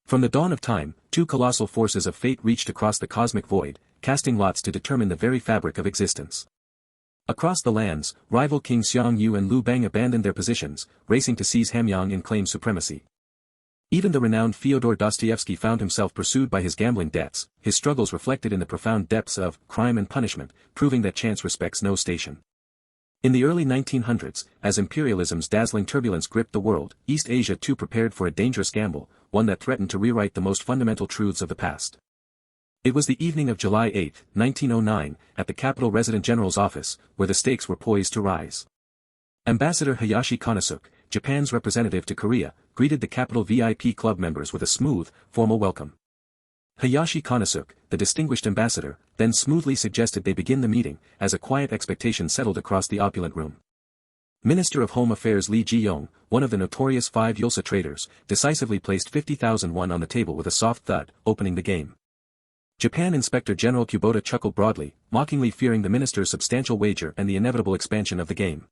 From the dawn of time, two colossal forces of fate reached across the cosmic void, casting lots to determine the very fabric of existence. Across the lands, rival King Xiang Yu and Liu Bang abandoned their positions, racing to seize Hamyang and claim supremacy. Even the renowned Fyodor Dostoevsky found himself pursued by his gambling debts, his struggles reflected in the profound depths of crime and punishment, proving that chance respects no station. In the early 1900s, as imperialism's dazzling turbulence gripped the world, East Asia too prepared for a dangerous gamble, one that threatened to rewrite the most fundamental truths of the past. It was the evening of July 8, 1909, at the capital resident general's office, where the stakes were poised to rise. Ambassador Hayashi Konosuke, Japan's representative to Korea, greeted the capital VIP club members with a smooth, formal welcome. Hayashi Konosuke, the distinguished ambassador, then smoothly suggested they begin the meeting, as a quiet expectation settled across the opulent room. Minister of Home Affairs Lee Ji-yong, one of the notorious 5 Yulsa traders, decisively placed 50,000 won on the table with a soft thud, opening the game. Japan Inspector General Kubota chuckled broadly, mockingly fearing the minister's substantial wager and the inevitable expansion of the game.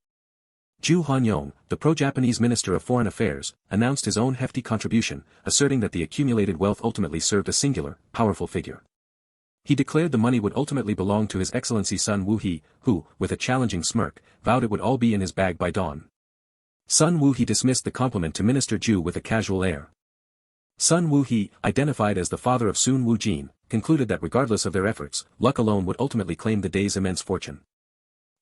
Ju Han-yong, the pro-Japanese Minister of Foreign Affairs, announced his own hefty contribution, asserting that the accumulated wealth ultimately served a singular, powerful figure. He declared the money would ultimately belong to His Excellency Sun Woo-hee, who, with a challenging smirk, vowed it would all be in his bag by dawn. Sun Woo-hee dismissed the compliment to Minister Ju with a casual air. Sun Woo-hee, identified as the father of Sun Woo-jin, concluded that regardless of their efforts, luck alone would ultimately claim the day's immense fortune.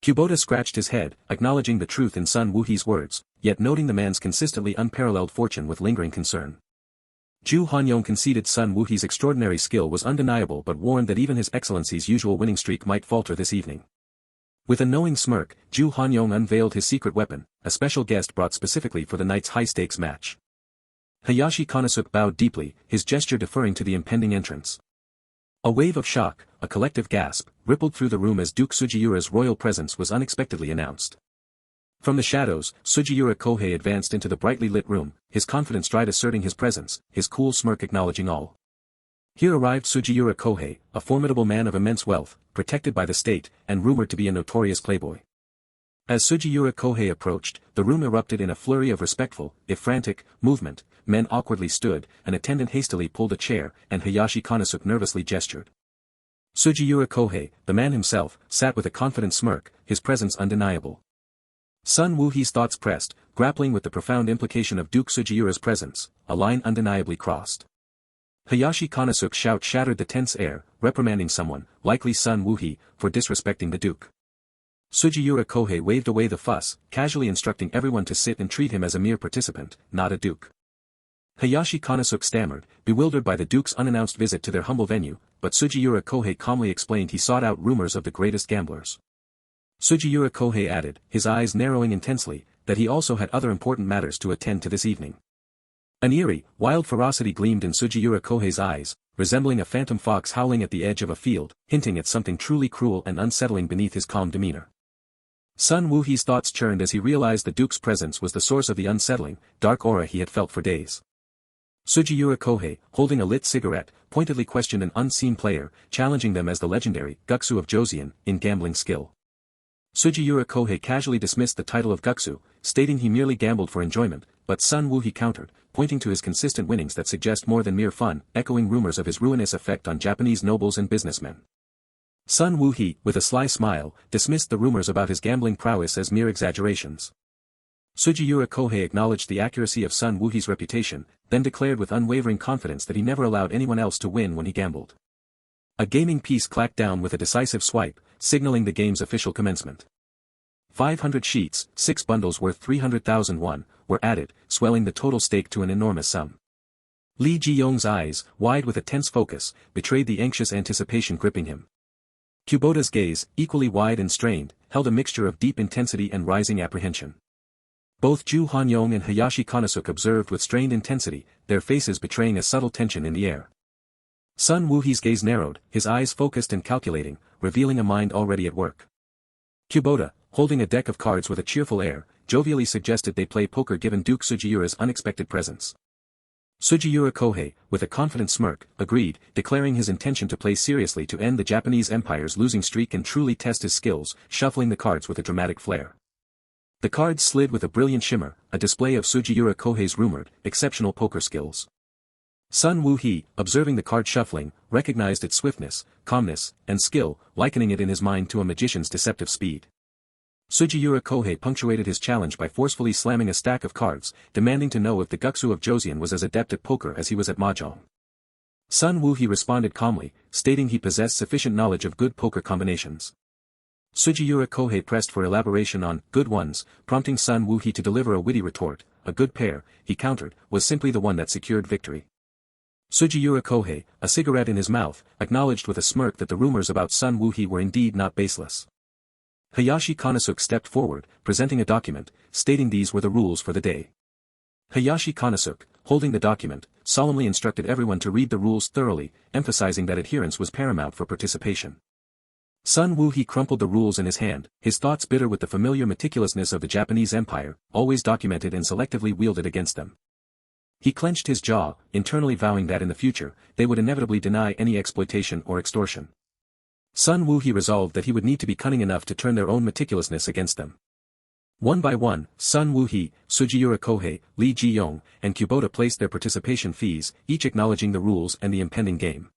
Kubota scratched his head, acknowledging the truth in Sun Woo-hee's words, yet noting the man's consistently unparalleled fortune with lingering concern. Ju Han-yong conceded Sun Woo-hee's extraordinary skill was undeniable but warned that even His Excellency's usual winning streak might falter this evening. With a knowing smirk, Ju Han-yong unveiled his secret weapon, a special guest brought specifically for the night's high-stakes match. Hayashi Konosuke bowed deeply, his gesture deferring to the impending entrance. A wave of shock, a collective gasp, rippled through the room as Duke Sugiura's royal presence was unexpectedly announced. From the shadows, Sugiura Kohei advanced into the brightly lit room, his confident stride asserting his presence, his cool smirk acknowledging all. Here arrived Sugiura Kohei, a formidable man of immense wealth, protected by the state, and rumored to be a notorious playboy. As Sugiura Kohei approached, the room erupted in a flurry of respectful, if frantic, movement. Men awkwardly stood, an attendant hastily pulled a chair, and Hayashi Konosuke nervously gestured. Sugiura Kohei, the man himself, sat with a confident smirk, his presence undeniable. Sun Woo-hee's thoughts pressed, grappling with the profound implication of Duke Sugiura's presence, a line undeniably crossed. Hayashi Konosuke's shout shattered the tense air, reprimanding someone, likely Sun Woo-hee, for disrespecting the Duke. Sugiura Kohei waved away the fuss, casually instructing everyone to sit and treat him as a mere participant, not a duke. Hayashi Konosuke stammered, bewildered by the Duke's unannounced visit to their humble venue, but Sugiura Kohei calmly explained he sought out rumors of the greatest gamblers. Sugiura Kohei added, his eyes narrowing intensely, that he also had other important matters to attend to this evening. An eerie, wild ferocity gleamed in Sugiura Kohei's eyes, resembling a phantom fox howling at the edge of a field, hinting at something truly cruel and unsettling beneath his calm demeanor. Sun Woo-hee's thoughts churned as he realized the Duke's presence was the source of the unsettling, dark aura he had felt for days. Sugiura Kohei, holding a lit cigarette, pointedly questioned an unseen player, challenging them as the legendary Guksu of Joseon, in gambling skill. Sugiura Kohei casually dismissed the title of Guksu, stating he merely gambled for enjoyment, but Sun Woo-hee countered, pointing to his consistent winnings that suggest more than mere fun, echoing rumors of his ruinous effect on Japanese nobles and businessmen. Sun Woo-hee, with a sly smile, dismissed the rumors about his gambling prowess as mere exaggerations. Sugiura Kohei acknowledged the accuracy of Sun Woo-hee's reputation, then declared with unwavering confidence that he never allowed anyone else to win when he gambled. A gaming piece clacked down with a decisive swipe, signaling the game's official commencement. 500 sheets, 6 bundles worth 300,000 won, were added, swelling the total stake to an enormous sum. Lee Ji-yong's eyes, wide with a tense focus, betrayed the anxious anticipation gripping him. Kubota's gaze, equally wide and strained, held a mixture of deep intensity and rising apprehension. Both Ju Han-yong and Hayashi Konosuke observed with strained intensity, their faces betraying a subtle tension in the air. Sun Woo-hee's gaze narrowed, his eyes focused and calculating, revealing a mind already at work. Kubota, holding a deck of cards with a cheerful air, jovially suggested they play poker given Duke Sugiura's unexpected presence. Sugiura Kohei, with a confident smirk, agreed, declaring his intention to play seriously to end the Japanese Empire's losing streak and truly test his skills, shuffling the cards with a dramatic flair. The cards slid with a brilliant shimmer, a display of Sugiura Kohei's rumored, exceptional poker skills. Sun Woo-hee, observing the card shuffling, recognized its swiftness, calmness, and skill, likening it in his mind to a magician's deceptive speed. Sugiura Kohei punctuated his challenge by forcefully slamming a stack of cards, demanding to know if the Guksu of Joseon was as adept at poker as he was at mahjong. Sun Woo-hee responded calmly, stating he possessed sufficient knowledge of good poker combinations. Sugiura Kohei pressed for elaboration on good ones, prompting Sun Woo-hee to deliver a witty retort. A good pair, he countered, was simply the one that secured victory. Sugiura Kohei, a cigarette in his mouth, acknowledged with a smirk that the rumors about Sun Woo-hee were indeed not baseless. Hayashi Konosuke stepped forward, presenting a document, stating these were the rules for the day. Hayashi Konosuke, holding the document, solemnly instructed everyone to read the rules thoroughly, emphasizing that adherence was paramount for participation. Sun Woo-hee crumpled the rules in his hand, his thoughts bitter with the familiar meticulousness of the Japanese Empire, always documented and selectively wielded against them. He clenched his jaw, internally vowing that in the future, they would inevitably deny any exploitation or extortion. Sun Woo-hee resolved that he would need to be cunning enough to turn their own meticulousness against them. One by one, Sun Woo-hee, Sugiura Kohei, Lee Ji-yong, and Kubota placed their participation fees, each acknowledging the rules and the impending game.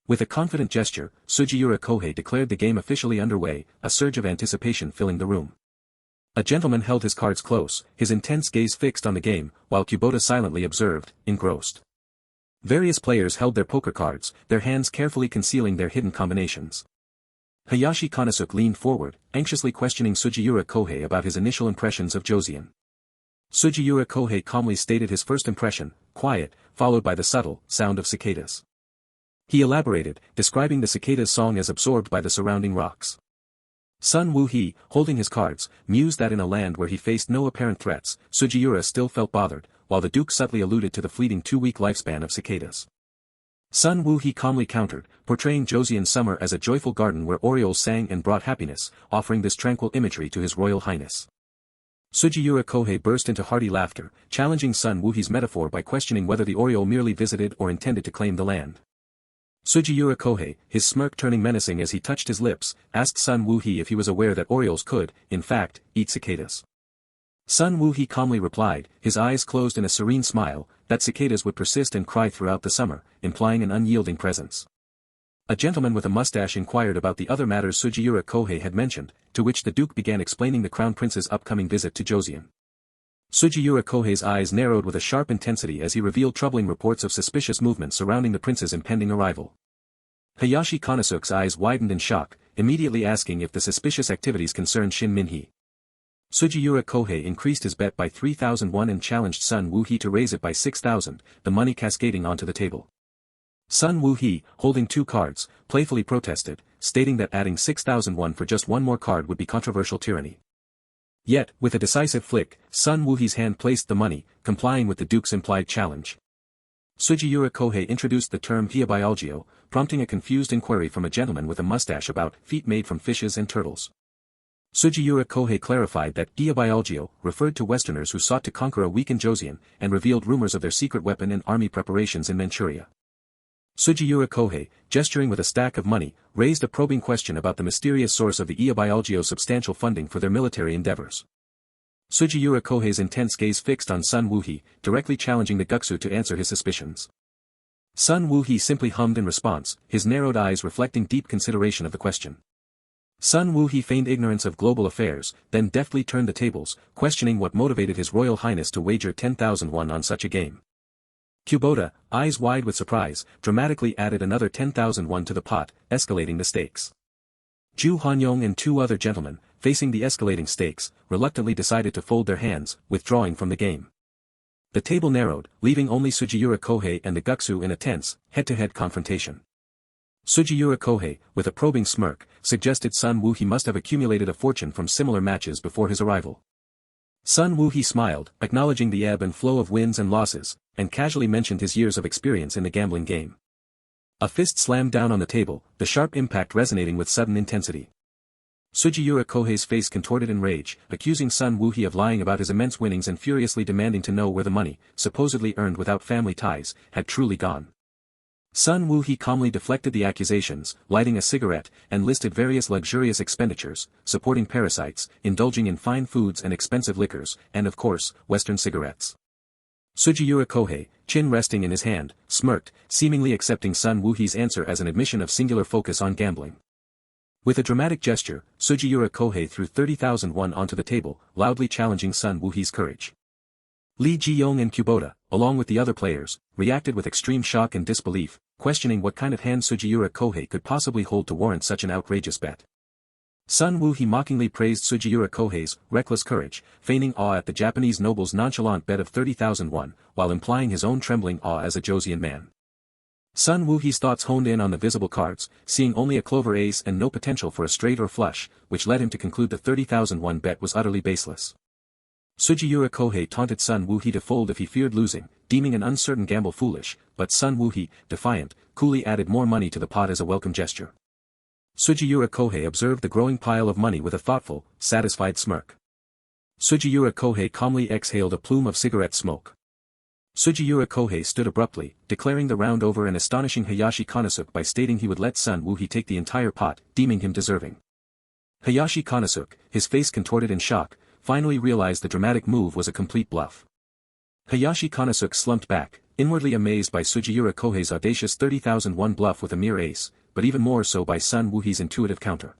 With a confident gesture, Sugiura Kohei declared the game officially underway, a surge of anticipation filling the room. A gentleman held his cards close, his intense gaze fixed on the game, while Kubota silently observed, engrossed. Various players held their poker cards, their hands carefully concealing their hidden combinations. Hayashi Konosuke leaned forward, anxiously questioning Sugiura Kohei about his initial impressions of Joseon. Sugiura Kohei calmly stated his first impression, quiet, followed by the subtle sound of cicadas. He elaborated, describing the cicadas' song as absorbed by the surrounding rocks. Sun Woo-hee, holding his cards, mused that in a land where he faced no apparent threats, Sugiura still felt bothered, while the Duke subtly alluded to the fleeting 2-week lifespan of cicadas. Sun Woo-hee calmly countered, portraying Joseon summer as a joyful garden where orioles sang and brought happiness, offering this tranquil imagery to His Royal Highness. Sugiura Kohei burst into hearty laughter, challenging Sun Woo-hee's metaphor by questioning whether the oriole merely visited or intended to claim the land. Sugiura Kohei, his smirk turning menacing as he touched his lips, asked Sun Woo-hee if he was aware that orioles could, in fact, eat cicadas. Sun Woo-hee calmly replied, his eyes closed in a serene smile, that cicadas would persist and cry throughout the summer, implying an unyielding presence. A gentleman with a mustache inquired about the other matters Sugiura Kohei had mentioned, to which the Duke began explaining the Crown Prince's upcoming visit to Joseon. Sugiura Kohei's eyes narrowed with a sharp intensity as he revealed troubling reports of suspicious movements surrounding the prince's impending arrival. Hayashi Konosuke's eyes widened in shock, immediately asking if the suspicious activities concerned Shin Min-hee. Sugiura Kohei increased his bet by 3,000 won and challenged Sun Woo-hee to raise it by 6,000, the money cascading onto the table. Sun Woo-hee, holding 2 cards, playfully protested, stating that adding 6,000 won for just one more card would be controversial tyranny. Yet, with a decisive flick, Sun Woo-hee's hand placed the money, complying with the Duke's implied challenge. Sugiura Kohei introduced the term Eobyeolgyo, prompting a confused inquiry from a gentleman with a mustache about feet made from fishes and turtles. Sugiura Kohei clarified that Eobyeolgyo referred to Westerners who sought to conquer a weakened Joseon, and revealed rumors of their secret weapon and army preparations in Manchuria. Sugiura Kohei, gesturing with a stack of money, raised a probing question about the mysterious source of the Eobyeolgyo's substantial funding for their military endeavors. Sugiura Kohei's intense gaze fixed on Sun Woo-hee, directly challenging the Guksu to answer his suspicions. Sun Woo-hee simply hummed in response, his narrowed eyes reflecting deep consideration of the question. Sun Woo-hee feigned ignorance of global affairs, then deftly turned the tables, questioning what motivated His Royal Highness to wager 10,000 won on such a game. Kubota, eyes wide with surprise, dramatically added another 10,000 won to the pot, escalating the stakes. Ju Hanyong and 2 other gentlemen, facing the escalating stakes, reluctantly decided to fold their hands, withdrawing from the game. The table narrowed, leaving only Sugiura Kohei and the Guksu in a tense, head-to-head confrontation. Sugiura Kohei, with a probing smirk, suggested Sun Woo-hee must have accumulated a fortune from similar matches before his arrival. Sun Woo-hee smiled, acknowledging the ebb and flow of wins and losses, and casually mentioned his years of experience in the gambling game. A fist slammed down on the table, the sharp impact resonating with sudden intensity. Sugiura Kohei's face contorted in rage, accusing Sun Woo-hee of lying about his immense winnings and furiously demanding to know where the money, supposedly earned without family ties, had truly gone. Sun Woo-hee calmly deflected the accusations, lighting a cigarette, and listed various luxurious expenditures, supporting parasites, indulging in fine foods and expensive liquors, and of course, Western cigarettes. Sugiura Kohei, chin resting in his hand, smirked, seemingly accepting Sun Woohee's answer as an admission of singular focus on gambling. With a dramatic gesture, Sugiura Kohei threw 30,000 won onto the table, loudly challenging Sun Woohee's courage. Lee Ji-young and Kubota, along with the other players, reacted with extreme shock and disbelief, questioning what kind of hand Sugiura Kohei could possibly hold to warrant such an outrageous bet. Sun Woohee mockingly praised Sugiura Kohei's reckless courage, feigning awe at the Japanese noble's nonchalant bet of 30,000 won, while implying his own trembling awe as a Joseon man. Sun Woohee's thoughts honed in on the visible cards, seeing only a clover ace and no potential for a straight or flush, which led him to conclude the 30,000 won bet was utterly baseless. Sugiura Kohei taunted Sun Woohee to fold if he feared losing, deeming an uncertain gamble foolish, but Sun Woohee, defiant, coolly added more money to the pot as a welcome gesture. Sugiura Kohei observed the growing pile of money with a thoughtful, satisfied smirk. Sugiura Kohei calmly exhaled a plume of cigarette smoke. Sugiura Kohei stood abruptly, declaring the round over and astonishing Hayashi Konosuke by stating he would let Sun Woohee take the entire pot, deeming him deserving. Hayashi Konosuke, his face contorted in shock, finally realized the dramatic move was a complete bluff. Hayashi Konosuke slumped back, inwardly amazed by Sugiura Kohei's audacious 30,000 won bluff with a mere ace, but even more so by Sun Woohee's intuitive counter.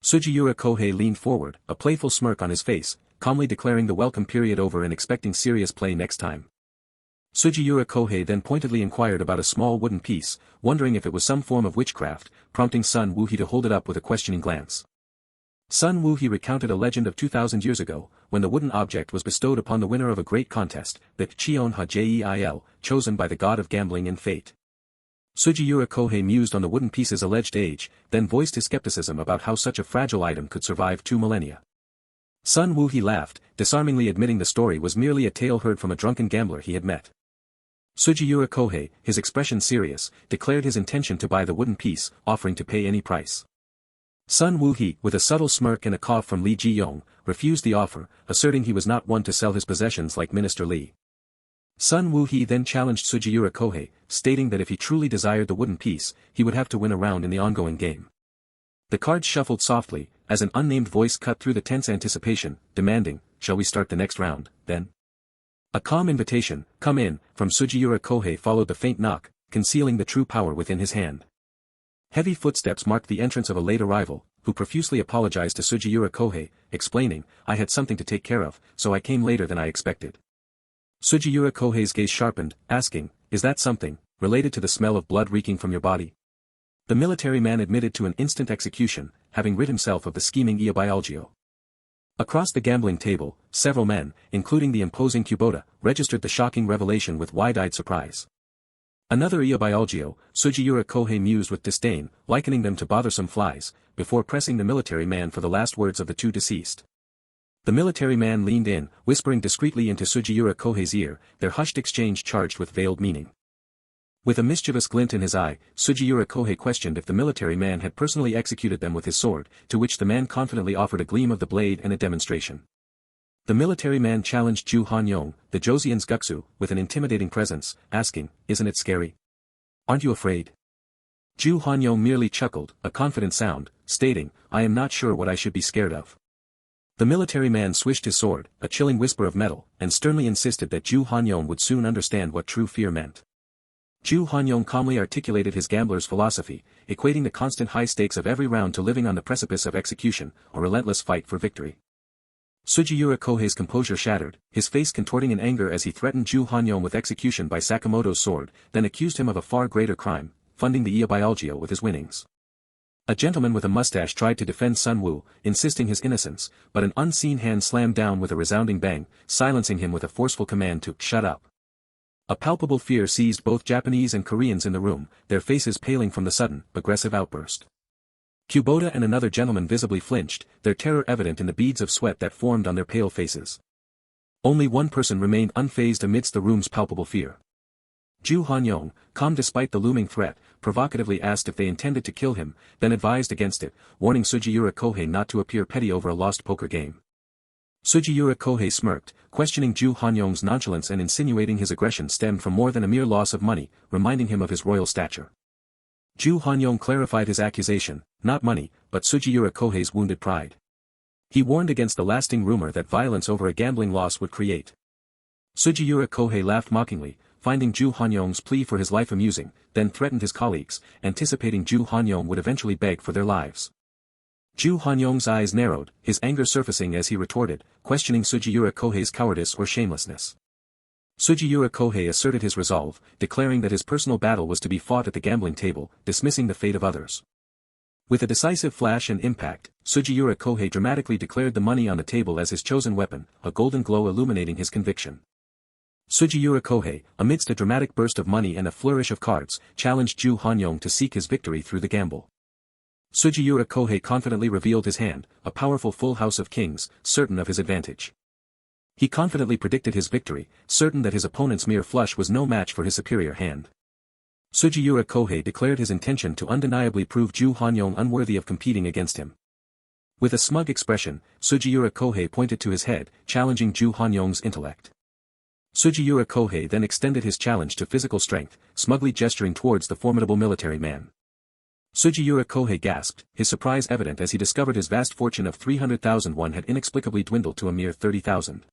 Sugiura Kohei leaned forward, a playful smirk on his face, calmly declaring the welcome period over and expecting serious play next time. Sugiura Kohei then pointedly inquired about a small wooden piece, wondering if it was some form of witchcraft, prompting Sun Woohee to hold it up with a questioning glance. Sun Woohee recounted a legend of 2,000 years ago, when the wooden object was bestowed upon the winner of a great contest, the Cheon Ha-Jeil, chosen by the god of gambling and fate. Sugiura Kohei mused on the wooden piece's alleged age, then voiced his skepticism about how such a fragile item could survive 2 millennia. Sun Woohee laughed, disarmingly admitting the story was merely a tale heard from a drunken gambler he had met. Sugiura Kohei, his expression serious, declared his intention to buy the wooden piece, offering to pay any price. Sun Woohee, with a subtle smirk and a cough from Lee Ji-young, refused the offer, asserting he was not one to sell his possessions like Minister Lee. Sun Woohee then challenged Sugiura Kohei, stating that if he truly desired the wooden piece, he would have to win a round in the ongoing game. The cards shuffled softly, as an unnamed voice cut through the tense anticipation, demanding, "Shall we start the next round, then?" A calm invitation, "Come in," from Sugiura Kohei followed the faint knock, concealing the true power within his hand. Heavy footsteps marked the entrance of a late arrival, who profusely apologized to Sugiura Kohei, explaining, "I had something to take care of, so I came later than I expected." Sugiura Kohei's gaze sharpened, asking, "Is that something, related to the smell of blood reeking from your body?" The military man admitted to an instant execution, having rid himself of the scheming Eobyeolgyo. Across the gambling table, several men, including the imposing Kubota, registered the shocking revelation with wide-eyed surprise. Another Eobyeolgyo, Sugiura Kohei mused with disdain, likening them to bothersome flies, before pressing the military man for the last words of the two deceased. The military man leaned in, whispering discreetly into Sugiura Kohei's ear, their hushed exchange charged with veiled meaning. With a mischievous glint in his eye, Sugiura Kohei questioned if the military man had personally executed them with his sword, to which the man confidently offered a gleam of the blade and a demonstration. The military man challenged Ju Han-yong, the Joseon's guksu, with an intimidating presence, asking, "Isn't it scary? Aren't you afraid?" Ju Han-yong merely chuckled, a confident sound, stating, "I am not sure what I should be scared of." The military man swished his sword, a chilling whisper of metal, and sternly insisted that Ju Han-yong would soon understand what true fear meant. Ju Han-yong calmly articulated his gambler's philosophy, equating the constant high stakes of every round to living on the precipice of execution, a relentless fight for victory. Sugiura Kohei's composure shattered, his face contorting in anger as he threatened Ju Han-yong with execution by Sakamoto's sword, then accused him of a far greater crime, funding the Eobyeolgyo with his winnings. A gentleman with a mustache tried to defend Sun Woo, insisting his innocence, but an unseen hand slammed down with a resounding bang, silencing him with a forceful command to "shut up." A palpable fear seized both Japanese and Koreans in the room, their faces paling from the sudden, aggressive outburst. Kubota and another gentleman visibly flinched, their terror evident in the beads of sweat that formed on their pale faces. Only one person remained unfazed amidst the room's palpable fear. Ju Han-yong, calm despite the looming threat, provocatively asked if they intended to kill him, then advised against it, warning Sugiura Kohei not to appear petty over a lost poker game. Sugiura Kohei smirked, questioning Ju Han-yong's nonchalance and insinuating his aggression stemmed from more than a mere loss of money, reminding him of his royal stature. Ju Han-yong clarified his accusation, not money, but Sugiura Kohei's wounded pride. He warned against the lasting rumor that violence over a gambling loss would create. Sugiura Kohei laughed mockingly, finding Ju Hanyong's plea for his life amusing, then threatened his colleagues, anticipating Ju Hanyong would eventually beg for their lives. Ju Hanyong's eyes narrowed, his anger surfacing as he retorted, questioning Sugiura Kohei's cowardice or shamelessness. Sugiura Kohei asserted his resolve, declaring that his personal battle was to be fought at the gambling table, dismissing the fate of others. With a decisive flash and impact, Sugiura Kohei dramatically declared the money on the table as his chosen weapon, a golden glow illuminating his conviction. Sugiura Kohei, amidst a dramatic burst of money and a flourish of cards, challenged Ju Hanyong to seek his victory through the gamble. Sugiura Kohei confidently revealed his hand, a powerful full house of kings, certain of his advantage. He confidently predicted his victory, certain that his opponent's mere flush was no match for his superior hand. Sugiura Kohei declared his intention to undeniably prove Ju Hanyong unworthy of competing against him. With a smug expression, Sugiura Kohei pointed to his head, challenging Ju Hanyong's intellect. Sugiura Kohei then extended his challenge to physical strength, smugly gesturing towards the formidable military man. Sugiura Kohei gasped, his surprise evident as he discovered his vast fortune of 300,000 won had inexplicably dwindled to a mere 30,000.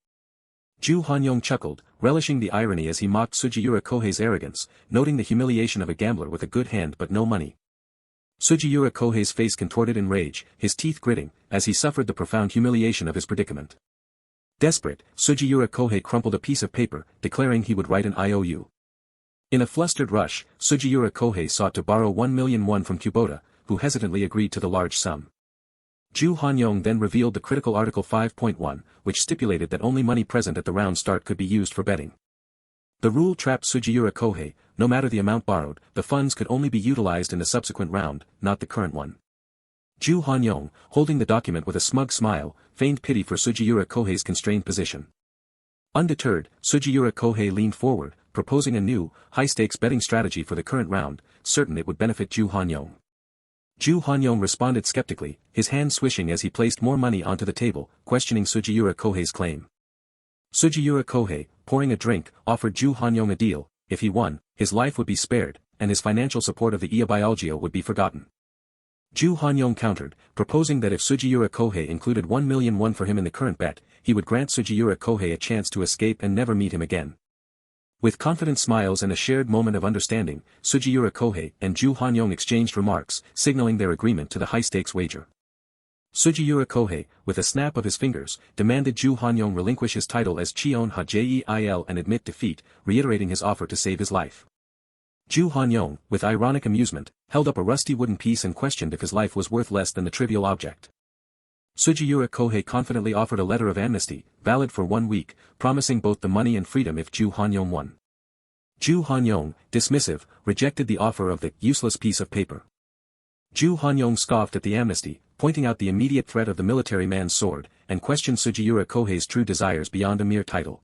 Ju Hanyong chuckled, relishing the irony as he mocked Sugiura Kohei's arrogance, noting the humiliation of a gambler with a good hand but no money. Sugiura Kohei's face contorted in rage, his teeth gritting, as he suffered the profound humiliation of his predicament. Desperate, Sugiura Kohei crumpled a piece of paper, declaring he would write an IOU. In a flustered rush, Sugiura Kohei sought to borrow 1 million won from Kubota, who hesitantly agreed to the large sum. Ju Hanyong then revealed the critical Article 5.1, which stipulated that only money present at the round start could be used for betting. The rule trapped Sugiura Kohei, no matter the amount borrowed, the funds could only be utilized in the subsequent round, not the current one. Ju Hanyong, holding the document with a smug smile, feigned pity for Sugiura Kohei's constrained position. Undeterred, Sugiura Kohei leaned forward, proposing a new, high-stakes betting strategy for the current round, certain it would benefit Ju Hanyong. Ju Hanyong responded skeptically, his hand swishing as he placed more money onto the table, questioning Sugiura Kohei's claim. Sugiura Kohei, pouring a drink, offered Ju Hanyong a deal: if he won, his life would be spared, and his financial support of the Eobyeolgyo would be forgotten. Ju Hanyong countered, proposing that if Sugiura Kohei included 1 million won for him in the current bet, he would grant Sugiura Kohei a chance to escape and never meet him again. With confident smiles and a shared moment of understanding, Sugiura Kohei and Ju Hanyong exchanged remarks, signaling their agreement to the high-stakes wager. Sugiura Kohei, with a snap of his fingers, demanded Ju Hanyong relinquish his title as Cheon Ha-jeil and admit defeat, reiterating his offer to save his life. Ju Hanyong, with ironic amusement, held up a rusty wooden piece and questioned if his life was worth less than the trivial object. Sugiura Kohei confidently offered a letter of amnesty, valid for 1 week, promising both the money and freedom if Ju Hanyong won. Ju Hanyong, dismissive, rejected the offer of the useless piece of paper. Ju Hanyong scoffed at the amnesty, pointing out the immediate threat of the military man's sword, and questioned Sugiura Kohei's true desires beyond a mere title.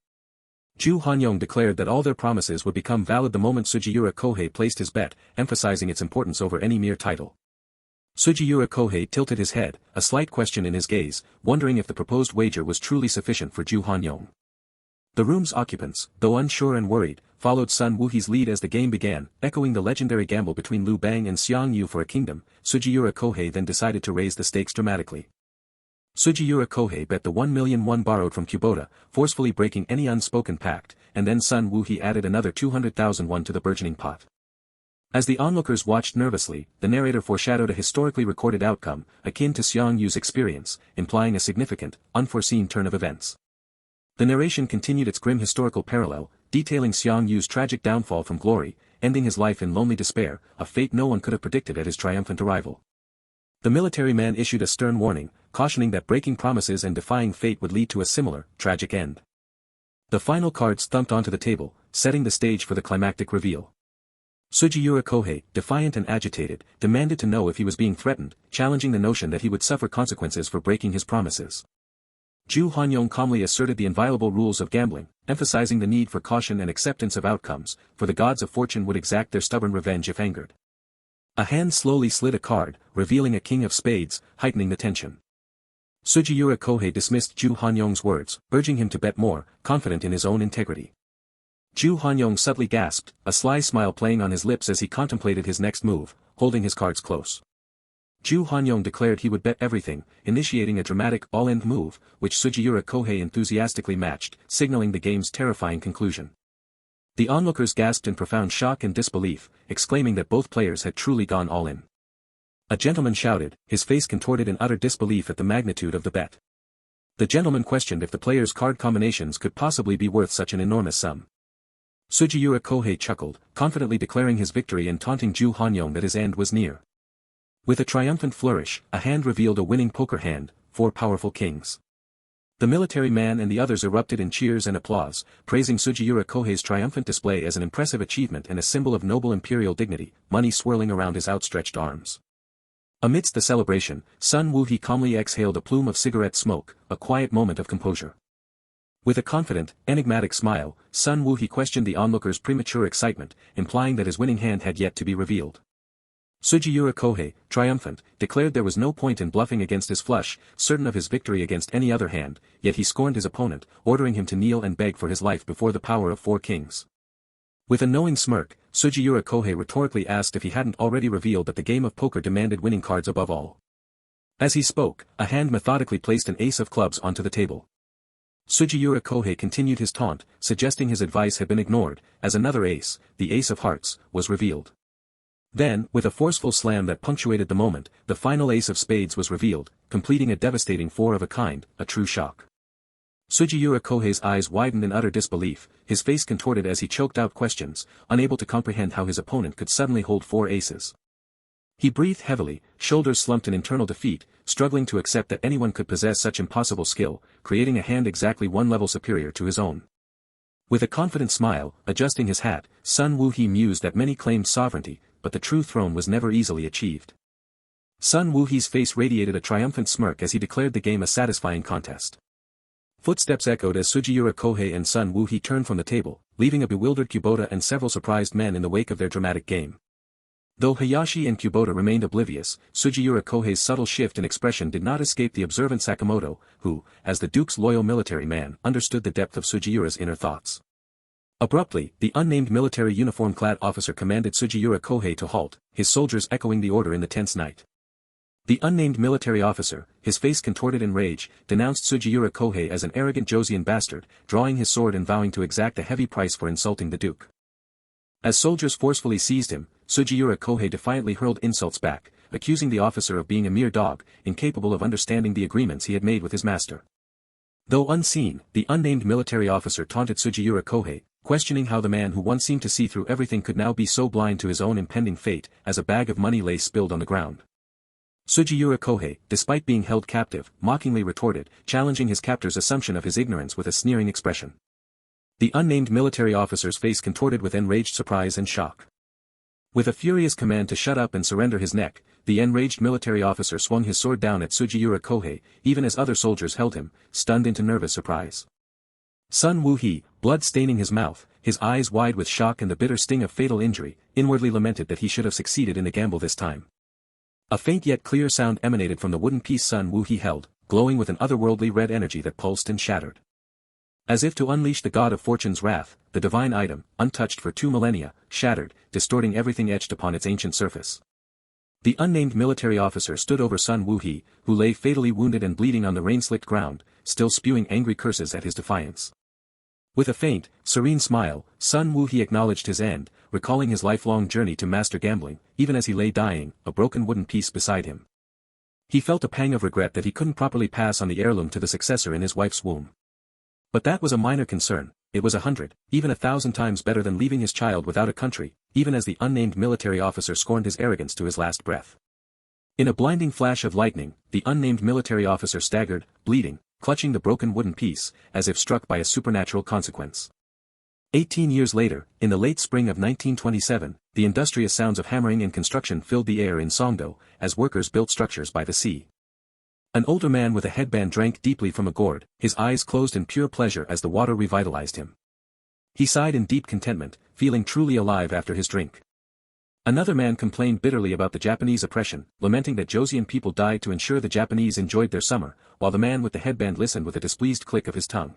Ju Hanyong declared that all their promises would become valid the moment Sugiura Kohei placed his bet, emphasizing its importance over any mere title. Sugiura Kohei tilted his head, a slight question in his gaze, wondering if the proposed wager was truly sufficient for Ju Hanyong. The room's occupants, though unsure and worried, followed Sun Woohee's lead as the game began, echoing the legendary gamble between Liu Bang and Xiang Yu for a kingdom. Sugiura Kohei then decided to raise the stakes dramatically. Sugiura Kohei bet the 1 million won borrowed from Kubota, forcefully breaking any unspoken pact, and then Sun Woohee added another 200,000 won to the burgeoning pot. As the onlookers watched nervously, the narrator foreshadowed a historically recorded outcome, akin to Xiang Yu's experience, implying a significant, unforeseen turn of events. The narration continued its grim historical parallel, detailing Xiang Yu's tragic downfall from glory, ending his life in lonely despair, a fate no one could have predicted at his triumphant arrival. The military man issued a stern warning, cautioning that breaking promises and defying fate would lead to a similar, tragic end. The final cards thumped onto the table, setting the stage for the climactic reveal. Sugiura Kohei, defiant and agitated, demanded to know if he was being threatened, challenging the notion that he would suffer consequences for breaking his promises. Ju Hanyong calmly asserted the inviolable rules of gambling, emphasizing the need for caution and acceptance of outcomes, for the gods of fortune would exact their stubborn revenge if angered. A hand slowly slid a card, revealing a king of spades, heightening the tension. Sugiura Kohei dismissed Ju Hanyong's words, urging him to bet more, confident in his own integrity. Ju Hanyong subtly gasped, a sly smile playing on his lips as he contemplated his next move, holding his cards close. Ju Hanyong declared he would bet everything, initiating a dramatic all-in move, which Sugiura Kohei enthusiastically matched, signaling the game's terrifying conclusion. The onlookers gasped in profound shock and disbelief, exclaiming that both players had truly gone all in. A gentleman shouted, his face contorted in utter disbelief at the magnitude of the bet. The gentleman questioned if the players' card combinations could possibly be worth such an enormous sum. Sugiura Kohei chuckled, confidently declaring his victory and taunting Ju Hanyong that his end was near. With a triumphant flourish, a hand revealed a winning poker hand, 4 powerful kings. The military man and the others erupted in cheers and applause, praising Sugiura Kohei's triumphant display as an impressive achievement and a symbol of noble imperial dignity, money swirling around his outstretched arms. Amidst the celebration, Sun Woo-hee calmly exhaled a plume of cigarette smoke, a quiet moment of composure. With a confident, enigmatic smile, Sun Woo-hee questioned the onlookers' premature excitement, implying that his winning hand had yet to be revealed. Sugiura Kohei, triumphant, declared there was no point in bluffing against his flush, certain of his victory against any other hand, yet he scorned his opponent, ordering him to kneel and beg for his life before the power of 4 kings. With a knowing smirk, Sugiura Kohei rhetorically asked if he hadn't already revealed that the game of poker demanded winning cards above all. As he spoke, a hand methodically placed an ace of clubs onto the table. Sugiura Kohei continued his taunt, suggesting his advice had been ignored, as another ace, the ace of hearts, was revealed. Then, with a forceful slam that punctuated the moment, the final ace of spades was revealed, completing a devastating 4 of a kind, a true shock. Sugiura Kohei's eyes widened in utter disbelief, his face contorted as he choked out questions, unable to comprehend how his opponent could suddenly hold 4 aces. He breathed heavily, shoulders slumped in internal defeat, struggling to accept that anyone could possess such impossible skill, creating a hand exactly 1 level superior to his own. With a confident smile, adjusting his hat, Sun Woo-hee mused that many claimed sovereignty, but the true throne was never easily achieved. Sun Woo-hee's face radiated a triumphant smirk as he declared the game a satisfying contest. Footsteps echoed as Sugiura Kohei and Sun Woo-hee turned from the table, leaving a bewildered Kubota and several surprised men in the wake of their dramatic game. Though Hayashi and Kubota remained oblivious, Sugiura Kohei's subtle shift in expression did not escape the observant Sakamoto, who, as the Duke's loyal military man, understood the depth of Sugiura's inner thoughts. Abruptly, the unnamed military uniform-clad officer commanded Sugiura Kohei to halt, his soldiers echoing the order in the tense night. The unnamed military officer, his face contorted in rage, denounced Sugiura Kohei as an arrogant Joseon bastard, drawing his sword and vowing to exact a heavy price for insulting the Duke. As soldiers forcefully seized him, Sugiura Kohei defiantly hurled insults back, accusing the officer of being a mere dog, incapable of understanding the agreements he had made with his master. Though unseen, the unnamed military officer taunted Sugiura Kohei, questioning how the man who once seemed to see through everything could now be so blind to his own impending fate, as a bag of money lay spilled on the ground. Sugiura Kohei, despite being held captive, mockingly retorted, challenging his captor's assumption of his ignorance with a sneering expression. The unnamed military officer's face contorted with enraged surprise and shock. With a furious command to shut up and surrender his neck, the enraged military officer swung his sword down at Sugiura Kohei, even as other soldiers held him, stunned into nervous surprise. Sun Woo-hee, blood staining his mouth, his eyes wide with shock and the bitter sting of fatal injury, inwardly lamented that he should have succeeded in the gamble this time. A faint yet clear sound emanated from the wooden piece Sun Woo-hee held, glowing with an otherworldly red energy that pulsed and shattered. As if to unleash the god of fortune's wrath, the divine item, untouched for 2 millennia, shattered, distorting everything etched upon its ancient surface. The unnamed military officer stood over Sun Woo-hee, who lay fatally wounded and bleeding on the rain-slicked ground, still spewing angry curses at his defiance. With a faint, serene smile, Sun Woo-hee acknowledged his end, recalling his lifelong journey to master gambling, even as he lay dying, a broken wooden piece beside him. He felt a pang of regret that he couldn't properly pass on the heirloom to the successor in his wife's womb. But that was a minor concern, it was 100, even 1,000 times better than leaving his child without a country, even as the unnamed military officer scorned his arrogance to his last breath. In a blinding flash of lightning, the unnamed military officer staggered, bleeding, clutching the broken wooden piece, as if struck by a supernatural consequence. 18 years later, in the late spring of 1927, the industrious sounds of hammering and construction filled the air in Songdo, as workers built structures by the sea. An older man with a headband drank deeply from a gourd, his eyes closed in pure pleasure as the water revitalized him. He sighed in deep contentment, feeling truly alive after his drink. Another man complained bitterly about the Japanese oppression, lamenting that Joseon people died to ensure the Japanese enjoyed their summer, while the man with the headband listened with a displeased click of his tongue.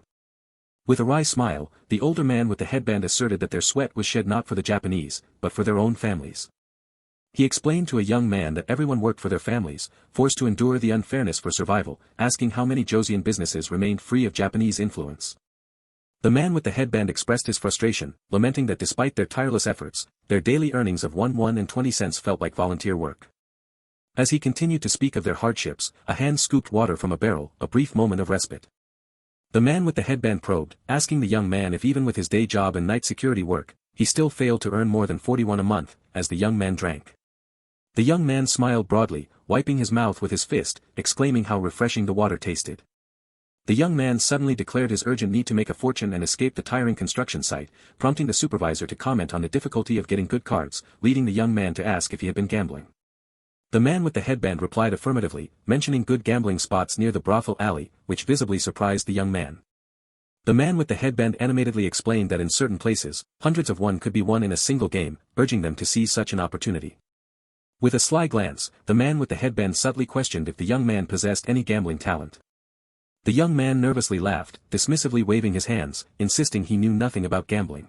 With a wry smile, the older man with the headband asserted that their sweat was shed not for the Japanese, but for their own families. He explained to a young man that everyone worked for their families, forced to endure the unfairness for survival, asking how many Joseon businesses remained free of Japanese influence. The man with the headband expressed his frustration, lamenting that despite their tireless efforts, their daily earnings of 1 won and 20 cents felt like volunteer work. As he continued to speak of their hardships, a hand scooped water from a barrel, a brief moment of respite. The man with the headband probed, asking the young man if even with his day job and night security work, he still failed to earn more than 41 a month, as the young man drank. The young man smiled broadly, wiping his mouth with his fist, exclaiming how refreshing the water tasted. The young man suddenly declared his urgent need to make a fortune and escape the tiring construction site, prompting the supervisor to comment on the difficulty of getting good cards, leading the young man to ask if he had been gambling. The man with the headband replied affirmatively, mentioning good gambling spots near the brothel alley, which visibly surprised the young man. The man with the headband animatedly explained that in certain places, hundreds of won could be won in a single game, urging them to seize such an opportunity. With a sly glance, the man with the headband subtly questioned if the young man possessed any gambling talent. The young man nervously laughed, dismissively waving his hands, insisting he knew nothing about gambling.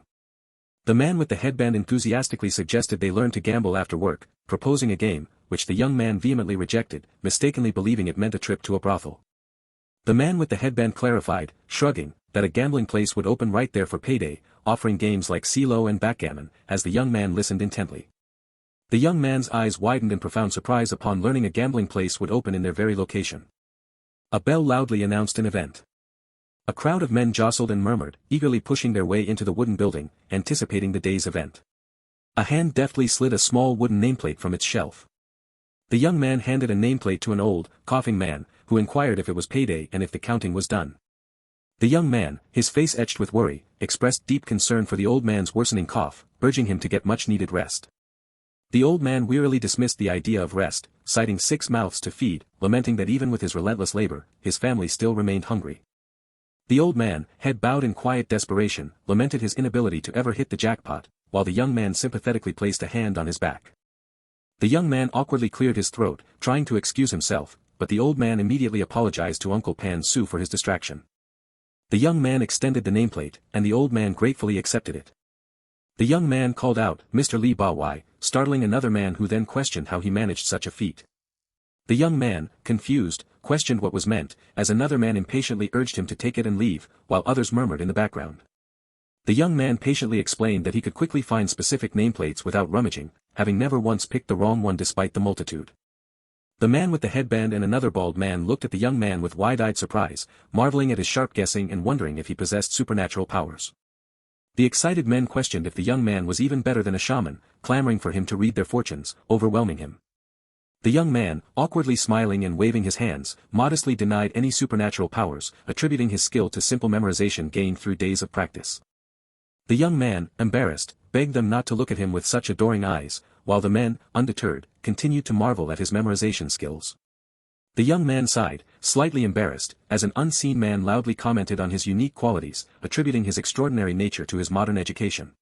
The man with the headband enthusiastically suggested they learn to gamble after work, proposing a game, which the young man vehemently rejected, mistakenly believing it meant a trip to a brothel. The man with the headband clarified, shrugging, that a gambling place would open right there for payday, offering games like CeeLo and backgammon, as the young man listened intently. The young man's eyes widened in profound surprise upon learning a gambling place would open in their very location. A bell loudly announced an event. A crowd of men jostled and murmured, eagerly pushing their way into the wooden building, anticipating the day's event. A hand deftly slid a small wooden nameplate from its shelf. The young man handed a nameplate to an old, coughing man, who inquired if it was payday and if the counting was done. The young man, his face etched with worry, expressed deep concern for the old man's worsening cough, urging him to get much-needed rest. The old man wearily dismissed the idea of rest, citing 6 mouths to feed, lamenting that even with his relentless labor, his family still remained hungry. The old man, head bowed in quiet desperation, lamented his inability to ever hit the jackpot, while the young man sympathetically placed a hand on his back. The young man awkwardly cleared his throat, trying to excuse himself, but the old man immediately apologized to Uncle Pan Su for his distraction. The young man extended the nameplate, and the old man gratefully accepted it. The young man called out, "Mr. Lee Ba Wai," startling another man who then questioned how he managed such a feat. The young man, confused, questioned what was meant, as another man impatiently urged him to take it and leave, while others murmured in the background. The young man patiently explained that he could quickly find specific nameplates without rummaging, having never once picked the wrong one despite the multitude. The man with the headband and another bald man looked at the young man with wide-eyed surprise, marveling at his sharp guessing and wondering if he possessed supernatural powers. The excited men questioned if the young man was even better than a shaman, clamoring for him to read their fortunes, overwhelming him. The young man, awkwardly smiling and waving his hands, modestly denied any supernatural powers, attributing his skill to simple memorization gained through days of practice. The young man, embarrassed, begged them not to look at him with such adoring eyes, while the men, undeterred, continued to marvel at his memorization skills. The young man sighed, slightly embarrassed, as an unseen man loudly commented on his unique qualities, attributing his extraordinary nature to his modern education.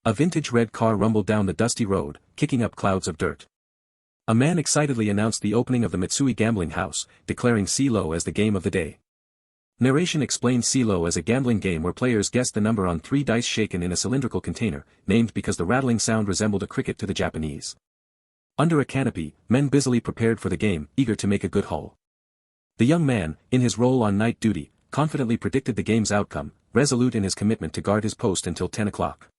A vintage red car rumbled down the dusty road, kicking up clouds of dirt. A man excitedly announced the opening of the Mitsui gambling house, declaring CeeLo as the game of the day. Narration explained CeeLo as a gambling game where players guessed the number on 3 dice shaken in a cylindrical container, named because the rattling sound resembled a cricket to the Japanese. Under a canopy, men busily prepared for the game, eager to make a good haul. The young man, in his role on night duty, confidently predicted the game's outcome, resolute in his commitment to guard his post until 10 o'clock.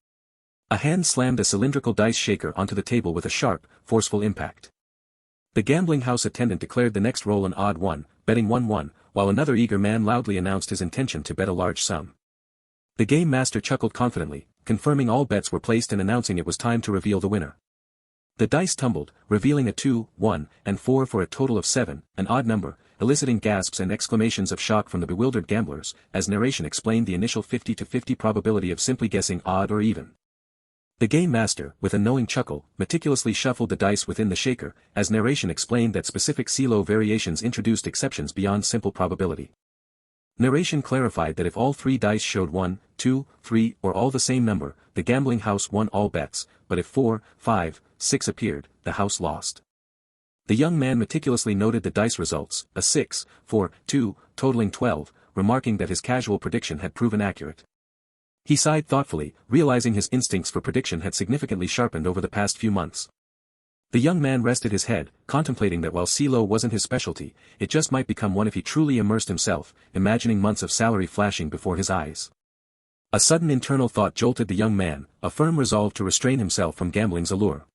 A hand slammed a cylindrical dice shaker onto the table with a sharp, forceful impact. The gambling house attendant declared the next roll an odd one, betting 1 while another eager man loudly announced his intention to bet a large sum. The game master chuckled confidently, confirming all bets were placed and announcing it was time to reveal the winner. The dice tumbled, revealing a 2, 1, and 4 for a total of 7, an odd number, eliciting gasps and exclamations of shock from the bewildered gamblers, as narration explained the initial 50-50 probability of simply guessing odd or even. The game master, with a knowing chuckle, meticulously shuffled the dice within the shaker, as narration explained that specific CeeLo variations introduced exceptions beyond simple probability. Narration clarified that if all 3 dice showed 1, 2, 3 or all the same number, the gambling house won all bets, but if 4, 5, 6 appeared, the house lost. The young man meticulously noted the dice results, a 6, 4, 2, totaling 12, remarking that his casual prediction had proven accurate. He sighed thoughtfully, realizing his instincts for prediction had significantly sharpened over the past few months. The young man rested his head, contemplating that while CeeLo wasn't his specialty, it just might become one if he truly immersed himself, imagining months of salary flashing before his eyes. A sudden internal thought jolted the young man, a firm resolve to restrain himself from gambling's allure.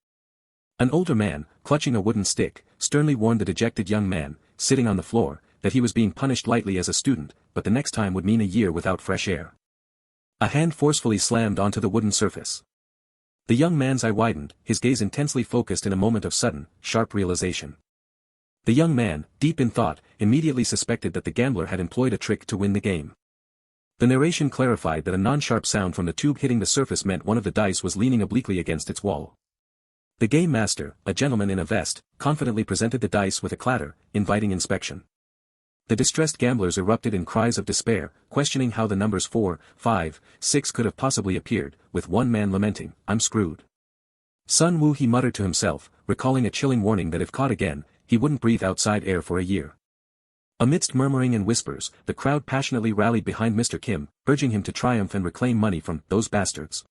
An older man, clutching a wooden stick, sternly warned the dejected young man, sitting on the floor, that he was being punished lightly as a student, but the next time would mean a year without fresh air. A hand forcefully slammed onto the wooden surface. The young man's eye widened, his gaze intensely focused in a moment of sudden, sharp realization. The young man, deep in thought, immediately suspected that the gambler had employed a trick to win the game. The narration clarified that a non-sharp sound from the tube hitting the surface meant one of the dice was leaning obliquely against its wall. The game master, a gentleman in a vest, confidently presented the dice with a clatter, inviting inspection. The distressed gamblers erupted in cries of despair, questioning how the numbers 4, 5, 6 could have possibly appeared, with one man lamenting, "I'm screwed." Sun Woo, he muttered to himself, recalling a chilling warning that if caught again, he wouldn't breathe outside air for a year. Amidst murmuring and whispers, the crowd passionately rallied behind Mr. Kim, urging him to triumph and reclaim money from those bastards.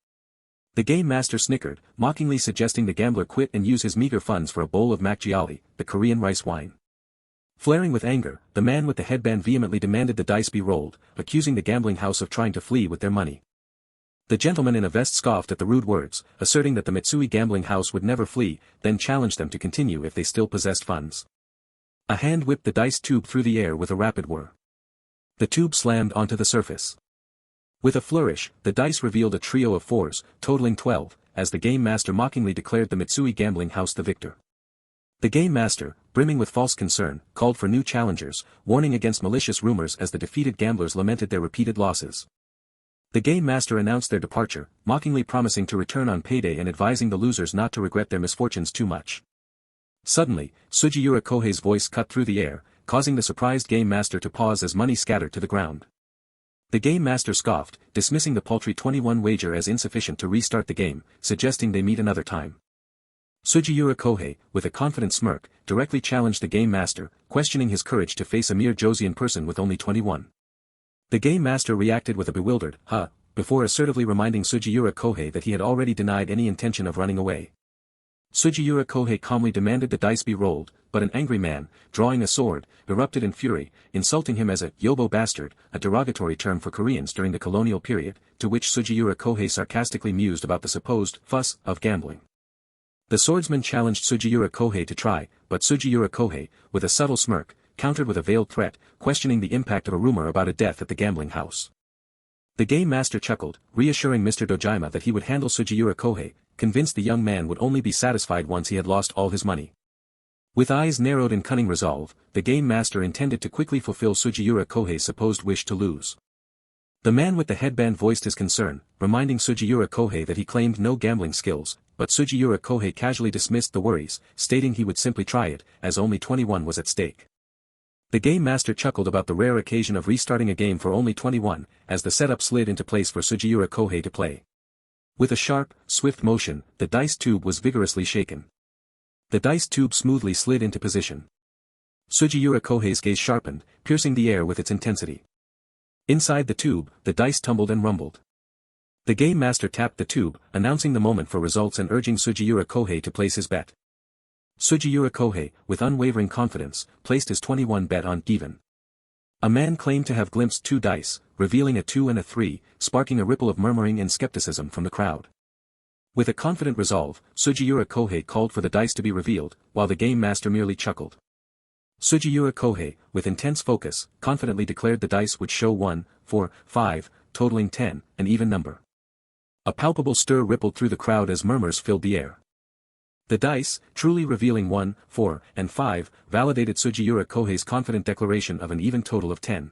The game master snickered, mockingly suggesting the gambler quit and use his meager funds for a bowl of makgeolli, the Korean rice wine. Flaring with anger, the man with the headband vehemently demanded the dice be rolled, accusing the gambling house of trying to flee with their money. The gentleman in a vest scoffed at the rude words, asserting that the Mitsui gambling house would never flee, then challenged them to continue if they still possessed funds. A hand whipped the dice tube through the air with a rapid whir. The tube slammed onto the surface. With a flourish, the dice revealed a trio of 4s, totaling 12, as the game master mockingly declared the Mitsui gambling house the victor. The game master, brimming with false concern, called for new challengers, warning against malicious rumors as the defeated gamblers lamented their repeated losses. The game master announced their departure, mockingly promising to return on payday and advising the losers not to regret their misfortunes too much. Suddenly, Sugiura Kohei's voice cut through the air, causing the surprised game master to pause as money scattered to the ground. The game master scoffed, dismissing the paltry 21 wager as insufficient to restart the game, suggesting they meet another time. Sugiura Kohei, with a confident smirk, directly challenged the game master, questioning his courage to face a mere Joseon person with only 21. The game master reacted with a bewildered, "Huh," before assertively reminding Sugiura Kohei that he had already denied any intention of running away. Sugiura Kohei calmly demanded the dice be rolled, but an angry man, drawing a sword, erupted in fury, insulting him as a "yobo bastard," a derogatory term for Koreans during the colonial period, to which Sugiura Kohei sarcastically mused about the supposed "fuss" of gambling. The swordsman challenged Sugiura Kohei to try, but Sugiura Kohei, with a subtle smirk, countered with a veiled threat, questioning the impact of a rumor about a death at the gambling house. The game master chuckled, reassuring Mr. Dojima that he would handle Sugiura Kohei, convinced the young man would only be satisfied once he had lost all his money. With eyes narrowed in cunning resolve, the game master intended to quickly fulfill Sugiura Kohei's supposed wish to lose. The man with the headband voiced his concern, reminding Sugiura Kohei that he claimed no gambling skills, but Sugiura Kohei casually dismissed the worries, stating he would simply try it, as only 21 was at stake. The game master chuckled about the rare occasion of restarting a game for only 21, as the setup slid into place for Sugiura Kohei to play. With a sharp, swift motion, the dice tube was vigorously shaken. The dice tube smoothly slid into position. Sugiura Kohei's gaze sharpened, piercing the air with its intensity. Inside the tube, the dice tumbled and rumbled. The game master tapped the tube, announcing the moment for results and urging Sugiura Kohei to place his bet. Sugiura Kohei, with unwavering confidence, placed his 21 bet on even. A man claimed to have glimpsed 2 dice, revealing a 2 and a 3, sparking a ripple of murmuring and skepticism from the crowd. With a confident resolve, Sugiura Kohei called for the dice to be revealed, while the game master merely chuckled. Sugiura Kohei, with intense focus, confidently declared the dice would show 1, 4, 5, totaling 10, an even number. A palpable stir rippled through the crowd as murmurs filled the air. The dice, truly revealing 1, 4, and 5, validated Sugiura Kohei's confident declaration of an even total of 10.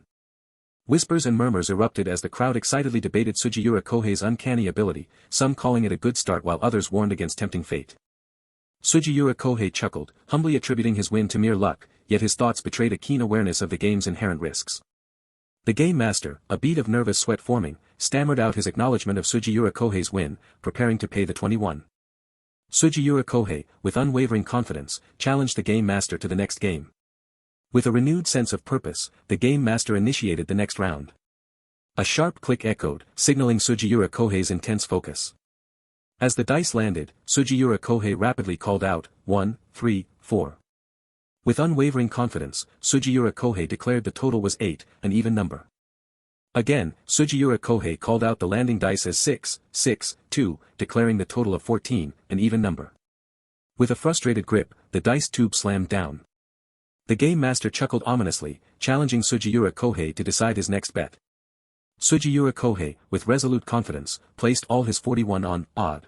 Whispers and murmurs erupted as the crowd excitedly debated Sugiura Kohei's uncanny ability, some calling it a good start while others warned against tempting fate. Sugiura Kohei chuckled, humbly attributing his win to mere luck, yet his thoughts betrayed a keen awareness of the game's inherent risks. The game master, a bead of nervous sweat forming, stammered out his acknowledgement of Sugiura Kohei's win, preparing to pay the 21. Sugiura Kohei, with unwavering confidence, challenged the game master to the next game. With a renewed sense of purpose, the game master initiated the next round. A sharp click echoed, signaling Sugiura Kohei's intense focus. As the dice landed, Sugiura Kohei rapidly called out, 1, 3, 4. With unwavering confidence, Sugiura Kohei declared the total was 8, an even number. Again, Sugiura Kohei called out the landing dice as 6, 6, 2, declaring the total of 14, an even number. With a frustrated grip, the dice tube slammed down. The game master chuckled ominously, challenging Sugiura Kohei to decide his next bet. Sugiura Kohei, with resolute confidence, placed all his 41 on odd.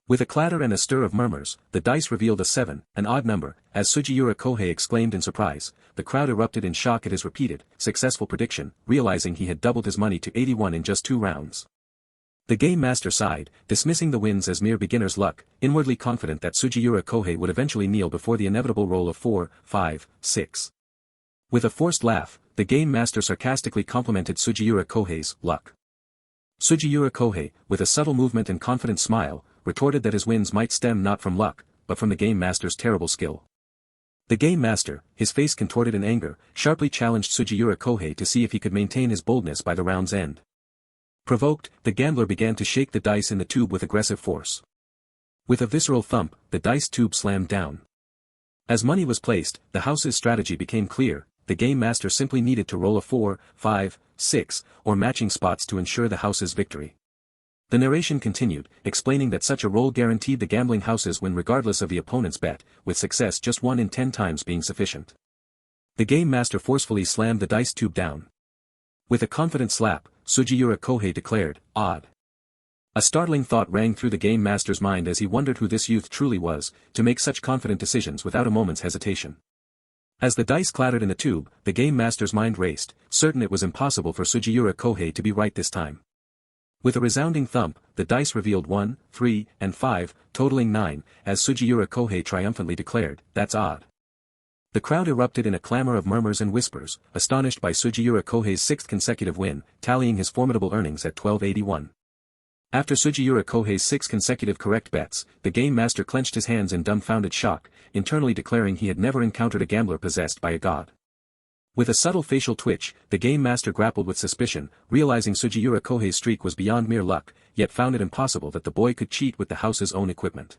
With a clatter and a stir of murmurs, the dice revealed a 7, an odd number. As Sugiura Kohei exclaimed in surprise, the crowd erupted in shock at his repeated, successful prediction, realizing he had doubled his money to 81 in just 2 rounds. The game master sighed, dismissing the wins as mere beginner's luck, inwardly confident that Sugiura Kohei would eventually kneel before the inevitable roll of 4, 5, 6. With a forced laugh, the game master sarcastically complimented Sugiura Kohei's luck. Sugiura Kohei, with a subtle movement and confident smile, retorted that his wins might stem not from luck, but from the game master's terrible skill. The game master, his face contorted in anger, sharply challenged Sugiura Kohei to see if he could maintain his boldness by the round's end. Provoked, the gambler began to shake the dice in the tube with aggressive force. With a visceral thump, the dice tube slammed down. As money was placed, the house's strategy became clear. The game master simply needed to roll a 4, 5, 6, or matching spots to ensure the house's victory. The narration continued, explaining that such a roll guaranteed the gambling house's win regardless of the opponent's bet, with success just 1 in 10 times being sufficient. The game master forcefully slammed the dice tube down. With a confident slap, Sugiura Kohei declared, odd. A startling thought rang through the game master's mind as he wondered who this youth truly was, to make such confident decisions without a moment's hesitation. As the dice clattered in the tube, the game master's mind raced, certain it was impossible for Sugiura Kohei to be right this time. With a resounding thump, the dice revealed 1, 3, and 5, totaling 9, as Sugiura Kohei triumphantly declared, that's odd. The crowd erupted in a clamor of murmurs and whispers, astonished by Sugiura Kohei's 6th consecutive win, tallying his formidable earnings at 1281. After Sugiura Kohei's 6 consecutive correct bets, the game master clenched his hands in dumbfounded shock, internally declaring he had never encountered a gambler possessed by a god. With a subtle facial twitch, the game master grappled with suspicion, realizing Sugiura Kohei's streak was beyond mere luck, yet found it impossible that the boy could cheat with the house's own equipment.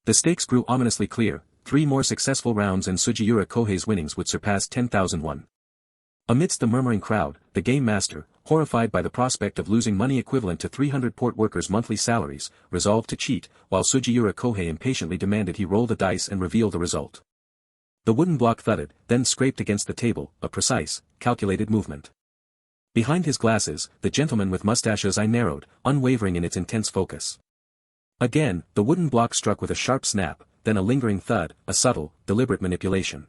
The stakes grew ominously clear. 3 more successful rounds and Sugiura Kohei's winnings would surpass 10,001. Amidst the murmuring crowd, the game master, horrified by the prospect of losing money equivalent to 300 port workers' monthly salaries, resolved to cheat, while Sugiura Kohei impatiently demanded he roll the dice and reveal the result. The wooden block thudded, then scraped against the table, a precise, calculated movement. Behind his glasses, the gentleman with mustache's eye narrowed, unwavering in its intense focus. Again, the wooden block struck with a sharp snap, then a lingering thud, a subtle, deliberate manipulation.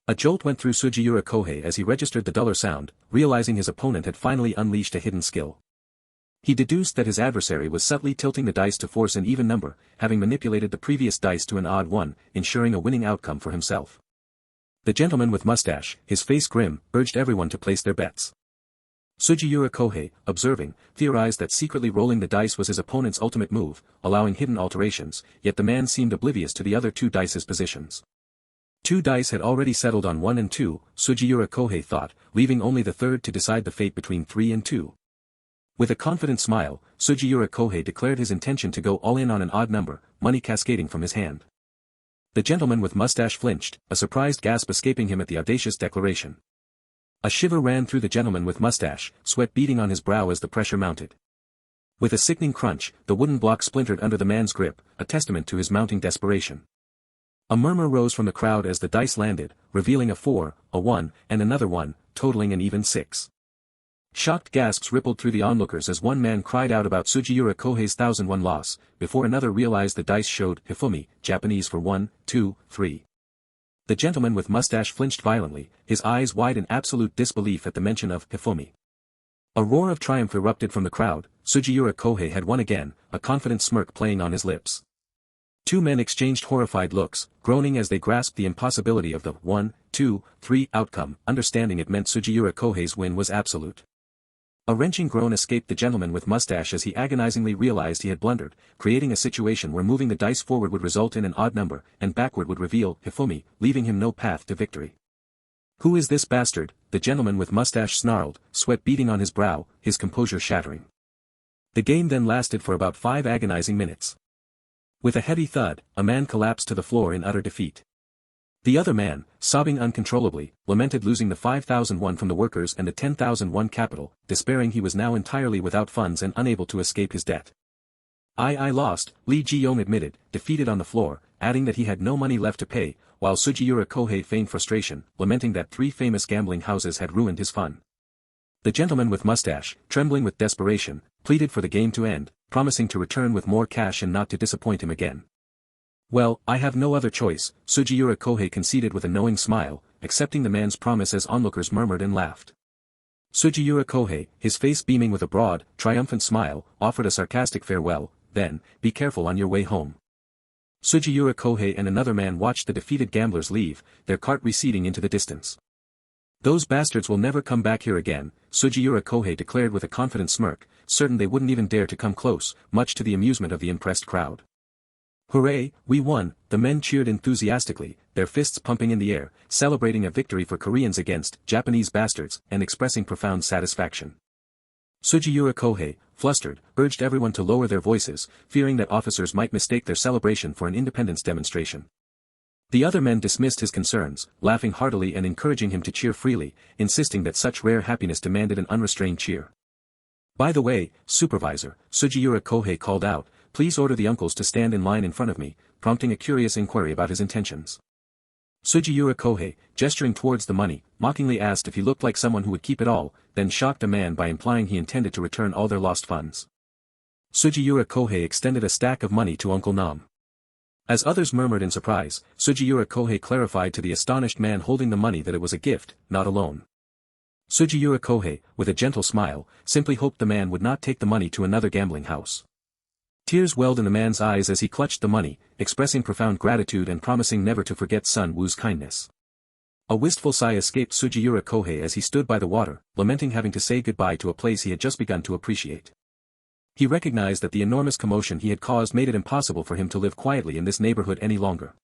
A jolt went through Sugiura Kohei as he registered the duller sound, realizing his opponent had finally unleashed a hidden skill. He deduced that his adversary was subtly tilting the dice to force an even number, having manipulated the previous dice to an odd one, ensuring a winning outcome for himself. The gentleman with mustache, his face grim, urged everyone to place their bets. Sugiura Kohei, observing, theorized that secretly rolling the dice was his opponent's ultimate move, allowing hidden alterations, yet the man seemed oblivious to the other 2 dice's positions. 2 dice had already settled on 1 and 2, Sugiura Kohei thought, leaving only the third to decide the fate between 3 and 2. With a confident smile, Sugiura Kohei declared his intention to go all in on an odd number, money cascading from his hand. The gentleman with mustache flinched, a surprised gasp escaping him at the audacious declaration. A shiver ran through the gentleman with mustache, sweat beading on his brow as the pressure mounted. With a sickening crunch, the wooden block splintered under the man's grip, a testament to his mounting desperation. A murmur rose from the crowd as the dice landed, revealing a 4, a 1, and another 1, totaling an even 6. Shocked gasps rippled through the onlookers as one man cried out about Sugiura Kohei's 1001 loss, before another realized the dice showed Hifumi, Japanese for 1, 2, 3. The gentleman with mustache flinched violently, his eyes wide in absolute disbelief at the mention of Hifumi. A roar of triumph erupted from the crowd. Sugiura Kohei had won again, a confident smirk playing on his lips. 2 men exchanged horrified looks, groaning as they grasped the impossibility of the 1, 2, 3 outcome, understanding it meant Sugiura Kohei's win was absolute. A wrenching groan escaped the gentleman with mustache as he agonizingly realized he had blundered, creating a situation where moving the dice forward would result in an odd number, and backward would reveal Hifumi, leaving him no path to victory. Who is this bastard? The gentleman with mustache snarled, sweat beading on his brow, his composure shattering. The game then lasted for about 5 agonizing minutes. With a heavy thud, a man collapsed to the floor in utter defeat. The other man, sobbing uncontrollably, lamented losing the 5,000 won from the workers and the 10,000 won capital, despairing he was now entirely without funds and unable to escape his debt. I lost, Lee Ji-young admitted, defeated on the floor, adding that he had no money left to pay, while Sugiura Kohei feigned frustration, lamenting that 3 famous gambling houses had ruined his fun. The gentleman with mustache, trembling with desperation, pleaded for the game to end, promising to return with more cash and not to disappoint him again. Well, I have no other choice, Sugiura Kohei conceded with a knowing smile, accepting the man's promise as onlookers murmured and laughed. Sugiura Kohei, his face beaming with a broad, triumphant smile, offered a sarcastic farewell, then, be careful on your way home. Sugiura Kohei and another man watched the defeated gamblers leave, their cart receding into the distance. Those bastards will never come back here again, Sugiura Kohei declared with a confident smirk, certain they wouldn't even dare to come close, much to the amusement of the impressed crowd. Hooray, we won, the men cheered enthusiastically, their fists pumping in the air, celebrating a victory for Koreans against Japanese bastards, and expressing profound satisfaction. Sugiura Kohei, flustered, urged everyone to lower their voices, fearing that officers might mistake their celebration for an independence demonstration. The other men dismissed his concerns, laughing heartily and encouraging him to cheer freely, insisting that such rare happiness demanded an unrestrained cheer. By the way, supervisor, Sugiura Kohei called out, please order the uncles to stand in line in front of me, prompting a curious inquiry about his intentions. Sugiura Kohei, gesturing towards the money, mockingly asked if he looked like someone who would keep it all, then shocked a man by implying he intended to return all their lost funds. Sugiura Kohei extended a stack of money to Uncle Nam. As others murmured in surprise, Sugiura Kohei clarified to the astonished man holding the money that it was a gift, not a loan. Sugiura Kohei, with a gentle smile, simply hoped the man would not take the money to another gambling house. Tears welled in the man's eyes as he clutched the money, expressing profound gratitude and promising never to forget Sun Wu's kindness. A wistful sigh escaped Sugiura Kohei as he stood by the water, lamenting having to say goodbye to a place he had just begun to appreciate. He recognized that the enormous commotion he had caused made it impossible for him to live quietly in this neighborhood any longer.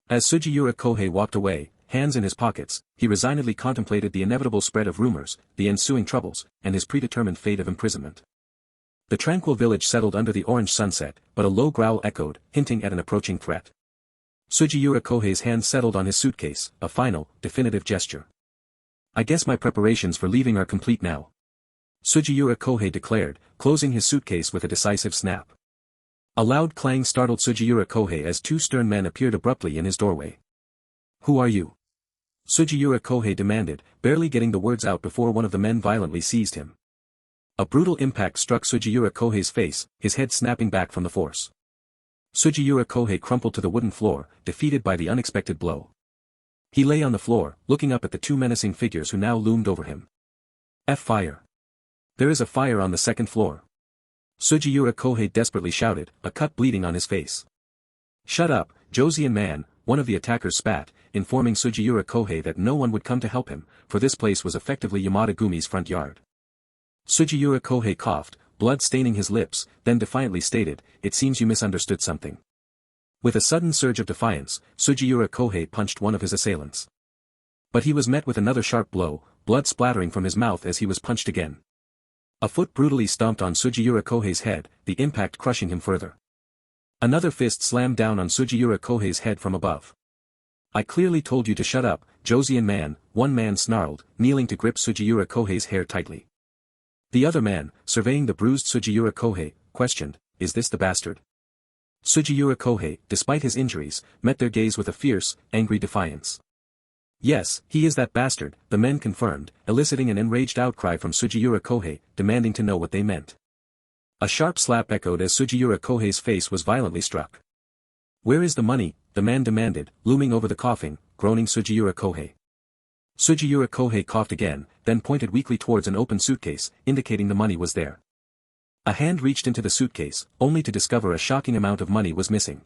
As Sugiura Kohei walked away, hands in his pockets, he resignedly contemplated the inevitable spread of rumors, the ensuing troubles, and his predetermined fate of imprisonment. The tranquil village settled under the orange sunset, but a low growl echoed, hinting at an approaching threat. Sugiura Kohei's hand settled on his suitcase, a final, definitive gesture. I guess my preparations for leaving are complete now. Sugiura Kohei declared, closing his suitcase with a decisive snap. A loud clang startled Sugiura Kohei as 2 stern men appeared abruptly in his doorway. Who are you? Sugiura Kohei demanded, barely getting the words out before one of the men violently seized him. A brutal impact struck Sugiura Kohei's face, his head snapping back from the force. Sugiura Kohei crumpled to the wooden floor, defeated by the unexpected blow. He lay on the floor, looking up at the 2 menacing figures who now loomed over him. Fire! There is a fire on the 2nd floor. Sugiura Kohei desperately shouted, a cut bleeding on his face. Shut up, Joseon man, one of the attackers spat, informing Sugiura Kohei that no one would come to help him, for this place was effectively Yamada Gumi's front yard. Sugiura Kohei coughed, blood staining his lips, then defiantly stated, it seems you misunderstood something. With a sudden surge of defiance, Sugiura Kohei punched one of his assailants. But he was met with another sharp blow, blood splattering from his mouth as he was punched again. A foot brutally stomped on Sugiura Kohei's head, the impact crushing him further. Another fist slammed down on Sugiura Kohei's head from above. I clearly told you to shut up, Joseon man, one man snarled, kneeling to grip Sugiura Kohei's hair tightly. The other man, surveying the bruised Sugiura Kohei, questioned, is this the bastard? Sugiura Kohei, despite his injuries, met their gaze with a fierce, angry defiance. Yes, he is that bastard, the men confirmed, eliciting an enraged outcry from Sugiura Kohei, demanding to know what they meant. A sharp slap echoed as Sugiura Kohei's face was violently struck. Where is the money? The man demanded, looming over the coughing, groaning Sugiura Kohei. Sugiura Kohei coughed again, then pointed weakly towards an open suitcase, indicating the money was there. A hand reached into the suitcase, only to discover a shocking amount of money was missing.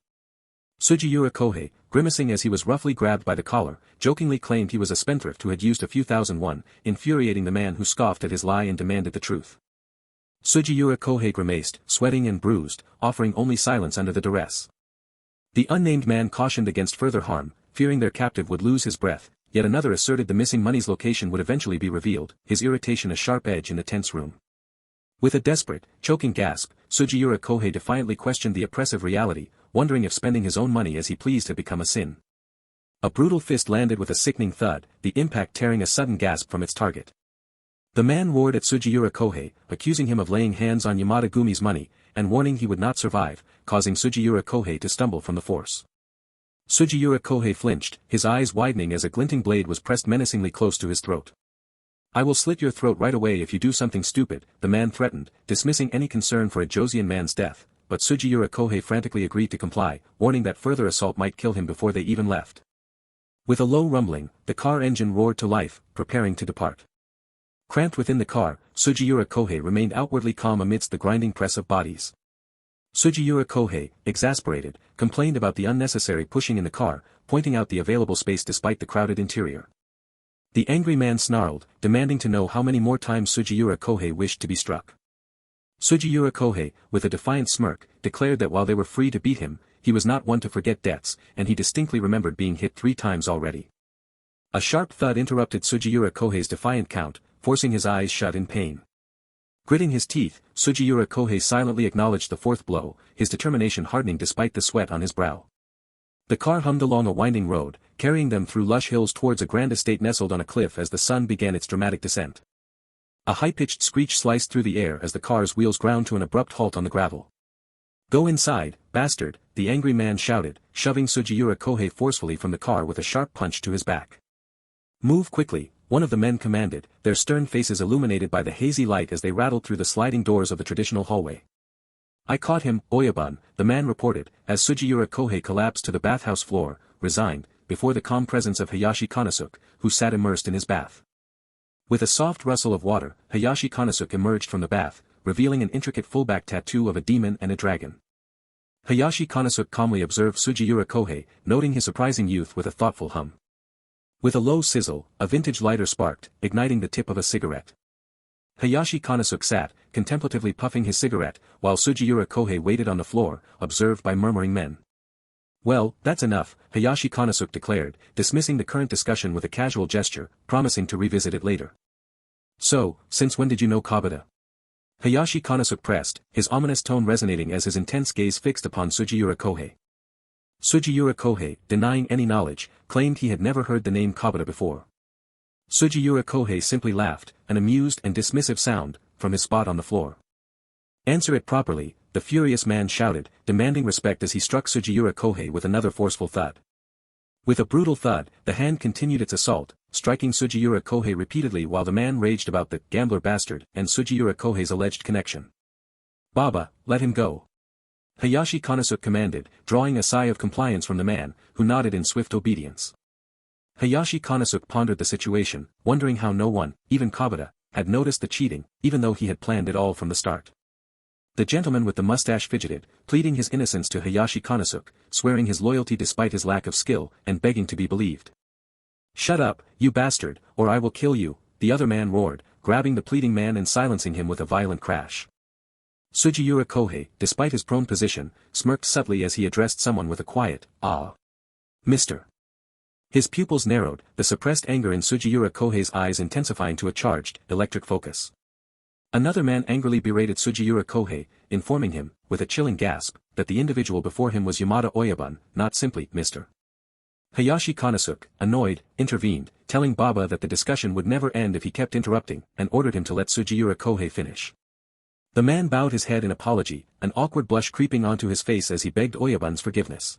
Sugiura Kohei, grimacing as he was roughly grabbed by the collar, jokingly claimed he was a spendthrift who had used a few thousand won, infuriating the man who scoffed at his lie and demanded the truth. Sugiura Kohei grimaced, sweating and bruised, offering only silence under the duress. The unnamed man cautioned against further harm, fearing their captive would lose his breath, yet another asserted the missing money's location would eventually be revealed, his irritation a sharp edge in the tense room. With a desperate, choking gasp, Sugiura Kohei defiantly questioned the oppressive reality, wondering if spending his own money as he pleased had become a sin. A brutal fist landed with a sickening thud, the impact tearing a sudden gasp from its target. The man roared at Sugiura Kohei, accusing him of laying hands on Yamada Gumi's money, and warning he would not survive, causing Sugiura Kohei to stumble from the force. Sugiura Kohei flinched, his eyes widening as a glinting blade was pressed menacingly close to his throat. "I will slit your throat right away if you do something stupid," the man threatened, dismissing any concern for a Joseon man's death, but Sugiura Kohei frantically agreed to comply, warning that further assault might kill him before they even left. With a low rumbling, the car engine roared to life, preparing to depart. Cramped within the car, Sugiura Kohei remained outwardly calm amidst the grinding press of bodies. Sugiura Kohei, exasperated, complained about the unnecessary pushing in the car, pointing out the available space despite the crowded interior. The angry man snarled, demanding to know how many more times Sugiura Kohei wished to be struck. Sugiura Kohei, with a defiant smirk, declared that while they were free to beat him, he was not one to forget debts, and he distinctly remembered being hit 3 times already. A sharp thud interrupted Sugiura Kohei's defiant count, forcing his eyes shut in pain. Gritting his teeth, Sugiura Kohei silently acknowledged the 4th blow, his determination hardening despite the sweat on his brow. The car hummed along a winding road, carrying them through lush hills towards a grand estate nestled on a cliff as the sun began its dramatic descent. A high-pitched screech sliced through the air as the car's wheels ground to an abrupt halt on the gravel. "Go inside, bastard," the angry man shouted, shoving Sugiura Kohei forcefully from the car with a sharp punch to his back. "Move quickly," one of the men commanded, their stern faces illuminated by the hazy light as they rattled through the sliding doors of the traditional hallway. "I caught him, Oyabun," the man reported, as Sugiura Kohei collapsed to the bathhouse floor, resigned, before the calm presence of Hayashi Konosuke, who sat immersed in his bath. With a soft rustle of water, Hayashi Konosuke emerged from the bath, revealing an intricate full-back tattoo of a demon and a dragon. Hayashi Konosuke calmly observed Sugiura Kohei, noting his surprising youth with a thoughtful hum. With a low sizzle, a vintage lighter sparked, igniting the tip of a cigarette. Hayashi Konosuke sat, contemplatively puffing his cigarette, while Sugiura Kohei waited on the floor, observed by murmuring men. "Well, that's enough," Hayashi Konosuke declared, dismissing the current discussion with a casual gesture, promising to revisit it later. "So, since when did you know Kabata?" Hayashi Konosuke pressed, his ominous tone resonating as his intense gaze fixed upon Sugiura Kohei. Sugiura Kohei, denying any knowledge, claimed he had never heard the name Kabata before. Sugiura Kohei simply laughed, an amused and dismissive sound, from his spot on the floor. "Answer it properly," the furious man shouted, demanding respect as he struck Sugiura Kohei with another forceful thud. With a brutal thud, the hand continued its assault, striking Sugiura Kohei repeatedly while the man raged about the gambler bastard and Sugiura Kohei's alleged connection. "Baba, let him go," Hayashi Konosuke commanded, drawing a sigh of compliance from the man, who nodded in swift obedience. Hayashi Konosuke pondered the situation, wondering how no one, even Kabata, had noticed the cheating, even though he had planned it all from the start. The gentleman with the mustache fidgeted, pleading his innocence to Hayashi Konosuke, swearing his loyalty despite his lack of skill, and begging to be believed. "Shut up, you bastard, or I will kill you," the other man roared, grabbing the pleading man and silencing him with a violent crash. Sugiura Kohei, despite his prone position, smirked subtly as he addressed someone with a quiet, "Ah. Mr." His pupils narrowed, the suppressed anger in Sugiura Kohei's eyes intensifying to a charged, electric focus. Another man angrily berated Sugiura Kohei, informing him, with a chilling gasp, that the individual before him was Yamada Oyabun, not simply Mr. Hayashi Konosuke, annoyed, intervened, telling Baba that the discussion would never end if he kept interrupting, and ordered him to let Sugiura Kohei finish. The man bowed his head in apology, an awkward blush creeping onto his face as he begged Oyabun's forgiveness.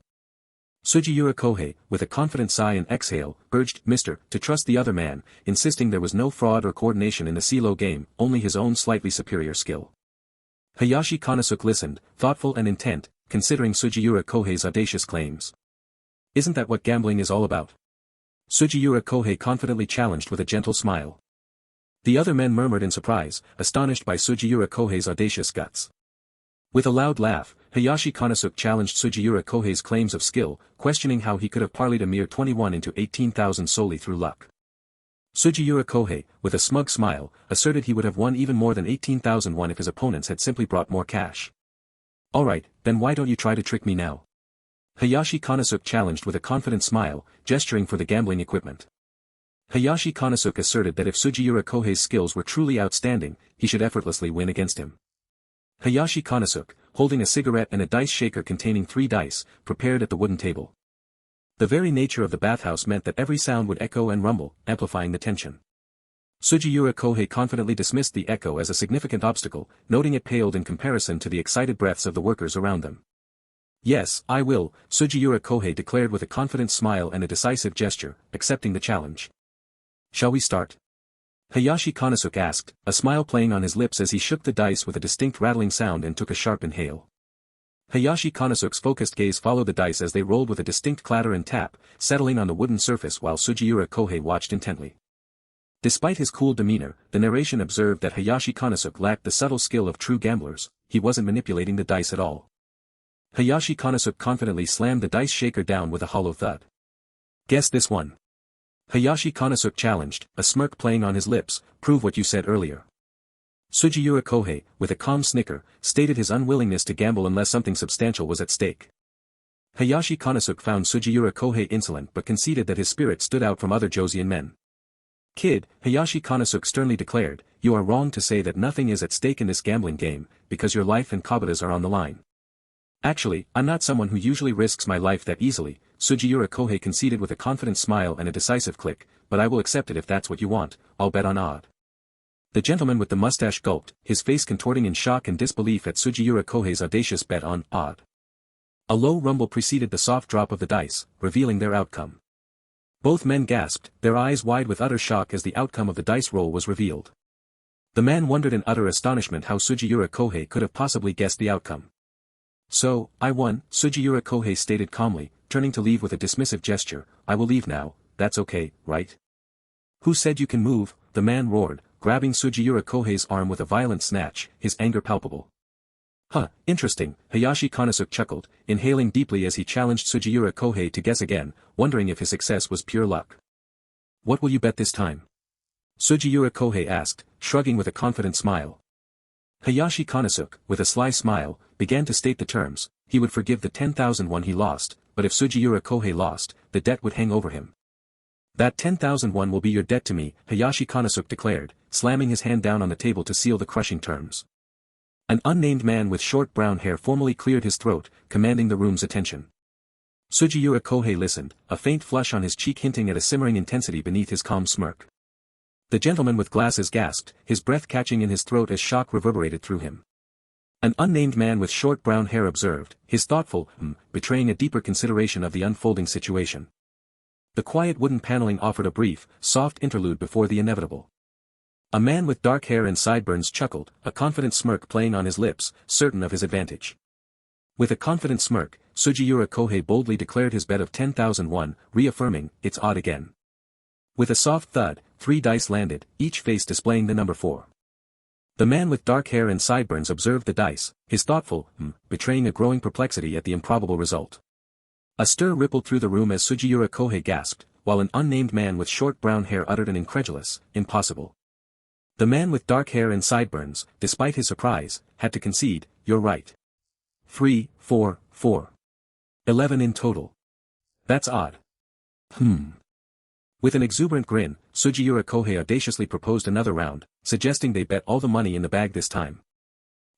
Sugiura Kohei, with a confident sigh and exhale, urged Mr. to trust the other man, insisting there was no fraud or coordination in the CeeLo game, only his own slightly superior skill. Hayashi Konosuke listened, thoughtful and intent, considering Sugiura Kohei's audacious claims. "Isn't that what gambling is all about?" Sugiura Kohei confidently challenged with a gentle smile. The other men murmured in surprise, astonished by Sugiura Kohei's audacious guts. With a loud laugh, Hayashi Konosuke challenged Sugiura Kohei's claims of skill, questioning how he could have parlayed a mere 21 into 18,000 solely through luck. Sugiura Kohei, with a smug smile, asserted he would have won even more than 18,001 if his opponents had simply brought more cash. "Alright, then why don't you try to trick me now?" Hayashi Konosuke challenged with a confident smile, gesturing for the gambling equipment. Hayashi Konosuke asserted that if Sugiura Kohei's skills were truly outstanding, he should effortlessly win against him. Hayashi Konosuke, holding a cigarette and a dice shaker containing 3 dice, prepared at the wooden table. The very nature of the bathhouse meant that every sound would echo and rumble, amplifying the tension. Sugiura Kohei confidently dismissed the echo as a significant obstacle, noting it paled in comparison to the excited breaths of the workers around them. Yes, I will, Sugiura Kohei declared with a confident smile and a decisive gesture, accepting the challenge. Shall we start? Hayashi Konosuke asked, a smile playing on his lips as he shook the dice with a distinct rattling sound and took a sharp inhale. Hayashi Konosuke's focused gaze followed the dice as they rolled with a distinct clatter and tap, settling on the wooden surface while Sugiura Kohei watched intently. Despite his cool demeanor, the narration observed that Hayashi Konosuke lacked the subtle skill of true gamblers. He wasn't manipulating the dice at all. Hayashi Konosuke confidently slammed the dice shaker down with a hollow thud. Guess this one. Hayashi Konosuke challenged, a smirk playing on his lips. Prove what you said earlier. Sugiura Kohei, with a calm snicker, stated his unwillingness to gamble unless something substantial was at stake. Hayashi Konosuke found Sugiura Kohei insolent but conceded that his spirit stood out from other Joseon men. Kid, Hayashi Konosuke sternly declared, you are wrong to say that nothing is at stake in this gambling game, because your life and Kabata's are on the line. Actually, I'm not someone who usually risks my life that easily, Sugiura Kohei conceded with a confident smile and a decisive click, but I will accept it if that's what you want. I'll bet on odd. The gentleman with the mustache gulped, his face contorting in shock and disbelief at Sugiura Kohei's audacious bet on odd. A low rumble preceded the soft drop of the dice, revealing their outcome. Both men gasped, their eyes wide with utter shock as the outcome of the dice roll was revealed. The man wondered in utter astonishment how Sugiura Kohei could have possibly guessed the outcome. So, I won, Sugiura Kohei stated calmly, turning to leave with a dismissive gesture. I will leave now, that's okay, right? Who said you can move? The man roared, grabbing Sugiura Kohei's arm with a violent snatch, his anger palpable. Huh, interesting, Hayashi Konosuke chuckled, inhaling deeply as he challenged Sugiura Kohei to guess again, wondering if his success was pure luck. What will you bet this time? Sugiura Kohei asked, shrugging with a confident smile. Hayashi Konosuke, with a sly smile, began to state the terms. He would forgive the 10,000 won he lost, but if Sugiura Kohei lost, the debt would hang over him. That 10,000 won will be your debt to me, Hayashi Konosuke declared, slamming his hand down on the table to seal the crushing terms. An unnamed man with short brown hair formally cleared his throat, commanding the room's attention. Sugiura Kohei listened, a faint flush on his cheek hinting at a simmering intensity beneath his calm smirk. The gentleman with glasses gasped, his breath catching in his throat as shock reverberated through him. An unnamed man with short brown hair observed, his thoughtful betraying a deeper consideration of the unfolding situation. The quiet wooden paneling offered a brief, soft interlude before the inevitable. A man with dark hair and sideburns chuckled, a confident smirk playing on his lips, certain of his advantage. With a confident smirk, Sugiura Kohei boldly declared his bet of 10,000 won, reaffirming, it's odd again. With a soft thud, 3 dice landed, each face displaying the number 4. The man with dark hair and sideburns observed the dice, his thoughtful, betraying a growing perplexity at the improbable result. A stir rippled through the room as Sugiura Kohei gasped, while an unnamed man with short brown hair uttered an incredulous, impossible. The man with dark hair and sideburns, despite his surprise, had to concede, you're right. 3, 4, 4. 11 in total. That's odd. With an exuberant grin, Sugiura Kohei audaciously proposed another round, suggesting they bet all the money in the bag this time.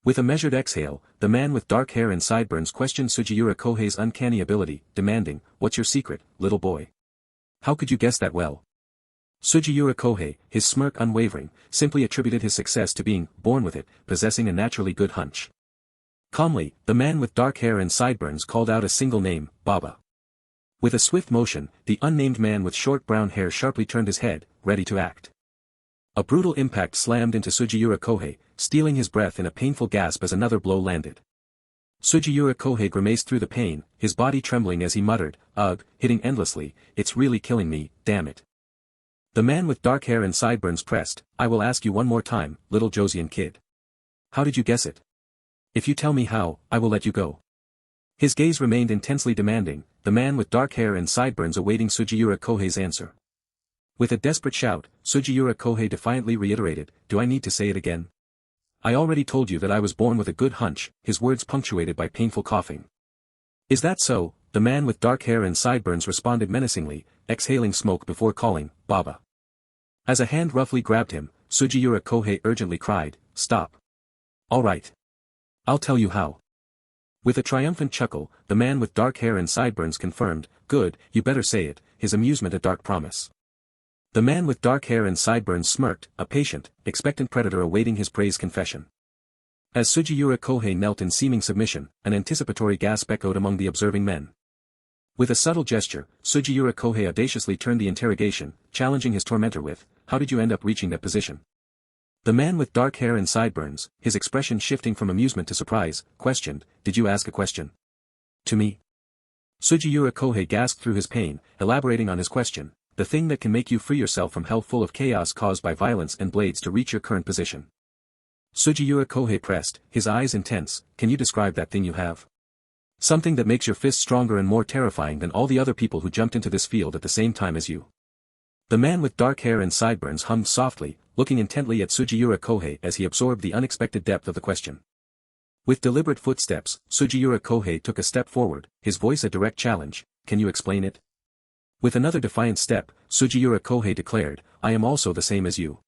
With a measured exhale, the man with dark hair and sideburns questioned Sugiura Kohei's uncanny ability, demanding, what's your secret, little boy? How could you guess that well? Sugiura Kohei, his smirk unwavering, simply attributed his success to being born with it, possessing a naturally good hunch. Calmly, the man with dark hair and sideburns called out a single name, Baba. With a swift motion, the unnamed man with short brown hair sharply turned his head, ready to act. A brutal impact slammed into Sugiura Kohei, stealing his breath in a painful gasp as another blow landed. Sugiura Kohei grimaced through the pain, his body trembling as he muttered, ugh, hitting endlessly, it's really killing me, damn it. The man with dark hair and sideburns pressed, I will ask you one more time, little Joseon kid. How did you guess it? If you tell me how, I will let you go. His gaze remained intensely demanding, the man with dark hair and sideburns awaiting Sugiura Kohei's answer. With a desperate shout, Sugiura Kohei defiantly reiterated, do I need to say it again? I already told you that I was born with a good hunch, his words punctuated by painful coughing. Is that so? The man with dark hair and sideburns responded menacingly, exhaling smoke before calling, Baba. As a hand roughly grabbed him, Sugiura Kohei urgently cried, stop. All right. I'll tell you how. With a triumphant chuckle, the man with dark hair and sideburns confirmed, "Good, you better say it," his amusement a dark promise. The man with dark hair and sideburns smirked, a patient, expectant predator awaiting his praise confession. As Sugiura Kohei knelt in seeming submission, an anticipatory gasp echoed among the observing men. With a subtle gesture, Sugiura Kohei audaciously turned the interrogation, challenging his tormentor with, "How did you end up reaching that position?" The man with dark hair and sideburns, his expression shifting from amusement to surprise, questioned, "Did you ask a question? To me?" Sugiura Kohei gasped through his pain, elaborating on his question, "The thing that can make you free yourself from hell full of chaos caused by violence and blades to reach your current position." Sugiura Kohei pressed, his eyes intense, "Can you describe that thing you have? Something that makes your fists stronger and more terrifying than all the other people who jumped into this field at the same time as you." The man with dark hair and sideburns hummed softly, looking intently at Sugiura Kohei as he absorbed the unexpected depth of the question. With deliberate footsteps, Sugiura Kohei took a step forward, his voice a direct challenge, "Can you explain it?" With another defiant step, Sugiura Kohei declared, "I am also the same as you.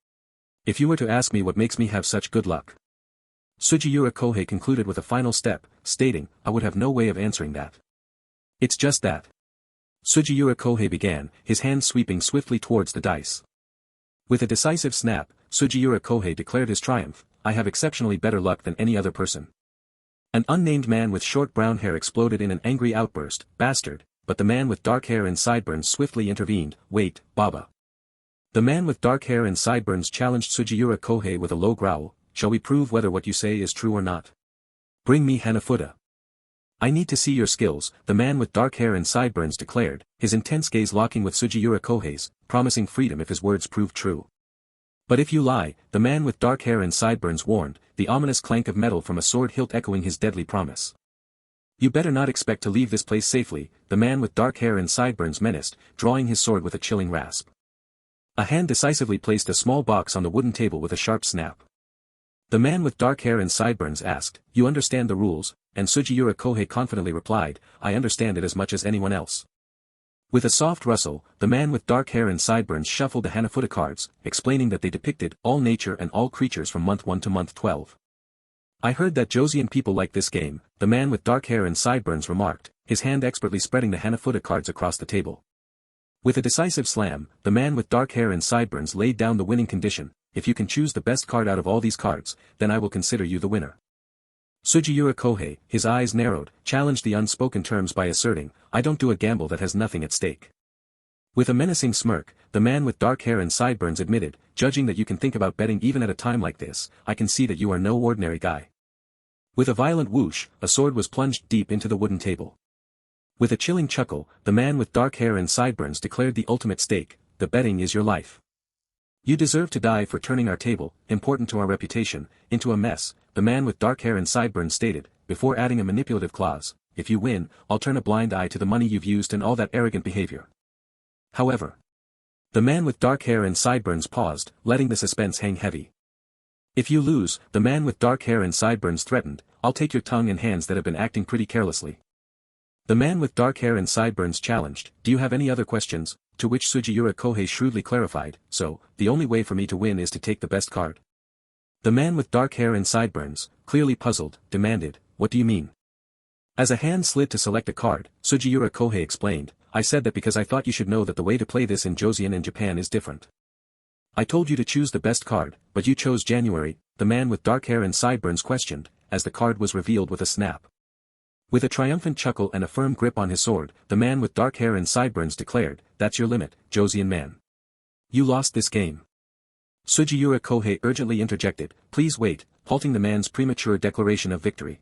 If you were to ask me what makes me have such good luck." Sugiura Kohei concluded with a final step, stating, "I would have no way of answering that. It's just that." Sugiura Kohei began, his hand sweeping swiftly towards the dice. With a decisive snap, Sugiura Kohei declared his triumph, "I have exceptionally better luck than any other person." An unnamed man with short brown hair exploded in an angry outburst, "Bastard," but the man with dark hair and sideburns swiftly intervened, "Wait, Baba." The man with dark hair and sideburns challenged Sugiura Kohei with a low growl, "Shall we prove whether what you say is true or not? Bring me Hanafuda." "I need to see your skills," the man with dark hair and sideburns declared, his intense gaze locking with Sugiura Kohei's, promising freedom if his words proved true. "But if you lie," the man with dark hair and sideburns warned, the ominous clank of metal from a sword hilt echoing his deadly promise. "You better not expect to leave this place safely," the man with dark hair and sideburns menaced, drawing his sword with a chilling rasp. A hand decisively placed a small box on the wooden table with a sharp snap. The man with dark hair and sideburns asked, "You understand the rules?" and Sugiura Kohei confidently replied, "I understand it as much as anyone else." With a soft rustle, the man with dark hair and sideburns shuffled the Hanafuda cards, explaining that they depicted all nature and all creatures from month 1 to month 12. "I heard that Joseon people like this game," the man with dark hair and sideburns remarked, his hand expertly spreading the Hanafuda cards across the table. With a decisive slam, the man with dark hair and sideburns laid down the winning condition, "If you can choose the best card out of all these cards, then I will consider you the winner." Sugiura Kohei, his eyes narrowed, challenged the unspoken terms by asserting, "I don't do a gamble that has nothing at stake." With a menacing smirk, the man with dark hair and sideburns admitted, "Judging that you can think about betting even at a time like this, I can see that you are no ordinary guy." With a violent whoosh, a sword was plunged deep into the wooden table. With a chilling chuckle, the man with dark hair and sideburns declared the ultimate stake, "The betting is your life. You deserve to die for turning our table, important to our reputation, into a mess," the man with dark hair and sideburns stated, before adding a manipulative clause, "If you win, I'll turn a blind eye to the money you've used and all that arrogant behavior." However, the man with dark hair and sideburns paused, letting the suspense hang heavy. "If you lose," the man with dark hair and sideburns threatened, "I'll take your tongue and hands that have been acting pretty carelessly." The man with dark hair and sideburns challenged, "Do you have any other questions?" To which Sugiura Kohei shrewdly clarified, "So, the only way for me to win is to take the best card?" The man with dark hair and sideburns, clearly puzzled, demanded, "What do you mean?" As a hand slid to select a card, Sugiura Kohei explained, "I said that because I thought you should know that the way to play this in Joseon and Japan is different. I told you to choose the best card, but you chose January," the man with dark hair and sideburns questioned, as the card was revealed with a snap. With a triumphant chuckle and a firm grip on his sword, the man with dark hair and sideburns declared, "That's your limit, Joseon man. You lost this game." Sugiura Kohei urgently interjected, "Please wait," halting the man's premature declaration of victory.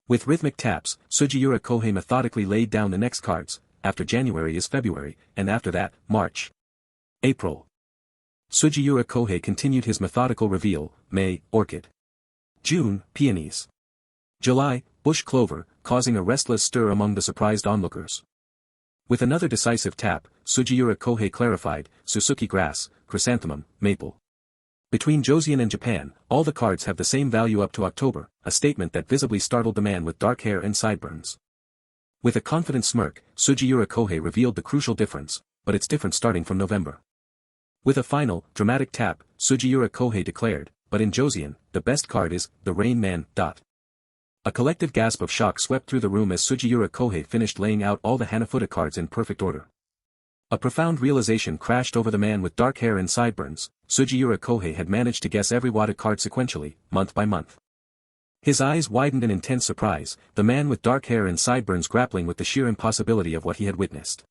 With rhythmic taps, Sugiura Kohei methodically laid down the next cards, after January is February, and after that, March. April. Sugiura Kohei continued his methodical reveal, May, orchid. June, peonies. July, bush clover, causing a restless stir among the surprised onlookers. With another decisive tap, Sugiura Kohei clarified, Suzuki grass, chrysanthemum, maple. Between Joseon and Japan, all the cards have the same value up to October, a statement that visibly startled the man with dark hair and sideburns. With a confident smirk, Sugiura Kohei revealed the crucial difference, but it's different starting from November. With a final, dramatic tap, Sugiura Kohei declared, "But in Joseon, the best card is, the Rain Man." A collective gasp of shock swept through the room as Sugiura Kohei finished laying out all the Hanafuda cards in perfect order. A profound realization crashed over the man with dark hair and sideburns. Sugiura Kohei had managed to guess every Wada card sequentially, month by month. His eyes widened in intense surprise, the man with dark hair and sideburns grappling with the sheer impossibility of what he had witnessed.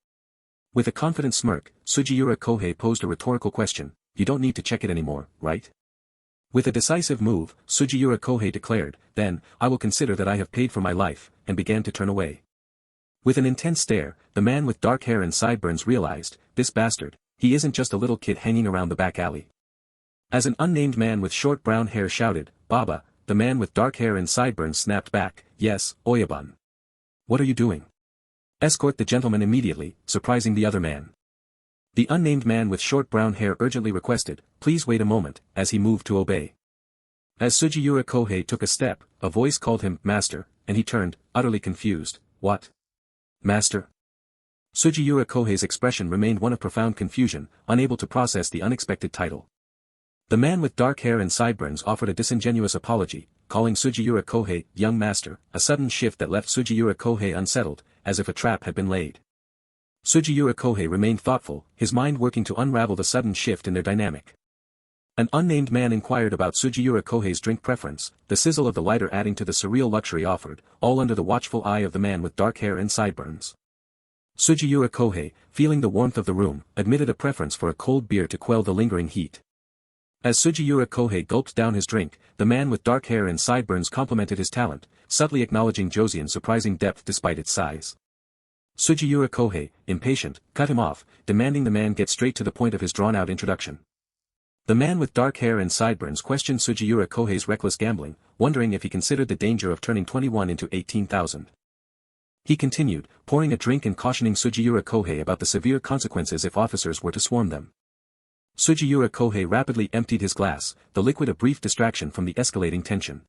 With a confident smirk, Sugiura Kohei posed a rhetorical question, "You don't need to check it anymore, right?" With a decisive move, Sugiura Kohei declared, "Then, I will consider that I have paid for my life," and began to turn away. With an intense stare, the man with dark hair and sideburns realized, this bastard, he isn't just a little kid hanging around the back alley. As an unnamed man with short brown hair shouted, "Baba," the man with dark hair and sideburns snapped back, "Yes, Oyabun." "What are you doing?" "Escort the gentleman immediately," surprising the other man. The unnamed man with short brown hair urgently requested, "Please wait a moment," as he moved to obey. As Sugiura Kohei took a step, a voice called him, "Master," and he turned, utterly confused. "What? Master?" Sugiura Kohei's expression remained one of profound confusion, unable to process the unexpected title. The man with dark hair and sideburns offered a disingenuous apology, calling Sugiura Kohei, "Young master," a sudden shift that left Sugiura Kohei unsettled, as if a trap had been laid. Sugiura Kohei remained thoughtful, his mind working to unravel the sudden shift in their dynamic. An unnamed man inquired about Sugiura Kohei's drink preference, the sizzle of the lighter adding to the surreal luxury offered, all under the watchful eye of the man with dark hair and sideburns. Sugiura Kohei, feeling the warmth of the room, admitted a preference for a cold beer to quell the lingering heat. As Sugiura Kohei gulped down his drink, the man with dark hair and sideburns complimented his talent, subtly acknowledging Joseon's surprising depth despite its size. Sugiura Kohei, impatient, cut him off, demanding the man get straight to the point of his drawn-out introduction. The man with dark hair and sideburns questioned Sugiura Kohei's reckless gambling, wondering if he considered the danger of turning 21 into 18,000. He continued, pouring a drink and cautioning Sugiura Kohei about the severe consequences if officers were to swarm them. Sugiura Kohei rapidly emptied his glass, the liquid a brief distraction from the escalating tension.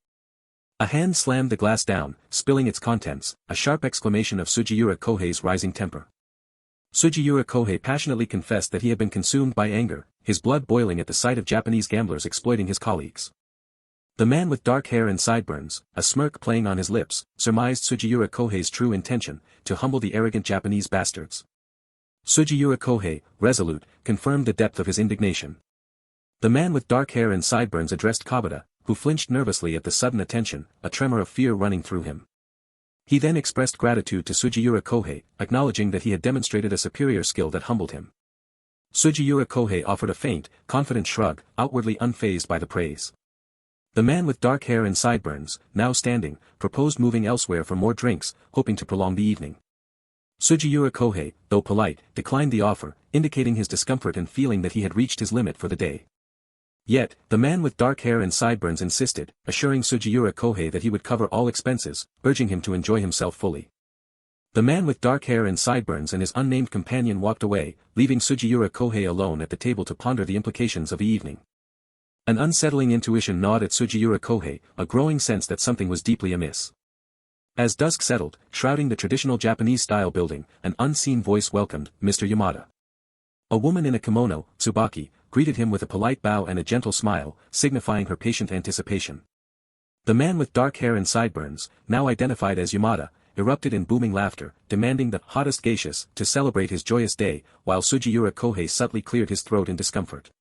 A hand slammed the glass down, spilling its contents, a sharp exclamation of Sugiura Kohei's rising temper. Sugiura Kohei passionately confessed that he had been consumed by anger, his blood boiling at the sight of Japanese gamblers exploiting his colleagues. The man with dark hair and sideburns, a smirk playing on his lips, surmised Sugiura Kohei's true intention, to humble the arrogant Japanese bastards. Sugiura Kohei, resolute, confirmed the depth of his indignation. The man with dark hair and sideburns addressed Kabata, who flinched nervously at the sudden attention, a tremor of fear running through him. He then expressed gratitude to Sugiura Kohei, acknowledging that he had demonstrated a superior skill that humbled him. Sugiura Kohei offered a faint, confident shrug, outwardly unfazed by the praise. The man with dark hair and sideburns, now standing, proposed moving elsewhere for more drinks, hoping to prolong the evening. Sugiura Kohei, though polite, declined the offer, indicating his discomfort and feeling that he had reached his limit for the day. Yet, the man with dark hair and sideburns insisted, assuring Sugiura Kohei that he would cover all expenses, urging him to enjoy himself fully. The man with dark hair and sideburns and his unnamed companion walked away, leaving Sugiura Kohei alone at the table to ponder the implications of the evening. An unsettling intuition gnawed at Sugiura Kohei, a growing sense that something was deeply amiss. As dusk settled, shrouding the traditional Japanese-style building, an unseen voice welcomed, "Mr. Yamada." A woman in a kimono, Tsubaki, greeted him with a polite bow and a gentle smile, signifying her patient anticipation. The man with dark hair and sideburns, now identified as Yamada, erupted in booming laughter, demanding the hottest geishas to celebrate his joyous day, while Sugiura Kohei subtly cleared his throat in discomfort.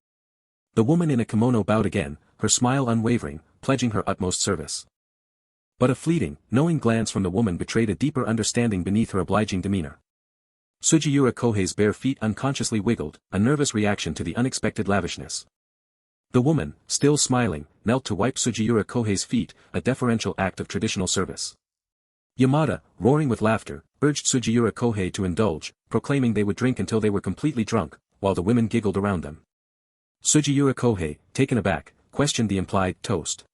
The woman in a kimono bowed again, her smile unwavering, pledging her utmost service. But a fleeting, knowing glance from the woman betrayed a deeper understanding beneath her obliging demeanor. Sugiura Kohei's bare feet unconsciously wiggled, a nervous reaction to the unexpected lavishness. The woman, still smiling, knelt to wipe Sugiura Kohei's feet, a deferential act of traditional service. Yamada, roaring with laughter, urged Sugiura Kohei to indulge, proclaiming they would drink until they were completely drunk, while the women giggled around them. Sugiura Kohei, taken aback, questioned the implied toast.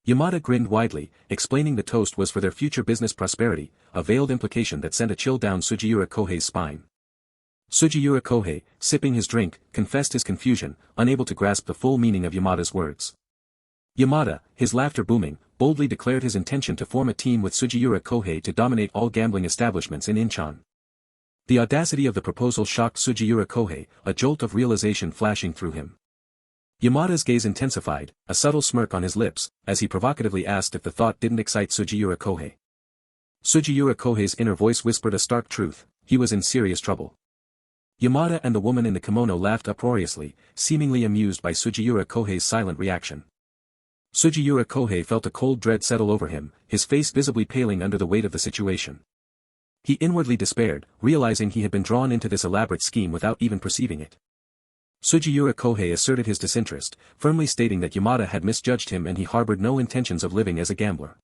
Yamada grinned widely, explaining the toast was for their future business prosperity, a veiled implication that sent a chill down Sugiura Kohei's spine. Sugiura Kohei, sipping his drink, confessed his confusion, unable to grasp the full meaning of Yamada's words. Yamada, his laughter booming, boldly declared his intention to form a team with Sugiura Kohei to dominate all gambling establishments in Incheon. The audacity of the proposal shocked Sugiura Kohei, a jolt of realization flashing through him. Yamada's gaze intensified, a subtle smirk on his lips, as he provocatively asked if the thought didn't excite Sugiura Kohei. Sugiura Kohei's inner voice whispered a stark truth: he was in serious trouble. Yamada and the woman in the kimono laughed uproariously, seemingly amused by Sugiura Kohei's silent reaction. Sugiura Kohei felt a cold dread settle over him, his face visibly paling under the weight of the situation. He inwardly despaired, realizing he had been drawn into this elaborate scheme without even perceiving it. Sugiura Kohei asserted his disinterest, firmly stating that Yamada had misjudged him and he harbored no intentions of living as a gambler.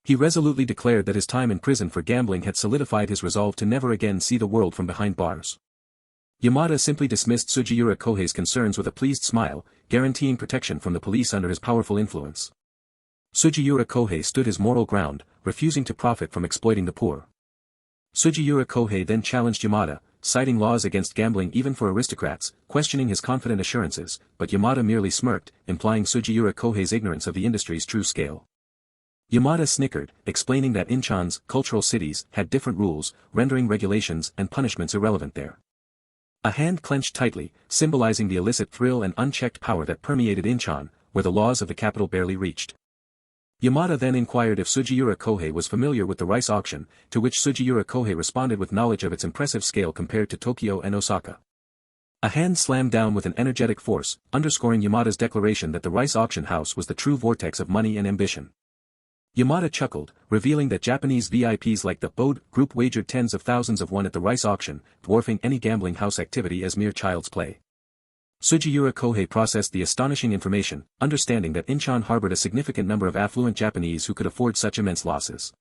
He resolutely declared that his time in prison for gambling had solidified his resolve to never again see the world from behind bars. Yamada simply dismissed Sugiura Kohei's concerns with a pleased smile, guaranteeing protection from the police under his powerful influence. Sugiura Kohei stood his moral ground, refusing to profit from exploiting the poor. Sugiura Kohei then challenged Yamada, citing laws against gambling even for aristocrats, questioning his confident assurances, but Yamada merely smirked, implying Sugiura Kohei's ignorance of the industry's true scale. Yamada snickered, explaining that Incheon's cultural cities had different rules, rendering regulations and punishments irrelevant there. A hand clenched tightly, symbolizing the illicit thrill and unchecked power that permeated Incheon, where the laws of the capital barely reached. Yamada then inquired if Sugiura Kohei was familiar with the rice auction, to which Sugiura Kohei responded with knowledge of its impressive scale compared to Tokyo and Osaka. A hand slammed down with an energetic force, underscoring Yamada's declaration that the rice auction house was the true vortex of money and ambition. Yamada chuckled, revealing that Japanese VIPs like the Bode group wagered tens of thousands of won at the rice auction, dwarfing any gambling house activity as mere child's play. Sugiura Kohei processed the astonishing information, understanding that Incheon harbored a significant number of affluent Japanese who could afford such immense losses.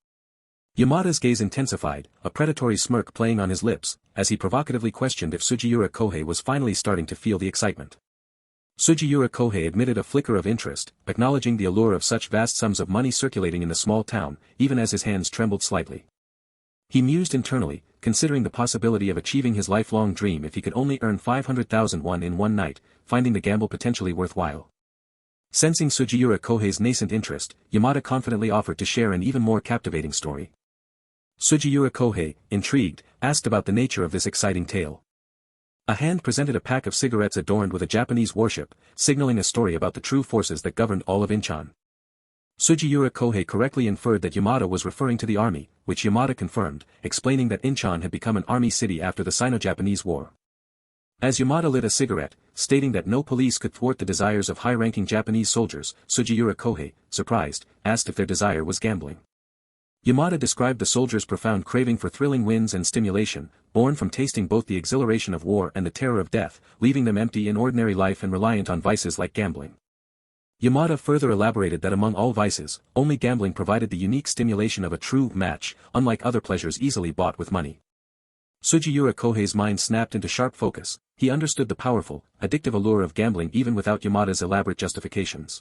Yamada's gaze intensified, a predatory smirk playing on his lips, as he provocatively questioned if Sugiura Kohei was finally starting to feel the excitement. Sugiura Kohei admitted a flicker of interest, acknowledging the allure of such vast sums of money circulating in the small town, even as his hands trembled slightly. He mused internally, considering the possibility of achieving his lifelong dream if he could only earn 500,000 won in one night, finding the gamble potentially worthwhile. Sensing Sugiura Kohei's nascent interest, Yamada confidently offered to share an even more captivating story. Sugiura Kohei, intrigued, asked about the nature of this exciting tale. A hand presented a pack of cigarettes adorned with a Japanese warship, signaling a story about the true forces that governed all of Incheon. Sugiura Kohei correctly inferred that Yamada was referring to the army, which Yamada confirmed, explaining that Incheon had become an army city after the Sino-Japanese War. As Yamada lit a cigarette, stating that no police could thwart the desires of high-ranking Japanese soldiers, Sugiura Kohei, surprised, asked if their desire was gambling. Yamada described the soldiers' profound craving for thrilling wins and stimulation, born from tasting both the exhilaration of war and the terror of death, leaving them empty in ordinary life and reliant on vices like gambling. Yamada further elaborated that among all vices, only gambling provided the unique stimulation of a true match, unlike other pleasures easily bought with money. Sugiura Kohei's mind snapped into sharp focus. He understood the powerful, addictive allure of gambling even without Yamada's elaborate justifications.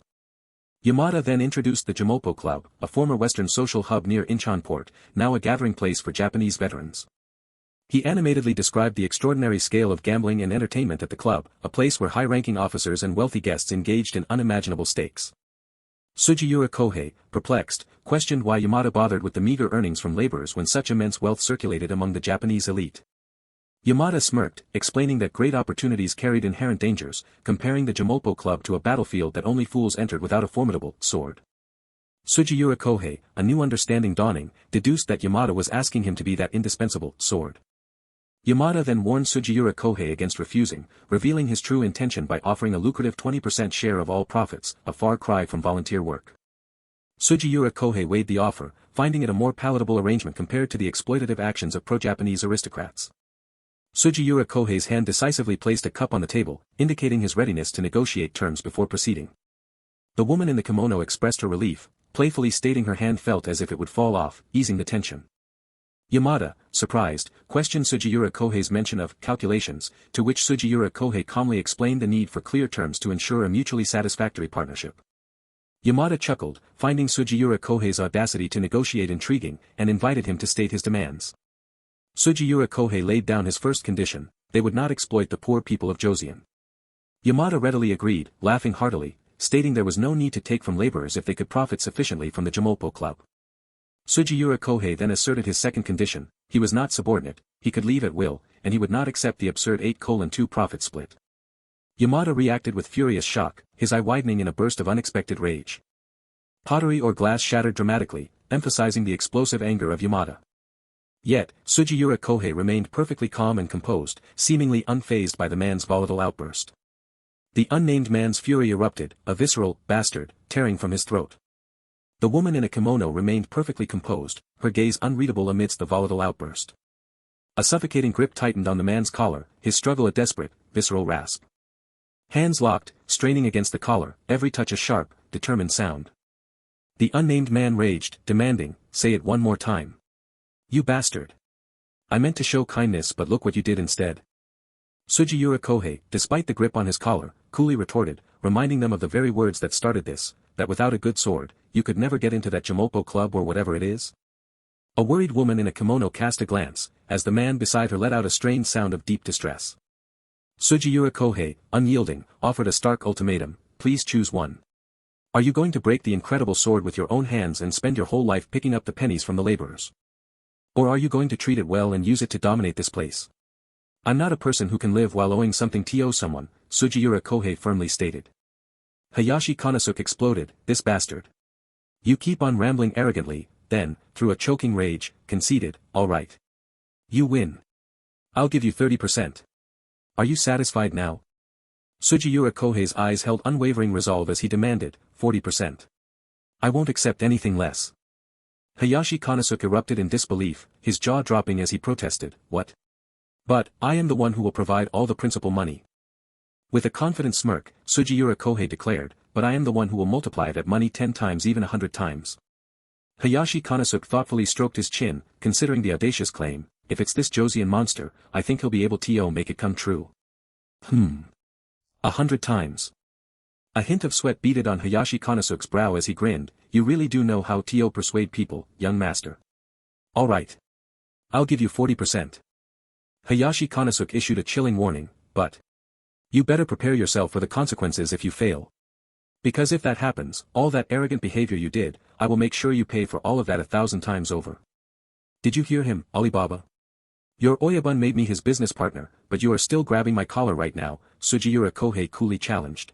Yamada then introduced the Jumopo Club, a former Western social hub near Incheon port, now a gathering place for Japanese veterans. He animatedly described the extraordinary scale of gambling and entertainment at the club, a place where high-ranking officers and wealthy guests engaged in unimaginable stakes. Sugiura Kohei, perplexed, questioned why Yamada bothered with the meager earnings from laborers when such immense wealth circulated among the Japanese elite. Yamada smirked, explaining that great opportunities carried inherent dangers, comparing the Jumopo Club to a battlefield that only fools entered without a formidable sword. Sugiura Kohei, a new understanding dawning, deduced that Yamada was asking him to be that indispensable sword. Yamada then warned Sugiura Kohei against refusing, revealing his true intention by offering a lucrative 20% share of all profits, a far cry from volunteer work. Sugiura Kohei weighed the offer, finding it a more palatable arrangement compared to the exploitative actions of pro-Japanese aristocrats. Sugiura Kohei's hand decisively placed a cup on the table, indicating his readiness to negotiate terms before proceeding. The woman in the kimono expressed her relief, playfully stating her hand felt as if it would fall off, easing the tension. Yamada, surprised, questioned Sugiura Kohei's mention of calculations, to which Sugiura Kohei calmly explained the need for clear terms to ensure a mutually satisfactory partnership. Yamada chuckled, finding Sugiura Kohei's audacity to negotiate intriguing, and invited him to state his demands. Sugiura Kohei laid down his first condition: they would not exploit the poor people of Joseon. Yamada readily agreed, laughing heartily, stating there was no need to take from laborers if they could profit sufficiently from the Jumopo Club. Sugiura Kohei then asserted his second condition: he was not subordinate, he could leave at will, and he would not accept the absurd 8:2 profit split. Yamada reacted with furious shock, his eye widening in a burst of unexpected rage. Pottery or glass shattered dramatically, emphasizing the explosive anger of Yamada. Yet, Sugiura Kohei remained perfectly calm and composed, seemingly unfazed by the man's volatile outburst. The unnamed man's fury erupted, a visceral bastard, tearing from his throat. The woman in a kimono remained perfectly composed, her gaze unreadable amidst the volatile outburst. A suffocating grip tightened on the man's collar, his struggle a desperate, visceral rasp. Hands locked, straining against the collar, every touch a sharp, determined sound. The unnamed man raged, demanding, "Say it one more time. You bastard. I meant to show kindness but look what you did instead." Sugiura Kohei, despite the grip on his collar, coolly retorted, reminding them of the very words that started this, that without a good sword, you could never get into that Jimopo club or whatever it is. A worried woman in a kimono cast a glance, as the man beside her let out a strained sound of deep distress. Sugiura Kohei, unyielding, offered a stark ultimatum, "Please choose one. Are you going to break the incredible sword with your own hands and spend your whole life picking up the pennies from the laborers? Or are you going to treat it well and use it to dominate this place?" "I'm not a person who can live while owing something to someone," Sugiura Kohei firmly stated. Hayashi Konosuke exploded, "This bastard. You keep on rambling arrogantly," then, through a choking rage, conceded, "All right. You win. I'll give you 30%. Are you satisfied now?" Sugiura Kohei's eyes held unwavering resolve as he demanded, 40%. "I won't accept anything less." Hayashi Konosuke erupted in disbelief, his jaw dropping as he protested, "What? But, I am the one who will provide all the principal money." With a confident smirk, Sugiura Kohei declared, "But I am the one who will multiply that money 10 times even 100 times. Hayashi Konosuke thoughtfully stroked his chin, considering the audacious claim, "If it's this Joseon monster, I think he'll be able to make it come true." 100 times. A hint of sweat beaded on Hayashi Konosuke's brow as he grinned, "You really do know how to persuade people, young master. All right. I'll give you 40%. Hayashi Konosuke issued a chilling warning, "But you better prepare yourself for the consequences if you fail. Because if that happens, all that arrogant behavior you did, I will make sure you pay for all of that 1,000 times over." "Did you hear him, Alibaba? Your Oyabun made me his business partner, but you are still grabbing my collar right now," Sugiura Kohei coolly challenged.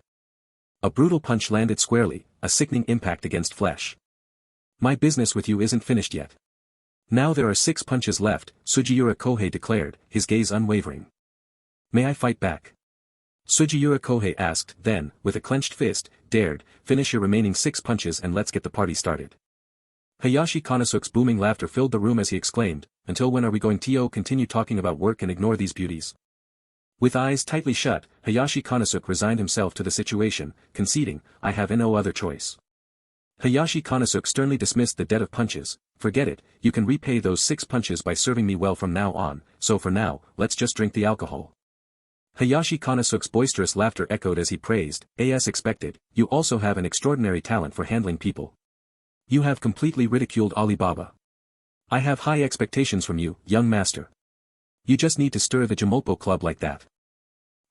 A brutal punch landed squarely, a sickening impact against flesh. "My business with you isn't finished yet. Now there are 6 punches left," Sugiura Kohei declared, his gaze unwavering. "May I fight back?" Sugiura Kohei asked, then, with a clenched fist, dared, "Finish your remaining 6 punches and let's get the party started." Hayashi Konosuke's booming laughter filled the room as he exclaimed, "Until when are we going to continue talking about work and ignore these beauties?" With eyes tightly shut, Hayashi Konosuke resigned himself to the situation, conceding, "I have no other choice." Hayashi Konosuke sternly dismissed the debt of punches, "Forget it, you can repay those 6 punches by serving me well from now on, so for now, let's just drink the alcohol." Hayashi Konosuke's boisterous laughter echoed as he praised, "As expected, you also have an extraordinary talent for handling people. You have completely ridiculed Alibaba. I have high expectations from you, young master. You just need to stir the Jimopo club like that."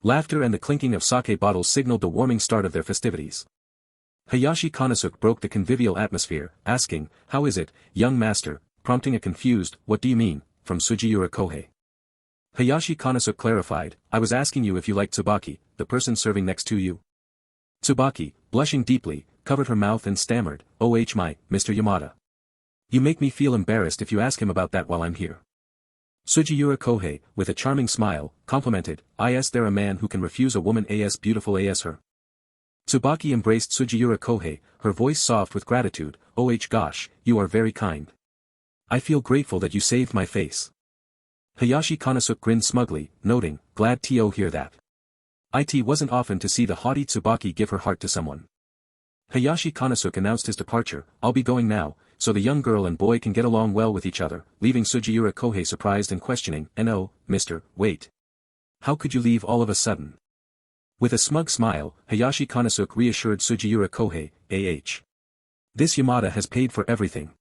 Laughter and the clinking of sake bottles signaled the warming start of their festivities. Hayashi Konosuke broke the convivial atmosphere, asking, "How is it, young master?" prompting a confused, "What do you mean?" from Sugiura Kohei. Hayashi Konosuke clarified, "I was asking you if you like Tsubaki, the person serving next to you." Tsubaki, blushing deeply, covered her mouth and stammered, "Oh my, Mr. Yamada. You make me feel embarrassed if you ask him about that while I'm here." Sugiura Kohei, with a charming smile, complimented, "Is there a man who can refuse a woman as beautiful as her?" Tsubaki embraced Sugiura Kohei, her voice soft with gratitude, "Oh gosh, you are very kind. I feel grateful that you saved my face." Hayashi Konosuke grinned smugly, noting, "Glad to hear that. It wasn't often to see the haughty Tsubaki give her heart to someone." Hayashi Konosuke announced his departure, "I'll be going now, so the young girl and boy can get along well with each other," leaving Sugiura Kohei surprised and questioning, "And oh, mister, wait. How could you leave all of a sudden?" With a smug smile, Hayashi Konosuke reassured Sugiura Kohei, This Yamada has paid for everything.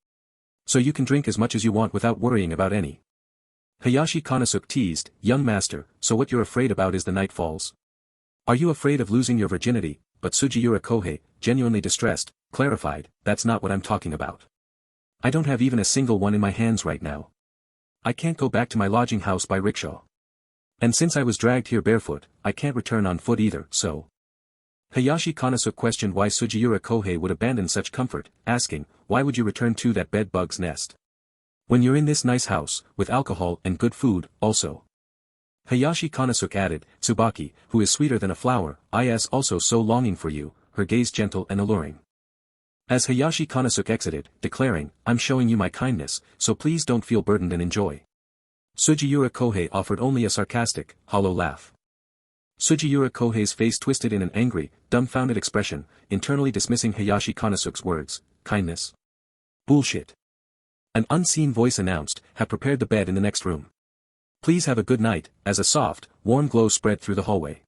So you can drink as much as you want without worrying about any." Hayashi Konosuke teased, "Young master, so what you're afraid about is the night falls? Are you afraid of losing your virginity?" But Sugiura Kohei, genuinely distressed, clarified, "That's not what I'm talking about. I don't have even a single one in my hands right now. I can't go back to my lodging house by rickshaw. And since I was dragged here barefoot, I can't return on foot either, so. Hayashi Konosuke questioned why Sugiura Kohei would abandon such comfort, asking, why would you return to that bed bug's nest? When you're in this nice house, with alcohol and good food, also. Hayashi Konosuke added, Tsubaki, who is sweeter than a flower, is also so longing for you, her gaze gentle and alluring. As Hayashi Konosuke exited, declaring, I'm showing you my kindness, so please don't feel burdened and enjoy. Sugiura Kohei offered only a sarcastic, hollow laugh. Sugiura Kohei's face twisted in an angry, dumbfounded expression, internally dismissing Hayashi Konosuke's words, kindness. Bullshit. An unseen voice announced, have prepared the bed in the next room. Please have a good night, as a soft, warm glow spread through the hallway.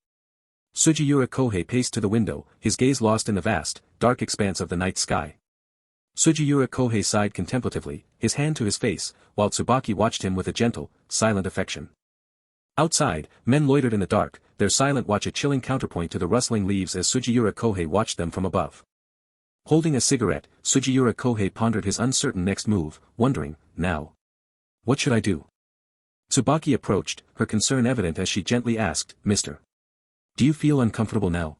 Sugiura Kohei paced to the window, his gaze lost in the vast, dark expanse of the night sky. Sugiura Kohei sighed contemplatively, his hand to his face, while Tsubaki watched him with a gentle, silent affection. Outside, men loitered in the dark, their silent watch a chilling counterpoint to the rustling leaves as Sugiura Kohei watched them from above. Holding a cigarette, Sugiura Kohei pondered his uncertain next move, wondering, now. What should I do? Tsubaki approached, her concern evident as she gently asked, Mr. Do you feel uncomfortable now?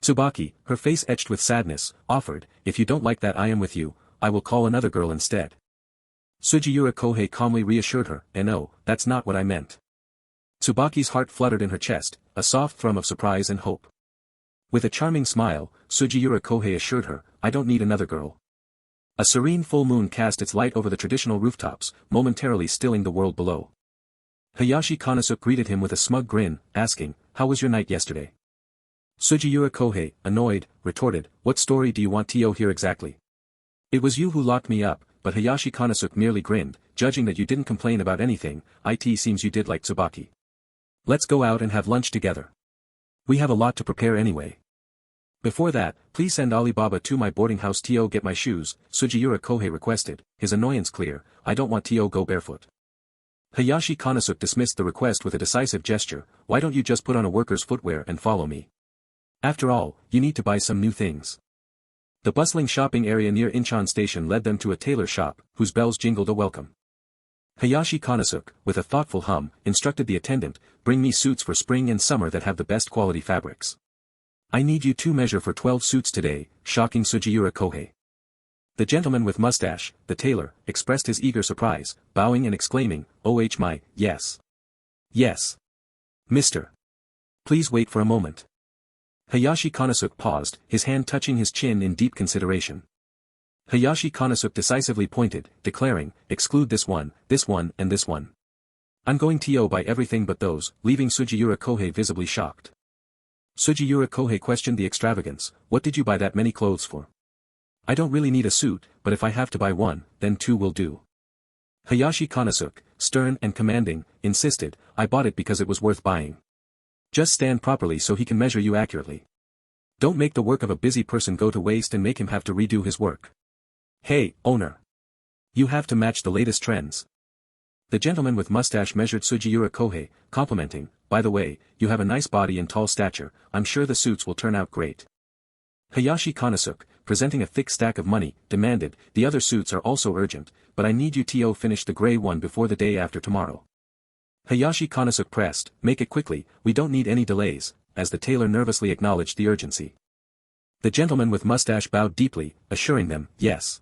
Tsubaki, her face etched with sadness, offered, if you don't like that I am with you, I will call another girl instead. Sugiura Kohei calmly reassured her, no, that's not what I meant. Tsubaki's heart fluttered in her chest, a soft thrum of surprise and hope. With a charming smile, Sugiura Kohei assured her, I don't need another girl. A serene full moon cast its light over the traditional rooftops, momentarily stilling the world below. Hayashi Konosuke greeted him with a smug grin, asking, how was your night yesterday? Sugiura Kohei, annoyed, retorted, what story do you want to hear exactly? It was you who locked me up, but Hayashi Konosuke merely grinned, judging that you didn't complain about anything, it seems you did like Tsubaki. Let's go out and have lunch together. We have a lot to prepare anyway. Before that, please send Alibaba to my boarding house to get my shoes, Sugiura Kohei requested, his annoyance clear, I don't want to go barefoot. Hayashi Konosuke dismissed the request with a decisive gesture, why don't you just put on a worker's footwear and follow me? After all, you need to buy some new things. The bustling shopping area near Incheon station led them to a tailor shop, whose bells jingled a welcome. Hayashi Konosuke, with a thoughtful hum, instructed the attendant, bring me suits for spring and summer that have the best quality fabrics. I need you to measure for 12 suits today, shocking Sugiura Kohei. The gentleman with mustache, the tailor, expressed his eager surprise, bowing and exclaiming, oh my, yes. Yes. Mister. Please wait for a moment. Hayashi Konosuke paused, his hand touching his chin in deep consideration. Hayashi Konosuke decisively pointed, declaring, exclude this one, and this one. I'm going to buy everything but those, leaving Sugiura Kohei visibly shocked. Sugiura Kohei questioned the extravagance, what did you buy that many clothes for? I don't really need a suit, but if I have to buy one, then two will do. Hayashi Konosuke, stern and commanding, insisted, I bought it because it was worth buying. Just stand properly so he can measure you accurately. Don't make the work of a busy person go to waste and make him have to redo his work. Hey, owner. You have to match the latest trends. The gentleman with mustache measured Sugiura Kohei, complimenting, by the way, you have a nice body and tall stature, I'm sure the suits will turn out great. Hayashi Konosuke, presenting a thick stack of money, demanded, the other suits are also urgent, but I need you to finish the gray one before the day after tomorrow. Hayashi Konosuke pressed, make it quickly, we don't need any delays, as the tailor nervously acknowledged the urgency. The gentleman with mustache bowed deeply, assuring them, yes.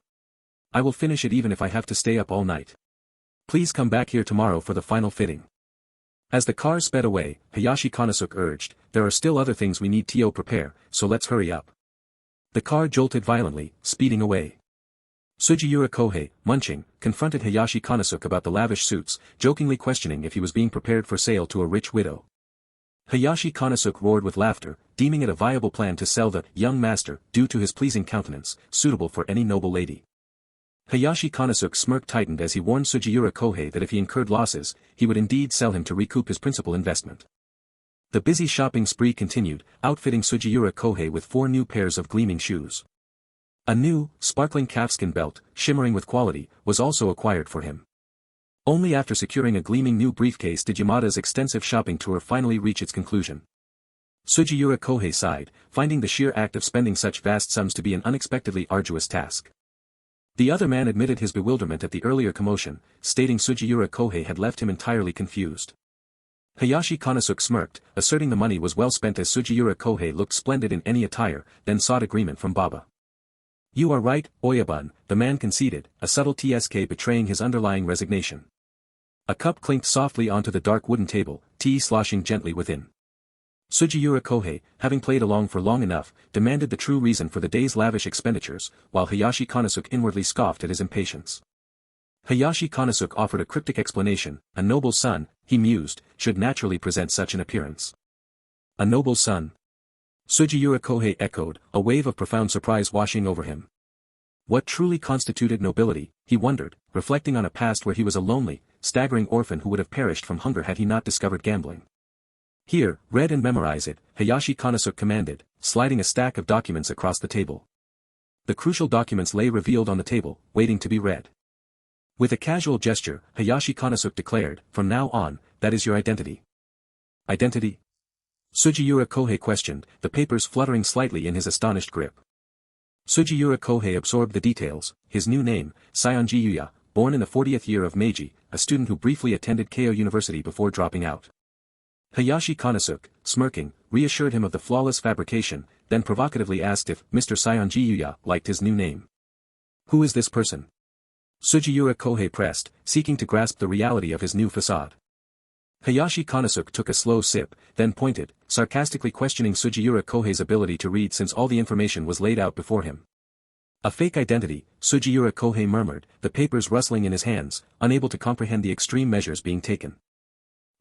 I will finish it even if I have to stay up all night. Please come back here tomorrow for the final fitting. As the car sped away, Hayashi Konosuke urged, there are still other things we need to prepare, so let's hurry up. The car jolted violently, speeding away. Sugiura Kohei, munching, confronted Hayashi Konosuke about the lavish suits, jokingly questioning if he was being prepared for sale to a rich widow. Hayashi Konosuke roared with laughter, deeming it a viable plan to sell the young master, due to his pleasing countenance, suitable for any noble lady. Hayashi Konosuke's smirk tightened as he warned Sugiura Kohei that if he incurred losses, he would indeed sell him to recoup his principal investment. The busy shopping spree continued, outfitting Sugiura Kohei with 4 new pairs of gleaming shoes. A new, sparkling calfskin belt, shimmering with quality, was also acquired for him. Only after securing a gleaming new briefcase did Yamada's extensive shopping tour finally reach its conclusion. Sugiura Kohei sighed, finding the sheer act of spending such vast sums to be an unexpectedly arduous task. The other man admitted his bewilderment at the earlier commotion, stating Sugiura Kohei had left him entirely confused. Hayashi Konosuke smirked, asserting the money was well spent as Sugiura Kohei looked splendid in any attire, then sought agreement from Baba. You are right, Oyabun, the man conceded, a subtle TSK betraying his underlying resignation. A cup clinked softly onto the dark wooden table, tea sloshing gently within. Sugiura Kohei, having played along for long enough, demanded the true reason for the day's lavish expenditures, while Hayashi Konosuke inwardly scoffed at his impatience. Hayashi Konosuke offered a cryptic explanation. A noble son, he mused, should naturally present such an appearance. A noble son? Sugiura Kohei echoed, a wave of profound surprise washing over him. What truly constituted nobility, he wondered, reflecting on a past where he was a lonely, staggering orphan who would have perished from hunger had he not discovered gambling. Here, read and memorize it, Hayashi Konosuke commanded, sliding a stack of documents across the table. The crucial documents lay revealed on the table, waiting to be read. With a casual gesture, Hayashi Konosuke declared, from now on, that is your identity. Identity? Sugiura Kohei questioned, the papers fluttering slightly in his astonished grip. Sugiura Kohei absorbed the details, his new name, Sionji Yuya, born in the 40th year of Meiji, a student who briefly attended Keio University before dropping out. Hayashi Konosuke, smirking, reassured him of the flawless fabrication, then provocatively asked if Mr. Sionji Yuya liked his new name. Who is this person? Sugiura Kohei pressed, seeking to grasp the reality of his new facade. Hayashi Konosuke took a slow sip, then pointed, sarcastically questioning Sugiura Kohei's ability to read since all the information was laid out before him. A fake identity, Sugiura Kohei murmured, the papers rustling in his hands, unable to comprehend the extreme measures being taken.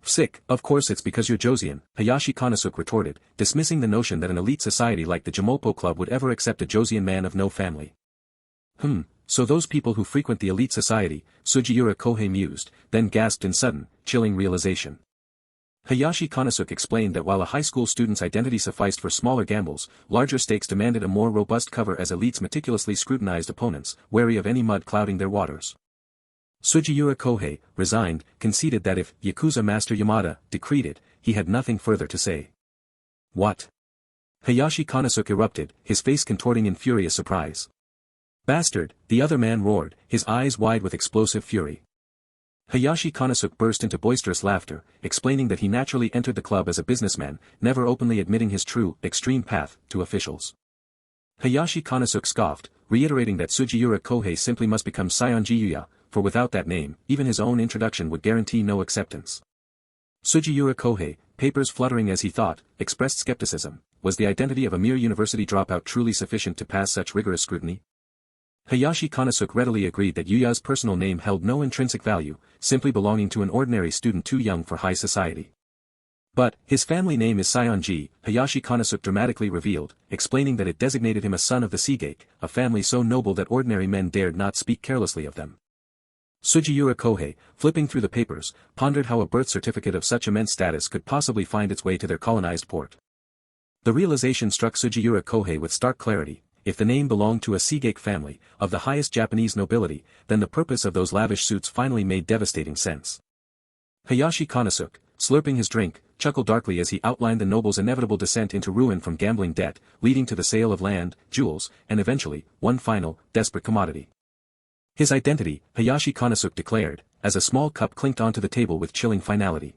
Sick, of course it's because you're Joseon, Hayashi Konosuke retorted, dismissing the notion that an elite society like the Jumopo Club would ever accept a Joseon man of no family. So those people who frequent the elite society, Sugiura Kohei mused, then gasped in sudden, chilling realization. Hayashi Konosuke explained that while a high school student's identity sufficed for smaller gambles, larger stakes demanded a more robust cover as elites meticulously scrutinized opponents, wary of any mud clouding their waters. Sugiura Kohei, resigned, conceded that if Yakuza Master Yamada decreed it, he had nothing further to say. What? Hayashi Konosuke erupted, his face contorting in furious surprise. Bastard, the other man roared, his eyes wide with explosive fury. Hayashi Konosuke burst into boisterous laughter, explaining that he naturally entered the club as a businessman, never openly admitting his true, extreme path, to officials. Hayashi Konosuke scoffed, reiterating that Sugiura Kohei simply must become Sionji Yuya, for without that name, even his own introduction would guarantee no acceptance. Sugiura Kohei, papers fluttering as he thought, expressed skepticism. Was the identity of a mere university dropout truly sufficient to pass such rigorous scrutiny? Hayashi Konosuke readily agreed that Yuya's personal name held no intrinsic value, simply belonging to an ordinary student too young for high society. But, his family name is Sionji, Hayashi Konosuke dramatically revealed, explaining that it designated him a son of the Seagate, a family so noble that ordinary men dared not speak carelessly of them. Sugiura Kohei, flipping through the papers, pondered how a birth certificate of such immense status could possibly find its way to their colonized port. The realization struck Sugiura Kohei with stark clarity. If the name belonged to a Seagate family, of the highest Japanese nobility, then the purpose of those lavish suits finally made devastating sense. Hayashi Konosuke, slurping his drink, chuckled darkly as he outlined the noble's inevitable descent into ruin from gambling debt, leading to the sale of land, jewels, and eventually, one final, desperate commodity. His identity, Hayashi Konosuke declared, as a small cup clinked onto the table with chilling finality.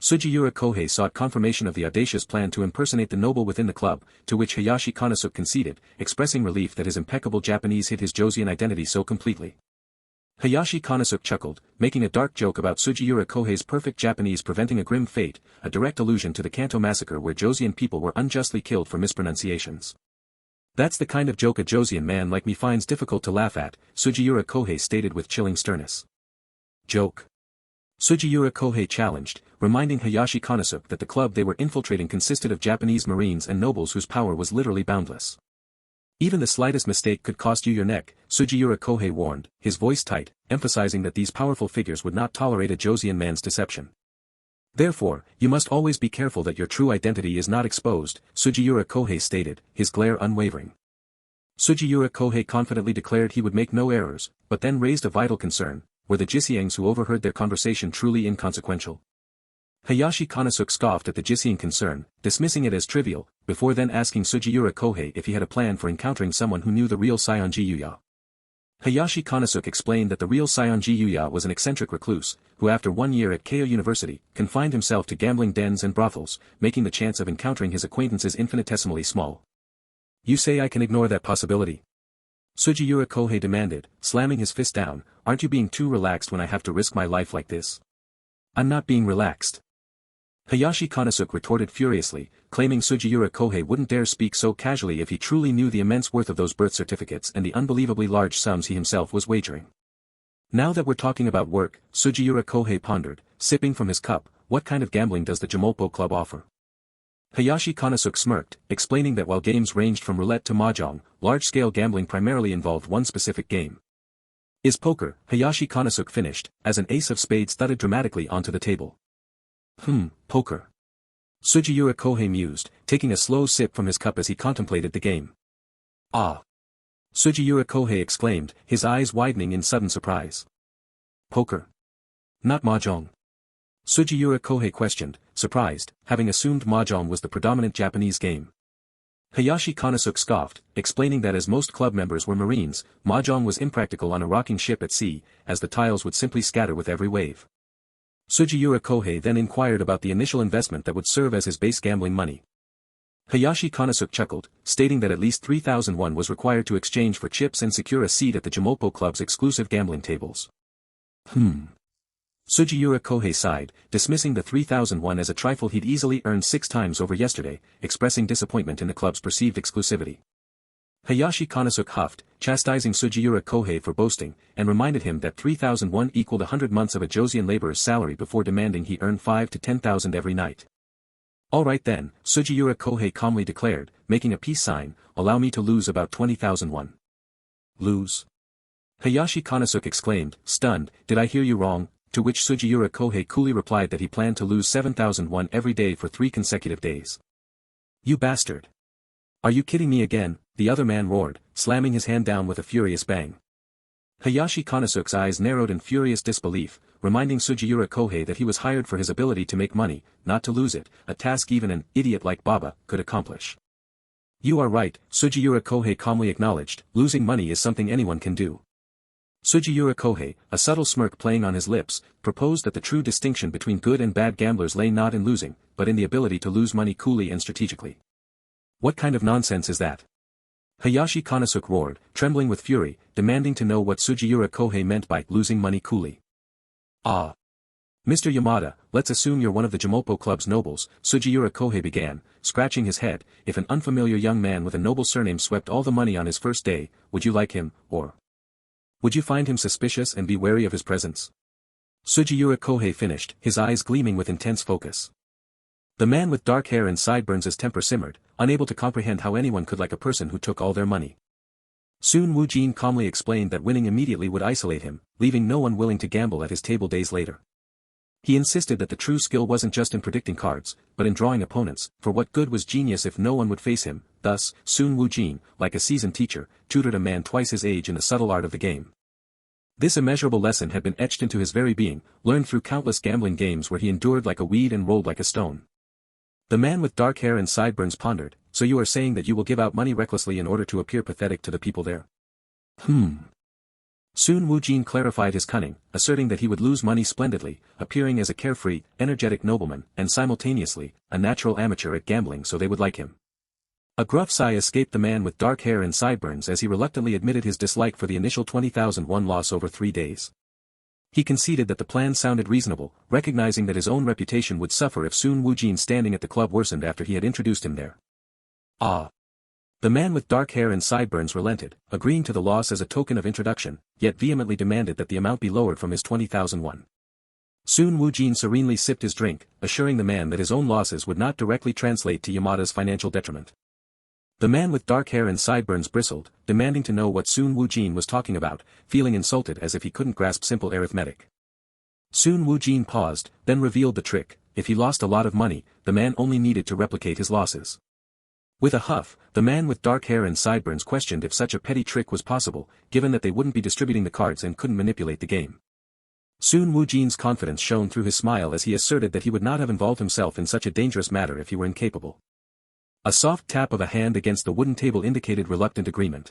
Sugiura Kohei sought confirmation of the audacious plan to impersonate the noble within the club, to which Hayashi Konosuke conceded, expressing relief that his impeccable Japanese hid his Joseon identity so completely. Hayashi Konosuke chuckled, making a dark joke about Sugiura Kohei's perfect Japanese preventing a grim fate, a direct allusion to the Kanto massacre where Joseon people were unjustly killed for mispronunciations. That's the kind of joke a Joseon man like me finds difficult to laugh at, Sugiura Kohei stated with chilling sternness. Joke? Sugiura Kohei challenged, reminding Hayashi Konosuke that the club they were infiltrating consisted of Japanese marines and nobles whose power was literally boundless. Even the slightest mistake could cost you your neck, Sugiura Kohei warned, his voice tight, emphasizing that these powerful figures would not tolerate a Joseon man's deception. Therefore, you must always be careful that your true identity is not exposed, Sugiura Kohei stated, his glare unwavering. Sugiura Kohei confidently declared he would make no errors, but then raised a vital concern. Were the Jisiangs who overheard their conversation truly inconsequential? Hayashi Konosuke scoffed at the Jisiang concern, dismissing it as trivial, before then asking Sugiura Kohei if he had a plan for encountering someone who knew the real Sionji Yuya. Hayashi Konosuke explained that the real Seonji Yuya was an eccentric recluse, who after 1 year at Keio University, confined himself to gambling dens and brothels, making the chance of encountering his acquaintances infinitesimally small. You say I can ignore that possibility? Sugiura Kohei demanded, slamming his fist down. Aren't you being too relaxed when I have to risk my life like this? I'm not being relaxed. Hayashi Konosuke retorted furiously, claiming Sugiura Kohei wouldn't dare speak so casually if he truly knew the immense worth of those birth certificates and the unbelievably large sums he himself was wagering. Now that we're talking about work, Sugiura Kohei pondered, sipping from his cup, what kind of gambling does the Jimopo Club offer? Hayashi Konosuke smirked, explaining that while games ranged from roulette to mahjong, large-scale gambling primarily involved one specific game. Is poker, Hayashi Konosuke finished, as an ace of spades thudded dramatically onto the table. Poker. Sugiura Kohei mused, taking a slow sip from his cup as he contemplated the game. Ah! Sugiura Kohei exclaimed, his eyes widening in sudden surprise. Poker? Not mahjong? Sugiura Kohei questioned, surprised, having assumed mahjong was the predominant Japanese game. Hayashi Konosuke scoffed, explaining that as most club members were Marines, mahjong was impractical on a rocking ship at sea, as the tiles would simply scatter with every wave. Sugiura Kohei then inquired about the initial investment that would serve as his base gambling money. Hayashi Konosuke chuckled, stating that at least 3,000 won was required to exchange for chips and secure a seat at the Jimopo Club's exclusive gambling tables. Sugiura Kohei sighed, dismissing the 3,000 won as a trifle he'd easily earned 6 times over yesterday, expressing disappointment in the club's perceived exclusivity. Hayashi Konosuke huffed, chastising Sugiura Kohei for boasting, and reminded him that 3,001 equaled 100 months of a Joseon laborer's salary before demanding he earn 5 to 10,000 every night. All right then, Sugiura Kohei calmly declared, making a peace sign, allow me to lose about 20,000 won. Lose? Hayashi Konosuke exclaimed, stunned, did I hear you wrong? To which Sugiura Kohei coolly replied that he planned to lose 7,000 won every day for 3 consecutive days. You bastard! Are you kidding me again? The other man roared, slamming his hand down with a furious bang. Hayashi Konosuke's eyes narrowed in furious disbelief, reminding Sugiura Kohei that he was hired for his ability to make money, not to lose it, a task even an idiot like Baba could accomplish. You are right, Sugiura Kohei calmly acknowledged, losing money is something anyone can do. Sugiura Kohei, a subtle smirk playing on his lips, proposed that the true distinction between good and bad gamblers lay not in losing, but in the ability to lose money coolly and strategically. What kind of nonsense is that? Hayashi Konosuke roared, trembling with fury, demanding to know what Sugiura Kohei meant by losing money coolly. Ah! Mr. Yamada, let's assume you're one of the Jimopo Club's nobles, Sugiura Kohei began, scratching his head. If an unfamiliar young man with a noble surname swept all the money on his first day, would you like him, or would you find him suspicious and be wary of his presence? Sugiura Kohei finished, his eyes gleaming with intense focus. The man with dark hair and sideburns' temper simmered, unable to comprehend how anyone could like a person who took all their money. Soon Woo-jin calmly explained that winning immediately would isolate him, leaving no one willing to gamble at his table days later. He insisted that the true skill wasn't just in predicting cards, but in drawing opponents, for what good was genius if no one would face him. Thus, soon Woo-jin, like a seasoned teacher, tutored a man twice his age in the subtle art of the game. This immeasurable lesson had been etched into his very being, learned through countless gambling games where he endured like a weed and rolled like a stone. The man with dark hair and sideburns pondered, so you are saying that you will give out money recklessly in order to appear pathetic to the people there? Soon Woo-jin clarified his cunning, asserting that he would lose money splendidly, appearing as a carefree, energetic nobleman, and simultaneously, a natural amateur at gambling so they would like him. A gruff sigh escaped the man with dark hair and sideburns as he reluctantly admitted his dislike for the initial 20,000 won loss over 3 days. He conceded that the plan sounded reasonable, recognizing that his own reputation would suffer if soon Woo-jin's standing at the club worsened after he had introduced him there. Ah! The man with dark hair and sideburns relented, agreeing to the loss as a token of introduction, yet vehemently demanded that the amount be lowered from his 20,000 won. Soon Woo-jin serenely sipped his drink, assuring the man that his own losses would not directly translate to Yamada's financial detriment. The man with dark hair and sideburns bristled, demanding to know what Soon Woo-jin was talking about, feeling insulted as if he couldn't grasp simple arithmetic. Soon Woo-jin paused, then revealed the trick. If he lost a lot of money, the man only needed to replicate his losses. With a huff, the man with dark hair and sideburns questioned if such a petty trick was possible, given that they wouldn't be distributing the cards and couldn't manipulate the game. Soon Woo-jin's confidence shone through his smile as he asserted that he would not have involved himself in such a dangerous matter if he were incapable. A soft tap of a hand against the wooden table indicated reluctant agreement.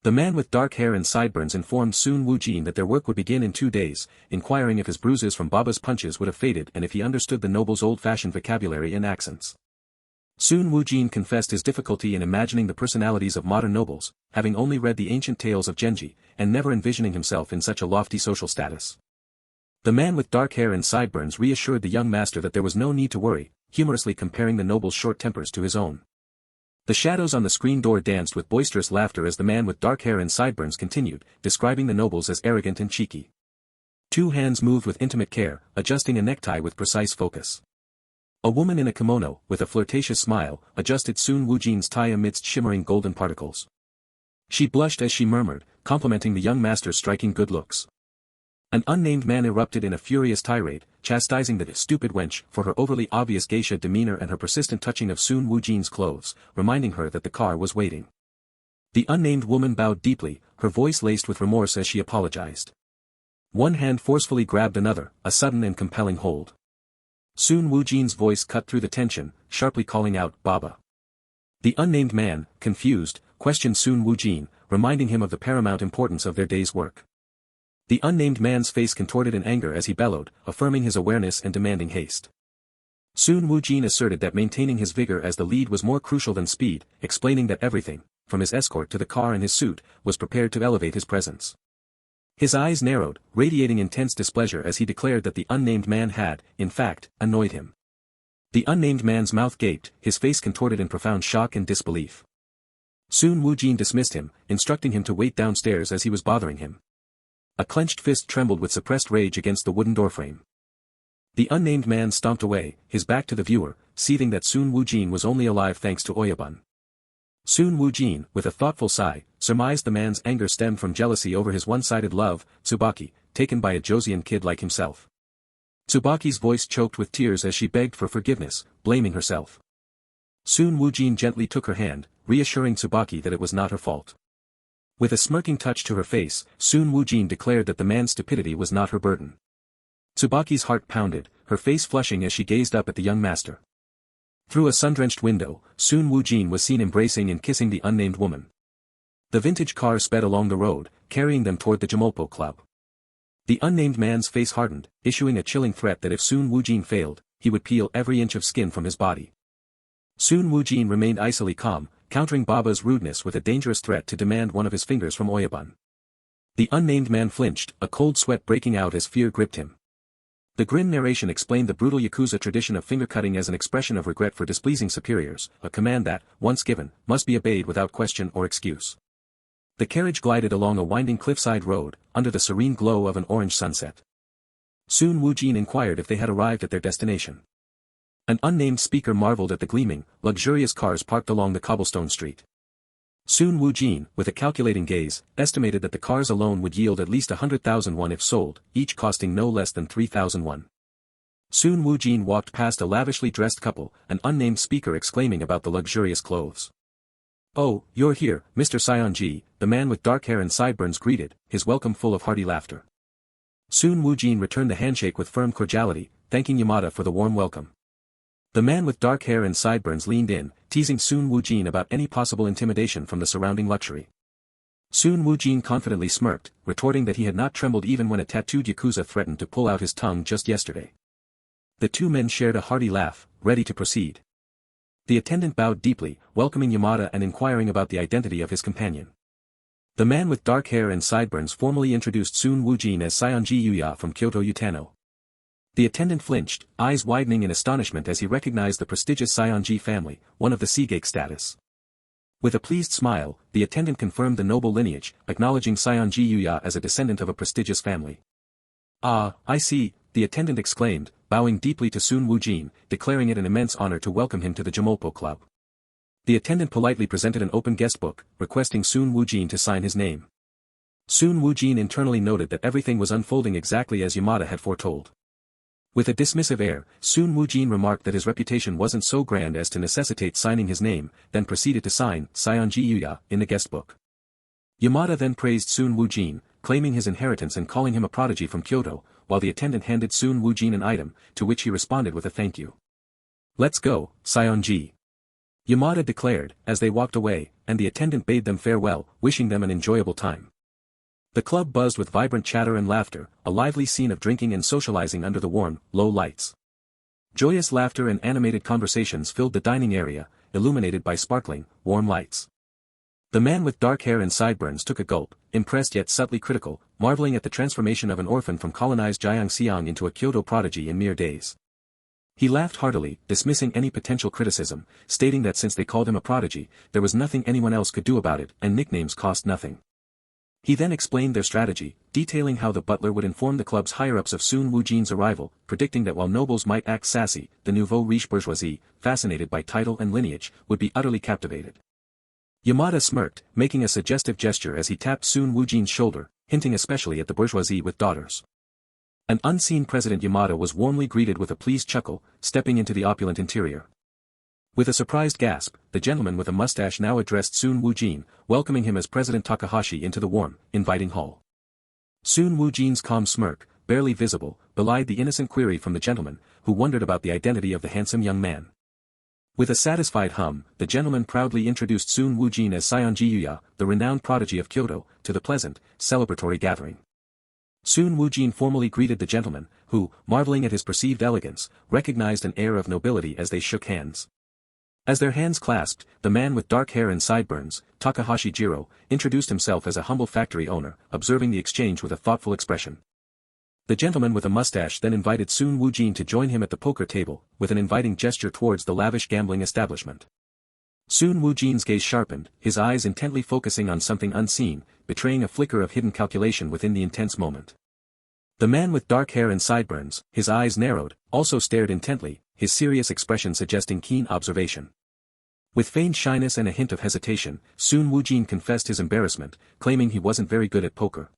The man with dark hair and sideburns informed Soon Woo-jin that their work would begin in 2 days, inquiring if his bruises from Baba's punches would have faded and if he understood the noble's old-fashioned vocabulary and accents. Soon Woo-jin confessed his difficulty in imagining the personalities of modern nobles, having only read the ancient tales of Genji, and never envisioning himself in such a lofty social status. The man with dark hair and sideburns reassured the young master that there was no need to worry, humorously comparing the noble's short tempers to his own. The shadows on the screen door danced with boisterous laughter as the man with dark hair and sideburns continued, describing the nobles as arrogant and cheeky. 2 hands moved with intimate care, adjusting a necktie with precise focus. A woman in a kimono, with a flirtatious smile, adjusted Soon Woo-jin's tie amidst shimmering golden particles. She blushed as she murmured, complimenting the young master's striking good looks. An unnamed man erupted in a furious tirade, chastising the stupid wench for her overly obvious geisha demeanor and her persistent touching of Soon Woo-jin's clothes, reminding her that the car was waiting. The unnamed woman bowed deeply, her voice laced with remorse as she apologized. One hand forcefully grabbed another, a sudden and compelling hold. Soon Woo-jin's voice cut through the tension, sharply calling out, "Baba." The unnamed man, confused, questioned Soon Woo-jin, reminding him of the paramount importance of their day's work. The unnamed man's face contorted in anger as he bellowed, affirming his awareness and demanding haste. Soon Woo-jin asserted that maintaining his vigor as the lead was more crucial than speed, explaining that everything, from his escort to the car and his suit, was prepared to elevate his presence. His eyes narrowed, radiating intense displeasure as he declared that the unnamed man had, in fact, annoyed him. The unnamed man's mouth gaped, his face contorted in profound shock and disbelief. Soon Woo-jin dismissed him, instructing him to wait downstairs as he was bothering him. A clenched fist trembled with suppressed rage against the wooden doorframe. The unnamed man stomped away, his back to the viewer, seething that Soon Woo-jin was only alive thanks to Eobyeolgyo. Soon Woo-jin, with a thoughtful sigh, surmised the man's anger stemmed from jealousy over his one-sided love, Tsubaki, taken by a Joseon kid like himself. Tsubaki's voice choked with tears as she begged for forgiveness, blaming herself. Soon Woo-jin gently took her hand, reassuring Tsubaki that it was not her fault. With a smirking touch to her face, Soon Woo-jin declared that the man's stupidity was not her burden. Tsubaki's heart pounded, her face flushing as she gazed up at the young master. Through a sun-drenched window, Soon Woo-jin was seen embracing and kissing the unnamed woman. The vintage car sped along the road, carrying them toward the Jamolpo Club. The unnamed man's face hardened, issuing a chilling threat that if Soon Woo-jin failed, he would peel every inch of skin from his body. Soon Woo-jin remained icily calm, countering Baba's rudeness with a dangerous threat to demand one of his fingers from Eobyeolgyo. The unnamed man flinched, a cold sweat breaking out as fear gripped him. The grim narration explained the brutal Yakuza tradition of finger-cutting as an expression of regret for displeasing superiors, a command that, once given, must be obeyed without question or excuse. The carriage glided along a winding cliffside road, under the serene glow of an orange sunset. Soon Woo-jin inquired if they had arrived at their destination. An unnamed speaker marveled at the gleaming, luxurious cars parked along the cobblestone street. Soon Woo-jin, with a calculating gaze, estimated that the cars alone would yield at least 100,000 won if sold, each costing no less than 3,000 won. Soon Woo-jin walked past a lavishly dressed couple, an unnamed speaker exclaiming about the luxurious clothes. "Oh, you're here, Mr. Seon-ji," the man with dark hair and sideburns greeted, his welcome full of hearty laughter. Soon Woo-jin returned the handshake with firm cordiality, thanking Yamada for the warm welcome. The man with dark hair and sideburns leaned in, teasing Soon Woo-jin about any possible intimidation from the surrounding luxury. Soon Woo-jin confidently smirked, retorting that he had not trembled even when a tattooed Yakuza threatened to pull out his tongue just yesterday. The two men shared a hearty laugh, ready to proceed. The attendant bowed deeply, welcoming Yamada and inquiring about the identity of his companion. The man with dark hair and sideburns formally introduced Soon Woo-jin as Seonji Yuya from Kyoto Utano. The attendant flinched, eyes widening in astonishment as he recognized the prestigious Seonji family, one of the Seagate status. With a pleased smile, the attendant confirmed the noble lineage, acknowledging Seonji Yuya as a descendant of a prestigious family. "Ah, I see," the attendant exclaimed, bowing deeply to Soon Woo-jin, declaring it an immense honor to welcome him to the Jamolpo Club. The attendant politely presented an open guest book, requesting Soon Woo-jin to sign his name. Soon Woo-jin internally noted that everything was unfolding exactly as Yamada had foretold. With a dismissive air, Soon Woo-jin remarked that his reputation wasn't so grand as to necessitate signing his name, then proceeded to sign Seonji Yuya in the guest book. Yamada then praised Soon Woo-jin, claiming his inheritance and calling him a prodigy from Kyoto, while the attendant handed Soon Woo-jin an item, to which he responded with a thank you. "Let's go, Seonji." Yamada declared, as they walked away, and the attendant bade them farewell, wishing them an enjoyable time. The club buzzed with vibrant chatter and laughter, a lively scene of drinking and socializing under the warm, low lights. Joyous laughter and animated conversations filled the dining area, illuminated by sparkling, warm lights. The man with dark hair and sideburns took a gulp, impressed yet subtly critical, marveling at the transformation of an orphan from colonized Jiangxiang into a Kyoto prodigy in mere days. He laughed heartily, dismissing any potential criticism, stating that since they called him a prodigy, there was nothing anyone else could do about it, and nicknames cost nothing. He then explained their strategy, detailing how the butler would inform the club's higher-ups of Sun Woo-jin's arrival, predicting that while nobles might act sassy, the nouveau riche bourgeoisie, fascinated by title and lineage, would be utterly captivated. Yamada smirked, making a suggestive gesture as he tapped Sun Woo-jin's shoulder, hinting especially at the bourgeoisie with daughters. An unseen President Yamada was warmly greeted with a pleased chuckle, stepping into the opulent interior. With a surprised gasp, the gentleman with a mustache now addressed Sun Woo-jin, welcoming him as President Takahashi into the warm, inviting hall. Sun Woo-jin's calm smirk, barely visible, belied the innocent query from the gentleman, who wondered about the identity of the handsome young man. With a satisfied hum, the gentleman proudly introduced Sun Woo-jin as Scion Jiyuya, the renowned prodigy of Kyoto, to the pleasant, celebratory gathering. Sun Woo-jin formally greeted the gentleman, who, marveling at his perceived elegance, recognized an air of nobility as they shook hands. As their hands clasped, the man with dark hair and sideburns, Takahashi Jiro, introduced himself as a humble factory owner, observing the exchange with a thoughtful expression. The gentleman with a mustache then invited Sun Woo-jin to join him at the poker table, with an inviting gesture towards the lavish gambling establishment. Sun Woo-jin's gaze sharpened, his eyes intently focusing on something unseen, betraying a flicker of hidden calculation within the intense moment. The man with dark hair and sideburns, his eyes narrowed, also stared intently, his serious expression suggesting keen observation. With feigned shyness and a hint of hesitation, Sun Woo-jin confessed his embarrassment, claiming he wasn't very good at poker.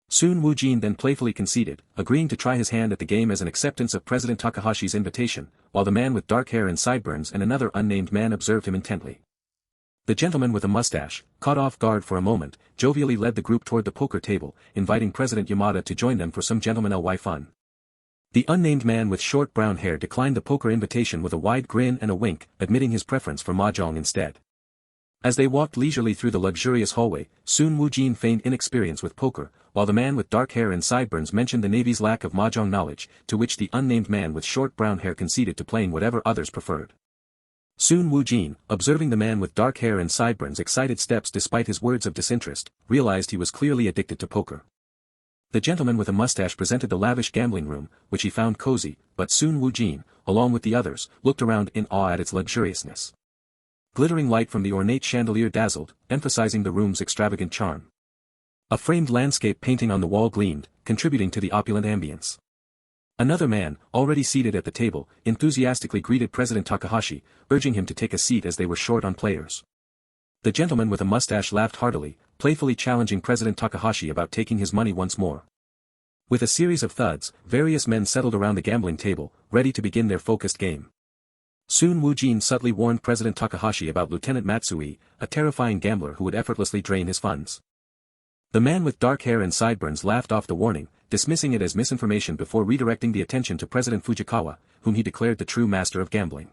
Sun Woo-jin then playfully conceded, agreeing to try his hand at the game as an acceptance of President Takahashi's invitation, while the man with dark hair and sideburns and another unnamed man observed him intently. The gentleman with a mustache, caught off guard for a moment, jovially led the group toward the poker table, inviting President Yamada to join them for some gentlemanly fun. The unnamed man with short brown hair declined the poker invitation with a wide grin and a wink, admitting his preference for mahjong instead. As they walked leisurely through the luxurious hallway, Sun Woo-jin feigned inexperience with poker, while the man with dark hair and sideburns mentioned the Navy's lack of mahjong knowledge, to which the unnamed man with short brown hair conceded to playing whatever others preferred. Sun Woo-jin, observing the man with dark hair and sideburns' excited steps despite his words of disinterest, realized he was clearly addicted to poker. The gentleman with a mustache presented the lavish gambling room, which he found cozy, but Sun Woo-jin, along with the others, looked around in awe at its luxuriousness. Glittering light from the ornate chandelier dazzled, emphasizing the room's extravagant charm. A framed landscape painting on the wall gleamed, contributing to the opulent ambience. Another man, already seated at the table, enthusiastically greeted President Takahashi, urging him to take a seat as they were short on players. The gentleman with a mustache laughed heartily, playfully challenging President Takahashi about taking his money once more. With a series of thuds, various men settled around the gambling table, ready to begin their focused game. Sun Woo-jin subtly warned President Takahashi about Lieutenant Matsui, a terrifying gambler who would effortlessly drain his funds. The man with dark hair and sideburns laughed off the warning, dismissing it as misinformation before redirecting the attention to President Fujikawa, whom he declared the true master of gambling.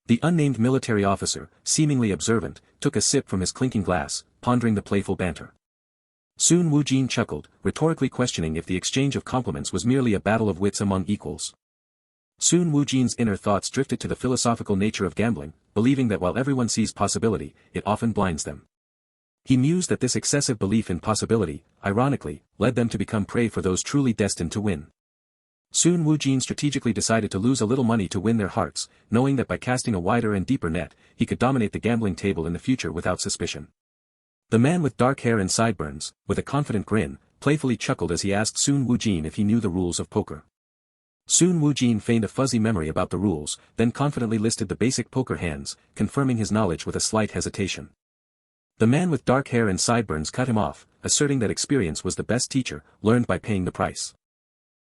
The unnamed military officer, seemingly observant, took a sip from his clinking glass, pondering the playful banter. Sun Woo-jin chuckled, rhetorically questioning if the exchange of compliments was merely a battle of wits among equals. Sun Woo-jin's inner thoughts drifted to the philosophical nature of gambling, believing that while everyone sees possibility, it often blinds them. He mused that this excessive belief in possibility, ironically, led them to become prey for those truly destined to win. Sun Woo-jin strategically decided to lose a little money to win their hearts, knowing that by casting a wider and deeper net, he could dominate the gambling table in the future without suspicion. The man with dark hair and sideburns, with a confident grin, playfully chuckled as he asked Sun Woo-jin if he knew the rules of poker. Sun Woo-jin feigned a fuzzy memory about the rules, then confidently listed the basic poker hands, confirming his knowledge with a slight hesitation. The man with dark hair and sideburns cut him off, asserting that experience was the best teacher, learned by paying the price.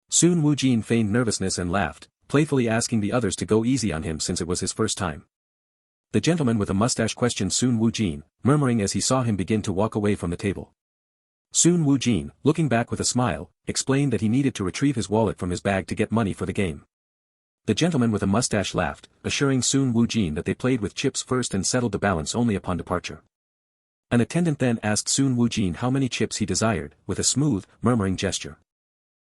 Sun Woo-jin feigned nervousness and laughed, playfully asking the others to go easy on him since it was his first time. The gentleman with a mustache questioned Sun Woo-jin, murmuring as he saw him begin to walk away from the table. Sun Woo-jin, looking back with a smile, explained that he needed to retrieve his wallet from his bag to get money for the game. The gentleman with a mustache laughed, assuring Sun Woo-jin that they played with chips first and settled the balance only upon departure. An attendant then asked Sun Woo-jin how many chips he desired, with a smooth, murmuring gesture.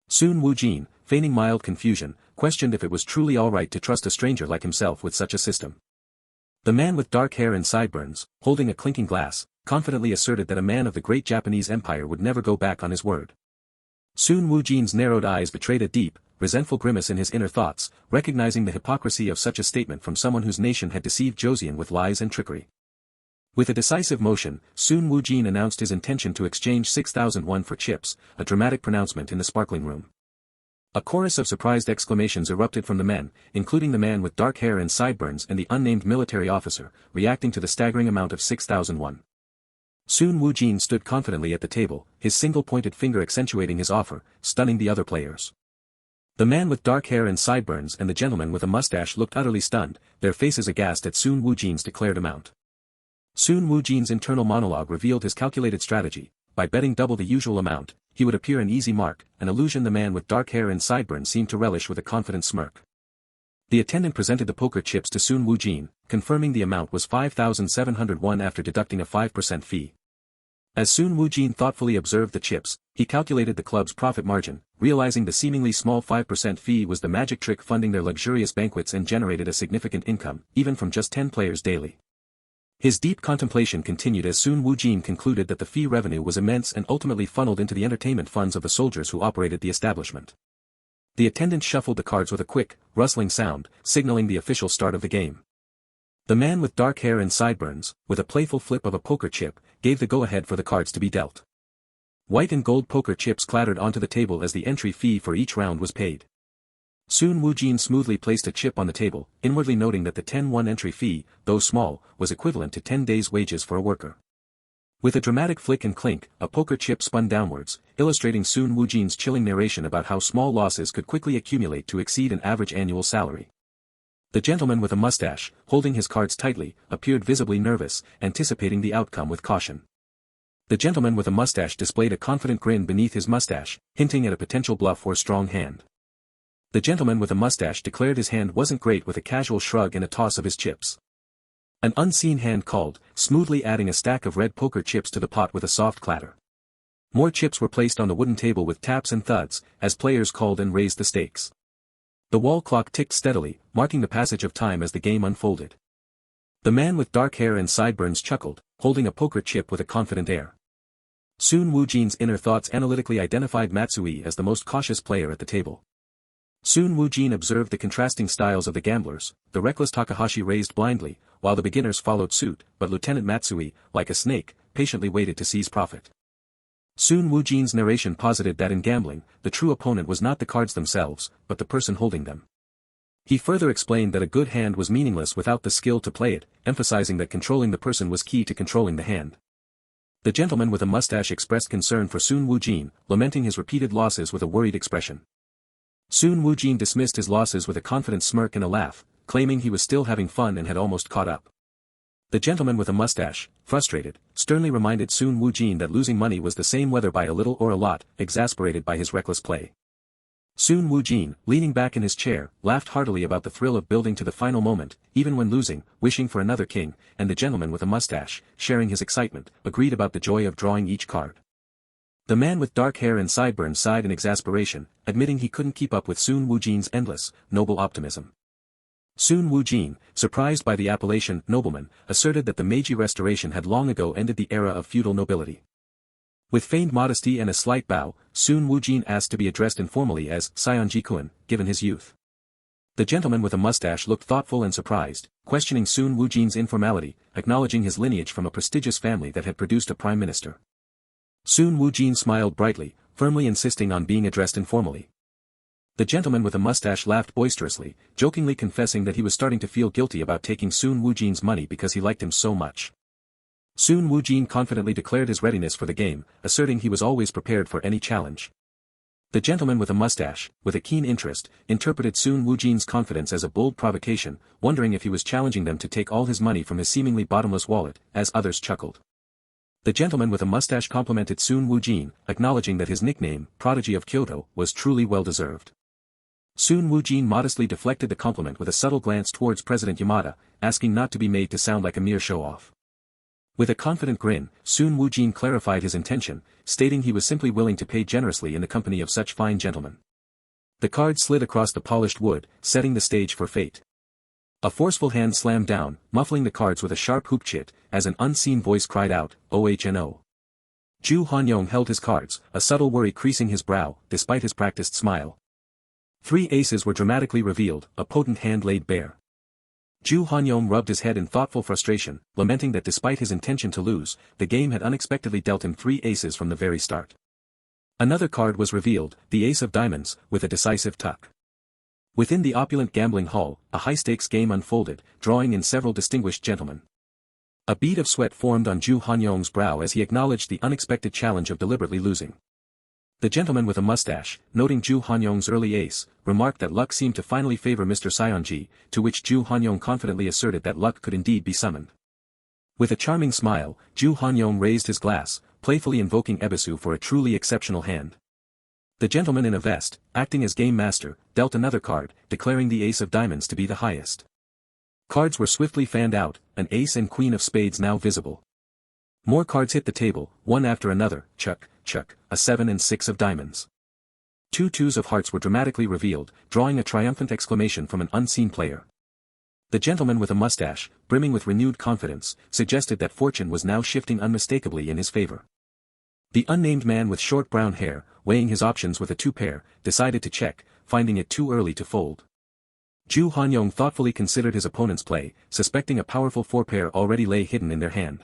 Sun Woo-jin, feigning mild confusion, questioned if it was truly alright to trust a stranger like himself with such a system. The man with dark hair and sideburns, holding a clinking glass, confidently asserted that a man of the great Japanese empire would never go back on his word. Sun Woo-jin's narrowed eyes betrayed a deep, resentful grimace in his inner thoughts, recognizing the hypocrisy of such a statement from someone whose nation had deceived Joseon with lies and trickery. With a decisive motion, Sun Woo-jin announced his intention to exchange 6,000 won for chips, a dramatic pronouncement in the sparkling room. A chorus of surprised exclamations erupted from the men, including the man with dark hair and sideburns and the unnamed military officer, reacting to the staggering amount of 6,000 won. Sun Woo-jin stood confidently at the table, his single-pointed finger accentuating his offer, stunning the other players. The man with dark hair and sideburns and the gentleman with a mustache looked utterly stunned, their faces aghast at Sun Woo-jin's declared amount. Sun Woo-jin's internal monologue revealed his calculated strategy. By betting double the usual amount, he would appear an easy mark, an illusion the man with dark hair and sideburns seemed to relish with a confident smirk. The attendant presented the poker chips to Sun Woo-jin, confirming the amount was 5,701 after deducting a 5% fee. As Sun Woo-jin thoughtfully observed the chips, he calculated the club's profit margin, realizing the seemingly small 5% fee was the magic trick funding their luxurious banquets and generated a significant income, even from just 10 players daily. His deep contemplation continued as Sun Woo-jin concluded that the fee revenue was immense and ultimately funneled into the entertainment funds of the soldiers who operated the establishment. The attendant shuffled the cards with a quick, rustling sound, signaling the official start of the game. The man with dark hair and sideburns, with a playful flip of a poker chip, gave the go-ahead for the cards to be dealt. White and gold poker chips clattered onto the table as the entry fee for each round was paid. Sun Woo-jin smoothly placed a chip on the table, inwardly noting that the 10-won entry fee, though small, was equivalent to 10 days' wages for a worker. With a dramatic flick and clink, a poker chip spun downwards, illustrating Sun Woo-jin's chilling narration about how small losses could quickly accumulate to exceed an average annual salary. The gentleman with a mustache, holding his cards tightly, appeared visibly nervous, anticipating the outcome with caution. The gentleman with a mustache displayed a confident grin beneath his mustache, hinting at a potential bluff or strong hand. The gentleman with a mustache declared his hand wasn't great with a casual shrug and a toss of his chips. An unseen hand called, smoothly adding a stack of red poker chips to the pot with a soft clatter. More chips were placed on the wooden table with taps and thuds, as players called and raised the stakes. The wall clock ticked steadily, marking the passage of time as the game unfolded. The man with dark hair and sideburns chuckled, holding a poker chip with a confident air. Sun Woo-jin's inner thoughts analytically identified Matsui as the most cautious player at the table. Sun Woo-jin observed the contrasting styles of the gamblers, the reckless Takahashi raised blindly, while the beginners followed suit, but Lieutenant Matsui, like a snake, patiently waited to seize profit. Sun Woo-jin's narration posited that in gambling, the true opponent was not the cards themselves, but the person holding them. He further explained that a good hand was meaningless without the skill to play it, emphasizing that controlling the person was key to controlling the hand. The gentleman with a mustache expressed concern for Sun Woo-jin, lamenting his repeated losses with a worried expression. Sun Woo-jin dismissed his losses with a confident smirk and a laugh, claiming he was still having fun and had almost caught up. The gentleman with a mustache, frustrated, sternly reminded Sun Woo-jin that losing money was the same whether by a little or a lot, exasperated by his reckless play. Sun Woo-jin, leaning back in his chair, laughed heartily about the thrill of building to the final moment, even when losing, wishing for another king, and the gentleman with a mustache, sharing his excitement, agreed about the joy of drawing each card. The man with dark hair and sideburns sighed in exasperation, admitting he couldn't keep up with Sun Woo-jin's endless, noble optimism. Sun Woo-jin, surprised by the appellation nobleman, asserted that the Meiji Restoration had long ago ended the era of feudal nobility. With feigned modesty and a slight bow, Sun Woo-jin asked to be addressed informally as Seonji-kun, given his youth. The gentleman with a mustache looked thoughtful and surprised, questioning Sun Woo-jin's informality, acknowledging his lineage from a prestigious family that had produced a prime minister. Sun Woo-jin smiled brightly, firmly insisting on being addressed informally. The gentleman with a mustache laughed boisterously, jokingly confessing that he was starting to feel guilty about taking Sun Woo-jin's money because he liked him so much. Sun Woo-jin confidently declared his readiness for the game, asserting he was always prepared for any challenge. The gentleman with a mustache, with a keen interest, interpreted Sun Woo-jin's confidence as a bold provocation, wondering if he was challenging them to take all his money from his seemingly bottomless wallet, as others chuckled. The gentleman with a mustache complimented Sun Woo-jin, acknowledging that his nickname, Prodigy of Kyoto, was truly well-deserved. Soon Woo-jin modestly deflected the compliment with a subtle glance towards President Yamada, asking not to be made to sound like a mere show-off. With a confident grin, soon Woo-jin clarified his intention, stating he was simply willing to pay generously in the company of such fine gentlemen. The card slid across the polished wood, setting the stage for fate. A forceful hand slammed down, muffling the cards with a sharp hoop chit, as an unseen voice cried out, "OHNO." Ju Hanyong held his cards, a subtle worry creasing his brow, despite his practiced smile. 3 aces were dramatically revealed, a potent hand laid bare. Ju Hanyong rubbed his head in thoughtful frustration, lamenting that despite his intention to lose, the game had unexpectedly dealt him 3 aces from the very start. Another card was revealed, the ace of diamonds, with a decisive tuck. Within the opulent gambling hall, a high-stakes game unfolded, drawing in several distinguished gentlemen. A bead of sweat formed on Ju Hanyong's brow as he acknowledged the unexpected challenge of deliberately losing. The gentleman with a mustache, noting Ju Hanyong's early ace, remarked that luck seemed to finally favor Mr. Seonji, to which Ju Hanyong confidently asserted that luck could indeed be summoned. With a charming smile, Ju Hanyong raised his glass, playfully invoking Ebisu for a truly exceptional hand. The gentleman in a vest, acting as game master, dealt another card, declaring the ace of diamonds to be the highest. Cards were swiftly fanned out, an ace and queen of spades now visible. More cards hit the table, one after another, chuck, chuck, a 7 and 6 of diamonds. 2 twos of hearts were dramatically revealed, drawing a triumphant exclamation from an unseen player. The gentleman with a mustache, brimming with renewed confidence, suggested that fortune was now shifting unmistakably in his favor. The unnamed man with short brown hair, weighing his options with a 2 pair, decided to check, finding it too early to fold. Ju Hanyong thoughtfully considered his opponent's play, suspecting a powerful 4 pair already lay hidden in their hand.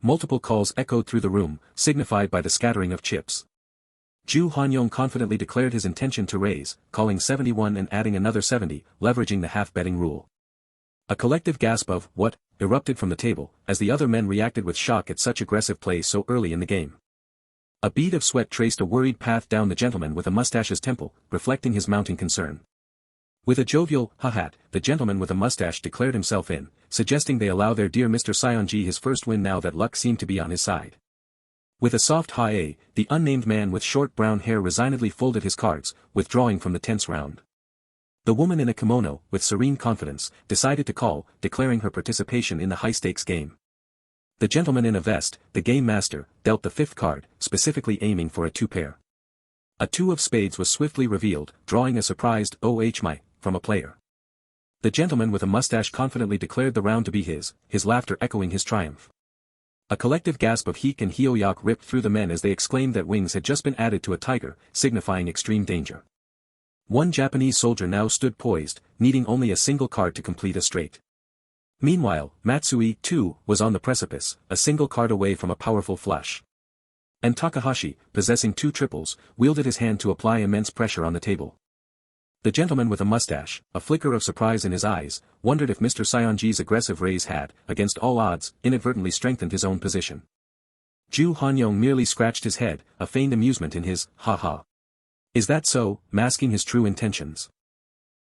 Multiple calls echoed through the room, signified by the scattering of chips. Ju Hanyong confidently declared his intention to raise, calling 71 and adding another 70, leveraging the half-betting rule. A collective gasp of, "What?" erupted from the table, as the other men reacted with shock at such aggressive play so early in the game. A bead of sweat traced a worried path down the gentleman with a mustache's temple, reflecting his mounting concern. With a jovial ha-hat, the gentleman with a mustache declared himself in, suggesting they allow their dear Mr. Seonji his first win now that luck seemed to be on his side. With a soft ha-a, the unnamed man with short brown hair resignedly folded his cards, withdrawing from the tense round. The woman in a kimono, with serene confidence, decided to call, declaring her participation in the high-stakes game. The gentleman in a vest, the game master, dealt the 5th card, specifically aiming for a 2 pair. A 2 of spades was swiftly revealed, drawing a surprised "Oh my" from a player. The gentleman with a mustache confidently declared the round to be his laughter echoing his triumph. A collective gasp of Heek and Hyoyak ripped through the men as they exclaimed that wings had just been added to a tiger, signifying extreme danger. One Japanese soldier now stood poised, needing only a single card to complete a straight. Meanwhile, Matsui, too, was on the precipice, a single card away from a powerful flush. And Takahashi, possessing 2 triples, wielded his hand to apply immense pressure on the table. The gentleman with a mustache, a flicker of surprise in his eyes, wondered if Mr. Seonji's aggressive raise had, against all odds, inadvertently strengthened his own position. Ju Hanyong merely scratched his head, a feigned amusement in his ha-ha. Is that so, masking his true intentions?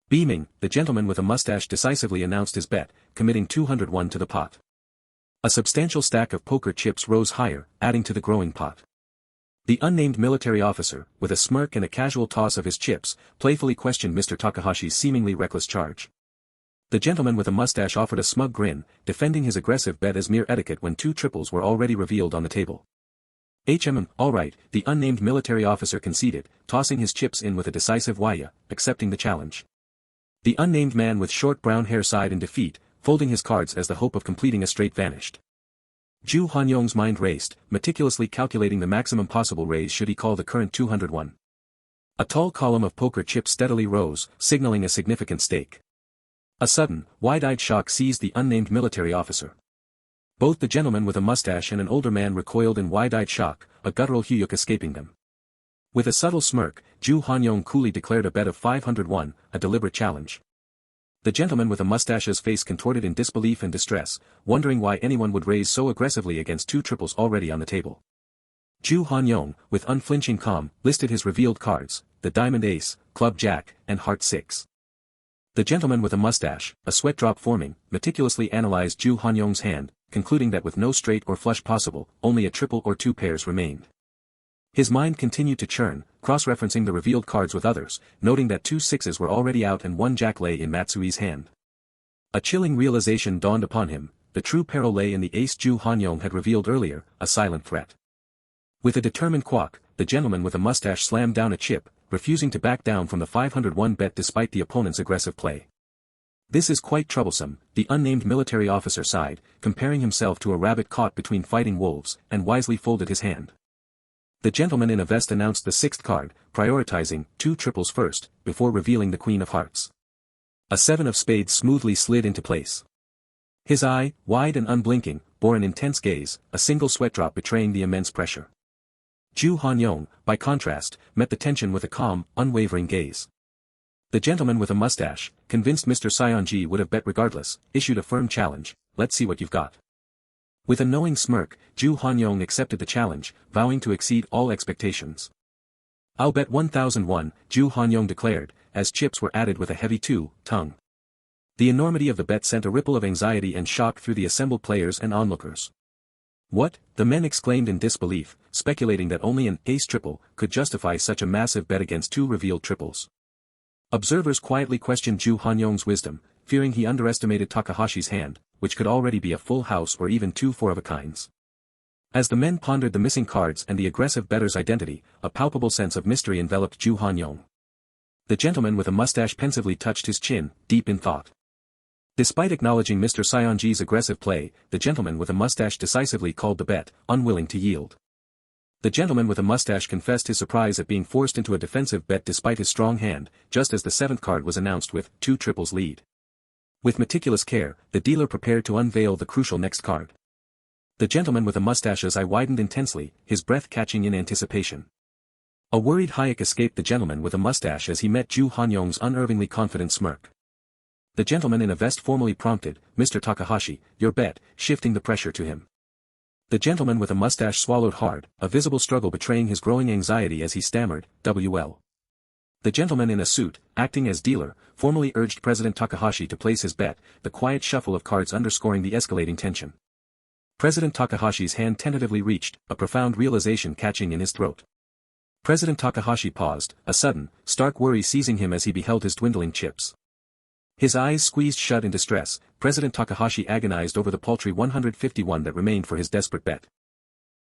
Beaming, the gentleman with a mustache decisively announced his bet, committing 201 to the pot. A substantial stack of poker chips rose higher, adding to the growing pot. The unnamed military officer, with a smirk and a casual toss of his chips, playfully questioned Mr. Takahashi's seemingly reckless charge. The gentleman with a mustache offered a smug grin, defending his aggressive bet as mere etiquette when 2 triples were already revealed on the table. All right, the unnamed military officer conceded, tossing his chips in with a decisive waya, accepting the challenge. The unnamed man with short brown hair sighed in defeat, folding his cards as the hope of completing a straight vanished. Ju Hanyong's mind raced, meticulously calculating the maximum possible raise should he call the current 201. A tall column of poker chips steadily rose, signaling a significant stake. A sudden, wide-eyed shock seized the unnamed military officer. Both the gentleman with a mustache and an older man recoiled in wide-eyed shock, a guttural huyuk escaping them. With a subtle smirk, Ju Hanyong coolly declared a bet of 501, a deliberate challenge. The gentleman with a mustache's face contorted in disbelief and distress, wondering why anyone would raise so aggressively against 2 triples already on the table. Ju Hanyong, with unflinching calm, listed his revealed cards, the diamond ace, club jack, and heart 6. The gentleman with a mustache, a sweat drop forming, meticulously analyzed Ju Hanyong's hand, concluding that with no straight or flush possible, only a triple or 2 pairs remained. His mind continued to churn, cross-referencing the revealed cards with others, noting that 2 sixes were already out and 1 jack lay in Matsui's hand. A chilling realization dawned upon him, the true peril lay in the ace Ju Hanyong had revealed earlier, a silent threat. With a determined quack, the gentleman with a mustache slammed down a chip, refusing to back down from the 501 bet despite the opponent's aggressive play. This is quite troublesome, the unnamed military officer sighed, comparing himself to a rabbit caught between fighting wolves, and wisely folded his hand. The gentleman in a vest announced the 6th card, prioritizing 2 triples first, before revealing the Queen of Hearts. A 7 of spades smoothly slid into place. His eye, wide and unblinking, bore an intense gaze, a single sweat drop betraying the immense pressure. Ju Hanyong, by contrast, met the tension with a calm, unwavering gaze. The gentleman with a mustache, convinced Mr. Seonji would have bet regardless, issued a firm challenge, let's see what you've got. With a knowing smirk, Ju Hanyong accepted the challenge, vowing to exceed all expectations. I'll bet 1,001, Ju Hanyong declared, as chips were added with a heavy 2-tongue. The enormity of the bet sent a ripple of anxiety and shock through the assembled players and onlookers. What? The men exclaimed in disbelief, speculating that only an ace triple could justify such a massive bet against 2 revealed triples. Observers quietly questioned Ju Hanyong's wisdom, fearing he underestimated Takahashi's hand, which could already be a full house or even 2 four-of-a-kinds. As the men pondered the missing cards and the aggressive better's identity, a palpable sense of mystery enveloped Ju Hanyong. The gentleman with a mustache pensively touched his chin, deep in thought. Despite acknowledging Mr. Seonji's aggressive play, the gentleman with a mustache decisively called the bet, unwilling to yield. The gentleman with a mustache confessed his surprise at being forced into a defensive bet despite his strong hand, just as the 7th card was announced with 2 triples lead. With meticulous care, the dealer prepared to unveil the crucial next card. The gentleman with a mustache's eye widened intensely, his breath catching in anticipation. A worried Hayek escaped the gentleman with a mustache as he met Ju Hanyong's unervingly confident smirk. The gentleman in a vest formally prompted, Mr. Takahashi, your bet, shifting the pressure to him. The gentleman with a mustache swallowed hard, a visible struggle betraying his growing anxiety as he stammered, WL. The gentleman in a suit, acting as dealer, formally urged President Takahashi to place his bet, the quiet shuffle of cards underscoring the escalating tension. President Takahashi's hand tentatively reached, a profound realization catching in his throat. President Takahashi paused, a sudden, stark worry seizing him as he beheld his dwindling chips. His eyes squeezed shut in distress, President Takahashi agonized over the paltry 151 that remained for his desperate bet.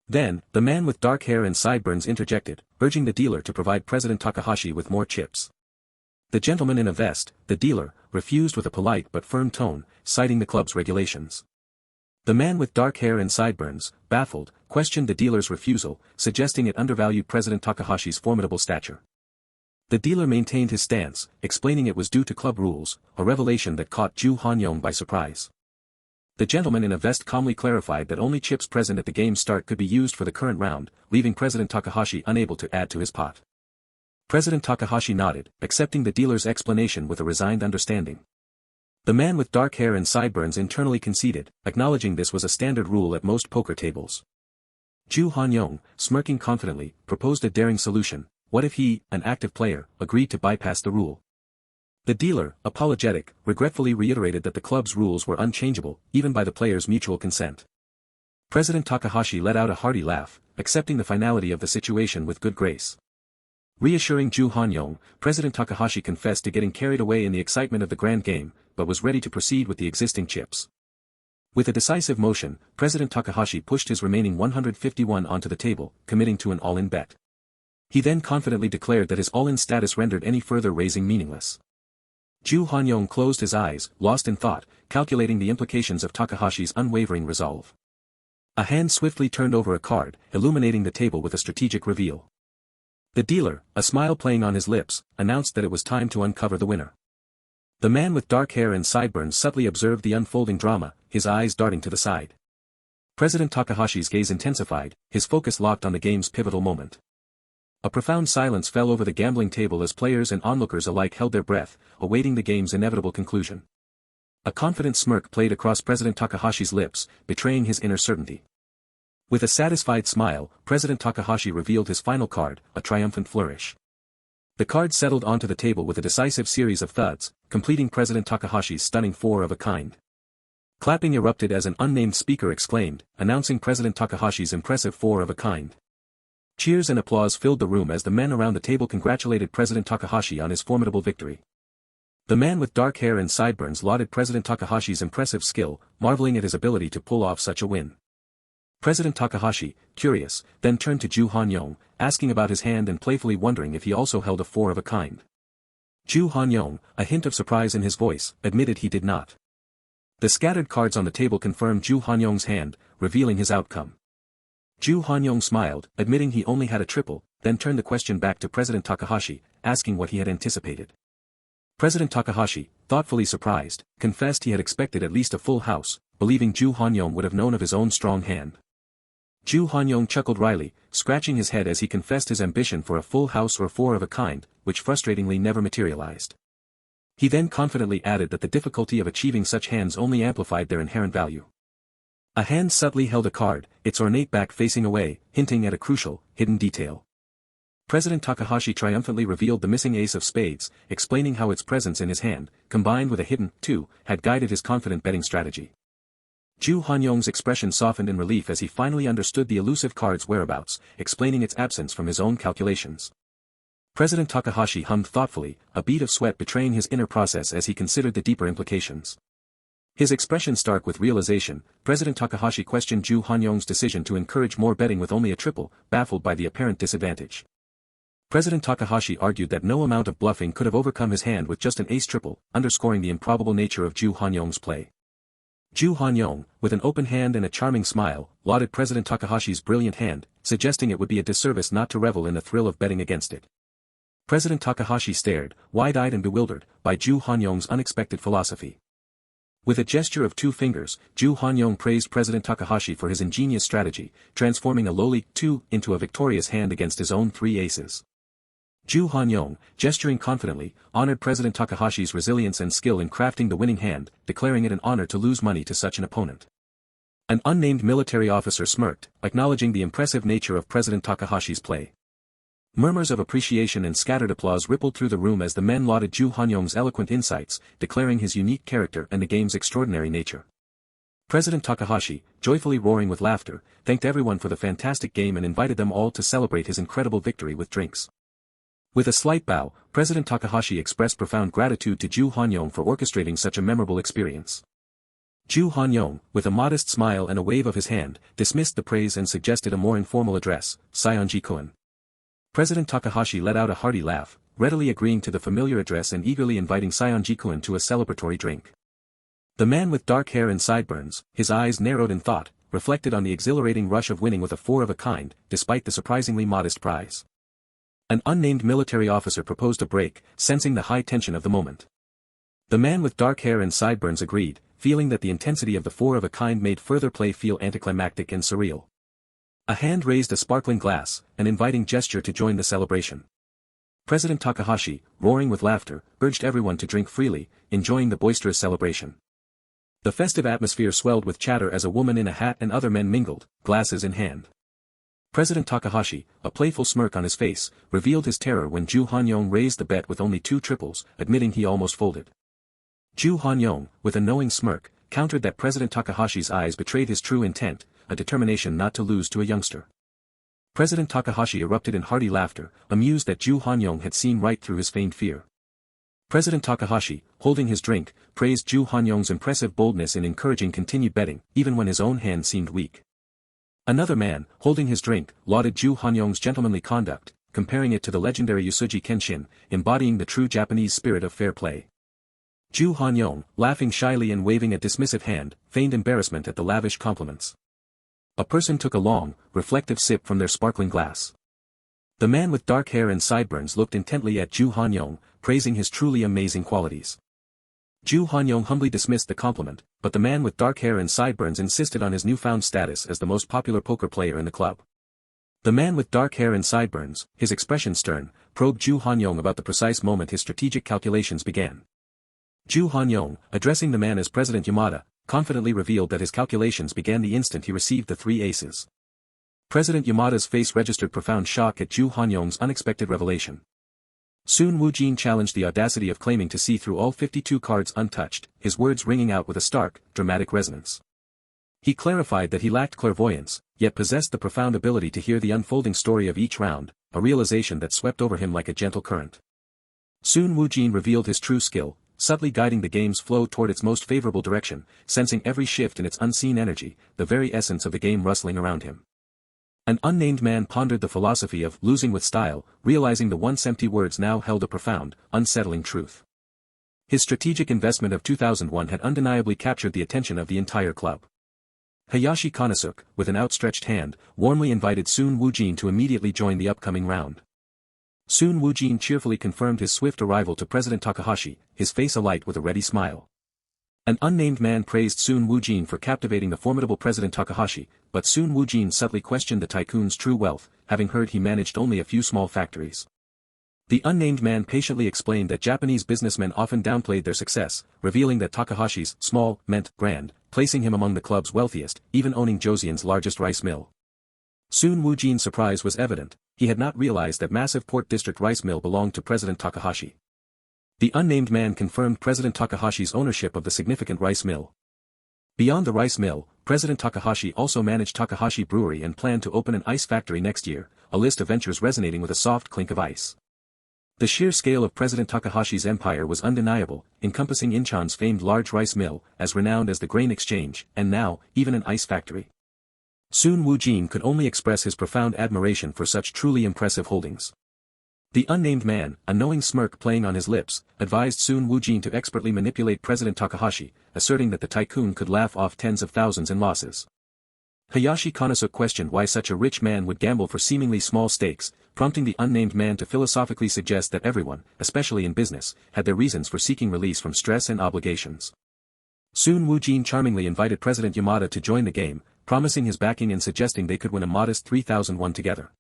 Then, the man with dark hair and sideburns interjected, urging the dealer to provide President Takahashi with more chips. The gentleman in a vest, the dealer, refused with a polite but firm tone, citing the club's regulations. The man with dark hair and sideburns, baffled, questioned the dealer's refusal, suggesting it undervalued President Takahashi's formidable stature. The dealer maintained his stance, explaining it was due to club rules, a revelation that caught Ju Hanyong by surprise. The gentleman in a vest calmly clarified that only chips present at the game's start could be used for the current round, leaving President Takahashi unable to add to his pot. President Takahashi nodded, accepting the dealer's explanation with a resigned understanding. The man with dark hair and sideburns internally conceded, acknowledging this was a standard rule at most poker tables. Ju Hanyong, smirking confidently, proposed a daring solution. What if he, an active player, agreed to bypass the rule? The dealer, apologetic, regretfully reiterated that the club's rules were unchangeable, even by the players' mutual consent. President Takahashi let out a hearty laugh, accepting the finality of the situation with good grace. Reassuring Ju Hanyong, President Takahashi confessed to getting carried away in the excitement of the grand game, but was ready to proceed with the existing chips. With a decisive motion, President Takahashi pushed his remaining 151 onto the table, committing to an all-in bet. He then confidently declared that his all-in status rendered any further raising meaningless. Ju Hanyong closed his eyes, lost in thought, calculating the implications of Takahashi's unwavering resolve. A hand swiftly turned over a card, illuminating the table with a strategic reveal. The dealer, a smile playing on his lips, announced that it was time to uncover the winner. The man with dark hair and sideburns subtly observed the unfolding drama, his eyes darting to the side. President Takahashi's gaze intensified, his focus locked on the game's pivotal moment. A profound silence fell over the gambling table as players and onlookers alike held their breath, awaiting the game's inevitable conclusion. A confident smirk played across President Takahashi's lips, betraying his inner certainty. With a satisfied smile, President Takahashi revealed his final card, a triumphant flourish. The card settled onto the table with a decisive series of thuds, completing President Takahashi's stunning 4-of-a-kind. Clapping erupted as an unnamed speaker exclaimed, announcing President Takahashi's impressive 4-of-a-kind. Cheers and applause filled the room as the men around the table congratulated President Takahashi on his formidable victory. The man with dark hair and sideburns lauded President Takahashi's impressive skill, marveling at his ability to pull off such a win. President Takahashi, curious, then turned to Ju Han-yong, asking about his hand and playfully wondering if he also held a four of a kind. Ju Han-yong, a hint of surprise in his voice, admitted he did not. The scattered cards on the table confirmed Ju Han-yong's hand, revealing his outcome. Ju Han-yong smiled, admitting he only had a triple, then turned the question back to President Takahashi, asking what he had anticipated. President Takahashi, thoughtfully surprised, confessed he had expected at least a full house, believing Ju Han-yong would have known of his own strong hand. Ju Han-yong chuckled wryly, scratching his head as he confessed his ambition for a full house or four of a kind, which frustratingly never materialized. He then confidently added that the difficulty of achieving such hands only amplified their inherent value. A hand subtly held a card, its ornate back facing away, hinting at a crucial, hidden detail. President Takahashi triumphantly revealed the missing ace of spades, explaining how its presence in his hand, combined with a hidden 2, had guided his confident betting strategy. Ju Han-yong's expression softened in relief as he finally understood the elusive card's whereabouts, explaining its absence from his own calculations. President Takahashi hummed thoughtfully, a bead of sweat betraying his inner process as he considered the deeper implications. His expression stark with realization, President Takahashi questioned Ju Han-yong's decision to encourage more betting with only a triple, baffled by the apparent disadvantage. President Takahashi argued that no amount of bluffing could have overcome his hand with just an ace triple, underscoring the improbable nature of Ju Han-yong's play. Ju Han-yong, with an open hand and a charming smile, lauded President Takahashi's brilliant hand, suggesting it would be a disservice not to revel in the thrill of betting against it. President Takahashi stared, wide-eyed and bewildered, by Ju Han-yong's unexpected philosophy. With a gesture of 2 fingers, Ju Han-yong praised President Takahashi for his ingenious strategy, transforming a lowly 2 into a victorious hand against his own 3 aces. Ju Han-yong, gesturing confidently, honored President Takahashi's resilience and skill in crafting the winning hand, declaring it an honor to lose money to such an opponent. An unnamed military officer smirked, acknowledging the impressive nature of President Takahashi's play. Murmurs of appreciation and scattered applause rippled through the room as the men lauded Ju Han-yong's eloquent insights, declaring his unique character and the game's extraordinary nature. President Takahashi, joyfully roaring with laughter, thanked everyone for the fantastic game and invited them all to celebrate his incredible victory with drinks. With a slight bow, President Takahashi expressed profound gratitude to Ju Han-yong for orchestrating such a memorable experience. Ju Han-yong, with a modest smile and a wave of his hand, dismissed the praise and suggested a more informal address, Seonji-kun. President Takahashi let out a hearty laugh, readily agreeing to the familiar address and eagerly inviting Seonji-kun to a celebratory drink. The man with dark hair and sideburns, his eyes narrowed in thought, reflected on the exhilarating rush of winning with a four of a kind, despite the surprisingly modest prize. An unnamed military officer proposed a break, sensing the high tension of the moment. The man with dark hair and sideburns agreed, feeling that the intensity of the four of a kind made further play feel anticlimactic and surreal. A hand raised a sparkling glass, an inviting gesture to join the celebration. President Takahashi, roaring with laughter, urged everyone to drink freely, enjoying the boisterous celebration. The festive atmosphere swelled with chatter as a woman in a hat and other men mingled, glasses in hand. President Takahashi, a playful smirk on his face, revealed his terror when Ju Han-yong raised the bet with only 2 triples, admitting he almost folded. Ju Han-yong, with a knowing smirk, countered that President Takahashi's eyes betrayed his true intent, a determination not to lose to a youngster. President Takahashi erupted in hearty laughter, amused that Ju Han-yong had seen right through his feigned fear. President Takahashi, holding his drink, praised Ju Han-yong's impressive boldness in encouraging continued betting, even when his own hand seemed weak. Another man, holding his drink, lauded Ju Han-yong's gentlemanly conduct, comparing it to the legendary Usuji Kenshin, embodying the true Japanese spirit of fair play. Ju Han-yong, laughing shyly and waving a dismissive hand, feigned embarrassment at the lavish compliments. A person took a long, reflective sip from their sparkling glass. The man with dark hair and sideburns looked intently at Ju Han-yong, praising his truly amazing qualities. Ju Han-yong humbly dismissed the compliment, but the man with dark hair and sideburns insisted on his newfound status as the most popular poker player in the club. The man with dark hair and sideburns, his expression stern, probed Ju Han-yong about the precise moment his strategic calculations began. Ju Han-yong, addressing the man as President Yamada, confidently revealed that his calculations began the instant he received the 3 aces. President Yamada's face registered profound shock at Ju Han-yong's unexpected revelation. Soon Woo-jin challenged the audacity of claiming to see through all 52 cards untouched, his words ringing out with a stark, dramatic resonance. He clarified that he lacked clairvoyance, yet possessed the profound ability to hear the unfolding story of each round, a realization that swept over him like a gentle current. Soon Woo-jin revealed his true skill, subtly guiding the game's flow toward its most favorable direction, sensing every shift in its unseen energy, the very essence of the game rustling around him. An unnamed man pondered the philosophy of losing with style, realizing the once empty words now held a profound, unsettling truth. His strategic investment of 2001 had undeniably captured the attention of the entire club. Hayashi Konosuke, with an outstretched hand, warmly invited Soon Woo-jin to immediately join the upcoming round. Soon Woo-jin cheerfully confirmed his swift arrival to President Takahashi, his face alight with a ready smile. An unnamed man praised Soon Woo-jin for captivating the formidable President Takahashi, but Soon Woo-jin subtly questioned the tycoon's true wealth, having heard he managed only a few small factories. The unnamed man patiently explained that Japanese businessmen often downplayed their success, revealing that Takahashi's small meant grand, placing him among the club's wealthiest, even owning Joseon's largest rice mill. Soon Woo-jin's surprise was evident. He had not realized that massive Port District rice mill belonged to President Takahashi. The unnamed man confirmed President Takahashi's ownership of the significant rice mill. Beyond the rice mill, President Takahashi also managed Takahashi Brewery and planned to open an ice factory next year, a list of ventures resonating with a soft clink of ice. The sheer scale of President Takahashi's empire was undeniable, encompassing Incheon's famed large rice mill, as renowned as the grain exchange, and now, even an ice factory. Soon Woo-jin could only express his profound admiration for such truly impressive holdings. The unnamed man, a knowing smirk playing on his lips, advised Soon Woo-jin to expertly manipulate President Takahashi, asserting that the tycoon could laugh off tens of thousands in losses. Hayashi Konosuke questioned why such a rich man would gamble for seemingly small stakes, prompting the unnamed man to philosophically suggest that everyone, especially in business, had their reasons for seeking release from stress and obligations. Soon Woo-jin charmingly invited President Yamada to join the game, promising his backing and suggesting they could win a modest 3,001 together.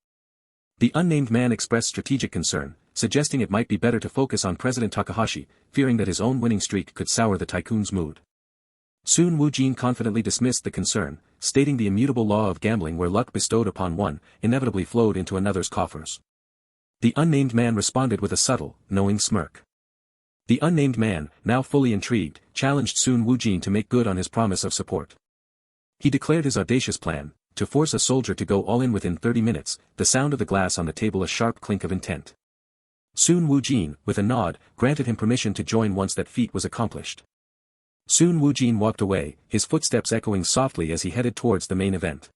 The unnamed man expressed strategic concern, suggesting it might be better to focus on President Takahashi, fearing that his own winning streak could sour the tycoon's mood. Soon Woo-jin confidently dismissed the concern, stating the immutable law of gambling where luck bestowed upon one, inevitably flowed into another's coffers. The unnamed man responded with a subtle, knowing smirk. The unnamed man, now fully intrigued, challenged Soon Woo-jin to make good on his promise of support. He declared his audacious plan, to force a soldier to go all in within 30 minutes, the sound of the glass on the table a sharp clink of intent. Soon Woo-jin, with a nod, granted him permission to join once that feat was accomplished. Soon Woo-jin walked away, his footsteps echoing softly as he headed towards the main event.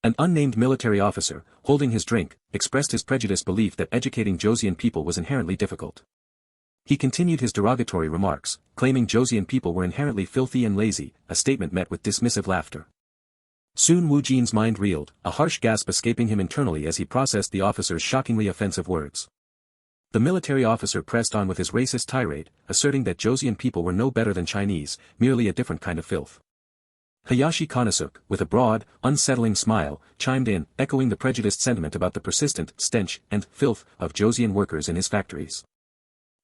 An unnamed military officer, holding his drink, expressed his prejudiced belief that educating Joseon people was inherently difficult. He continued his derogatory remarks, claiming Joseon people were inherently filthy and lazy, a statement met with dismissive laughter. Soon Woo-jin's mind reeled, a harsh gasp escaping him internally as he processed the officer's shockingly offensive words. The military officer pressed on with his racist tirade, asserting that Joseon people were no better than Chinese, merely a different kind of filth. Hayashi Konosuke, with a broad, unsettling smile, chimed in, echoing the prejudiced sentiment about the persistent stench and filth of Joseon workers in his factories.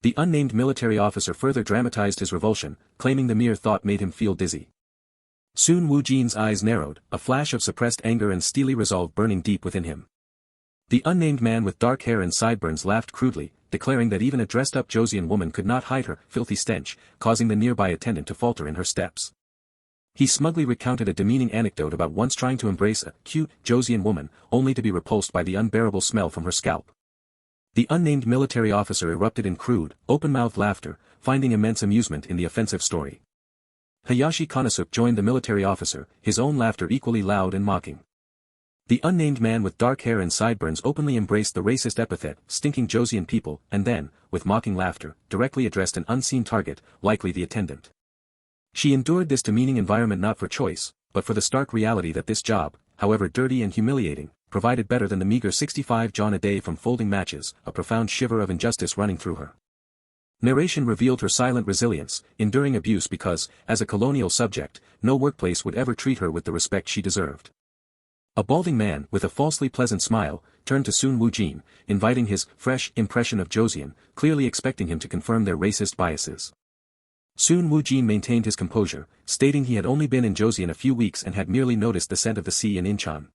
The unnamed military officer further dramatized his revulsion, claiming the mere thought made him feel dizzy. Soon Woo-jin's eyes narrowed, a flash of suppressed anger and steely resolve burning deep within him. The unnamed man with dark hair and sideburns laughed crudely, declaring that even a dressed-up Joseon woman could not hide her filthy stench, causing the nearby attendant to falter in her steps. He smugly recounted a demeaning anecdote about once trying to embrace a cute Joseon woman, only to be repulsed by the unbearable smell from her scalp. The unnamed military officer erupted in crude, open-mouthed laughter, finding immense amusement in the offensive story. Hayashi Konosuke joined the military officer, his own laughter equally loud and mocking. The unnamed man with dark hair and sideburns openly embraced the racist epithet, stinking Joseon people, and then, with mocking laughter, directly addressed an unseen target, likely the attendant. She endured this demeaning environment not for choice, but for the stark reality that this job, however dirty and humiliating, provided better than the meager 65 John a day from folding matches, a profound shiver of injustice running through her. Narration revealed her silent resilience, enduring abuse because, as a colonial subject, no workplace would ever treat her with the respect she deserved. A balding man, with a falsely pleasant smile, turned to Soon Woo-jin, inviting his fresh impression of Joseon, clearly expecting him to confirm their racist biases. Soon Woo-jin maintained his composure, stating he had only been in Joseon a few weeks and had merely noticed the scent of the sea in Incheon.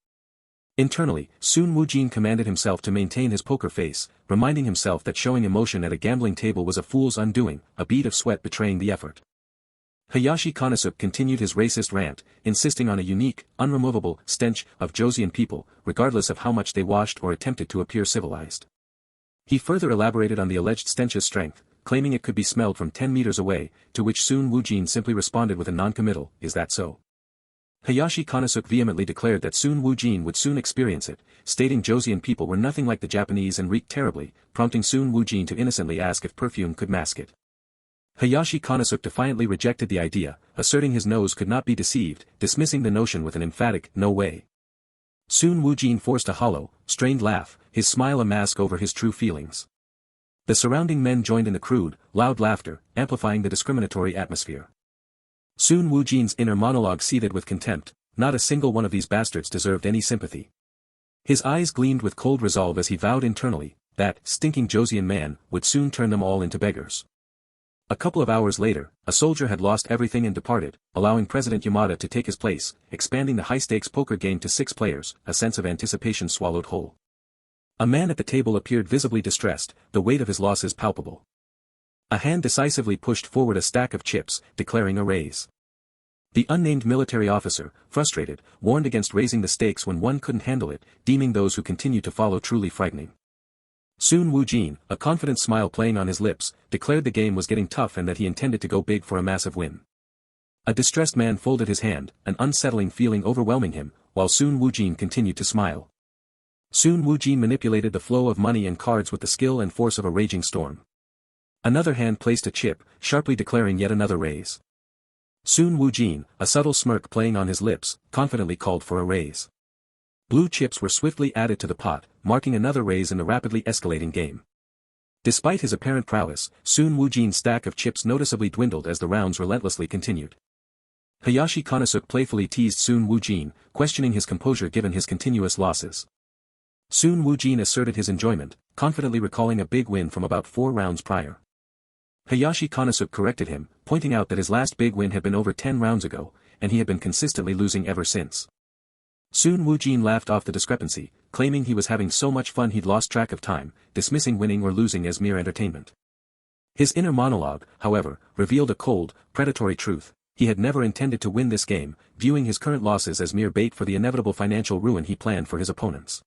Internally, Soon Woo-jin commanded himself to maintain his poker face, reminding himself that showing emotion at a gambling table was a fool's undoing, a bead of sweat betraying the effort. Hayashi Konosuke continued his racist rant, insisting on a unique, unremovable stench of Joseon people, regardless of how much they washed or attempted to appear civilized. He further elaborated on the alleged stench's strength, claiming it could be smelled from 10 meters away, to which soon Woo-jin simply responded with a non-committal, "Is that so?" Hayashi Konosuke vehemently declared that soon Woo-jin would soon experience it, stating Joseon people were nothing like the Japanese and reeked terribly, prompting soon Woo-jin to innocently ask if perfume could mask it. Hayashi Konosuke defiantly rejected the idea, asserting his nose could not be deceived, dismissing the notion with an emphatic, "No way." Soon Woo-jin forced a hollow, strained laugh, his smile a mask over his true feelings. The surrounding men joined in the crude, loud laughter, amplifying the discriminatory atmosphere. Soon Woo-jin's inner monologue seethed with contempt, not a single one of these bastards deserved any sympathy. His eyes gleamed with cold resolve as he vowed internally, that stinking Joseon man would soon turn them all into beggars. A couple of hours later, a soldier had lost everything and departed, allowing President Yamada to take his place, expanding the high-stakes poker game to 6 players, a sense of anticipation swallowed whole. A man at the table appeared visibly distressed, the weight of his losses palpable. A hand decisively pushed forward a stack of chips, declaring a raise. The unnamed military officer, frustrated, warned against raising the stakes when one couldn't handle it, deeming those who continued to follow truly frightening. Soon Woo-jin, a confident smile playing on his lips, declared the game was getting tough and that he intended to go big for a massive win. A distressed man folded his hand, an unsettling feeling overwhelming him, while Soon Woo-jin continued to smile. Soon Woo-jin manipulated the flow of money and cards with the skill and force of a raging storm. Another hand placed a chip, sharply declaring yet another raise. Soon Woo-jin, a subtle smirk playing on his lips, confidently called for a raise. Blue chips were swiftly added to the pot, marking another raise in the rapidly escalating game. Despite his apparent prowess, Soon Woo-jin's stack of chips noticeably dwindled as the rounds relentlessly continued. Hayashi Konosuke playfully teased Soon Woo-jin, questioning his composure given his continuous losses. Soon Woo-jin asserted his enjoyment, confidently recalling a big win from about 4 rounds prior. Hayashi Konosuke corrected him, pointing out that his last big win had been over 10 rounds ago, and he had been consistently losing ever since. Soon Woo-jin laughed off the discrepancy, claiming he was having so much fun he'd lost track of time, dismissing winning or losing as mere entertainment. His inner monologue, however, revealed a cold, predatory truth: he had never intended to win this game, viewing his current losses as mere bait for the inevitable financial ruin he planned for his opponents.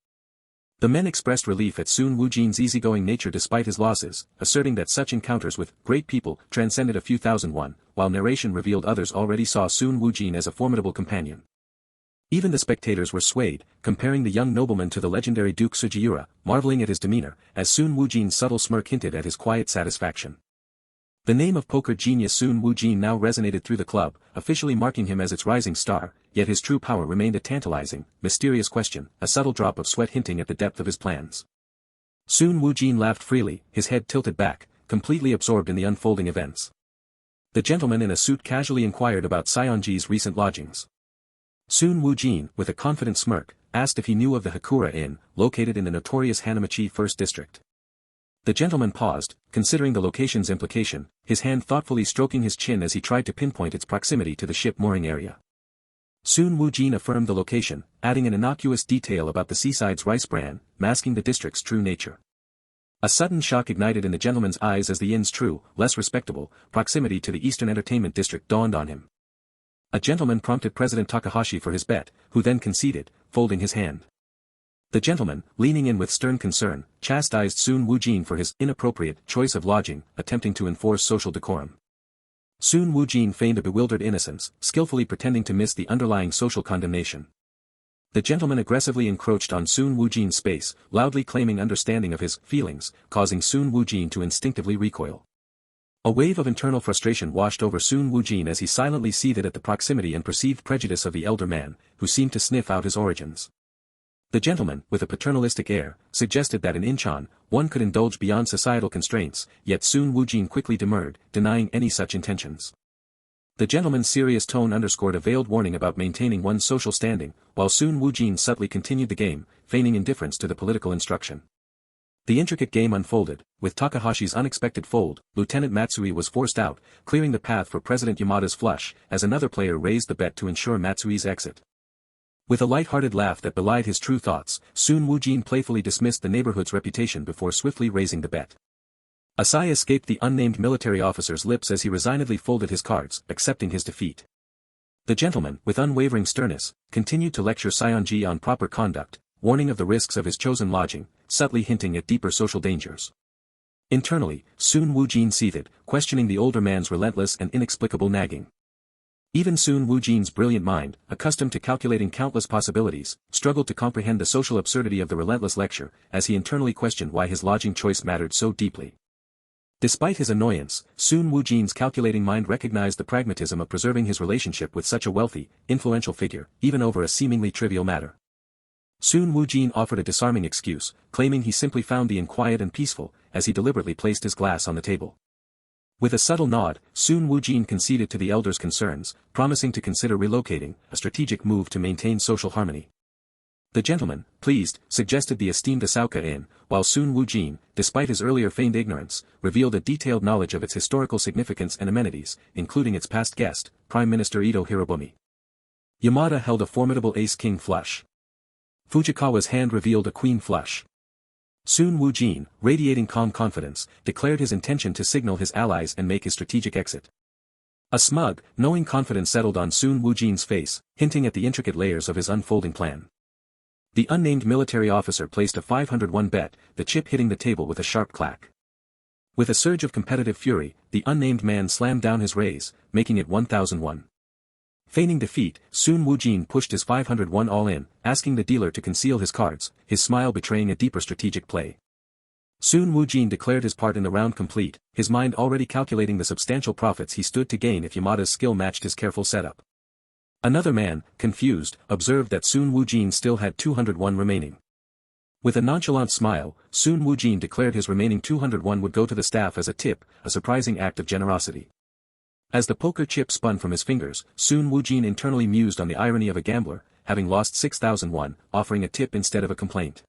The men expressed relief at Soon Woo-jin's easygoing nature despite his losses, asserting that such encounters with great people transcended a few thousand won, while narration revealed others already saw Soon Woo-jin as a formidable companion. Even the spectators were swayed, comparing the young nobleman to the legendary Duke Sugiura, marveling at his demeanor, as Soon Woo-jin's subtle smirk hinted at his quiet satisfaction. The name of poker genius Soon Woo-jin now resonated through the club, officially marking him as its rising star, yet his true power remained a tantalizing, mysterious question, a subtle drop of sweat hinting at the depth of his plans. Soon Woo-jin laughed freely, his head tilted back, completely absorbed in the unfolding events. The gentleman in a suit casually inquired about Seonji's recent lodgings. Soon Woo-jin, with a confident smirk, asked if he knew of the Hakura Inn, located in the notorious Hanamachi First District. The gentleman paused, considering the location's implication, his hand thoughtfully stroking his chin as he tried to pinpoint its proximity to the ship mooring area. Soon Woo-jin affirmed the location, adding an innocuous detail about the seaside's rice bran, masking the district's true nature. A sudden shock ignited in the gentleman's eyes as the inn's true, less respectable, proximity to the Eastern Entertainment District dawned on him. A gentleman prompted President Takahashi for his bet, who then conceded, folding his hand. The gentleman, leaning in with stern concern, chastised Soon Woo-jin for his inappropriate choice of lodging, attempting to enforce social decorum. Soon Woo-jin feigned a bewildered innocence, skillfully pretending to miss the underlying social condemnation. The gentleman aggressively encroached on Soon Woo-jin's space, loudly claiming understanding of his feelings, causing Soon Woo-jin to instinctively recoil. A wave of internal frustration washed over Soon Woo-jin as he silently seethed at the proximity and perceived prejudice of the elder man, who seemed to sniff out his origins. The gentleman, with a paternalistic air, suggested that in Incheon, one could indulge beyond societal constraints, yet Soon Woo-jin quickly demurred, denying any such intentions. The gentleman's serious tone underscored a veiled warning about maintaining one's social standing, while Soon Woo-jin subtly continued the game, feigning indifference to the political instruction. The intricate game unfolded. With Takahashi's unexpected fold, Lieutenant Matsui was forced out, clearing the path for President Yamada's flush, as another player raised the bet to ensure Matsui's exit. With a light-hearted laugh that belied his true thoughts, Soon Woo-jin playfully dismissed the neighborhood's reputation before swiftly raising the bet. A sigh escaped the unnamed military officer's lips as he resignedly folded his cards, accepting his defeat. The gentleman, with unwavering sternness, continued to lecture Seonji on proper conduct, warning of the risks of his chosen lodging, subtly hinting at deeper social dangers. Internally, Sun Woo-jin seethed, questioning the older man's relentless and inexplicable nagging. Even Sun Woo-jin's brilliant mind, accustomed to calculating countless possibilities, struggled to comprehend the social absurdity of the relentless lecture, as he internally questioned why his lodging choice mattered so deeply. Despite his annoyance, Sun Woo-jin's calculating mind recognized the pragmatism of preserving his relationship with such a wealthy, influential figure, even over a seemingly trivial matter. Sun Woo-jin offered a disarming excuse, claiming he simply found the inn quiet and peaceful, as he deliberately placed his glass on the table. With a subtle nod, Sun Woo-jin conceded to the elder's concerns, promising to consider relocating, a strategic move to maintain social harmony. The gentleman, pleased, suggested the esteemed Asauka Inn, while Sun Woo-jin, despite his earlier feigned ignorance, revealed a detailed knowledge of its historical significance and amenities, including its past guest, Prime Minister Ito Hirobumi. Yamada held a formidable ace-king flush. Fujikawa's hand revealed a queen flush. Sun Woo-jin, radiating calm confidence, declared his intention to signal his allies and make his strategic exit. A smug, knowing confidence settled on Sun Woo-jin's face, hinting at the intricate layers of his unfolding plan. The unnamed military officer placed a 501 bet, the chip hitting the table with a sharp clack. With a surge of competitive fury, the unnamed man slammed down his raise, making it 1001. Feigning defeat, Sun Woo-jin pushed his 501 all in, asking the dealer to conceal his cards, his smile betraying a deeper strategic play. Sun Woo-jin declared his part in the round complete, his mind already calculating the substantial profits he stood to gain if Yamada's skill matched his careful setup. Another man, confused, observed that Sun Woo-jin still had 201 remaining. With a nonchalant smile, Sun Woo-jin declared his remaining 201 would go to the staff as a tip, a surprising act of generosity. As the poker chip spun from his fingers, Sun Woo-jin internally mused on the irony of a gambler, having lost 6,001, offering a tip instead of a complaint.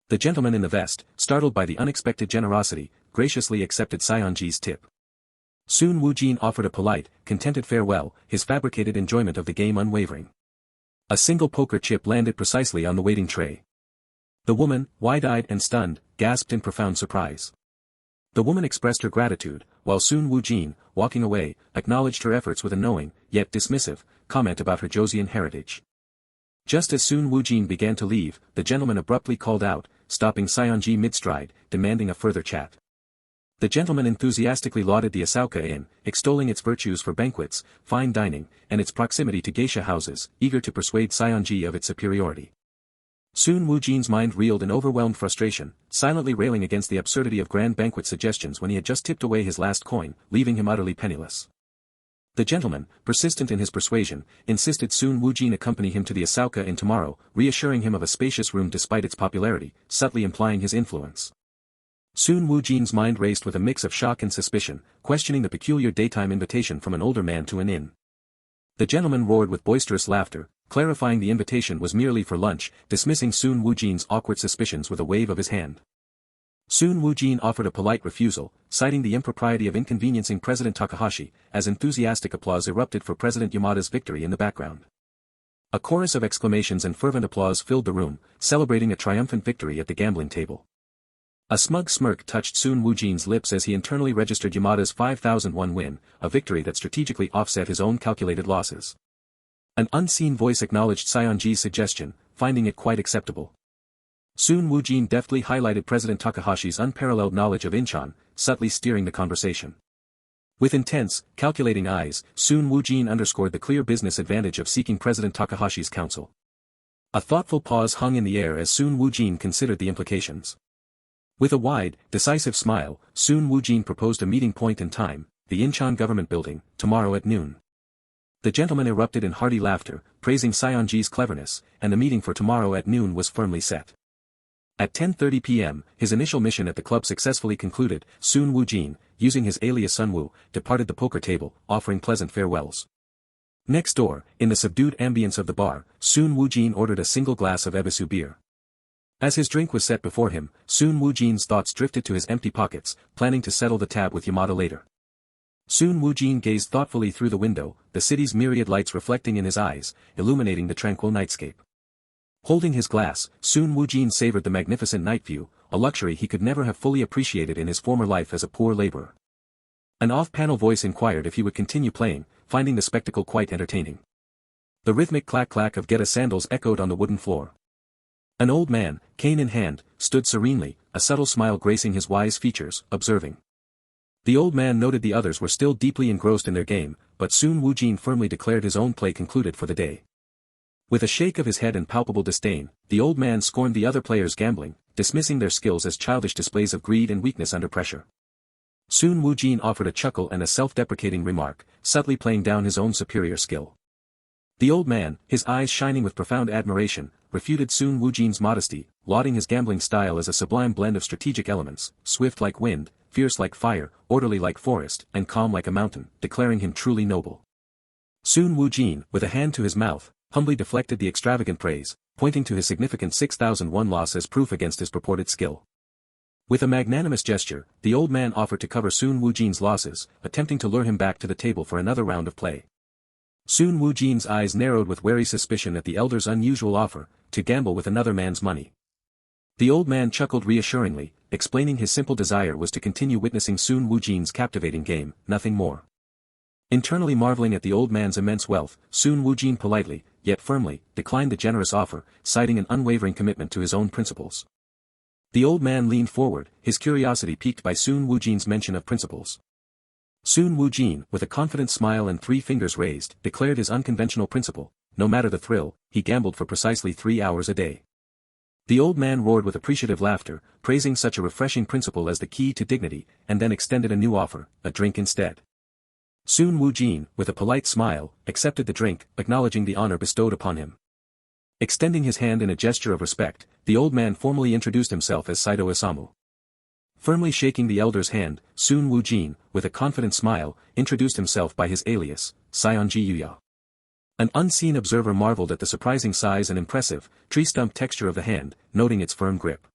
The gentleman in the vest, startled by the unexpected generosity, graciously accepted Seonji's tip. Sun Woo-jin offered a polite, contented farewell, his fabricated enjoyment of the game unwavering. A single poker chip landed precisely on the waiting tray. The woman, wide-eyed and stunned, gasped in profound surprise. The woman expressed her gratitude, while Sun Woo-jin, walking away, acknowledged her efforts with a knowing, yet dismissive, comment about her Joseon heritage. Just as Sun Woo-jin began to leave, the gentleman abruptly called out, stopping Seonji mid-stride, demanding a further chat. The gentleman enthusiastically lauded the Asauka Inn, extolling its virtues for banquets, fine dining, and its proximity to geisha houses, eager to persuade Seonji of its superiority. Sun Woo-jin's mind reeled in overwhelmed frustration, silently railing against the absurdity of grand banquet suggestions when he had just tipped away his last coin, leaving him utterly penniless. The gentleman, persistent in his persuasion, insisted Sun Woo-jin accompany him to the Asauka Inn tomorrow, reassuring him of a spacious room despite its popularity, subtly implying his influence. Sun Woo-jin's mind raced with a mix of shock and suspicion, questioning the peculiar daytime invitation from an older man to an inn. The gentleman roared with boisterous laughter, clarifying the invitation was merely for lunch, dismissing Sun Woo-jin's awkward suspicions with a wave of his hand. Sun Woo-jin offered a polite refusal, citing the impropriety of inconveniencing President Takahashi, as enthusiastic applause erupted for President Yamada's victory in the background. A chorus of exclamations and fervent applause filled the room, celebrating a triumphant victory at the gambling table. A smug smirk touched Sun Woo-jin's lips as he internally registered Yamada's 5001 win, a victory that strategically offset his own calculated losses. An unseen voice acknowledged Seonji's suggestion, finding it quite acceptable. Sun Woo-jin deftly highlighted President Takahashi's unparalleled knowledge of Incheon, subtly steering the conversation. With intense, calculating eyes, Sun Woo-jin underscored the clear business advantage of seeking President Takahashi's counsel. A thoughtful pause hung in the air as Sun Woo-jin considered the implications. With a wide, decisive smile, Sun Woo-jin proposed a meeting point and time, the Incheon government building, tomorrow at noon. The gentleman erupted in hearty laughter, praising Seonji's cleverness, and the meeting for tomorrow at noon was firmly set. At 10:30 p.m., his initial mission at the club successfully concluded, Sun Woo-jin, using his alias Sunwoo, departed the poker table, offering pleasant farewells. Next door, in the subdued ambience of the bar, Sun Woo-jin ordered a single glass of ebisu beer. As his drink was set before him, Sun Woo-jin's thoughts drifted to his empty pockets, planning to settle the tab with Yamada later. Sun Woo-jin gazed thoughtfully through the window, the city's myriad lights reflecting in his eyes, illuminating the tranquil nightscape. Holding his glass, Sun Woo-jin savored the magnificent night view, a luxury he could never have fully appreciated in his former life as a poor laborer. An off-panel voice inquired if he would continue playing, finding the spectacle quite entertaining. The rhythmic clack-clack of Geta sandals echoed on the wooden floor. An old man, cane in hand, stood serenely, a subtle smile gracing his wise features, observing. The old man noted the others were still deeply engrossed in their game, but soon Woo-jin firmly declared his own play concluded for the day. With a shake of his head and palpable disdain, the old man scorned the other players' gambling, dismissing their skills as childish displays of greed and weakness under pressure. Soon Woo-jin offered a chuckle and a self-deprecating remark, subtly playing down his own superior skill. The old man, his eyes shining with profound admiration, refuted Soon Woo-jin's modesty, lauding his gambling style as a sublime blend of strategic elements, swift like wind, fierce like fire, orderly like forest, and calm like a mountain, declaring him truly noble. Soon Woo-jin, with a hand to his mouth, humbly deflected the extravagant praise, pointing to his significant 6,001 loss as proof against his purported skill. With a magnanimous gesture, the old man offered to cover Soon Woo-jin's losses, attempting to lure him back to the table for another round of play. Soon Woo-jin's eyes narrowed with wary suspicion at the elder's unusual offer, to gamble with another man's money. The old man chuckled reassuringly, explaining his simple desire was to continue witnessing Soon Woo-jin's captivating game, nothing more. Internally marveling at the old man's immense wealth, Soon Woo-jin politely, yet firmly, declined the generous offer, citing an unwavering commitment to his own principles. The old man leaned forward, his curiosity piqued by Soon Woo-jin's mention of principles. Soon Woo-jin, with a confident smile and 3 fingers raised, declared his unconventional principle: no matter the thrill, he gambled for precisely 3 hours a day. The old man roared with appreciative laughter, praising such a refreshing principle as the key to dignity, and then extended a new offer, a drink instead. Soon Woo-jin, with a polite smile, accepted the drink, acknowledging the honor bestowed upon him. Extending his hand in a gesture of respect, the old man formally introduced himself as Saito Isamu. Firmly shaking the elder's hand, Soon Woo-jin, with a confident smile, introduced himself by his alias, Seonji Yuya. An unseen observer marveled at the surprising size and impressive, tree-stump texture of the hand, noting its firm grip.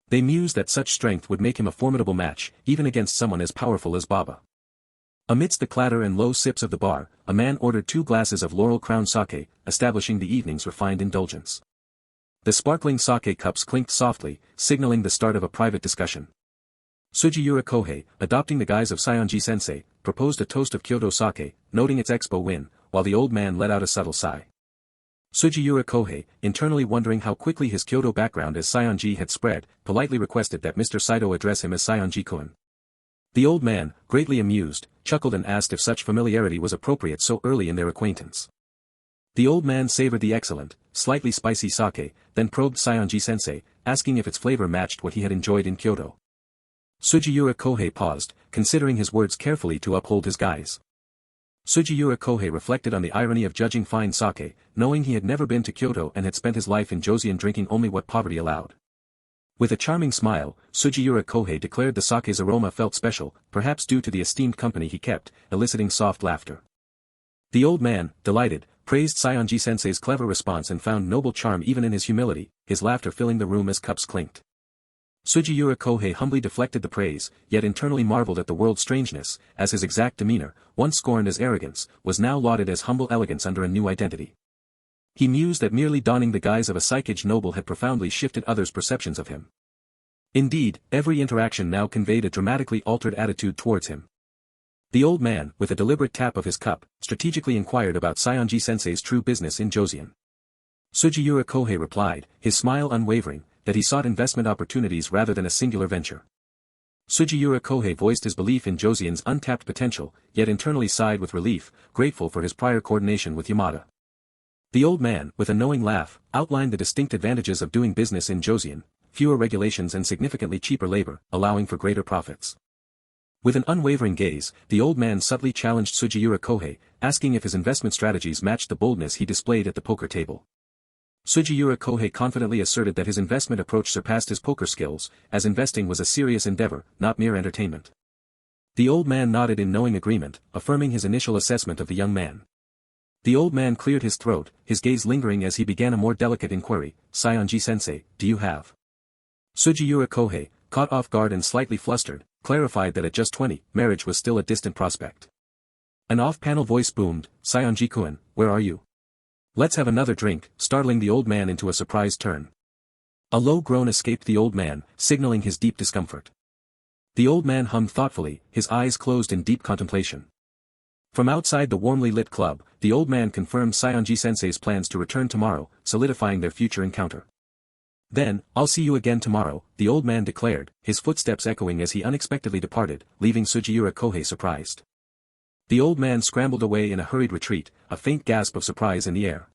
They mused that such strength would make him a formidable match, even against someone as powerful as Baba. Amidst the clatter and low sips of the bar, a man ordered 2 glasses of Laurel Crown sake, establishing the evening's refined indulgence. The sparkling sake cups clinked softly, signaling the start of a private discussion. Sugiura Kohei, adopting the guise of Seonji-sensei, proposed a toast of Kyoto sake, noting its expo win, while the old man let out a subtle sigh. Sugiura Kohei, internally wondering how quickly his Kyoto background as Seonji had spread, politely requested that Mr. Saito address him as Seonji-kun. The old man, greatly amused, chuckled and asked if such familiarity was appropriate so early in their acquaintance. The old man savored the excellent, slightly spicy sake, then probed Seonji-sensei, asking if its flavor matched what he had enjoyed in Kyoto. Sugiura Kohei paused, considering his words carefully to uphold his guise. Sugiura Kohei reflected on the irony of judging fine sake, knowing he had never been to Kyoto and had spent his life in Joseon drinking only what poverty allowed. With a charming smile, Sugiura Kohei declared the sake's aroma felt special, perhaps due to the esteemed company he kept, eliciting soft laughter. The old man, delighted, praised Seonji-sensei's clever response and found noble charm even in his humility, his laughter filling the room as cups clinked. Sugiura Kohei humbly deflected the praise, yet internally marveled at the world's strangeness, as his exact demeanor, once scorned as arrogance, was now lauded as humble elegance under a new identity. He mused that merely donning the guise of a psychic noble had profoundly shifted others' perceptions of him. Indeed, every interaction now conveyed a dramatically altered attitude towards him. The old man, with a deliberate tap of his cup, strategically inquired about Seonji-sensei's true business in Joseon. Sugiura Kohei replied, his smile unwavering, that he sought investment opportunities rather than a singular venture. Sugiura Kohei voiced his belief in Joseon's untapped potential, yet internally sighed with relief, grateful for his prior coordination with Yamada. The old man, with a knowing laugh, outlined the distinct advantages of doing business in Joseon: fewer regulations and significantly cheaper labor, allowing for greater profits. With an unwavering gaze, the old man subtly challenged Sugiura Kohei, asking if his investment strategies matched the boldness he displayed at the poker table. Sugiura Kohei confidently asserted that his investment approach surpassed his poker skills, as investing was a serious endeavor, not mere entertainment. The old man nodded in knowing agreement, affirming his initial assessment of the young man. The old man cleared his throat, his gaze lingering as he began a more delicate inquiry: Seonji-sensei, do you have? Sugiura Kohei, caught off guard and slightly flustered, clarified that at just 20, marriage was still a distant prospect. An off-panel voice boomed, Seonji-kun, where are you? Let's have another drink, startling the old man into a surprised turn. A low groan escaped the old man, signaling his deep discomfort. The old man hummed thoughtfully, his eyes closed in deep contemplation. From outside the warmly lit club, the old man confirmed Seonji-sensei's plans to return tomorrow, solidifying their future encounter. Then, I'll see you again tomorrow, the old man declared, his footsteps echoing as he unexpectedly departed, leaving Sugiura Kohei surprised. The old man scrambled away in a hurried retreat, a faint gasp of surprise in the air.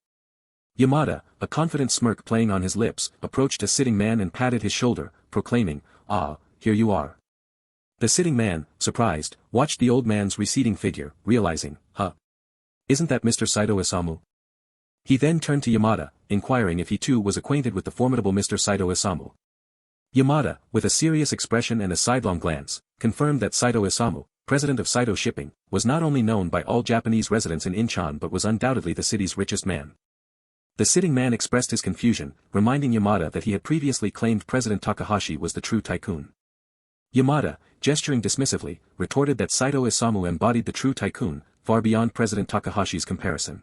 Yamada, a confident smirk playing on his lips, approached a sitting man and patted his shoulder, proclaiming, "Ah, here you are." The sitting man, surprised, watched the old man's receding figure, realizing, isn't that Mr. Saito Isamu? He then turned to Yamada, inquiring if he too was acquainted with the formidable Mr. Saito Isamu. Yamada, with a serious expression and a sidelong glance, confirmed that Saito Isamu, president of Saito Shipping, was not only known by all Japanese residents in Incheon but was undoubtedly the city's richest man. The sitting man expressed his confusion, reminding Yamada that he had previously claimed President Takahashi was the true tycoon. Yamada, gesturing dismissively, retorted that Saito Isamu embodied the true tycoon, far beyond President Takahashi's comparison.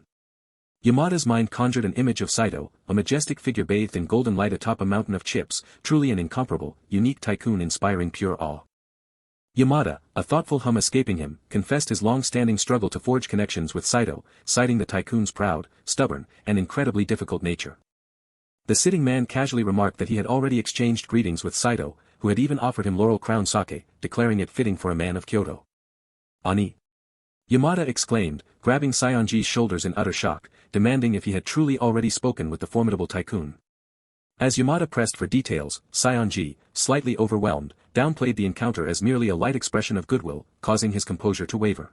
Yamada's mind conjured an image of Saito, a majestic figure bathed in golden light atop a mountain of chips, truly an incomparable, unique tycoon inspiring pure awe. Yamada, a thoughtful hum escaping him, confessed his long-standing struggle to forge connections with Saito, citing the tycoon's proud, stubborn, and incredibly difficult nature. The sitting man casually remarked that he had already exchanged greetings with Saito, who had even offered him Laurel Crown sake, declaring it fitting for a man of Kyoto. "Ani!" Yamada exclaimed, grabbing Seonji's shoulders in utter shock, demanding if he had truly already spoken with the formidable tycoon. As Yamada pressed for details, Seonji, slightly overwhelmed, downplayed the encounter as merely a light expression of goodwill, causing his composure to waver.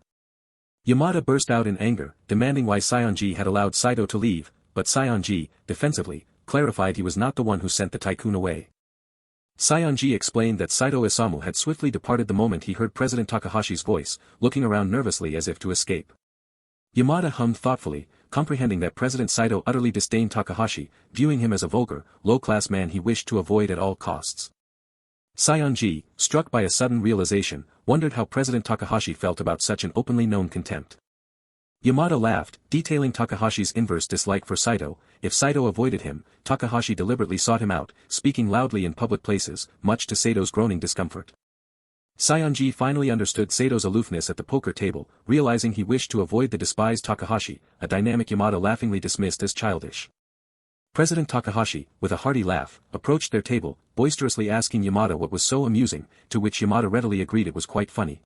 Yamada burst out in anger, demanding why Seonji had allowed Saito to leave, but Seonji, defensively, clarified he was not the one who sent the tycoon away. Seonji explained that Saito Isamu had swiftly departed the moment he heard President Takahashi's voice, looking around nervously as if to escape. Yamada hummed thoughtfully, comprehending that President Saito utterly disdained Takahashi, viewing him as a vulgar, low-class man he wished to avoid at all costs. Seonji, struck by a sudden realization, wondered how President Takahashi felt about such an openly known contempt. Yamada laughed, detailing Takahashi's inverse dislike for Saito. If Saito avoided him, Takahashi deliberately sought him out, speaking loudly in public places, much to Sato's groaning discomfort. Seonji finally understood Sato's aloofness at the poker table, realizing he wished to avoid the despised Takahashi, a dynamic Yamada laughingly dismissed as childish. President Takahashi, with a hearty laugh, approached their table, boisterously asking Yamada what was so amusing, to which Yamada readily agreed it was quite funny.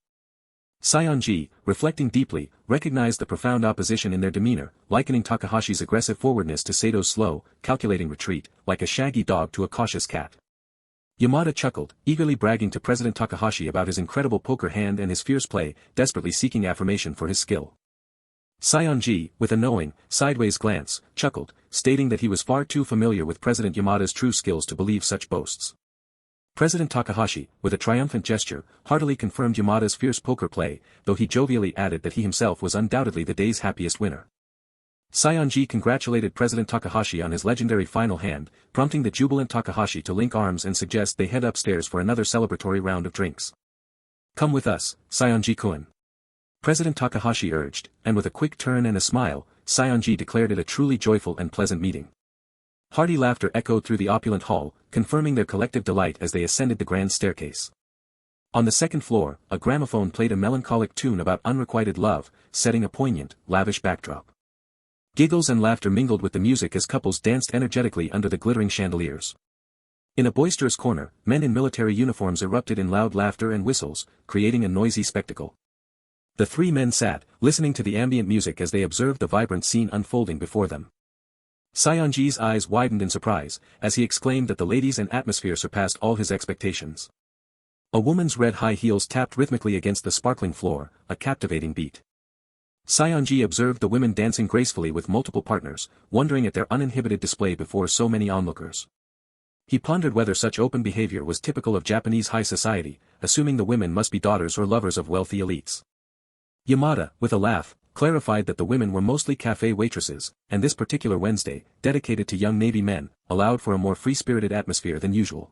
Seonji, reflecting deeply, recognized the profound opposition in their demeanor, likening Takahashi's aggressive forwardness to Sato's slow, calculating retreat, like a shaggy dog to a cautious cat. Yamada chuckled, eagerly bragging to President Takahashi about his incredible poker hand and his fierce play, desperately seeking affirmation for his skill. Seonji, with a knowing, sideways glance, chuckled, stating that he was far too familiar with President Yamada's true skills to believe such boasts. President Takahashi, with a triumphant gesture, heartily confirmed Yamada's fierce poker play, though he jovially added that he himself was undoubtedly the day's happiest winner. Seonji congratulated President Takahashi on his legendary final hand, prompting the jubilant Takahashi to link arms and suggest they head upstairs for another celebratory round of drinks. "Come with us, Seonji-kun," President Takahashi urged, and with a quick turn and a smile, Seonji declared it a truly joyful and pleasant meeting. Hearty laughter echoed through the opulent hall, confirming their collective delight as they ascended the grand staircase. On the second floor, a gramophone played a melancholic tune about unrequited love, setting a poignant, lavish backdrop. Giggles and laughter mingled with the music as couples danced energetically under the glittering chandeliers. In a boisterous corner, men in military uniforms erupted in loud laughter and whistles, creating a noisy spectacle. The three men sat, listening to the ambient music as they observed the vibrant scene unfolding before them. Seonji's eyes widened in surprise, as he exclaimed that the ladies and atmosphere surpassed all his expectations. A woman's red high heels tapped rhythmically against the sparkling floor, a captivating beat. Seonji observed the women dancing gracefully with multiple partners, wondering at their uninhibited display before so many onlookers. He pondered whether such open behavior was typical of Japanese high society, assuming the women must be daughters or lovers of wealthy elites. Yamada, with a laugh, clarified that the women were mostly cafe waitresses, and this particular Wednesday, dedicated to young Navy men, allowed for a more free-spirited atmosphere than usual.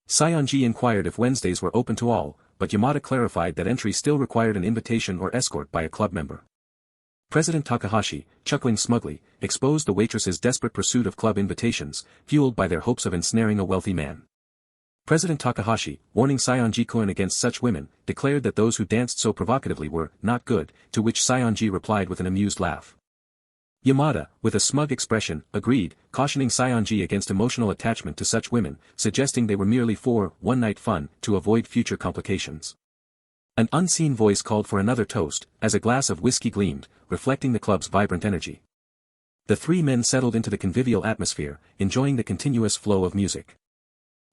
Seonji inquired if Wednesdays were open to all, but Yamada clarified that entry still required an invitation or escort by a club member. President Takahashi, chuckling smugly, exposed the waitress's desperate pursuit of club invitations, fueled by their hopes of ensnaring a wealthy man. President Takahashi, warning Seonji-kun against such women, declared that those who danced so provocatively were not good, to which Seonji replied with an amused laugh. Yamada, with a smug expression, agreed, cautioning Seonji against emotional attachment to such women, suggesting they were merely for one-night fun, to avoid future complications. An unseen voice called for another toast, as a glass of whiskey gleamed, reflecting the club's vibrant energy. The three men settled into the convivial atmosphere, enjoying the continuous flow of music.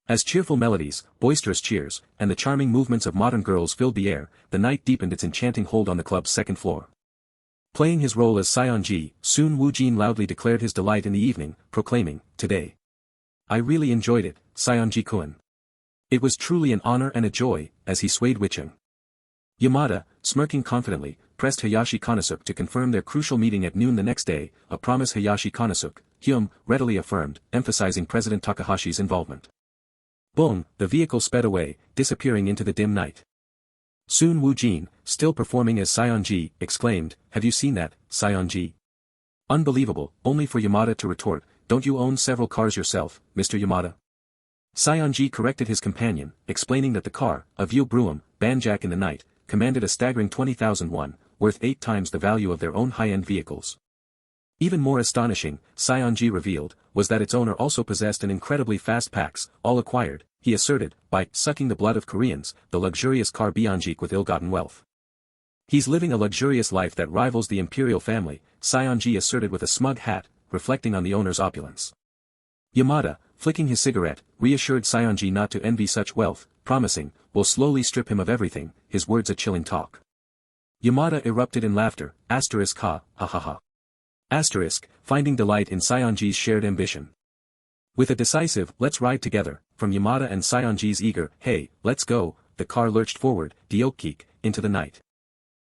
As cheerful melodies, boisterous cheers, and the charming movements of modern girls filled the air, the night deepened its enchanting hold on the club's second floor. Playing his role as Seonji, soon Woo-jin loudly declared his delight in the evening, proclaiming, "Today, I really enjoyed it, Seonji-kun. It was truly an honor and a joy," as he swayed Wichung. Yamada, smirking confidently, pressed Hayashi Konosuke to confirm their crucial meeting at noon the next day, a promise Hayashi Konosuke, readily affirmed, emphasizing President Takahashi's involvement. Boom, the vehicle sped away, disappearing into the dim night. Soon Woo-jin, still performing as Seonji, exclaimed, "Have you seen that, Seonji?" Unbelievable, only for Yamada to retort, "Don't you own several cars yourself, Mr. Yamada?" Seonji corrected his companion, explaining that the car, a Eobyeolgyo, banjack in the night, commanded a staggering 20,000 won, worth 8 times the value of their own high-end vehicles. Even more astonishing, Seonji revealed, was that its owner also possessed an incredibly fast pax, all acquired, he asserted, by sucking the blood of Koreans, the luxurious car Byeonjik with ill-gotten wealth. "He's living a luxurious life that rivals the imperial family," Seonji asserted with a smug hat, reflecting on the owner's opulence. Yamada, flicking his cigarette, reassured Seonji not to envy such wealth, promising, "We'll slowly strip him of everything," his words a chilling talk. Yamada erupted in laughter, ha ha ha. Finding delight in Seonji's shared ambition. With a decisive, "Let's ride together," from Yamada and Seonji's eager, "Hey, let's go," the car lurched forward, diokik, into the night.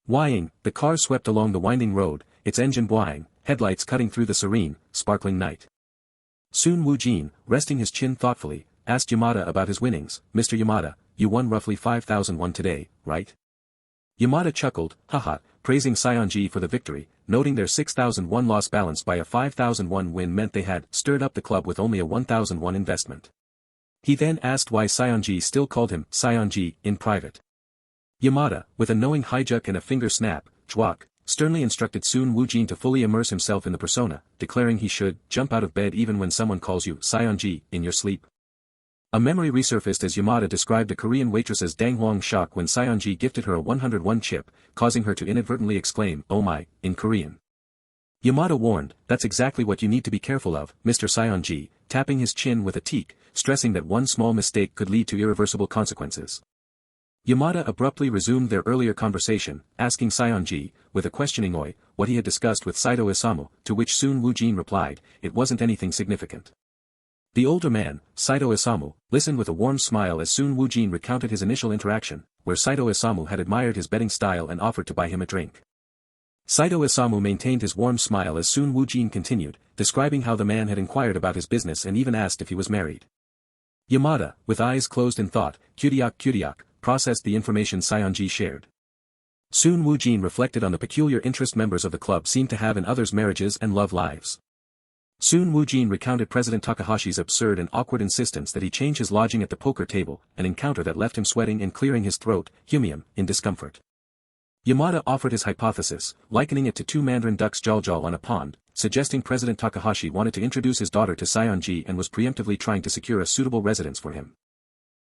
Whining, the car swept along the winding road, its engine whining, headlights cutting through the serene, sparkling night. Soon Woo-jin, resting his chin thoughtfully, asked Yamada about his winnings. "Mr. Yamada, you won roughly 5,000 won today, right?" Yamada chuckled, haha, praising Seonji for the victory, noting their 6,001 loss balanced by a 5,001 win meant they had stirred up the club with only a 1,001 investment. He then asked why Seonji still called him Seonji in private. Yamada, with a knowing hijuk and a finger snap, chwak, sternly instructed Soon Woo-jin to fully immerse himself in the persona, declaring he should jump out of bed even when someone calls you Seonji in your sleep. A memory resurfaced as Yamada described a Korean waitress as Dangwang shock when Seonji gifted her a 101 chip, causing her to inadvertently exclaim, "Oh my," in Korean. Yamada warned, "That's exactly what you need to be careful of, Mr. Seonji," tapping his chin with a teak, stressing that one small mistake could lead to irreversible consequences. Yamada abruptly resumed their earlier conversation, asking Seonji, with a questioning oi, what he had discussed with Saito Isamu, to which Soon Woo-jin replied, "It wasn't anything significant." The older man, Saito Isamu, listened with a warm smile as Soon Woo-jin recounted his initial interaction, where Saito Isamu had admired his betting style and offered to buy him a drink. Saito Isamu maintained his warm smile as Soon Woo-jin continued, describing how the man had inquired about his business and even asked if he was married. Yamada, with eyes closed in thought, kudyak, processed the information Seonji shared. Soon Woo-jin reflected on the peculiar interest members of the club seemed to have in others' marriages and love lives. Soon Woo-jin recounted President Takahashi's absurd and awkward insistence that he change his lodging at the poker table, an encounter that left him sweating and clearing his throat, in discomfort. Yamada offered his hypothesis, likening it to 2 mandarin ducks joljol on a pond, suggesting President Takahashi wanted to introduce his daughter to Seonji and was preemptively trying to secure a suitable residence for him.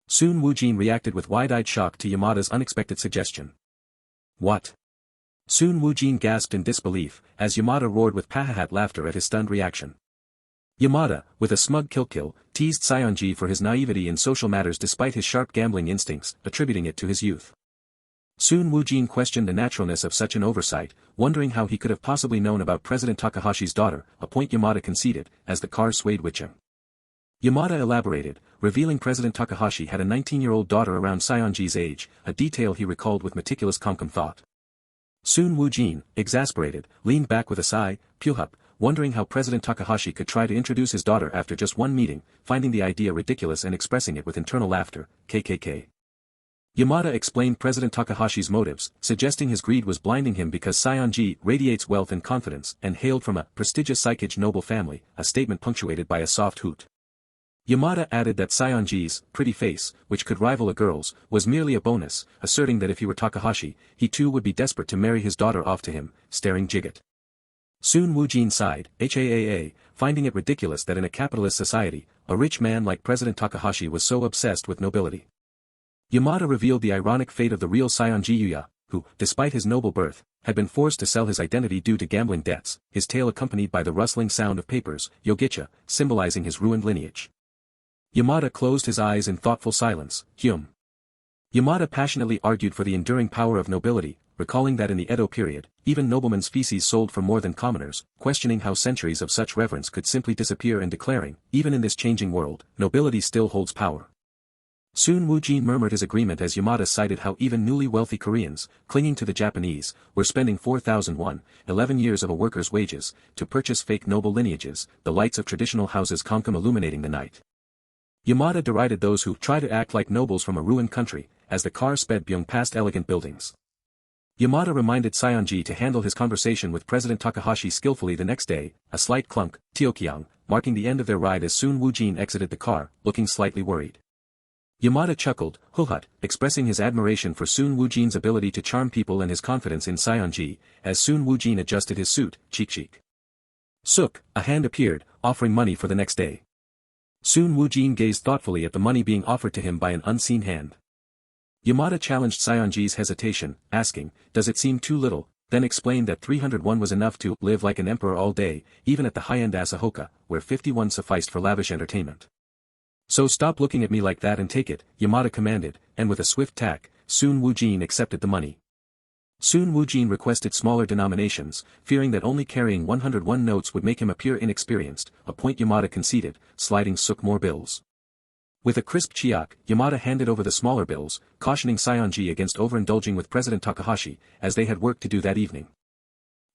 Soon Woo-jin reacted with wide-eyed shock to Yamada's unexpected suggestion. "What?" Soon Woo-jin gasped in disbelief, as Yamada roared with pahahat laughter at his stunned reaction. Yamada, with a smug kill, teased Seonji for his naivety in social matters despite his sharp gambling instincts, attributing it to his youth. Soon Woo-jin questioned the naturalness of such an oversight, wondering how he could have possibly known about President Takahashi's daughter, a point Yamada conceded, as the car swayed Wichung. Yamada elaborated, revealing President Takahashi had a 19-year-old daughter around Seonji's age, a detail he recalled with meticulous thought. Soon Woo-jin, exasperated, leaned back with a sigh, puhup, wondering how President Takahashi could try to introduce his daughter after just one meeting, finding the idea ridiculous and expressing it with internal laughter, kkk. Yamada explained President Takahashi's motives, suggesting his greed was blinding him because Seonji radiates wealth and confidence and hailed from a prestigious Saikage noble family, a statement punctuated by a soft hoot. Yamada added that Seonji's pretty face, which could rival a girl's, was merely a bonus, asserting that if he were Takahashi, he too would be desperate to marry his daughter off to him, staring Jigot. Soon Woo-jin sighed, finding it ridiculous that in a capitalist society, a rich man like President Takahashi was so obsessed with nobility. Yamada revealed the ironic fate of the real Seonji Yuya, who, despite his noble birth, had been forced to sell his identity due to gambling debts, his tale accompanied by the rustling sound of papers, yogicha, symbolizing his ruined lineage. Yamada closed his eyes in thoughtful silence. Yamada passionately argued for the enduring power of nobility, recalling that in the Edo period, even noblemen's feces sold for more than commoners, questioning how centuries of such reverence could simply disappear and declaring, even in this changing world, nobility still holds power. Soon Woo-jin murmured his agreement as Yamada cited how even newly wealthy Koreans, clinging to the Japanese, were spending 4,000 won, 11 years of a worker's wages, to purchase fake noble lineages, the lights of traditional houses Konkum illuminating the night. Yamada derided those who try to act like nobles from a ruined country, as the car sped byung past elegant buildings. Yamada reminded Seonji to handle his conversation with President Takahashi skillfully the next day, a slight clunk, tiokyang, marking the end of their ride as soon Woo-jin exited the car, looking slightly worried. Yamada chuckled, hulhut, expressing his admiration for Soon Woo-jin's ability to charm people and his confidence in Seonji, as Soon Woo-jin adjusted his suit, cheek. Sook, a hand appeared, offering money for the next day. Soon Woo-jin gazed thoughtfully at the money being offered to him by an unseen hand. Yamada challenged Seonji's hesitation, asking, does it seem too little, then explained that 301 was enough to live like an emperor all day, even at the high-end Asahoka, where 51 sufficed for lavish entertainment. So stop looking at me like that and take it, Yamada commanded, and with a swift tack, Soon Woo-jin accepted the money. Soon Woo-jin requested smaller denominations, fearing that only carrying 101 notes would make him appear inexperienced, a point Yamada conceded, sliding Sook more bills. With a crisp chiak, Yamada handed over the smaller bills, cautioning Seonji against overindulging with President Takahashi, as they had work to do that evening.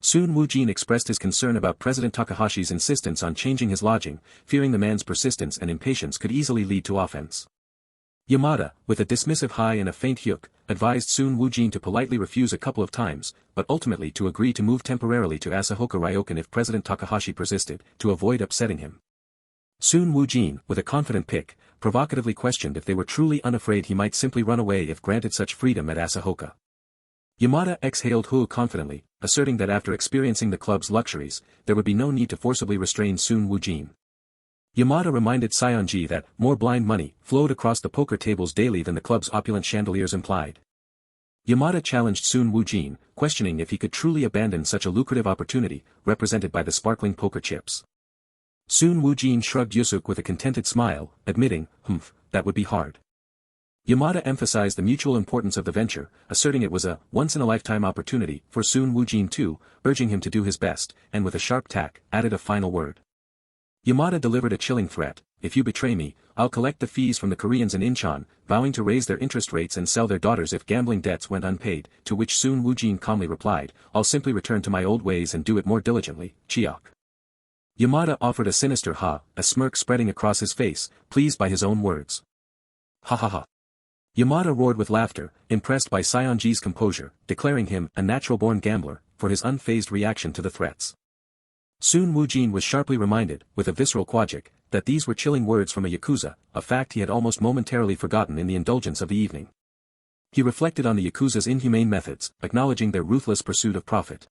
Soon Woo-jin expressed his concern about President Takahashi's insistence on changing his lodging, fearing the man's persistence and impatience could easily lead to offense. Yamada, with a dismissive hi and a faint hyuk, advised Soon Woo-jin to politely refuse a couple of times, but ultimately to agree to move temporarily to Asahoka Ryokan if President Takahashi persisted, to avoid upsetting him. Soon Woo-jin, with a confident pick, provocatively questioned if they were truly unafraid he might simply run away if granted such freedom at Asahoka. Yamada exhaled confidently, asserting that after experiencing the club's luxuries, there would be no need to forcibly restrain Soon Woo-jin. Yamada reminded Seonji that more blind money flowed across the poker tables daily than the club's opulent chandeliers implied. Yamada challenged Soon Woo-jin, questioning if he could truly abandon such a lucrative opportunity, represented by the sparkling poker chips. Soon Woo-jin shrugged Yusuk with a contented smile, admitting, that would be hard. Yamada emphasized the mutual importance of the venture, asserting it was a once-in-a-lifetime opportunity for Soon Woo-jin too, urging him to do his best, and with a sharp tack, added a final word. Yamada delivered a chilling threat, if you betray me, I'll collect the fees from the Koreans in Incheon, vowing to raise their interest rates and sell their daughters if gambling debts went unpaid, to which Soon Woo-jin calmly replied, I'll simply return to my old ways and do it more diligently, chiok. Yamada offered a sinister a smirk spreading across his face, pleased by his own words. Ha ha ha. Yamada roared with laughter, impressed by Seonji's composure, declaring him a natural-born gambler, for his unfazed reaction to the threats. Soon Woo-jin was sharply reminded, with a visceral quajik, that these were chilling words from a Yakuza, a fact he had almost momentarily forgotten in the indulgence of the evening. He reflected on the Yakuza's inhumane methods, acknowledging their ruthless pursuit of profit.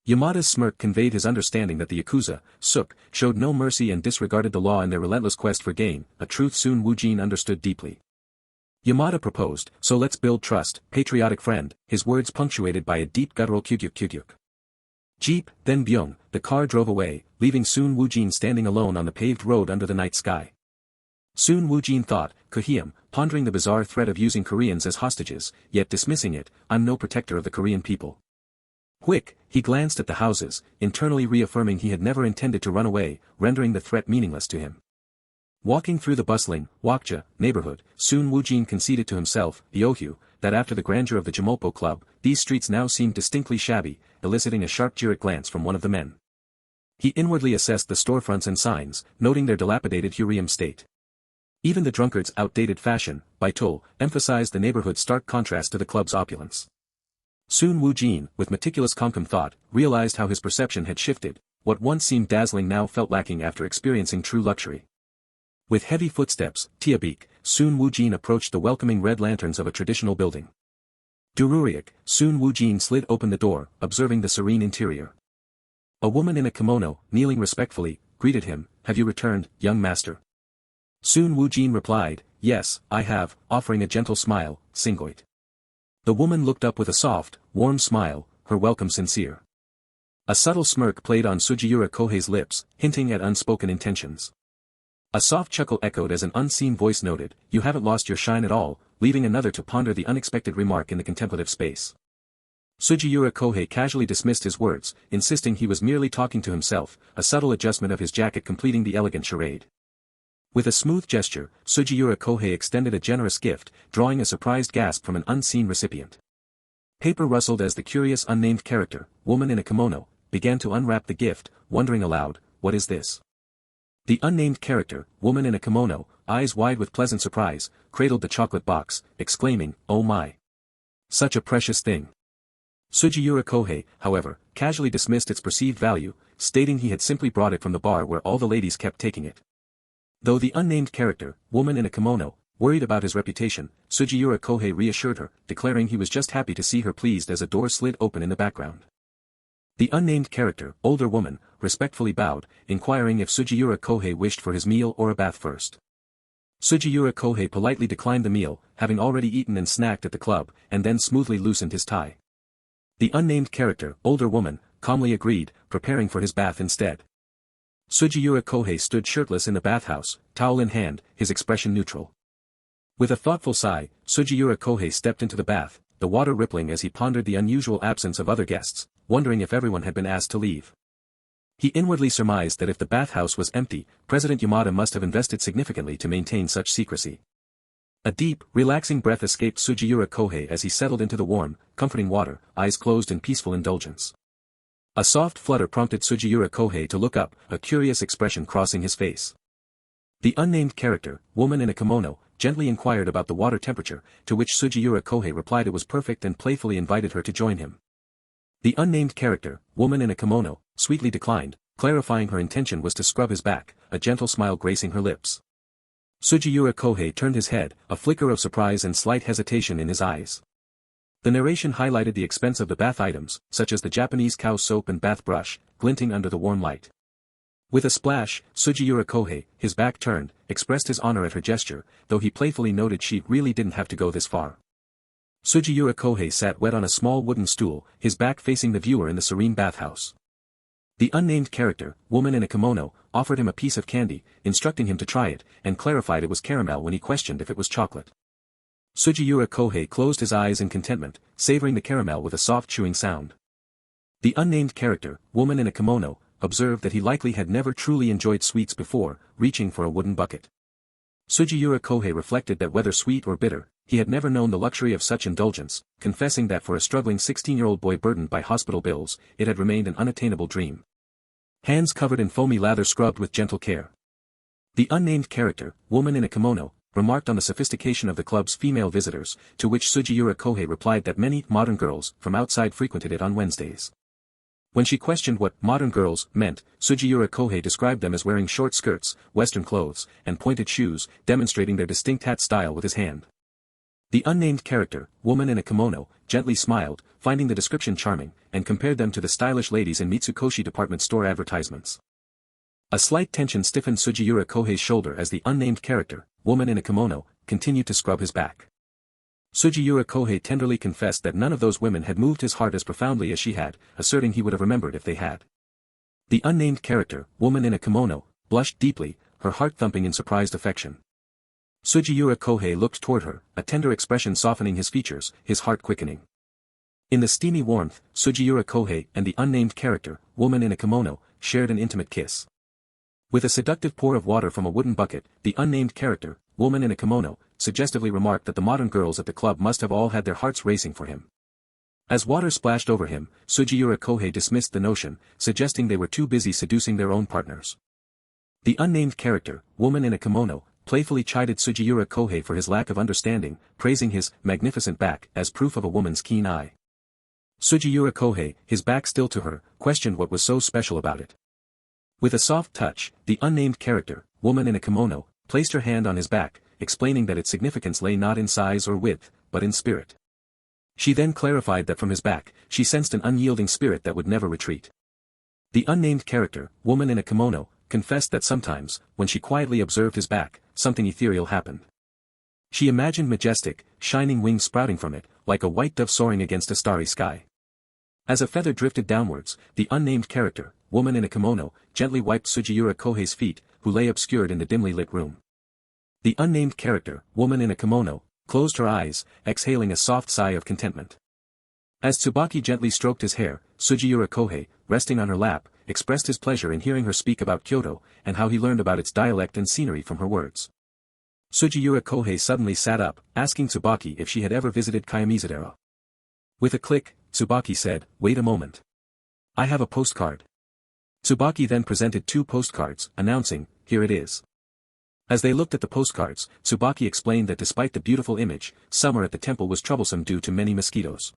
Yamada's smirk conveyed his understanding that the Yakuza, Sook, showed no mercy and disregarded the law in their relentless quest for gain, a truth Soon Woo-jin understood deeply. Yamada proposed, so let's build trust, patriotic friend, his words punctuated by a deep guttural kyugyuk. Jeep, then byung, the car drove away, leaving Soon Woo-jin standing alone on the paved road under the night sky. Soon Woo-jin thought, Kohiam, pondering the bizarre threat of using Koreans as hostages, yet dismissing it, I'm no protector of the Korean people. Quick, he glanced at the houses, internally reaffirming he had never intended to run away, rendering the threat meaningless to him. Walking through the bustling, Wakja, neighborhood, Soon Woo-jin conceded to himself, Eobyeolgyo, that after the grandeur of the Jimopo Club, these streets now seemed distinctly shabby, eliciting a sharp jeeric glance from one of the men. He inwardly assessed the storefronts and signs, noting their dilapidated Hurium state. Even the drunkard's outdated fashion, Baitol, emphasized the neighborhood's stark contrast to the club's opulence. Soon Woo-jin, with meticulous concom thought, realized how his perception had shifted. What once seemed dazzling now felt lacking after experiencing true luxury. With heavy footsteps, Tiabik, soon Woo-jin approached the welcoming red lanterns of a traditional building. Dururiak, soon Woo-jin slid open the door, observing the serene interior. A woman in a kimono, kneeling respectfully, greeted him, "Have you returned, young master?" Soon Woo-jin replied, "Yes, I have," offering a gentle smile, "Singoit." The woman looked up with a soft, warm smile, her welcome sincere. A subtle smirk played on Sugiura Kohei's lips, hinting at unspoken intentions. A soft chuckle echoed as an unseen voice noted, "You haven't lost your shine at all," leaving another to ponder the unexpected remark in the contemplative space. Sugiura Kohei casually dismissed his words, insisting he was merely talking to himself, a subtle adjustment of his jacket completing the elegant charade. With a smooth gesture, Sugiura Kohei extended a generous gift, drawing a surprised gasp from an unseen recipient. Paper rustled as the curious unnamed character, woman in a kimono, began to unwrap the gift, wondering aloud, "What is this?" The unnamed character, woman in a kimono, eyes wide with pleasant surprise, cradled the chocolate box, exclaiming, "Oh my! Such a precious thing." Sugiura Kohei, however, casually dismissed its perceived value, stating he had simply brought it from the bar where all the ladies kept taking it. Though the unnamed character, woman in a kimono, worried about his reputation, Sugiura Kohei reassured her, declaring he was just happy to see her pleased as a door slid open in the background. The unnamed character, older woman, respectfully bowed, inquiring if Sugiura Kohei wished for his meal or a bath first. Sugiura Kohei politely declined the meal, having already eaten and snacked at the club, and then smoothly loosened his tie. The unnamed character, older woman, calmly agreed, preparing for his bath instead. Sugiura Kohei stood shirtless in the bathhouse, towel in hand, his expression neutral. With a thoughtful sigh, Sugiura Kohei stepped into the bath, the water rippling as he pondered the unusual absence of other guests, wondering if everyone had been asked to leave. He inwardly surmised that if the bathhouse was empty, President Yamada must have invested significantly to maintain such secrecy. A deep, relaxing breath escaped Sugiura Kohei as he settled into the warm, comforting water, eyes closed in peaceful indulgence. A soft flutter prompted Sugiura Kohei to look up, a curious expression crossing his face. The unnamed character, woman in a kimono, gently inquired about the water temperature, to which Sugiura Kohei replied it was perfect and playfully invited her to join him. The unnamed character, woman in a kimono, sweetly declined, clarifying her intention was to scrub his back, a gentle smile gracing her lips. Sugiura Kohei turned his head, a flicker of surprise and slight hesitation in his eyes. The narration highlighted the expense of the bath items, such as the Japanese cow soap and bath brush, glinting under the warm light. With a splash, Sugiura Kohei, his back turned, expressed his honor at her gesture, though he playfully noted she really didn't have to go this far. Sugiura Kohei sat wet on a small wooden stool, his back facing the viewer in the serene bathhouse. The unnamed character, woman in a kimono, offered him a piece of candy, instructing him to try it, and clarified it was caramel when he questioned if it was chocolate. Sugiura Kohei closed his eyes in contentment, savoring the caramel with a soft chewing sound. The unnamed character, woman in a kimono, observed that he likely had never truly enjoyed sweets before, reaching for a wooden bucket. Sugiura Kohei reflected that whether sweet or bitter, he had never known the luxury of such indulgence, confessing that for a struggling 16-year-old boy burdened by hospital bills, it had remained an unattainable dream. Hands covered in foamy lather scrubbed with gentle care. The unnamed character, woman in a kimono, remarked on the sophistication of the club's female visitors, to which Sugiura Kohei replied that many modern girls from outside frequented it on Wednesdays. When she questioned what modern girls meant, Sugiura Kohei described them as wearing short skirts, western clothes, and pointed shoes, demonstrating their distinct hat style with his hand. The unnamed character, woman in a kimono, gently smiled, finding the description charming, and compared them to the stylish ladies in Mitsukoshi department store advertisements. A slight tension stiffened Sugiura Kohei's shoulder as the unnamed character, woman in a kimono, continued to scrub his back. Sugiura Kohei tenderly confessed that none of those women had moved his heart as profoundly as she had, asserting he would have remembered if they had. The unnamed character, woman in a kimono, blushed deeply, her heart thumping in surprised affection. Sugiura Kohei looked toward her, a tender expression softening his features, his heart quickening. In the steamy warmth, Sugiura Kohei and the unnamed character, woman in a kimono, shared an intimate kiss. With a seductive pour of water from a wooden bucket, the unnamed character, woman in a kimono, suggestively remarked that the modern girls at the club must have all had their hearts racing for him. As water splashed over him, Sugiura Kohei dismissed the notion, suggesting they were too busy seducing their own partners. The unnamed character, woman in a kimono, playfully chided Sugiura Kohei for his lack of understanding, praising his magnificent back as proof of a woman's keen eye. Sugiura Kohei, his back still to her, questioned what was so special about it. With a soft touch, the unnamed character, woman in a kimono, placed her hand on his back, explaining that its significance lay not in size or width, but in spirit. She then clarified that from his back, she sensed an unyielding spirit that would never retreat. The unnamed character, woman in a kimono, confessed that sometimes, when she quietly observed his back, something ethereal happened. She imagined majestic, shining wings sprouting from it, like a white dove soaring against a starry sky. As a feather drifted downwards, the unnamed character, woman in a kimono, gently wiped Sugiura Kohei's feet, who lay obscured in the dimly lit room. The unnamed character, woman in a kimono, closed her eyes, exhaling a soft sigh of contentment. As Tsubaki gently stroked his hair, Sugiura Kohei, resting on her lap, expressed his pleasure in hearing her speak about Kyoto, and how he learned about its dialect and scenery from her words. Sugiura Kohei suddenly sat up, asking Tsubaki if she had ever visited Kayamizadera. With a click, Tsubaki said, "Wait a moment. I have a postcard." Tsubaki then presented 2 postcards, announcing, "Here it is." As they looked at the postcards, Tsubaki explained that despite the beautiful image, summer at the temple was troublesome due to many mosquitoes.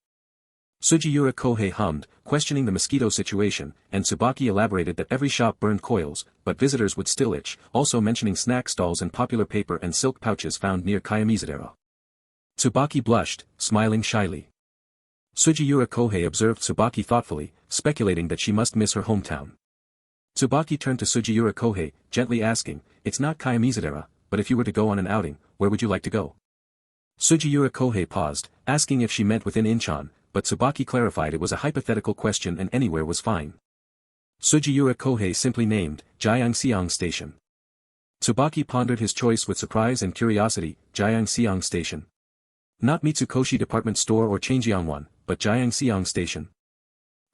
Sugiura Kohei hummed, questioning the mosquito situation, and Tsubaki elaborated that every shop burned coils, but visitors would still itch, also mentioning snack stalls and popular paper and silk pouches found near Kayamizadera. Tsubaki blushed, smiling shyly. Sugiura Kohei observed Tsubaki thoughtfully, speculating that she must miss her hometown. Tsubaki turned to Sugiura Kohei, gently asking, "It's not Kayamizadera, but if you were to go on an outing, where would you like to go?" Sugiura Kohei paused, asking if she meant within Incheon, but Tsubaki clarified it was a hypothetical question and anywhere was fine. Sugiura Kohei simply named, Jiangxiang Station. Tsubaki pondered his choice with surprise and curiosity, Jiangxiang Station. Not Mitsukoshi Department Store or Changjiangwan, but Jiangxiang Station.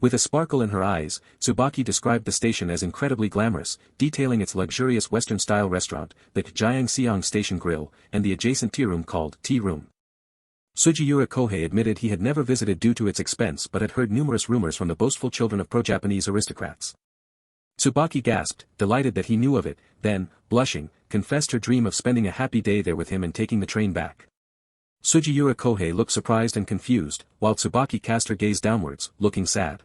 With a sparkle in her eyes, Tsubaki described the station as incredibly glamorous, detailing its luxurious Western-style restaurant, the Jiangxiang Station Grill, and the adjacent tea room called Tea Room. Sugiura Kohei admitted he had never visited due to its expense but had heard numerous rumors from the boastful children of pro-Japanese aristocrats. Tsubaki gasped, delighted that he knew of it, then, blushing, confessed her dream of spending a happy day there with him and taking the train back. Sugiura Kohei looked surprised and confused, while Tsubaki cast her gaze downwards, looking sad.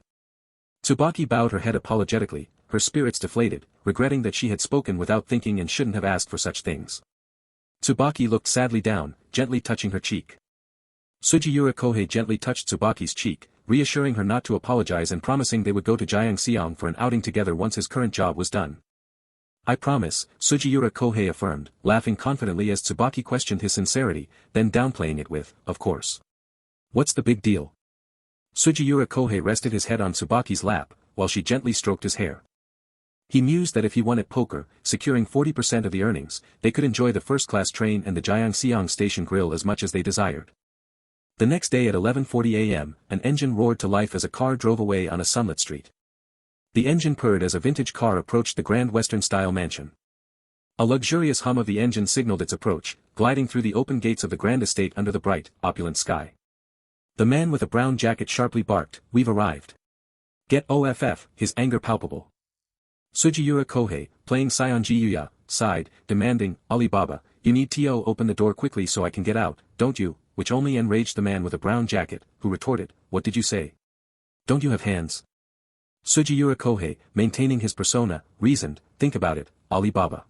Tsubaki bowed her head apologetically, her spirits deflated, regretting that she had spoken without thinking and shouldn't have asked for such things. Tsubaki looked sadly down, gently touching her cheek. Sugiura Kohei gently touched Tsubaki's cheek, reassuring her not to apologize and promising they would go to Jiangxiang for an outing together once his current job was done. "I promise," Sugiura Kohei affirmed, laughing confidently as Tsubaki questioned his sincerity, then downplaying it with, "Of course. What's the big deal?" Sugiura Kohei rested his head on Tsubaki's lap, while she gently stroked his hair. He mused that if he won at poker, securing 40% of the earnings, they could enjoy the first-class train and the Jiangxiang Station Grill as much as they desired. The next day at 11:40 a.m., an engine roared to life as a car drove away on a sunlit street. The engine purred as a vintage car approached the grand Western-style mansion. A luxurious hum of the engine signaled its approach, gliding through the open gates of the grand estate under the bright, opulent sky. The man with a brown jacket sharply barked, "We've arrived." "Get off," his anger palpable. Sugiura Kohei, playing Seonji Yuya, sighed, demanding, "Alibaba, you need to open the door quickly so I can get out, don't you?" which only enraged the man with a brown jacket, who retorted, "What did you say? Don't you have hands?" Sugiura Kohei, maintaining his persona, reasoned, "Think about it, Alibaba.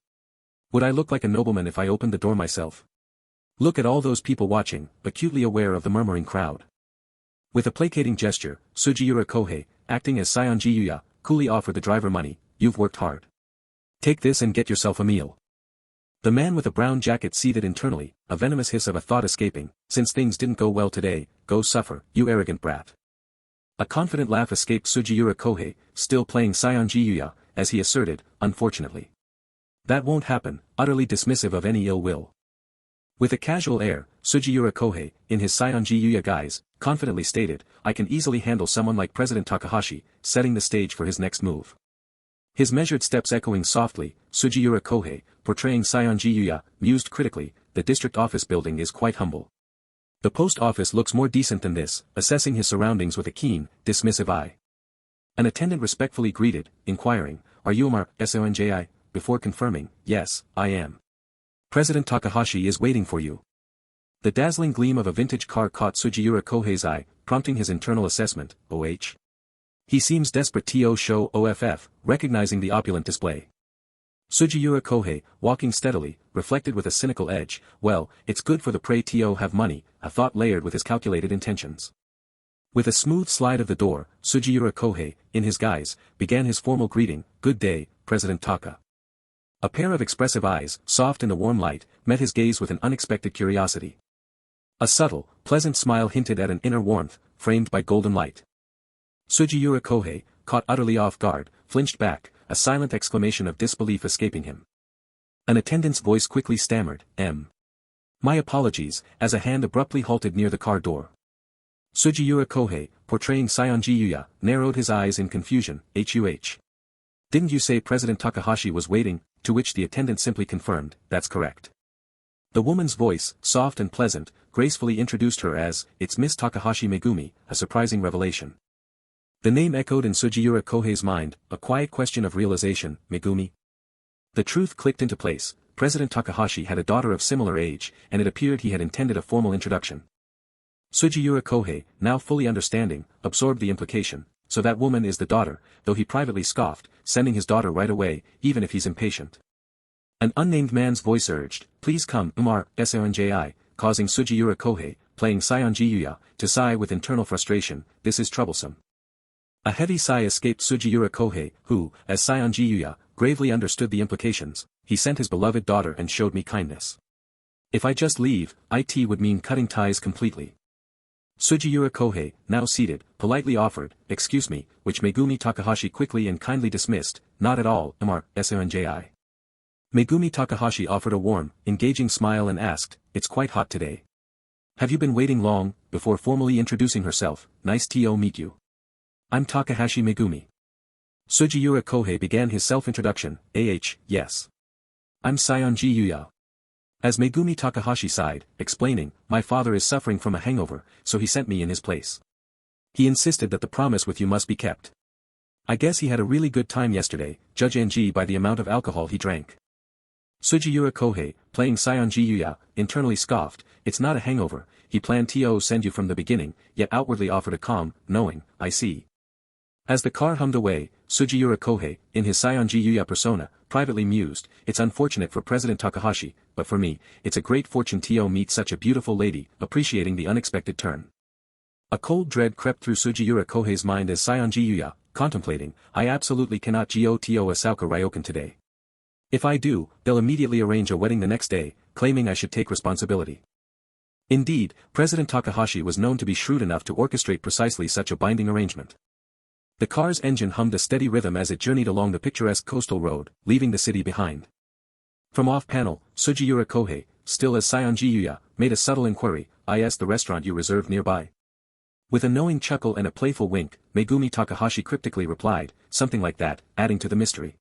Would I look like a nobleman if I opened the door myself? Look at all those people watching, acutely aware of the murmuring crowd." With a placating gesture, Sugiura Kohei, acting as Seonji Yuya, coolly offered the driver money, "You've worked hard. Take this and get yourself a meal." The man with a brown jacket seethed internally, a venomous hiss of a thought escaping, "Since things didn't go well today, go suffer, you arrogant brat." A confident laugh escaped Sugiura Kohei, still playing Seonji Yuya, as he asserted, "Unfortunately. That won't happen," utterly dismissive of any ill will. With a casual air, Sugiura Kohei, in his Seonji Yuya guise, confidently stated, "I can easily handle someone like President Takahashi," setting the stage for his next move. His measured steps echoing softly, Sugiura Kohei, portraying Seonji Yuya, mused critically, "The district office building is quite humble. The post office looks more decent than this," assessing his surroundings with a keen, dismissive eye. An attendant respectfully greeted, inquiring, "Are you Omar Sonji?" before confirming, "Yes, I am." President Takahashi is waiting for you. The dazzling gleam of a vintage car caught Sugiura Kohei's eye, prompting his internal assessment, OH. He seems desperate to show OFF, recognizing the opulent display. Sugiura Kohei, walking steadily, reflected with a cynical edge, well, it's good for the prey to have money, a thought layered with his calculated intentions. With a smooth slide of the door, Sugiura Kohei, in his guise, began his formal greeting, good day, President Taka. A pair of expressive eyes, soft in the warm light, met his gaze with an unexpected curiosity. A subtle, pleasant smile hinted at an inner warmth, framed by golden light. Sugiura Kohei, caught utterly off guard, flinched back, a silent exclamation of disbelief escaping him. An attendant's voice quickly stammered, My apologies, as a hand abruptly halted near the car door. Sugiura Kohei, portraying Seonji Yuya, narrowed his eyes in confusion, HUH. Didn't you say President Takahashi was waiting, to which the attendant simply confirmed, that's correct. The woman's voice, soft and pleasant, gracefully introduced her as, it's Miss Takahashi Megumi, a surprising revelation. The name echoed in Sugiura Kohei's mind, a quiet question of realization, Megumi. The truth clicked into place, President Takahashi had a daughter of similar age, and it appeared he had intended a formal introduction. Sugiura Kohei, now fully understanding, absorbed the implication, so that woman is the daughter, though he privately scoffed, sending his daughter right away, even if he's impatient. An unnamed man's voice urged, please come, Seonji, causing Sugiura Kohei, playing Seonji Yuya, to sigh with internal frustration, this is troublesome. A heavy sigh escaped Sugiura Kohei, who, as Seonji Yuya, gravely understood the implications, he sent his beloved daughter and showed me kindness. If I just leave, it would mean cutting ties completely. Sugiura Kohei, now seated, politely offered, excuse me, which Megumi Takahashi quickly and kindly dismissed, not at all, Seonji. Megumi Takahashi offered a warm, engaging smile and asked, it's quite hot today. Have you been waiting long, before formally introducing herself, nice to meet you. I'm Takahashi Megumi. Sugiura Kohei began his self-introduction, yes. I'm Seonji Yuya. As Megumi Takahashi sighed, explaining, my father is suffering from a hangover, so he sent me in his place. He insisted that the promise with you must be kept. I guess he had a really good time yesterday, judging by the amount of alcohol he drank. Sugiura Kohei, playing Seonji Yuya, internally scoffed, it's not a hangover, he planned to send you from the beginning, yet outwardly offered a calm, knowing, I see. As the car hummed away, Sugiura Kohei, in his Seonji Yuya persona, privately mused, it's unfortunate for President Takahashi, but for me, it's a great fortune to meet such a beautiful lady, appreciating the unexpected turn. A cold dread crept through Sugiura Kohei's mind as Seonji Yuya, contemplating, I absolutely cannot go to Asauka Ryokan today. If I do, they'll immediately arrange a wedding the next day, claiming I should take responsibility. Indeed, President Takahashi was known to be shrewd enough to orchestrate precisely such a binding arrangement. The car's engine hummed a steady rhythm as it journeyed along the picturesque coastal road, leaving the city behind. From off-panel, Sugiura Kohei, still as Seonji Yuya, made a subtle inquiry, is the restaurant you reserved nearby? With a knowing chuckle and a playful wink, Megumi Takahashi cryptically replied, something like that, adding to the mystery.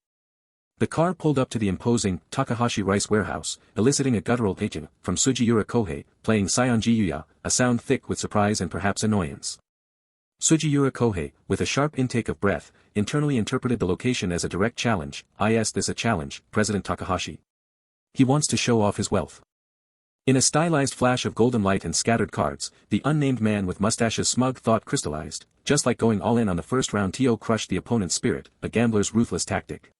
The car pulled up to the imposing Takahashi Rice Warehouse, eliciting a guttural "Eijin" from Sugiura Kohei, playing Seonji Yuya, a sound thick with surprise and perhaps annoyance. Sugiura Kohei, with a sharp intake of breath, internally interpreted the location as a direct challenge, is this a challenge, President Takahashi? He wants to show off his wealth. In a stylized flash of golden light and scattered cards, the unnamed man with mustache's smug thought crystallized, just like going all in on the first round to crush the opponent's spirit, a gambler's ruthless tactic.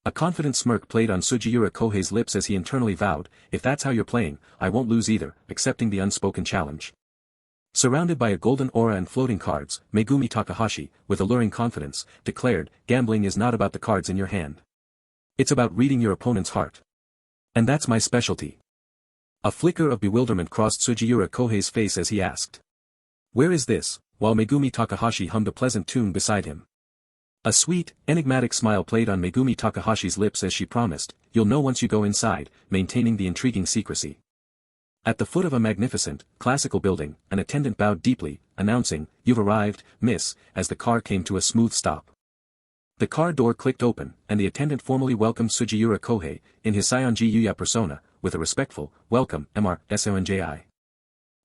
A confident smirk played on Sugiura Kohei's lips as he internally vowed, if that's how you're playing, I won't lose either, accepting the unspoken challenge. Surrounded by a golden aura and floating cards, Megumi Takahashi, with alluring confidence, declared, gambling is not about the cards in your hand. It's about reading your opponent's heart. And that's my specialty. A flicker of bewilderment crossed Sugiura Kohei's face as he asked. Where is this, while Megumi Takahashi hummed a pleasant tune beside him. A sweet, enigmatic smile played on Megumi Takahashi's lips as she promised, you'll know once you go inside, maintaining the intriguing secrecy. At the foot of a magnificent, classical building, an attendant bowed deeply, announcing, you've arrived, miss, as the car came to a smooth stop. The car door clicked open, and the attendant formally welcomed Sugiura Kohei, in his Seonji Yuya persona, with a respectful, welcome, Seonji.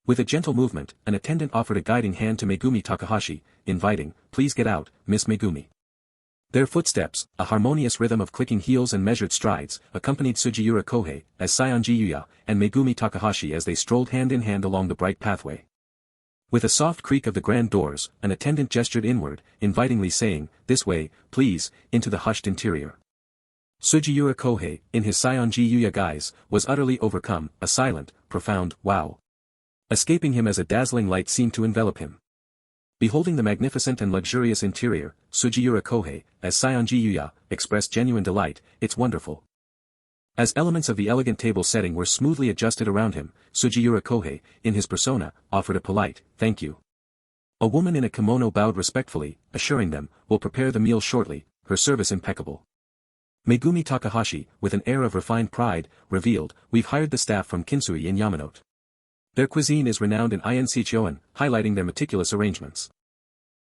With a gentle movement, an attendant offered a guiding hand to Megumi Takahashi, inviting, please get out, Miss Megumi. Their footsteps, a harmonious rhythm of clicking heels and measured strides, accompanied Sugiura Kohei, as Saionji Yuya, and Megumi Takahashi as they strolled hand in hand along the bright pathway. With a soft creak of the grand doors, an attendant gestured inward, invitingly saying, "This way, please," into the hushed interior. Sugiura Kohei, in his Saionji Yuya guise, was utterly overcome, a silent, profound, wow. Escaping him as a dazzling light seemed to envelop him. Beholding the magnificent and luxurious interior, Sugiura Kohei, as Saionji Yuya, expressed genuine delight. "It's wonderful." As elements of the elegant table setting were smoothly adjusted around him, Sugiura Kohei, in his persona, offered a polite, "Thank you." A woman in a kimono bowed respectfully, assuring them, "We'll prepare the meal shortly," her service impeccable. Megumi Takahashi, with an air of refined pride, revealed, "We've hired the staff from Kinsui in Yamanote. Their cuisine is renowned in Incheon, highlighting their meticulous arrangements."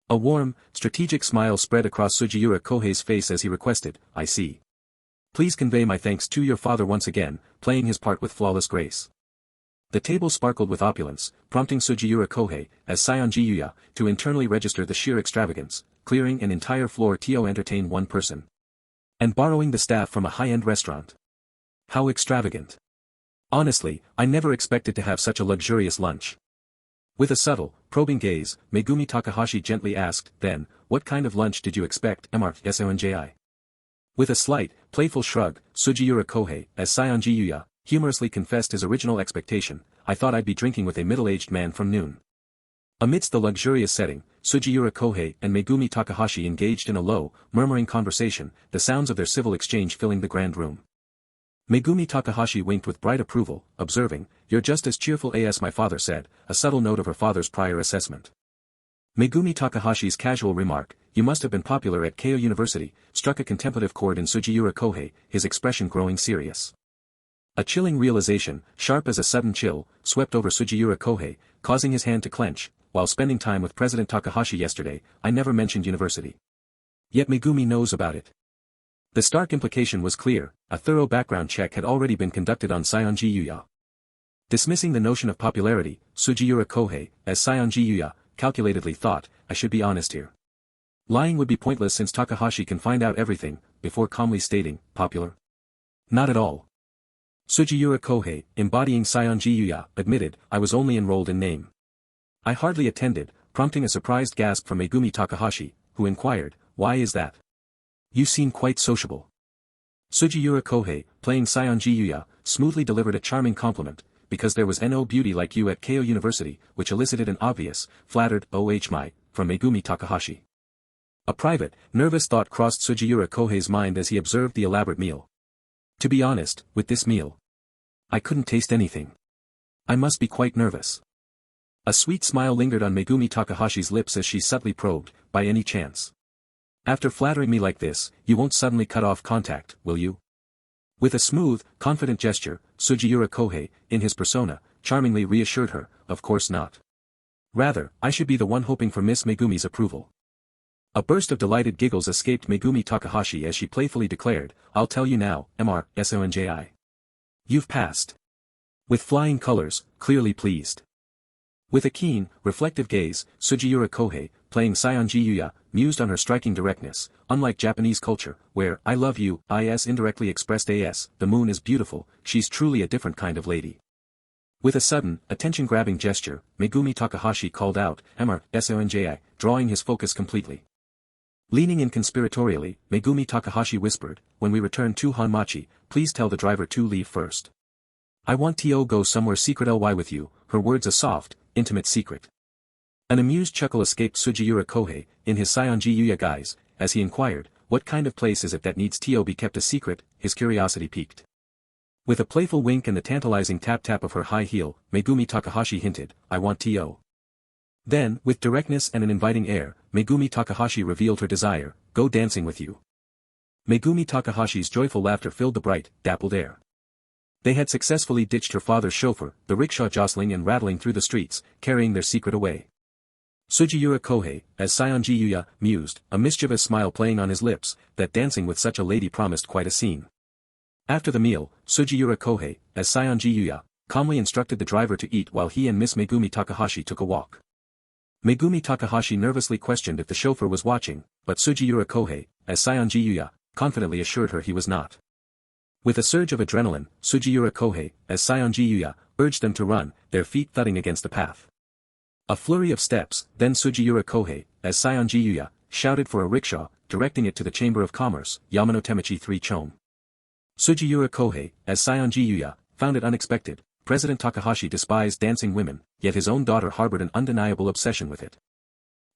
A warm, strategic smile spread across Sugiura Kohei's face as he requested, "I see. Please convey my thanks to your father once again," playing his part with flawless grace. The table sparkled with opulence, prompting Sugiura Kohei, as Saionji Yuya, to internally register the sheer extravagance, clearing an entire floor to entertain one person. And borrowing the staff from a high-end restaurant. How extravagant. Honestly, I never expected to have such a luxurious lunch. With a subtle, probing gaze, Megumi Takahashi gently asked, "Then, what kind of lunch did you expect, Mr. With a slight, playful shrug, Sugiura Kohei, as Saionji Yuya, humorously confessed his original expectation, "I thought I'd be drinking with a middle-aged man from noon." Amidst the luxurious setting, Sugiura Kohei and Megumi Takahashi engaged in a low, murmuring conversation, the sounds of their civil exchange filling the grand room. Megumi Takahashi winked with bright approval, observing, "You're just as cheerful as my father said," a subtle note of her father's prior assessment. Megumi Takahashi's casual remark, "You must have been popular at Keio University," struck a contemplative chord in Sugiura Kohei, his expression growing serious. A chilling realization, sharp as a sudden chill, swept over Sugiura Kohei, causing his hand to clench. "While spending time with President Takahashi yesterday, I never mentioned university. Yet Megumi knows about it." The stark implication was clear, a thorough background check had already been conducted on Saionji Yuya. Dismissing the notion of popularity, Sugiura Kohei, as Saionji Yuya, calculatedly thought, "I should be honest here. Lying would be pointless since Takahashi can find out everything," before calmly stating, "Popular? Not at all." Sugiura Kohei, embodying Saionji Yuya, admitted, "I was only enrolled in name. I hardly attended," prompting a surprised gasp from Megumi Takahashi, who inquired, "Why is that? You seem quite sociable." Sugiura Kohei, playing Saionji Yuya, smoothly delivered a charming compliment, "Because there was no beauty like you at Keio University," which elicited an obvious, flattered, "Oh my," from Megumi Takahashi. A private, nervous thought crossed Sugiura Kohei's mind as he observed the elaborate meal. "To be honest, with this meal, I couldn't taste anything. I must be quite nervous." A sweet smile lingered on Megumi Takahashi's lips as she subtly probed, "By any chance? After flattering me like this, you won't suddenly cut off contact, will you?" With a smooth, confident gesture, Sugiura Kohei, in his persona, charmingly reassured her, "Of course not. Rather, I should be the one hoping for Miss Megumi's approval." A burst of delighted giggles escaped Megumi Takahashi as she playfully declared, "I'll tell you now, Mr. You've passed." With flying colors, clearly pleased. With a keen, reflective gaze, Sugiura Kohei, playing Saionji Yuya, mused on her striking directness. "Unlike Japanese culture, where I love you is indirectly expressed as, the moon is beautiful, she's truly a different kind of lady." With a sudden, attention-grabbing gesture, Megumi Takahashi called out, "Mr. drawing his focus completely. Leaning in conspiratorially, Megumi Takahashi whispered, "When we return to Hanmachi, please tell the driver to leave first. I want to go somewhere secret ly with you," her words a soft, intimate secret. An amused chuckle escaped Sugiura Kohei, in his Saionji Yuya guise, as he inquired, "What kind of place is it that needs to be kept a secret?" His curiosity piqued. With a playful wink and the tantalizing tap-tap of her high heel, Megumi Takahashi hinted, "I want to." Then, with directness and an inviting air, Megumi Takahashi revealed her desire, "Go dancing with you." Megumi Takahashi's joyful laughter filled the bright, dappled air. They had successfully ditched her father's chauffeur, the rickshaw jostling and rattling through the streets, carrying their secret away. Sugiura Kohei, as Saionji Yuya, mused, a mischievous smile playing on his lips, that dancing with such a lady promised quite a scene. After the meal, Sugiura Kohei, as Saionji Yuya, calmly instructed the driver to eat while he and Miss Megumi Takahashi took a walk. Megumi Takahashi nervously questioned if the chauffeur was watching, but Sugiura Kohei, as Seonji Yuya confidently assured her he was not. With a surge of adrenaline, Sugiura Kohei, as Seonji Yuya, urged them to run, their feet thudding against the path. A flurry of steps, then Sugiura Kohei, as Seonji Yuya, shouted for a rickshaw, directing it to the Chamber of Commerce, Yamano Temichi 3 Chom. Sugiura Kohei, as Seonji Yuya, found it unexpected. President Takahashi despised dancing women, yet his own daughter harbored an undeniable obsession with it.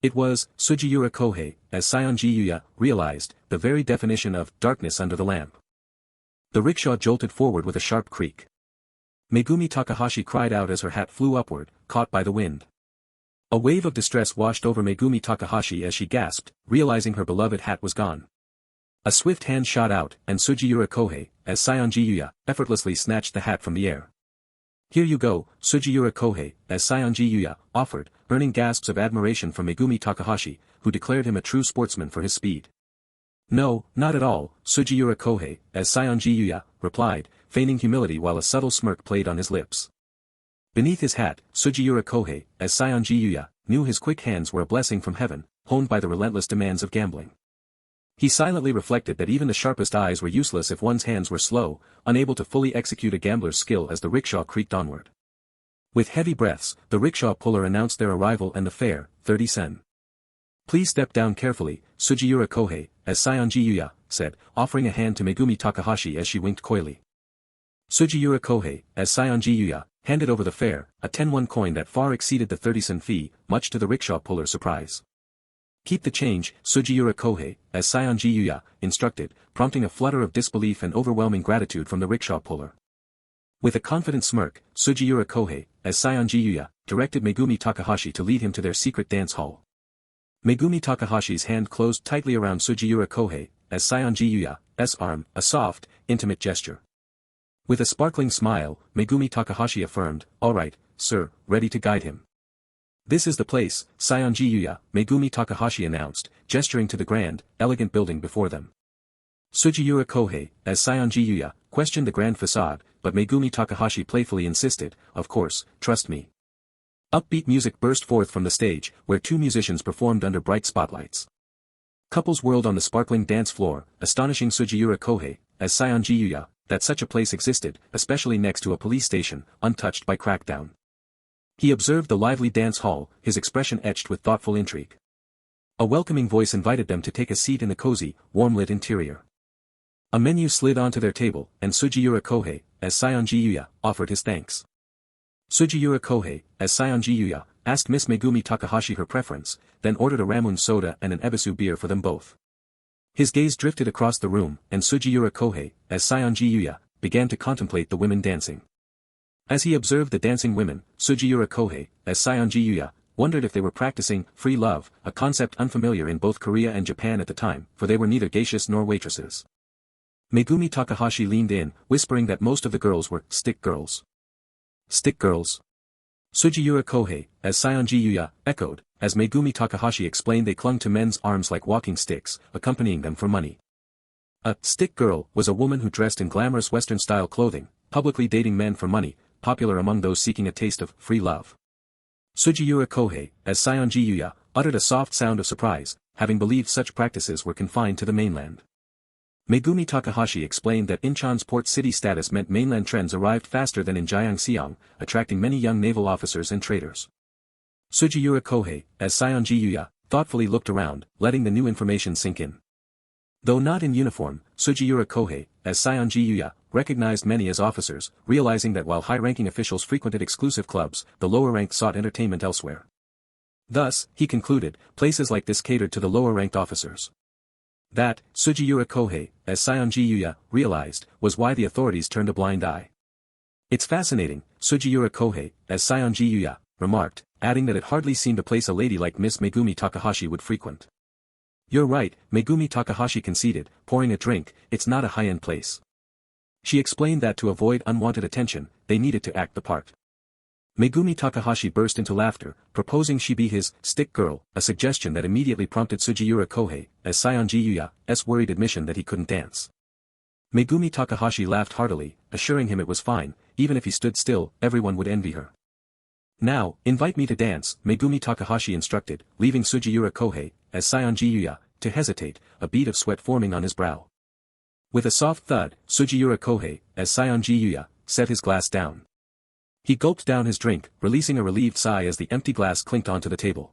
It was, Sugiura Kohei, as Seonji Yuya, realized, the very definition of darkness under the lamp. The rickshaw jolted forward with a sharp creak. Megumi Takahashi cried out as her hat flew upward, caught by the wind. A wave of distress washed over Megumi Takahashi as she gasped, realizing her beloved hat was gone. A swift hand shot out, and Sugiura Kohei, as Seonji Yuya, effortlessly snatched the hat from the air. Here you go, Sugiura Kohei, as Seonji Yuya, offered, earning gasps of admiration from Megumi Takahashi, who declared him a true sportsman for his speed. No, not at all, Sugiura Kohei, as Seonji Yuya, replied, feigning humility while a subtle smirk played on his lips. Beneath his hat, Sugiura Kohei, as Seonji Yuya, knew his quick hands were a blessing from heaven, honed by the relentless demands of gambling. He silently reflected that even the sharpest eyes were useless if one's hands were slow, unable to fully execute a gambler's skill as the rickshaw creaked onward. With heavy breaths, the rickshaw puller announced their arrival and the fare, 30 sen. Please step down carefully, Sugiura Kohei, as Seonji Yuya, said, offering a hand to Megumi Takahashi as she winked coyly. Sugiura Kohei, as Seonji Yuya, handed over the fare, a 10-won coin that far exceeded the 30-sen fee, much to the rickshaw puller's surprise. Keep the change, Sugiura Kohei, as Seonji Yuya, instructed, prompting a flutter of disbelief and overwhelming gratitude from the rickshaw puller. With a confident smirk, Sugiura Kohei, as Seonji Yuya, directed Megumi Takahashi to lead him to their secret dance hall. Megumi Takahashi's hand closed tightly around Sugiura Kohei, as Seonji Yuya's arm, a soft, intimate gesture. With a sparkling smile, Megumi Takahashi affirmed, all right, sir, ready to guide him. This is the place, Seonji Yuya, Megumi Takahashi announced, gesturing to the grand, elegant building before them. Sugiura Kohei, as Seonji Yuya, questioned the grand facade, but Megumi Takahashi playfully insisted, of course, trust me. Upbeat music burst forth from the stage, where two musicians performed under bright spotlights. Couples whirled on the sparkling dance floor, astonishing Sugiura Kohei, as Seonji Yuya, that such a place existed, especially next to a police station, untouched by crackdown. He observed the lively dance hall, his expression etched with thoughtful intrigue. A welcoming voice invited them to take a seat in the cozy, warm-lit interior. A menu slid onto their table, and Sugiura Kohei, as Seonji Yuya, offered his thanks. Sugiura Kohei, as Seonji Yuya, asked Miss Megumi Takahashi her preference, then ordered a ramen soda and an ebisu beer for them both. His gaze drifted across the room, and Sugiura Kohei, as Seonji Yuya, began to contemplate the women dancing. As he observed the dancing women, Sugiura Kohei, as Seonji Yuya, wondered if they were practicing free love, a concept unfamiliar in both Korea and Japan at the time, for they were neither geishas nor waitresses. Megumi Takahashi leaned in, whispering that most of the girls were stick girls. Stick girls? Sugiura Kohei, as Seonji Yuya, echoed, as Megumi Takahashi explained they clung to men's arms like walking sticks, accompanying them for money. A stick girl was a woman who dressed in glamorous Western-style clothing, publicly dating men for money, popular among those seeking a taste of free love. Sugiura Kohei, as Seonji Yuya, uttered a soft sound of surprise, having believed such practices were confined to the mainland. Megumi Takahashi explained that Incheon's port city status meant mainland trends arrived faster than in Gyeongseong, attracting many young naval officers and traders. Sugiura Kohei, as Seonji Yuya, thoughtfully looked around, letting the new information sink in. Though not in uniform, Sugiura Kohei, as Seonji Yuya, recognized many as officers, realizing that while high-ranking officials frequented exclusive clubs, the lower-ranked sought entertainment elsewhere. Thus, he concluded, places like this catered to the lower-ranked officers. That, Sugiura Kohei, as Seonji Yuya, realized, was why the authorities turned a blind eye. It's fascinating, Sugiura Kohei, as Seonji Yuya, remarked, adding that it hardly seemed a place a lady like Miss Megumi Takahashi would frequent. You're right, Megumi Takahashi conceded, pouring a drink, it's not a high-end place. She explained that to avoid unwanted attention, they needed to act the part. Megumi Takahashi burst into laughter, proposing she be his stick girl, a suggestion that immediately prompted Sugiura Kohei, as Seonji Yuya's worried admission that he couldn't dance. Megumi Takahashi laughed heartily, assuring him it was fine, even if he stood still, everyone would envy her. Now, invite me to dance, Megumi Takahashi instructed, leaving Sugiura Kohei, as Seonji Yuya, to hesitate, a bead of sweat forming on his brow. With a soft thud, Sugiura Kohei, as Sionji Yuya, set his glass down. He gulped down his drink, releasing a relieved sigh as the empty glass clinked onto the table.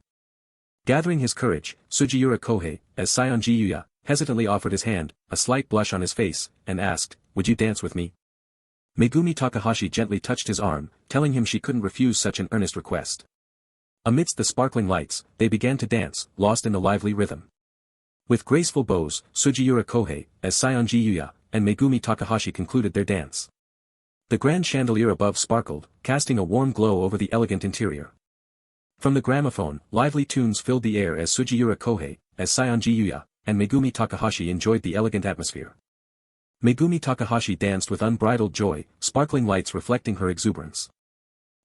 Gathering his courage, Sugiura Kohei, as Sionji Yuya, hesitantly offered his hand, a slight blush on his face, and asked, "Would you dance with me?" Megumi Takahashi gently touched his arm, telling him she couldn't refuse such an earnest request. Amidst the sparkling lights, they began to dance, lost in the lively rhythm. With graceful bows, Sugiura Kohei, as Sionji Yuya, and Megumi Takahashi concluded their dance. The grand chandelier above sparkled, casting a warm glow over the elegant interior. From the gramophone, lively tunes filled the air as Sugiura Kohei, as Sionji Yuya, and Megumi Takahashi enjoyed the elegant atmosphere. Megumi Takahashi danced with unbridled joy, sparkling lights reflecting her exuberance.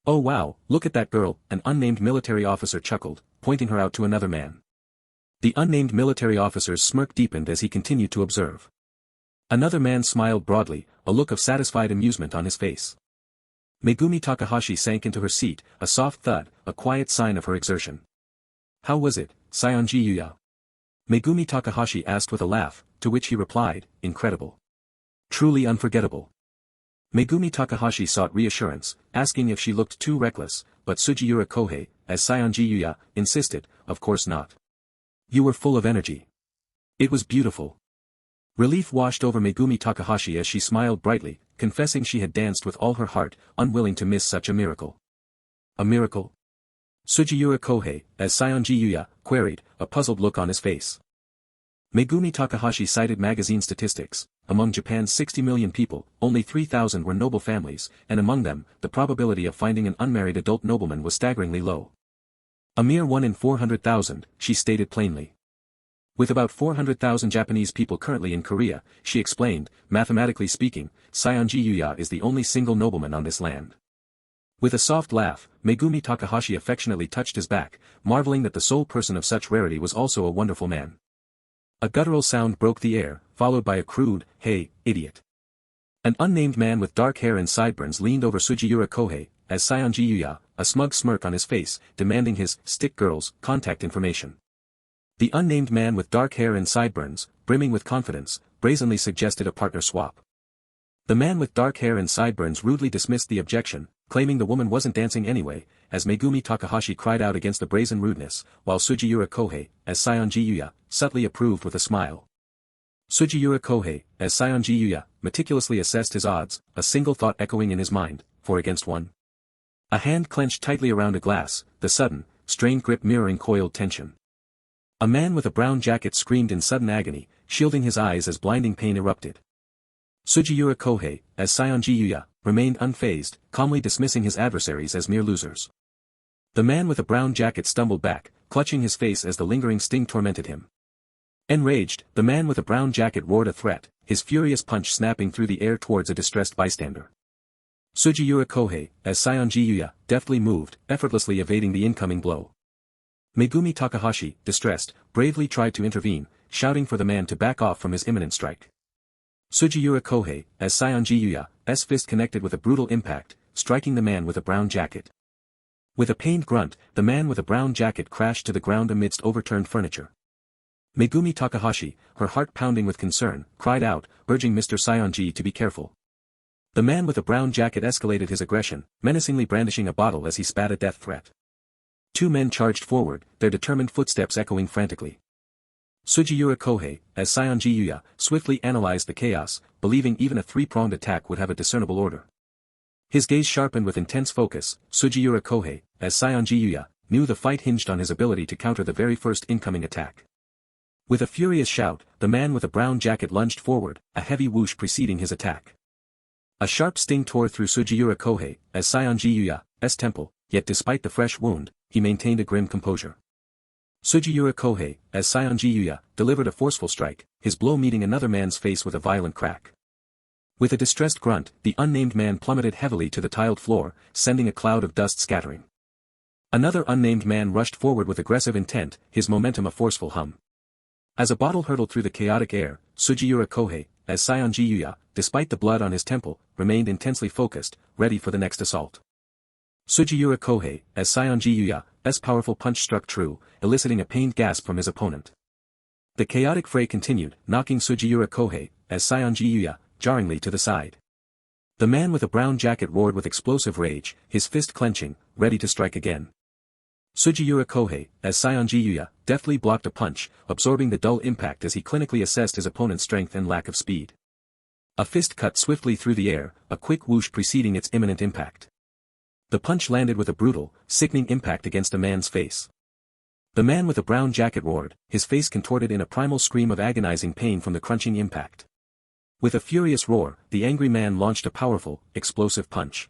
"Oh wow, look at that girl," an unnamed military officer chuckled, pointing her out to another man. The unnamed military officer's smirk deepened as he continued to observe. Another man smiled broadly, a look of satisfied amusement on his face. Megumi Takahashi sank into her seat, a soft thud, a quiet sign of her exertion. "How was it, Sionji Yuya?" Megumi Takahashi asked with a laugh, to which he replied, "Incredible. Truly unforgettable." Megumi Takahashi sought reassurance, asking if she looked too reckless, but Sugiura Kohei, as Sionji Yuya, insisted, "Of course not. You were full of energy. It was beautiful." Relief washed over Megumi Takahashi as she smiled brightly, confessing she had danced with all her heart, unwilling to miss such a miracle. "A miracle?" Sugiura Kohei, as Sionji Yuya, queried, a puzzled look on his face. Megumi Takahashi cited magazine statistics. Among Japan's 60 million people, only 3,000 were noble families, and among them, the probability of finding an unmarried adult nobleman was staggeringly low. "A mere 1 in 400,000, she stated plainly. "With about 400,000 Japanese people currently in Korea," she explained, "mathematically speaking, Sionji Yuya is the only single nobleman on this land." With a soft laugh, Megumi Takahashi affectionately touched his back, marveling that the sole person of such rarity was also a wonderful man. A guttural sound broke the air, followed by a crude, "Hey, idiot." An unnamed man with dark hair and sideburns leaned over Sugiura Kohei, as Sionji Yuya, a smug smirk on his face, demanding his "stick girl's" contact information. The unnamed man with dark hair and sideburns, brimming with confidence, brazenly suggested a partner swap. The man with dark hair and sideburns rudely dismissed the objection, claiming the woman wasn't dancing anyway, as Megumi Takahashi cried out against the brazen rudeness, while Sugiura Kohei, as Sionji Yuya, subtly approved with a smile. Sugiura Kohei, as Sionji Yuya, meticulously assessed his odds, a single thought echoing in his mind, 4 against 1. A hand clenched tightly around a glass, the sudden, strained grip mirroring coiled tension. A man with a brown jacket screamed in sudden agony, shielding his eyes as blinding pain erupted. Sugiura Kohei, as Sionji Yuya, remained unfazed, calmly dismissing his adversaries as mere losers. The man with a brown jacket stumbled back, clutching his face as the lingering sting tormented him. Enraged, the man with a brown jacket roared a threat, his furious punch snapping through the air towards a distressed bystander. Sugiura Kohei, as Sionji Yuya, deftly moved, effortlessly evading the incoming blow. Megumi Takahashi, distressed, bravely tried to intervene, shouting for the man to back off from his imminent strike. Sugiura Kohei, as Sionji Yuya's fist connected with a brutal impact, striking the man with a brown jacket. With a pained grunt, the man with a brown jacket crashed to the ground amidst overturned furniture. Megumi Takahashi, her heart pounding with concern, cried out, urging Mr. Sionji to be careful. The man with a brown jacket escalated his aggression, menacingly brandishing a bottle as he spat a death threat. 2 men charged forward, their determined footsteps echoing frantically. Sugiura Kohei, as Sionji Yuya, swiftly analyzed the chaos, believing even a 3-pronged attack would have a discernible order. His gaze sharpened with intense focus. Sugiura Kohei, as Sionji Yuya, knew the fight hinged on his ability to counter the very first incoming attack. With a furious shout, the man with a brown jacket lunged forward, a heavy whoosh preceding his attack. A sharp sting tore through Sugiura Kohei, as Sionji Yuya's temple, yet despite the fresh wound, he maintained a grim composure. Sugiura Kohei, as Sionji Yuya, delivered a forceful strike, his blow meeting another man's face with a violent crack. With a distressed grunt, the unnamed man plummeted heavily to the tiled floor, sending a cloud of dust scattering. Another unnamed man rushed forward with aggressive intent, his momentum a forceful hum. As a bottle hurtled through the chaotic air, Sugiura Kohei, as Sionji Yuya, despite the blood on his temple, remained intensely focused, ready for the next assault. Sugiura Kohei, as Sionji Yuya's powerful punch struck true, eliciting a pained gasp from his opponent. The chaotic fray continued, knocking Sugiura Kohei, as Sionji Yuya, jarringly to the side. The man with a brown jacket roared with explosive rage, his fist clenching, ready to strike again. Sugiura Kohei, as Sionji Yuya, deftly blocked a punch, absorbing the dull impact as he clinically assessed his opponent's strength and lack of speed. A fist cut swiftly through the air, a quick whoosh preceding its imminent impact. The punch landed with a brutal, sickening impact against a man's face. The man with a brown jacket roared, his face contorted in a primal scream of agonizing pain from the crunching impact. With a furious roar, the angry man launched a powerful, explosive punch.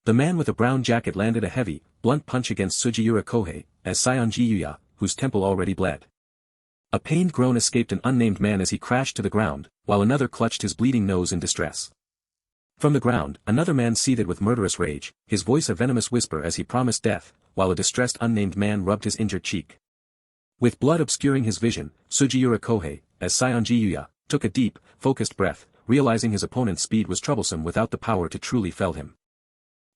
The man with a brown jacket landed a heavy, blunt punch against Sugiura Kohei, as Sionji Yuya, whose temple already bled. A pained groan escaped an unnamed man as he crashed to the ground, while another clutched his bleeding nose in distress. From the ground, another man seethed with murderous rage, his voice a venomous whisper as he promised death, while a distressed unnamed man rubbed his injured cheek. With blood obscuring his vision, Sugiura Kohei, as Sionji Yuya, took a deep, focused breath, realizing his opponent's speed was troublesome without the power to truly fell him.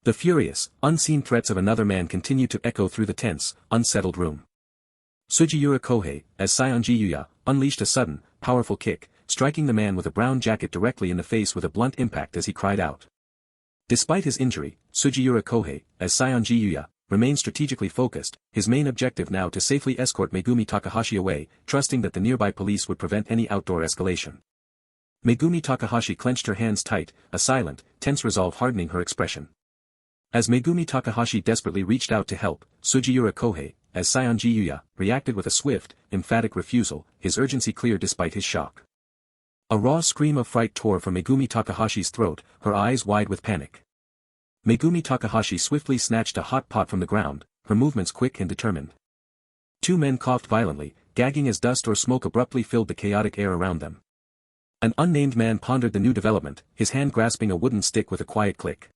The furious, unseen threats of another man continued to echo through the tense, unsettled room. Sugiura Kohei, as Sionji Yuya, unleashed a sudden, powerful kick, striking the man with a brown jacket directly in the face with a blunt impact as he cried out. Despite his injury, Sugiura Kohei, as Sionji Yuya, remained strategically focused, his main objective now to safely escort Megumi Takahashi away, trusting that the nearby police would prevent any outdoor escalation. Megumi Takahashi clenched her hands tight, a silent, tense resolve hardening her expression. As Megumi Takahashi desperately reached out to help, Sugiura Kohei, as Sionji Yuya, reacted with a swift, emphatic refusal, his urgency clear despite his shock. A raw scream of fright tore from Megumi Takahashi's throat, her eyes wide with panic. Megumi Takahashi swiftly snatched a hot pot from the ground, her movements quick and determined. Two men coughed violently, gagging as dust or smoke abruptly filled the chaotic air around them. An unnamed man pondered the new development, his hand grasping a wooden stick with a quiet click.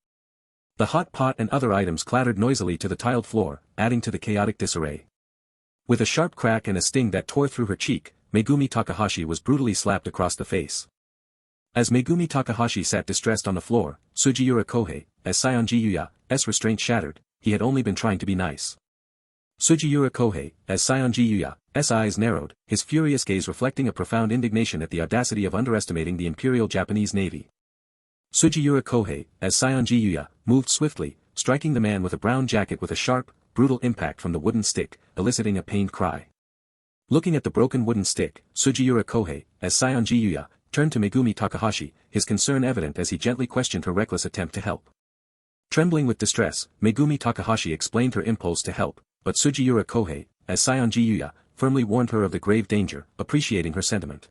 The hot pot and other items clattered noisily to the tiled floor, adding to the chaotic disarray. With a sharp crack and a sting that tore through her cheek, Megumi Takahashi was brutally slapped across the face. As Megumi Takahashi sat distressed on the floor, Sugiura Kohei, as Sionji Yuya's restraint shattered, he had only been trying to be nice. Sugiura Kohei, as Sionji Yuya's eyes narrowed, his furious gaze reflecting a profound indignation at the audacity of underestimating the Imperial Japanese Navy. Sugiura Kohei, as Sionji Yuya, moved swiftly, striking the man with a brown jacket with a sharp, brutal impact from the wooden stick, eliciting a pained cry. Looking at the broken wooden stick, Sugiura Kohei, as Sionji Yuya, turned to Megumi Takahashi, his concern evident as he gently questioned her reckless attempt to help. Trembling with distress, Megumi Takahashi explained her impulse to help, but Sugiura Kohei, as Sionji Yuya, firmly warned her of the grave danger, appreciating her sentiment.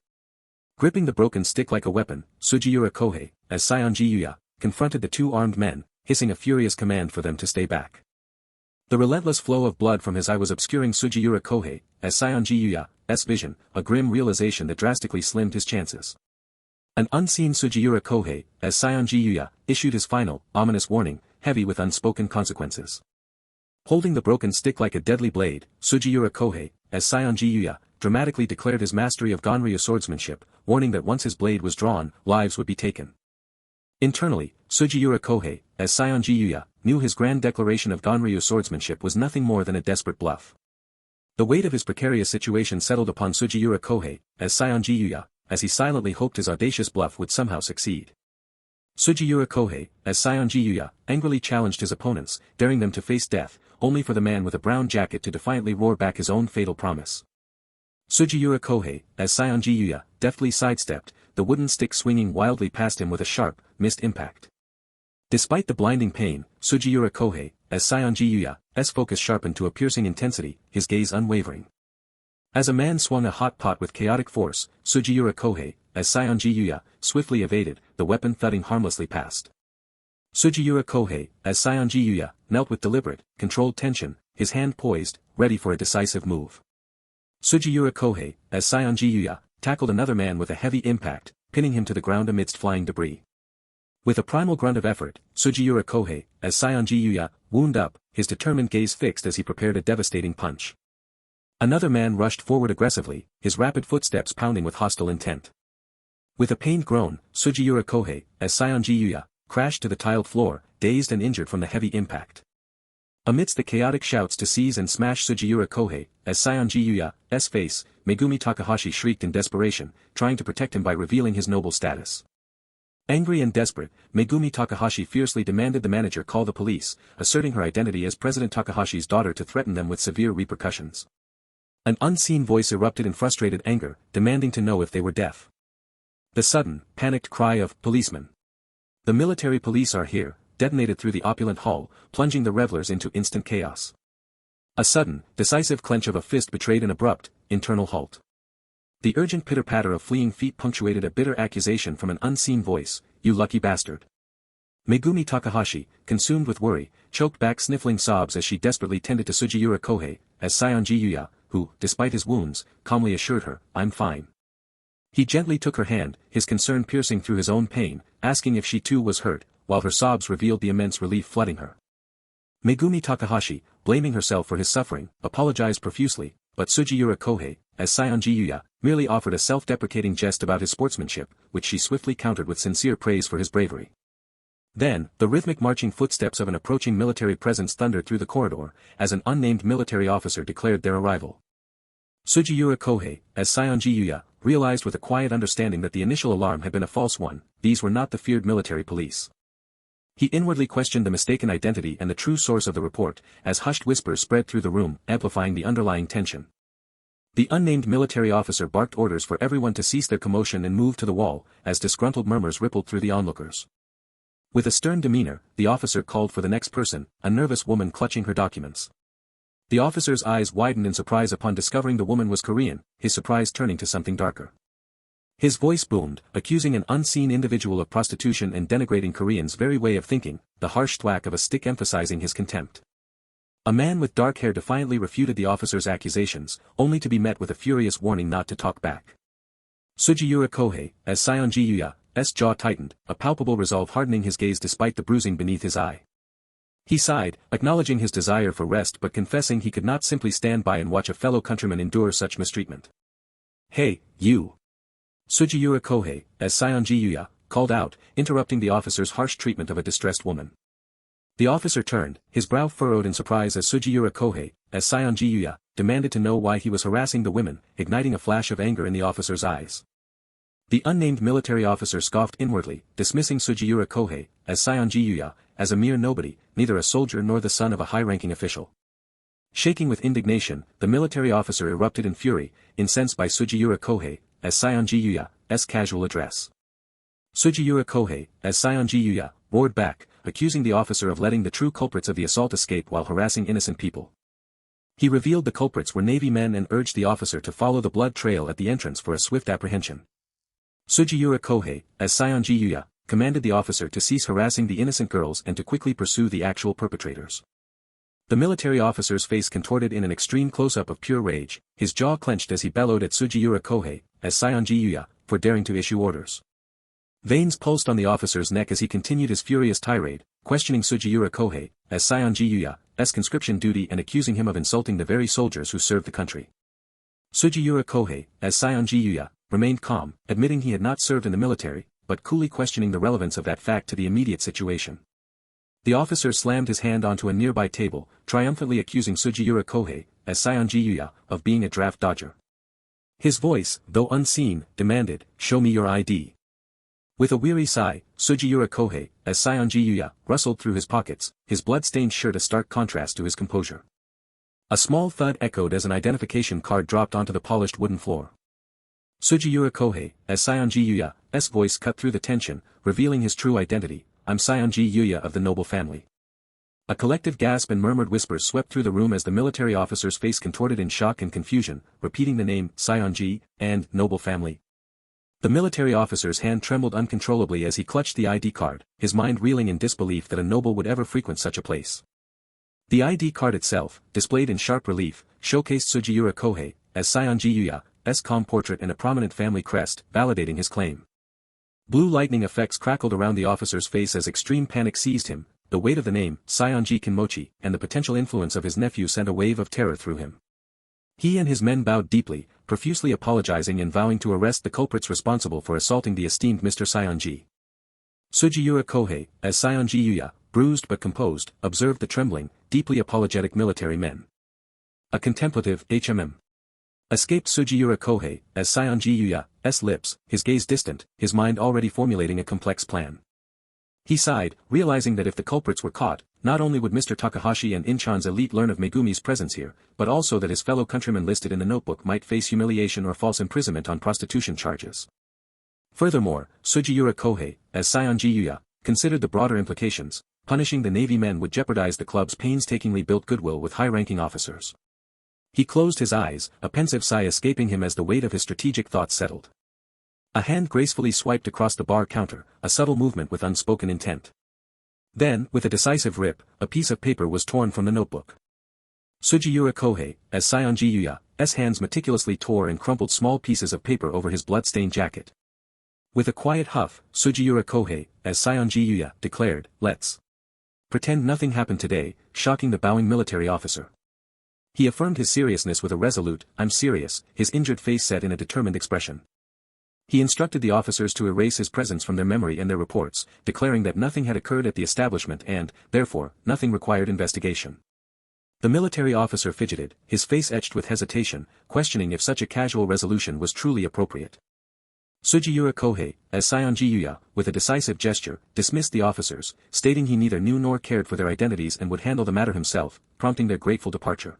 Gripping the broken stick like a weapon, Sugiura Kohei, as Sionji Yuya, confronted the two armed men, hissing a furious command for them to stay back. The relentless flow of blood from his eye was obscuring Sugiura Kohei, as Sionji Yuya's vision, a grim realization that drastically slimmed his chances. An unseen Sugiura Kohei, as Sionji Yuya, issued his final, ominous warning, heavy with unspoken consequences. Holding the broken stick like a deadly blade, Sugiura Kohei, as Sionji Yuya, dramatically declared his mastery of Ganryu swordsmanship, warning that once his blade was drawn, lives would be taken. Internally, Sugiura Kohei, as Sionji Yuya, knew his grand declaration of Ganryu swordsmanship was nothing more than a desperate bluff. The weight of his precarious situation settled upon Sugiura Kohei, as Sionji Yuya, as he silently hoped his audacious bluff would somehow succeed. Sugiura Kohei, as Sionji Yuya, angrily challenged his opponents, daring them to face death, only for the man with a brown jacket to defiantly roar back his own fatal promise. Sugiura Kohei, as Sionji Yuya, deftly sidestepped, the wooden stick swinging wildly past him with a sharp, missed impact. Despite the blinding pain, Sugiura Kohei, as Sionji Yuya's focus sharpened to a piercing intensity, his gaze unwavering. As a man swung a hot pot with chaotic force, Sugiura Kohei, as Sionji Yuya, swiftly evaded, the weapon thudding harmlessly past. Sugiura Kohei, as Sionji Yuya, knelt with deliberate, controlled tension, his hand poised, ready for a decisive move. Sugiura Kohei, as Sionji Yuya, tackled another man with a heavy impact, pinning him to the ground amidst flying debris. With a primal grunt of effort, Sugiura Kohei, as Sionji Yuya, wound up, his determined gaze fixed as he prepared a devastating punch. Another man rushed forward aggressively, his rapid footsteps pounding with hostile intent. With a pained groan, Sugiura Kohei, as Sionji Yuya, crashed to the tiled floor, dazed and injured from the heavy impact. Amidst the chaotic shouts to seize and smash Sugiura Kohei, as Sionji Yuya's face, Megumi Takahashi shrieked in desperation, trying to protect him by revealing his noble status. Angry and desperate, Megumi Takahashi fiercely demanded the manager call the police, asserting her identity as President Takahashi's daughter to threaten them with severe repercussions. An unseen voice erupted in frustrated anger, demanding to know if they were deaf. The sudden, panicked cry of, "Policeman! The military police are here," detonated through the opulent hall, plunging the revelers into instant chaos. A sudden, decisive clench of a fist betrayed an abrupt, internal halt. The urgent pitter-patter of fleeing feet punctuated a bitter accusation from an unseen voice, "You lucky bastard." Megumi Takahashi, consumed with worry, choked back sniffling sobs as she desperately tended to Sugiura Kohei, as Sionji Yuya, who, despite his wounds, calmly assured her, "I'm fine." He gently took her hand, his concern piercing through his own pain, asking if she too was hurt, while her sobs revealed the immense relief flooding her. Megumi Takahashi, blaming herself for his suffering, apologized profusely, but Sugiura Kohei, as Sionji Yuya, merely offered a self-deprecating jest about his sportsmanship, which she swiftly countered with sincere praise for his bravery. Then, the rhythmic marching footsteps of an approaching military presence thundered through the corridor, as an unnamed military officer declared their arrival. Sugiura Kohei, as Sionji Yuya, realized with a quiet understanding that the initial alarm had been a false one. These were not the feared military police. He inwardly questioned the mistaken identity and the true source of the report, as hushed whispers spread through the room, amplifying the underlying tension. The unnamed military officer barked orders for everyone to cease their commotion and move to the wall, as disgruntled murmurs rippled through the onlookers. With a stern demeanor, the officer called for the next person, a nervous woman clutching her documents. The officer's eyes widened in surprise upon discovering the woman was Korean, his surprise turning to something darker. His voice boomed, accusing an unseen individual of prostitution and denigrating Koreans' very way of thinking, the harsh thwack of a stick emphasizing his contempt. A man with dark hair defiantly refuted the officer's accusations, only to be met with a furious warning not to talk back. Sugiura Kohei, as Sionji Yuya's jaw tightened, a palpable resolve hardening his gaze despite the bruising beneath his eye. He sighed, acknowledging his desire for rest but confessing he could not simply stand by and watch a fellow countryman endure such mistreatment. "Hey, you!" Sugiura Kohei, as Sionji Yuya, called out, interrupting the officer's harsh treatment of a distressed woman. The officer turned, his brow furrowed in surprise as Sugiura Kohei, as Sionji Yuya, demanded to know why he was harassing the women, igniting a flash of anger in the officer's eyes. The unnamed military officer scoffed inwardly, dismissing Sugiura Kohei, as Sionji Yuya, as a mere nobody, neither a soldier nor the son of a high-ranking official. Shaking with indignation, the military officer erupted in fury, incensed by Sugiura Kohei, as Sionji Yuya's casual address. Sugiura Kohei, as Sionji Yuya, roared back, accusing the officer of letting the true culprits of the assault escape while harassing innocent people. He revealed the culprits were Navy men and urged the officer to follow the blood trail at the entrance for a swift apprehension. Sugiura Kohei, as Sionji Yuya, commanded the officer to cease harassing the innocent girls and to quickly pursue the actual perpetrators. The military officer's face contorted in an extreme close-up of pure rage, his jaw clenched as he bellowed at Sugiura Kohei, as Sionji Yuya, for daring to issue orders. Veins pulsed on the officer's neck as he continued his furious tirade, questioning Sugiura Kohei, as Sionji Yuya's conscription duty and accusing him of insulting the very soldiers who served the country. Sugiura Kohei, as Sionji Yuya, remained calm, admitting he had not served in the military, but coolly questioning the relevance of that fact to the immediate situation. The officer slammed his hand onto a nearby table, triumphantly accusing Sugiura Kohei, as Sionji Yuya, of being a draft dodger. His voice, though unseen, demanded, "Show me your ID." With a weary sigh, Sugiura Kohei, as Sionji Yuya, rustled through his pockets, his blood-stained shirt a stark contrast to his composure. A small thud echoed as an identification card dropped onto the polished wooden floor. Sugiura Kohei, as Sionji Yuya's voice cut through the tension, revealing his true identity, "I'm Sionji Yuya of the noble family." A collective gasp and murmured whispers swept through the room as the military officer's face contorted in shock and confusion, repeating the name, Sionji, and noble family. The military officer's hand trembled uncontrollably as he clutched the ID card, his mind reeling in disbelief that a noble would ever frequent such a place. The ID card itself, displayed in sharp relief, showcased Sugiura Kohei, as Sionji Yuya's calm portrait and a prominent family crest, validating his claim. Blue lightning effects crackled around the officer's face as extreme panic seized him. The weight of the name, Sionji Kinmochi, and the potential influence of his nephew sent a wave of terror through him. He and his men bowed deeply, profusely apologizing and vowing to arrest the culprits responsible for assaulting the esteemed Mr. Sionji. Sugiura Kohei, as Sionji Yuya, bruised but composed, observed the trembling, deeply apologetic military men. A contemplative escaped Sugiura Kohei, as Sionji Yuya's lips, his gaze distant, his mind already formulating a complex plan. He sighed, realizing that if the culprits were caught, not only would Mr. Takahashi and Incheon's elite learn of Megumi's presence here, but also that his fellow countrymen listed in the notebook might face humiliation or false imprisonment on prostitution charges. Furthermore, Sugiura Kohei, as Sionji Yuya, considered the broader implications. Punishing the Navy men would jeopardize the club's painstakingly built goodwill with high-ranking officers. He closed his eyes, a pensive sigh escaping him as the weight of his strategic thoughts settled. A hand gracefully swiped across the bar counter, a subtle movement with unspoken intent. Then, with a decisive rip, a piece of paper was torn from the notebook. Sugiura Kohei, as Sionji Yuya's hands meticulously tore and crumpled small pieces of paper over his blood-stained jacket. With a quiet huff, Sugiura Kohei, as Sionji Yuya, declared, "Let's pretend nothing happened today," shocking the bowing military officer. He affirmed his seriousness with a resolute, "I'm serious," his injured face set in a determined expression. He instructed the officers to erase his presence from their memory and their reports, declaring that nothing had occurred at the establishment and, therefore, nothing required investigation. The military officer fidgeted, his face etched with hesitation, questioning if such a casual resolution was truly appropriate. Sugiura Kohei, as Sionji Yuya, with a decisive gesture, dismissed the officers, stating he neither knew nor cared for their identities and would handle the matter himself, prompting their grateful departure.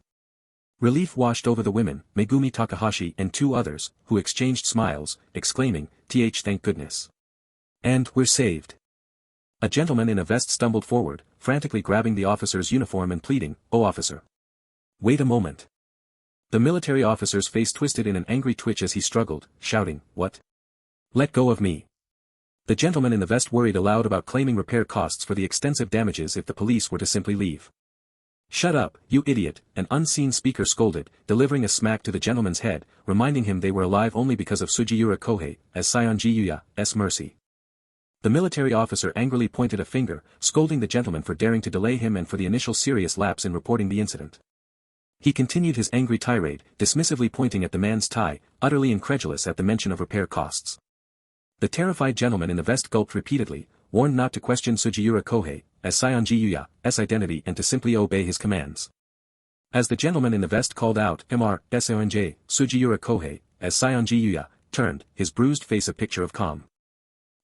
Relief washed over the women, Megumi Takahashi and two others, who exchanged smiles, exclaiming, Thank goodness. And we're saved. A gentleman in a vest stumbled forward, frantically grabbing the officer's uniform and pleading, "Oh officer. Wait a moment." The military officer's face twisted in an angry twitch as he struggled, shouting, "What? Let go of me." The gentleman in the vest worried aloud about claiming repair costs for the extensive damages if the police were to simply leave. "Shut up, you idiot," an unseen speaker scolded, delivering a smack to the gentleman's head, reminding him they were alive only because of Sugiura Kohei, as Sionji Yuya's mercy. The military officer angrily pointed a finger, scolding the gentleman for daring to delay him and for the initial serious lapse in reporting the incident. He continued his angry tirade, dismissively pointing at the man's tie, utterly incredulous at the mention of repair costs. The terrified gentleman in the vest gulped repeatedly, warned not to question Sugiura Kohei, as Sionji Yuya's identity and to simply obey his commands. As the gentleman in the vest called out, "Sonj, Sugiura Kohei," as Sionji Yuya, turned, his bruised face a picture of calm.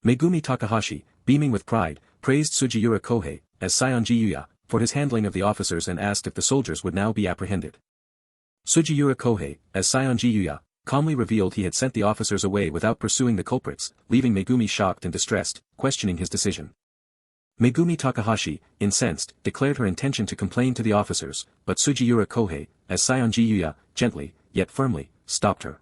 Megumi Takahashi, beaming with pride, praised Sugiura Kohei, as Sionji Yuya, for his handling of the officers and asked if the soldiers would now be apprehended. Sugiura Kohei, as Sionji Yuya, calmly revealed he had sent the officers away without pursuing the culprits, leaving Megumi shocked and distressed, questioning his decision. Megumi Takahashi, incensed, declared her intention to complain to the officers, but Sugiura Kohei, as Sionji Yuya, gently, yet firmly, stopped her.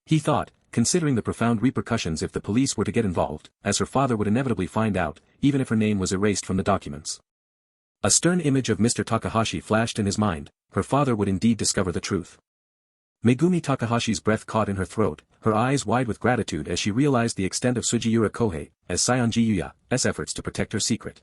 He thought, considering the profound repercussions if the police were to get involved, as her father would inevitably find out, even if her name was erased from the documents. A stern image of Mr. Takahashi flashed in his mind, her father would indeed discover the truth. Megumi Takahashi's breath caught in her throat, her eyes wide with gratitude as she realized the extent of Sugiura Kohei, as Sionji Yuya's efforts to protect her secret.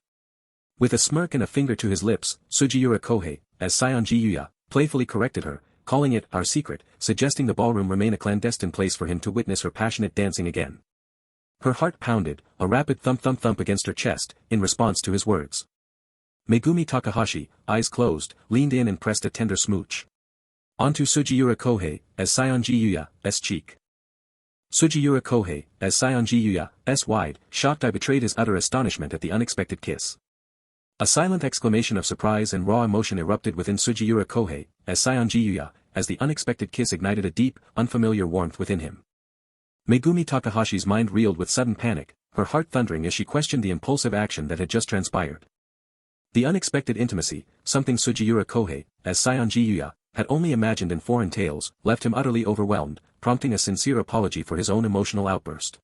With a smirk and a finger to his lips, Sugiura Kohei, as Sionji Yuya, playfully corrected her, calling it our secret, suggesting the ballroom remain a clandestine place for him to witness her passionate dancing again. Her heart pounded, a rapid thump-thump-thump against her chest, in response to his words. Megumi Takahashi, eyes closed, leaned in and pressed a tender smooch onto Sugiura Kohei, as Sionji Yuya's cheek. Sugiura Kohei, as Sionji Yuya's wide-shocked eye betrayed his utter astonishment at the unexpected kiss. A silent exclamation of surprise and raw emotion erupted within Sugiura Kohei, as Sionji Yuya, as the unexpected kiss ignited a deep, unfamiliar warmth within him. Megumi Takahashi's mind reeled with sudden panic, her heart thundering as she questioned the impulsive action that had just transpired. The unexpected intimacy, something Sugiura Kohei, as Sionji Yuya, had only imagined in foreign tales, left him utterly overwhelmed, prompting a sincere apology for his own emotional outburst.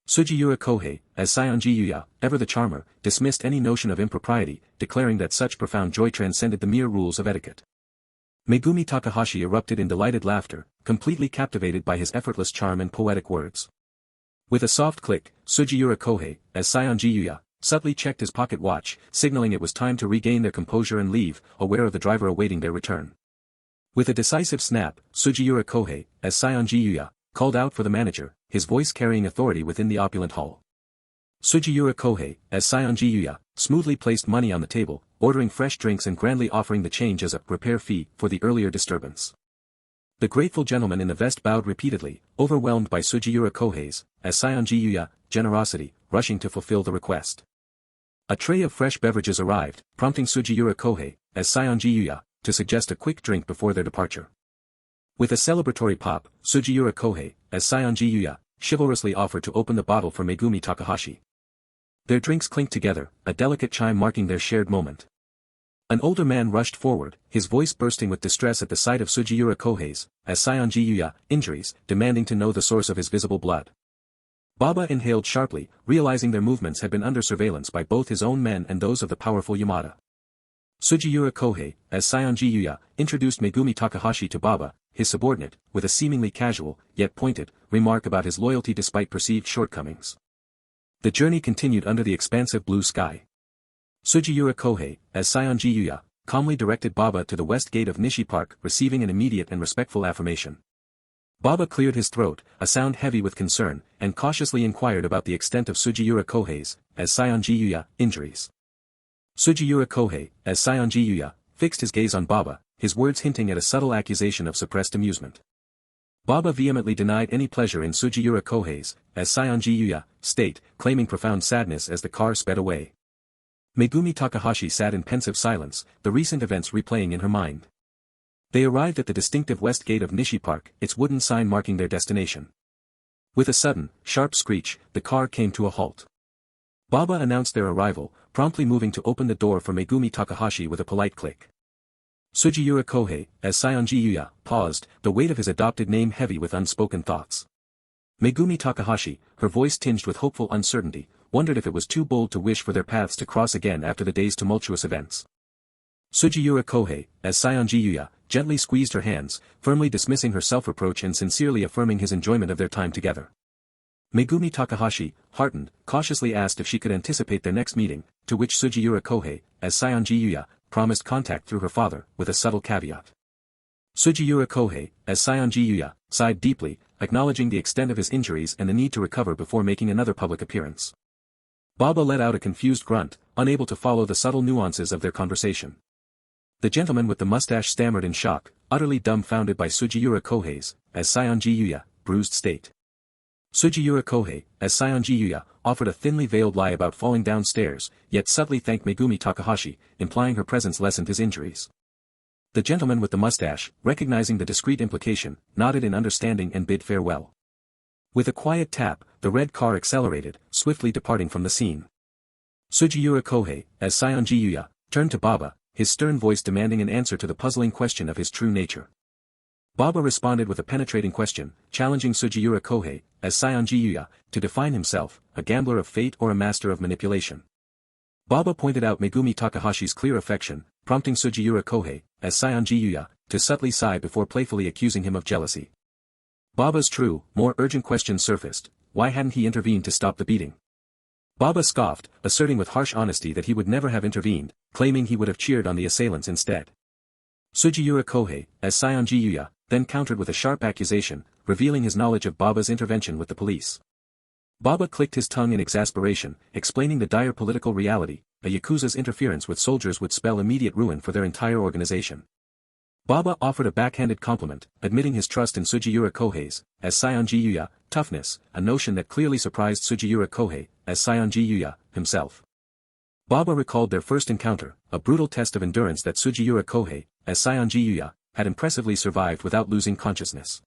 Sugiura Kohei, as Sionji Yuya, ever the charmer, dismissed any notion of impropriety, declaring that such profound joy transcended the mere rules of etiquette. Megumi Takahashi erupted in delighted laughter, completely captivated by his effortless charm and poetic words. With a soft click, Sugiura Kohei, as Sionji Yuya, subtly checked his pocket watch, signaling it was time to regain their composure and leave, aware of the driver awaiting their return. With a decisive snap, Sugiura Kohei, as Sionji Yuya, called out for the manager, his voice carrying authority within the opulent hall. Sugiura Kohei, as Seonji Yuya, smoothly placed money on the table, ordering fresh drinks and grandly offering the change as a repair fee for the earlier disturbance. The grateful gentleman in the vest bowed repeatedly, overwhelmed by Sugiura Kohei's, as Seonji Yuya, generosity, rushing to fulfill the request. A tray of fresh beverages arrived, prompting Sugiura Kohei, as Seonji Yuya, to suggest a quick drink before their departure. With a celebratory pop, Sugiura Kohei, as Seonji Yuya, chivalrously offered to open the bottle for Megumi Takahashi. Their drinks clinked together, a delicate chime marking their shared moment. An older man rushed forward, his voice bursting with distress at the sight of Sugiura Kohei's, as Seonji Yuya, injuries, demanding to know the source of his visible blood. Baba inhaled sharply, realizing their movements had been under surveillance by both his own men and those of the powerful Yamada. Sugiura Kohei, as Seonji Yuya, introduced Megumi Takahashi to Baba, his subordinate, with a seemingly casual, yet pointed, remark about his loyalty despite perceived shortcomings. The journey continued under the expansive blue sky. Sugiura Kohei, as Seonji Yuya, calmly directed Baba to the west gate of Nishi Park, receiving an immediate and respectful affirmation. Baba cleared his throat, a sound heavy with concern, and cautiously inquired about the extent of Sugiura Kohei's, as Seonji Yuya, injuries. Sugiura Kohei, as Seonji Yuya, fixed his gaze on Baba, his words hinting at a subtle accusation of suppressed amusement. Baba vehemently denied any pleasure in Sugiura Kohei's, as Seonji Yuya, state, claiming profound sadness as the car sped away. Megumi Takahashi sat in pensive silence, the recent events replaying in her mind. They arrived at the distinctive west gate of Nishi Park, its wooden sign marking their destination. With a sudden, sharp screech, the car came to a halt. Baba announced their arrival, promptly moving to open the door for Megumi Takahashi with a polite click. Sugiura Kohei, as Seonji Yuya, paused, the weight of his adopted name heavy with unspoken thoughts. Megumi Takahashi, her voice tinged with hopeful uncertainty, wondered if it was too bold to wish for their paths to cross again after the day's tumultuous events. Sugiura Kohei, as Seonji Yuya, gently squeezed her hands, firmly dismissing her self-reproach and sincerely affirming his enjoyment of their time together. Megumi Takahashi, heartened, cautiously asked if she could anticipate their next meeting, to which Sugiura Kohei, as Seonji Yuya, promised contact through her father, with a subtle caveat. Sugiura Kohei, as Seonji Yuya, sighed deeply, acknowledging the extent of his injuries and the need to recover before making another public appearance. Baba let out a confused grunt, unable to follow the subtle nuances of their conversation. The gentleman with the mustache stammered in shock, utterly dumbfounded by Sugiura Kohei's, as Seonji Yuya, bruised state. Sugiura Kohei, as Seonji Yuya, offered a thinly veiled lie about falling downstairs, yet subtly thanked Megumi Takahashi, implying her presence lessened his injuries. The gentleman with the mustache, recognizing the discreet implication, nodded in understanding and bid farewell. With a quiet tap, the red car accelerated, swiftly departing from the scene. Sugiura Kohei, as Seonji Yuya, turned to Baba, his stern voice demanding an answer to the puzzling question of his true nature. Baba responded with a penetrating question, challenging Sugiura Kohei, as Seonji Yuya, to define himself, a gambler of fate or a master of manipulation. Baba pointed out Megumi Takahashi's clear affection, prompting Sugiura Kohei, as Seonji Yuya, to subtly sigh before playfully accusing him of jealousy. Baba's true, more urgent question surfaced: why hadn't he intervened to stop the beating? Baba scoffed, asserting with harsh honesty that he would never have intervened, claiming he would have cheered on the assailants instead. Sugiura Kohei, as Seonji Yuya, then countered with a sharp accusation, revealing his knowledge of Baba's intervention with the police. Baba clicked his tongue in exasperation, explaining the dire political reality: a Yakuza's interference with soldiers would spell immediate ruin for their entire organization. Baba offered a backhanded compliment, admitting his trust in Sugiura Kohei's, as Seonji Yuya, toughness, a notion that clearly surprised Sugiura Kohei, as Seonji Yuya, himself. Baba recalled their first encounter, a brutal test of endurance that Sugiura Kohei, as Seonji Yuya, had impressively survived without losing consciousness.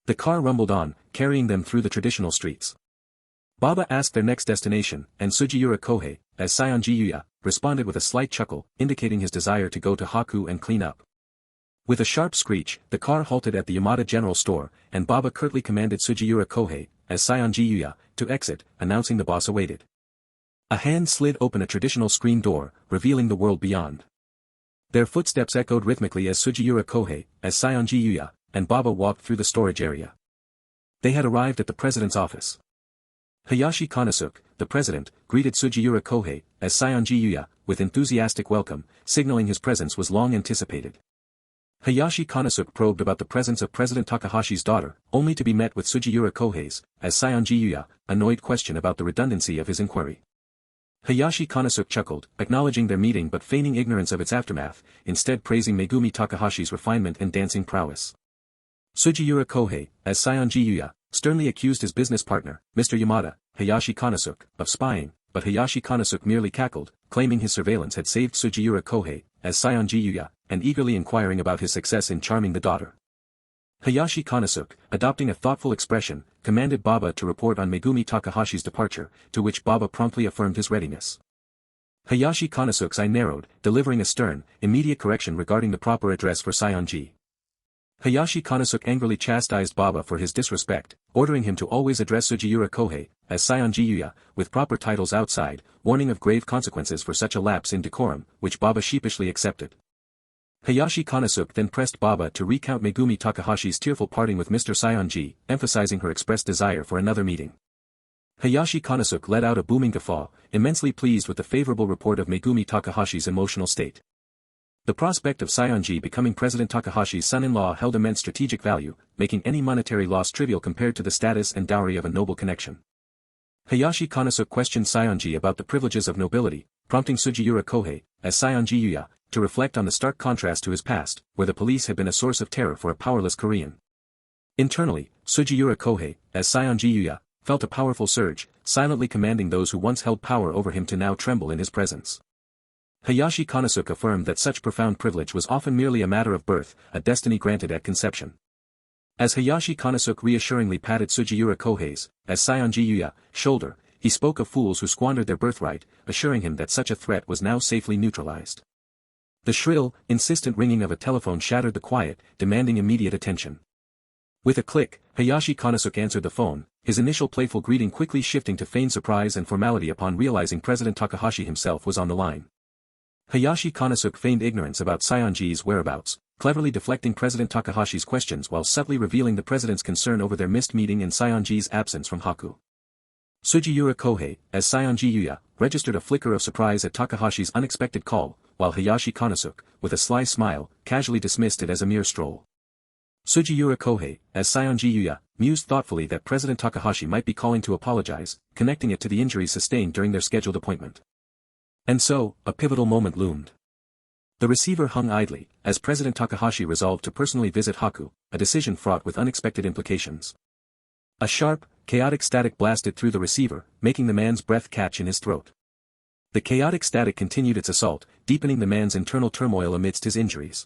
The car rumbled on, carrying them through the traditional streets. Baba asked their next destination, and Sugiura Kohei, as Seonji Yuya, responded with a slight chuckle, indicating his desire to go to Haku and clean up. With a sharp screech, the car halted at the Yamada General Store, and Baba curtly commanded Sugiura Kohei, as Seonji Yuya, to exit, announcing the boss awaited. A hand slid open a traditional screen door, revealing the world beyond. Their footsteps echoed rhythmically as Sugiura Kohei, as Seonji Yuya, and Baba walked through the storage area. They had arrived at the president's office. Hayashi Konosuke, the president, greeted Sugiura Kohei, as Seonji Yuya, with enthusiastic welcome, signaling his presence was long anticipated. Hayashi Konosuke probed about the presence of President Takahashi's daughter, only to be met with Sugiura Kohei's, as Sionji Yuya, annoyed question about the redundancy of his inquiry. Hayashi Konosuke chuckled, acknowledging their meeting but feigning ignorance of its aftermath, instead praising Megumi Takahashi's refinement and dancing prowess. Sugiura Kohei, as Sionji Yuya, sternly accused his business partner, Mr. Yamada, Hayashi Konosuke, of spying, but Hayashi Konosuke merely cackled, claiming his surveillance had saved Sugiura Kohei, as Sionji Yuya, and eagerly inquiring about his success in charming the daughter. Hayashi Konosuke, adopting a thoughtful expression, commanded Baba to report on Megumi Takahashi's departure, to which Baba promptly affirmed his readiness. Hayashi Konosuke's eye narrowed, delivering a stern, immediate correction regarding the proper address for Sionji. Hayashi Konosuke angrily chastised Baba for his disrespect, ordering him to always address Sugiura Kohei, as Sionji Yuya, with proper titles outside, warning of grave consequences for such a lapse in decorum, which Baba sheepishly accepted. Hayashi Konosuke then pressed Baba to recount Megumi Takahashi's tearful parting with Mr. Sionji, emphasizing her expressed desire for another meeting. Hayashi Konosuke let out a booming guffaw, immensely pleased with the favorable report of Megumi Takahashi's emotional state. The prospect of Sionji becoming President Takahashi's son-in-law held immense strategic value, making any monetary loss trivial compared to the status and dowry of a noble connection. Hayashi Konosuke questioned Sionji about the privileges of nobility, prompting Sugiura Kohei, as Sionji Yuya, to reflect on the stark contrast to his past, where the police had been a source of terror for a powerless Korean. Internally, Sugiura Kohei, as Sionji Yuya, felt a powerful surge, silently commanding those who once held power over him to now tremble in his presence. Hayashi Konosuke affirmed that such profound privilege was often merely a matter of birth, a destiny granted at conception. As Hayashi Konosuke reassuringly patted Sugiura Kohei's, as Sionji Yuya, shoulder, he spoke of fools who squandered their birthright, assuring him that such a threat was now safely neutralized. The shrill, insistent ringing of a telephone shattered the quiet, demanding immediate attention. With a click, Hayashi Konosuke answered the phone, his initial playful greeting quickly shifting to feigned surprise and formality upon realizing President Takahashi himself was on the line. Hayashi Konosuke feigned ignorance about Sionji's whereabouts, cleverly deflecting President Takahashi's questions while subtly revealing the president's concern over their missed meeting and Sionji's absence from Haku. Sugiura Kohei, as Sionji Yuya, registered a flicker of surprise at Takahashi's unexpected call, while Hayashi Konosuke, with a sly smile, casually dismissed it as a mere stroll. Sugiura Kohei, as Sionji Yuya, mused thoughtfully that President Takahashi might be calling to apologize, connecting it to the injuries sustained during their scheduled appointment. And so, a pivotal moment loomed. The receiver hung idly, as President Takahashi resolved to personally visit Haku, a decision fraught with unexpected implications. A sharp, chaotic static blasted through the receiver, making the man's breath catch in his throat. The chaotic static continued its assault, deepening the man's internal turmoil amidst his injuries.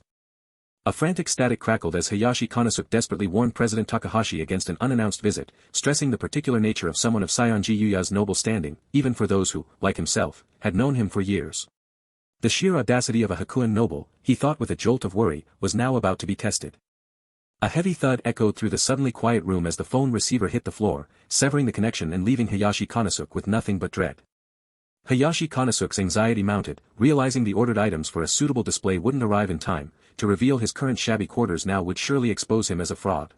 A frantic static crackled as Hayashi Konosuke desperately warned President Takahashi against an unannounced visit, stressing the particular nature of someone of Sionji Yuya's noble standing, even for those who, like himself, had known him for years. The sheer audacity of a Hakuin noble, he thought with a jolt of worry, was now about to be tested. A heavy thud echoed through the suddenly quiet room as the phone receiver hit the floor, severing the connection and leaving Hayashi Konosuke with nothing but dread. Hayashi Konosuke's anxiety mounted, realizing the ordered items for a suitable display wouldn't arrive in time, to reveal his current shabby quarters now would surely expose him as a fraud.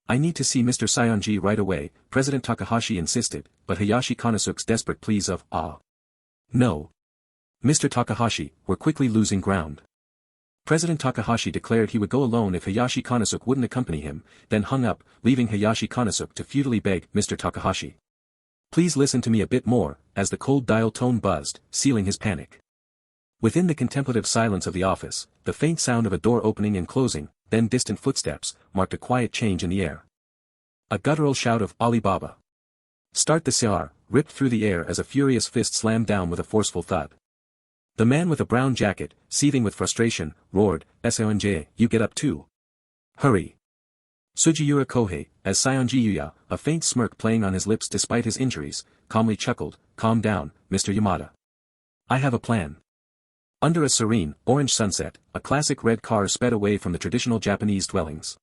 "I need to see Mr. Sionji right away," President Takahashi insisted, but Hayashi Konosuke's desperate pleas of, "No. Mr. Takahashi," were quickly losing ground. President Takahashi declared he would go alone if Hayashi Konosuke wouldn't accompany him, then hung up, leaving Hayashi Konosuke to futilely beg, "Mr. Takahashi. Please listen to me a bit more," as the cold dial tone buzzed, sealing his panic. Within the contemplative silence of the office, the faint sound of a door opening and closing, then distant footsteps, marked a quiet change in the air. A guttural shout of "Alibaba! Start the CR," ripped through the air as a furious fist slammed down with a forceful thud. The man with a brown jacket, seething with frustration, roared, "Sonj, you get up too. Hurry." Sugiura Kohei, as Sionji Yuya, a faint smirk playing on his lips despite his injuries, calmly chuckled, "Calm down, Mr. Yamada. I have a plan." Under a serene, orange sunset, a classic red car sped away from the traditional Japanese dwellings.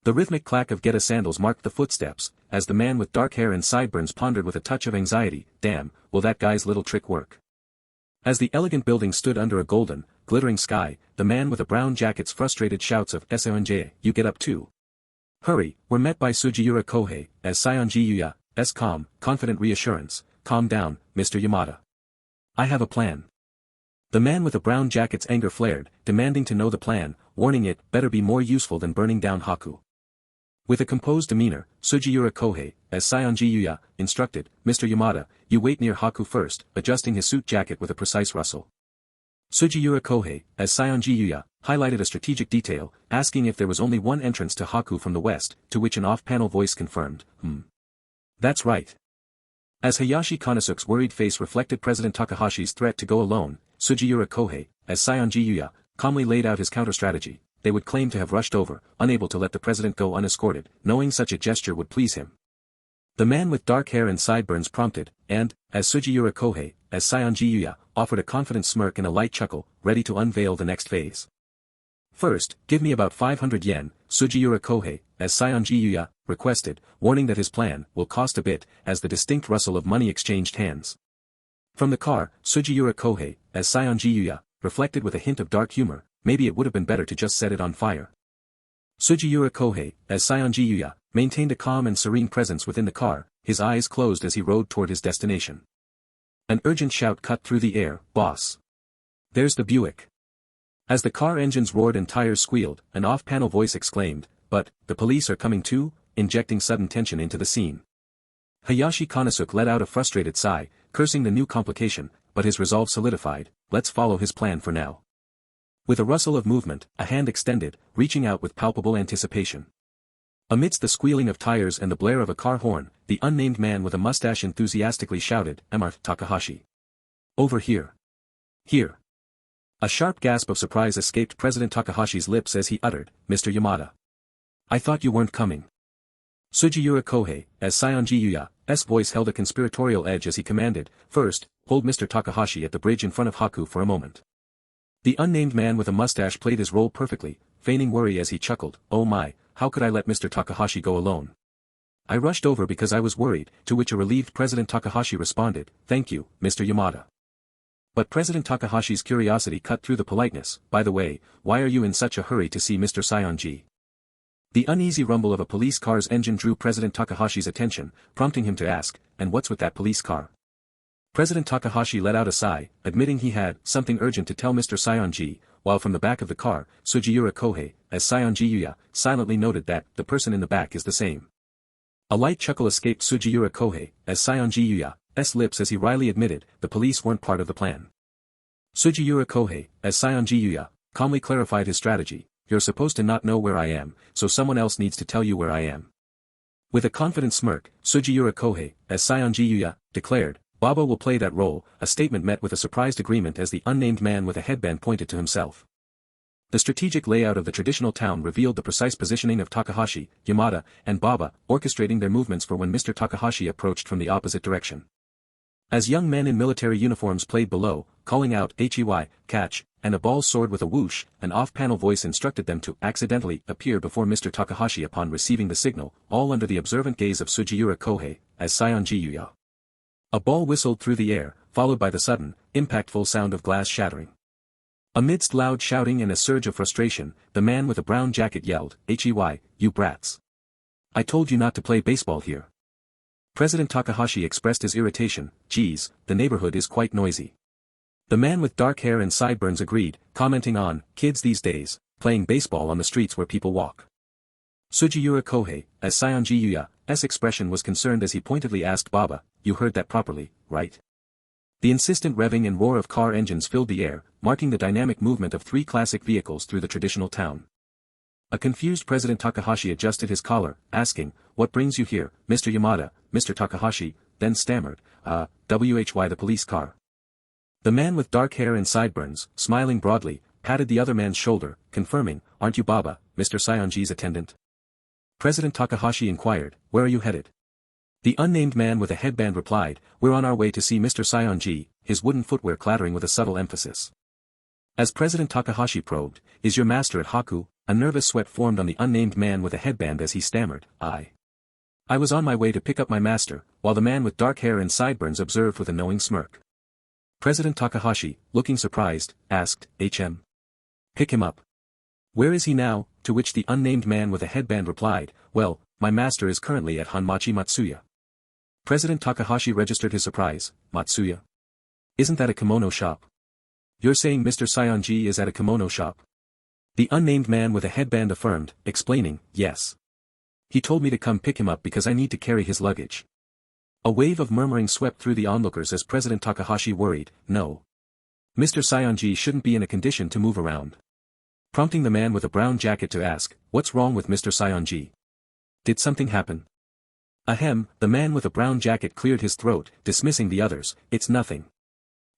The rhythmic clack of Geta sandals marked the footsteps, as the man with dark hair and sideburns pondered with a touch of anxiety, "Damn, will that guy's little trick work?" As the elegant building stood under a golden, glittering sky, the man with a brown jacket's frustrated shouts of "Sonj, you get up too. Hurry," were met by Sugiura Kohei, as Sionji Yuya's calm, confident reassurance, "Calm down, Mr. Yamada. I have a plan." The man with the brown jacket's anger flared, demanding to know the plan, warning it better be more useful than burning down Haku. With a composed demeanor, Sugiura Kohei, as Sionji Yuya, instructed, Mr. Yamada, you wait near Haku first, adjusting his suit jacket with a precise rustle. Sugiura Kohei, as Sionji Yuya, highlighted a strategic detail, asking if there was only one entrance to Haku from the west, to which an off-panel voice confirmed, That's right. As Hayashi Konosuke's worried face reflected President Takahashi's threat to go alone, Sugiura Kohei, as Sionji Yuya, calmly laid out his counter-strategy. They would claim to have rushed over, unable to let the president go unescorted, knowing such a gesture would please him. The man with dark hair and sideburns prompted, and, as Sugiura Kohei, as Sionji Yuya, offered a confident smirk and a light chuckle, ready to unveil the next phase. First, give me about 500 yen, Sugiura Kohei, as Sionji Yuya, requested, warning that his plan will cost a bit, as the distinct rustle of money exchanged hands. From the car, Sugiura Kohei, as Sionji Yuya, reflected with a hint of dark humor, maybe it would have been better to just set it on fire. Sugiura Kohei, as Sionji Yuya, maintained a calm and serene presence within the car, his eyes closed as he rode toward his destination. An urgent shout cut through the air, boss. There's the Buick. As the car engines roared and tires squealed, an off-panel voice exclaimed, but, the police are coming too, injecting sudden tension into the scene. Hayashi Konosuke let out a frustrated sigh, cursing the new complication, but his resolve solidified, let's follow his plan for now. With a rustle of movement, a hand extended, reaching out with palpable anticipation. Amidst the squealing of tires and the blare of a car horn, the unnamed man with a mustache enthusiastically shouted, Mr. Takahashi. Over here. Here. A sharp gasp of surprise escaped President Takahashi's lips as he uttered, Mr. Yamada. I thought you weren't coming. Sugiura Kohei, as Sionji Yuya's voice held a conspiratorial edge as he commanded, first, hold Mr. Takahashi at the bridge in front of Haku for a moment. The unnamed man with a mustache played his role perfectly, feigning worry as he chuckled, oh my, how could I let Mr. Takahashi go alone? I rushed over because I was worried, to which a relieved President Takahashi responded, thank you, Mr. Yamada. But President Takahashi's curiosity cut through the politeness, by the way, why are you in such a hurry to see Mr. Sionji? The uneasy rumble of a police car's engine drew President Takahashi's attention, prompting him to ask, and what's with that police car? President Takahashi let out a sigh, admitting he had something urgent to tell Mr. Sionji, while from the back of the car, Sugiura Kohei, as Sionji Yuya, silently noted that the person in the back is the same. A light chuckle escaped Sugiura Kohei, as Sionji Yuya's lips as he wryly admitted, the police weren't part of the plan. Sugiura Kohei, as Sionji Yuya, calmly clarified his strategy, you're supposed to not know where I am, so someone else needs to tell you where I am. With a confident smirk, Sugiura Kohei, as Sionji Yuya, declared, Baba will play that role, a statement met with a surprised agreement as the unnamed man with a headband pointed to himself. The strategic layout of the traditional town revealed the precise positioning of Takahashi, Yamada, and Baba, orchestrating their movements for when Mr. Takahashi approached from the opposite direction. As young men in military uniforms played below, calling out HEY, catch, and a ball soared with a whoosh, an off-panel voice instructed them to accidentally appear before Mr. Takahashi upon receiving the signal, all under the observant gaze of Sugiura Kohei, as Sionji Yuya. A ball whistled through the air, followed by the sudden, impactful sound of glass shattering. Amidst loud shouting and a surge of frustration, the man with a brown jacket yelled, HEY, you brats. I told you not to play baseball here. President Takahashi expressed his irritation, geez, the neighborhood is quite noisy. The man with dark hair and sideburns agreed, commenting on, kids these days, playing baseball on the streets where people walk. Sugiura Kohei, as Sionji Yuya's expression was concerned as he pointedly asked Baba, you heard that properly, right? The insistent revving and roar of car engines filled the air, marking the dynamic movement of three classic vehicles through the traditional town. A confused President Takahashi adjusted his collar, asking, what brings you here, Mr. Yamada, Mr. Takahashi, then stammered, WHY the police car. The man with dark hair and sideburns, smiling broadly, patted the other man's shoulder, confirming, aren't you Baba, Mr. Sionji's attendant? President Takahashi inquired, where are you headed? The unnamed man with a headband replied, we're on our way to see Mr. Sionji, his wooden footwear clattering with a subtle emphasis. As President Takahashi probed, is your master at Haku? A nervous sweat formed on the unnamed man with a headband as he stammered, I was on my way to pick up my master, while the man with dark hair and sideburns observed with a knowing smirk. President Takahashi, looking surprised, asked, HM. Pick him up. Where is he now? To which the unnamed man with a headband replied, well, my master is currently at Hanmachi Matsuya. President Takahashi registered his surprise, Matsuya? Isn't that a kimono shop? You're saying Mr. Seonji is at a kimono shop? The unnamed man with a headband affirmed, explaining, yes. He told me to come pick him up because I need to carry his luggage. A wave of murmuring swept through the onlookers as President Takahashi worried, no. Mr. Seonji shouldn't be in a condition to move around. Prompting the man with a brown jacket to ask, what's wrong with Mr. Seonji? Did something happen? Ahem, the man with a brown jacket cleared his throat, dismissing the others, it's nothing.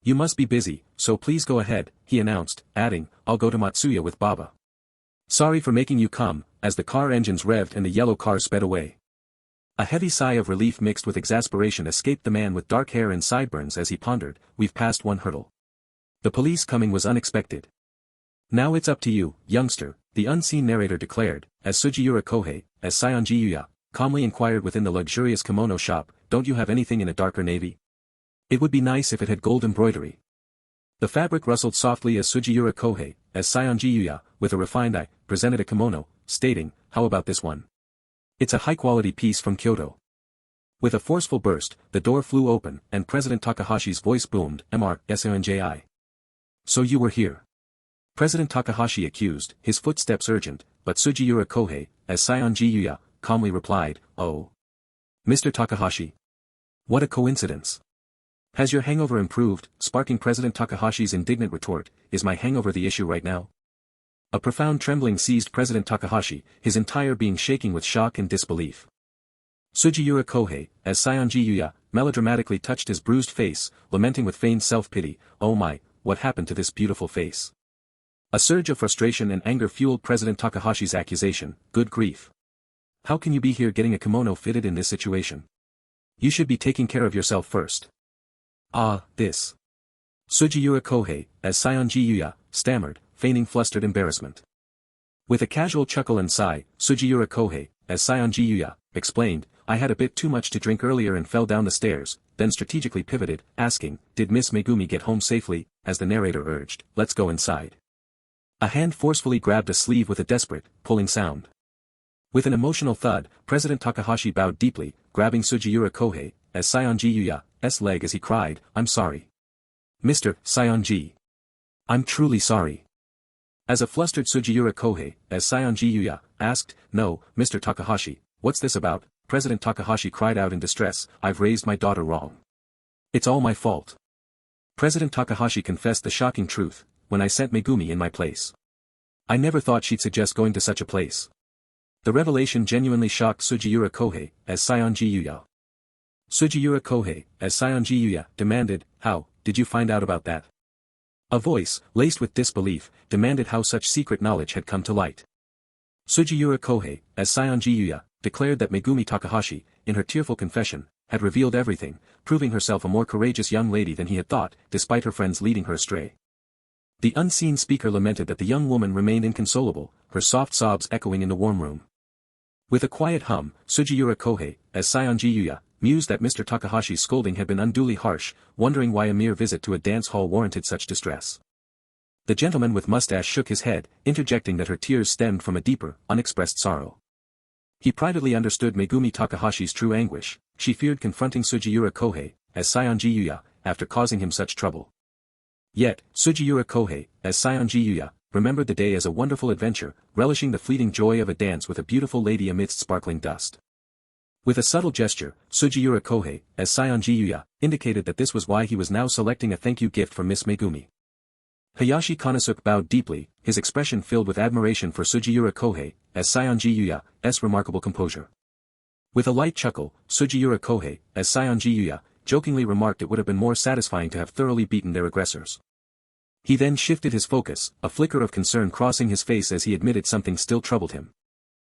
You must be busy, so please go ahead, he announced, adding, I'll go to Matsuya with Baba. Sorry for making you come, as the car engines revved and the yellow car sped away. A heavy sigh of relief mixed with exasperation escaped the man with dark hair and sideburns as he pondered, we've passed one hurdle. The police coming was unexpected. Now it's up to you, youngster, the unseen narrator declared, as Sugiura Kohei, as Seonji Yuya, calmly inquired within the luxurious kimono shop, don't you have anything in a darker navy? It would be nice if it had gold embroidery. The fabric rustled softly as Sugiura Kohei, as Seonji Yuya, with a refined eye, presented a kimono, stating, how about this one? It's a high-quality piece from Kyoto. With a forceful burst, the door flew open, and President Takahashi's voice boomed, MR-SONJI. So you were here. President Takahashi accused, his footsteps urgent, but Sugiura Kohei, as Seonji Yuya, calmly replied, oh. Mr. Takahashi. What a coincidence. Has your hangover improved? Sparking President Takahashi's indignant retort, is my hangover the issue right now? A profound trembling seized President Takahashi, his entire being shaking with shock and disbelief. Sugiura Kohei, as Seonji Yuya, melodramatically touched his bruised face, lamenting with feigned self-pity, oh my, what happened to this beautiful face? A surge of frustration and anger fueled President Takahashi's accusation, good grief. How can you be here getting a kimono fitted in this situation? You should be taking care of yourself first. Ah, this. Sugiura Kohei, as Seonji Yuya, stammered, feigning flustered embarrassment. With a casual chuckle and sigh, Sugiura Kohei, as Seonji Yuya, explained, I had a bit too much to drink earlier and fell down the stairs, then strategically pivoted, asking, did Miss Megumi get home safely, as the narrator urged, let's go inside. A hand forcefully grabbed a sleeve with a desperate, pulling sound. With an emotional thud, President Takahashi bowed deeply, grabbing Sugiura Kohei, as Seonji Yuya's leg as he cried, I'm sorry. Mr. Seonji. I'm truly sorry. As a flustered Sugiura Kohei, as Seonji Yuya, asked, no, Mr. Takahashi, what's this about? President Takahashi cried out in distress, I've raised my daughter wrong. It's all my fault. President Takahashi confessed the shocking truth, when I sent Megumi in my place. I never thought she'd suggest going to such a place. The revelation genuinely shocked Sugiura Kohei, as Seonji Yuya. Sugiura Kohei, as Seonji Yuya, demanded, how, did you find out about that? A voice, laced with disbelief, demanded how such secret knowledge had come to light. Sugiura Kohei, as Seonji Yuya, declared that Megumi Takahashi, in her tearful confession, had revealed everything, proving herself a more courageous young lady than he had thought, despite her friends leading her astray. The unseen speaker lamented that the young woman remained inconsolable, her soft sobs echoing in the warm room. With a quiet hum, Sugiura Kohei, as Seonji Yuya, mused that Mr. Takahashi's scolding had been unduly harsh, wondering why a mere visit to a dance hall warranted such distress. The gentleman with mustache shook his head, interjecting that her tears stemmed from a deeper, unexpressed sorrow. He privately understood Megumi Takahashi's true anguish, she feared confronting Sugiura Kohei, as Seonji Yuya, after causing him such trouble. Yet, Sugiura Kohei, as Seonji Yuya, remembered the day as a wonderful adventure, relishing the fleeting joy of a dance with a beautiful lady amidst sparkling dust. With a subtle gesture, Sugiura Kohei, as Seonji Yuya, indicated that this was why he was now selecting a thank you gift for Miss Megumi. Hayashi Konosuke bowed deeply, his expression filled with admiration for Sugiura Kohei, as Seonji Yuya's remarkable composure. With a light chuckle, Sugiura Kohei, as Seonji Yuya, jokingly remarked it would have been more satisfying to have thoroughly beaten their aggressors. He then shifted his focus, a flicker of concern crossing his face as he admitted something still troubled him.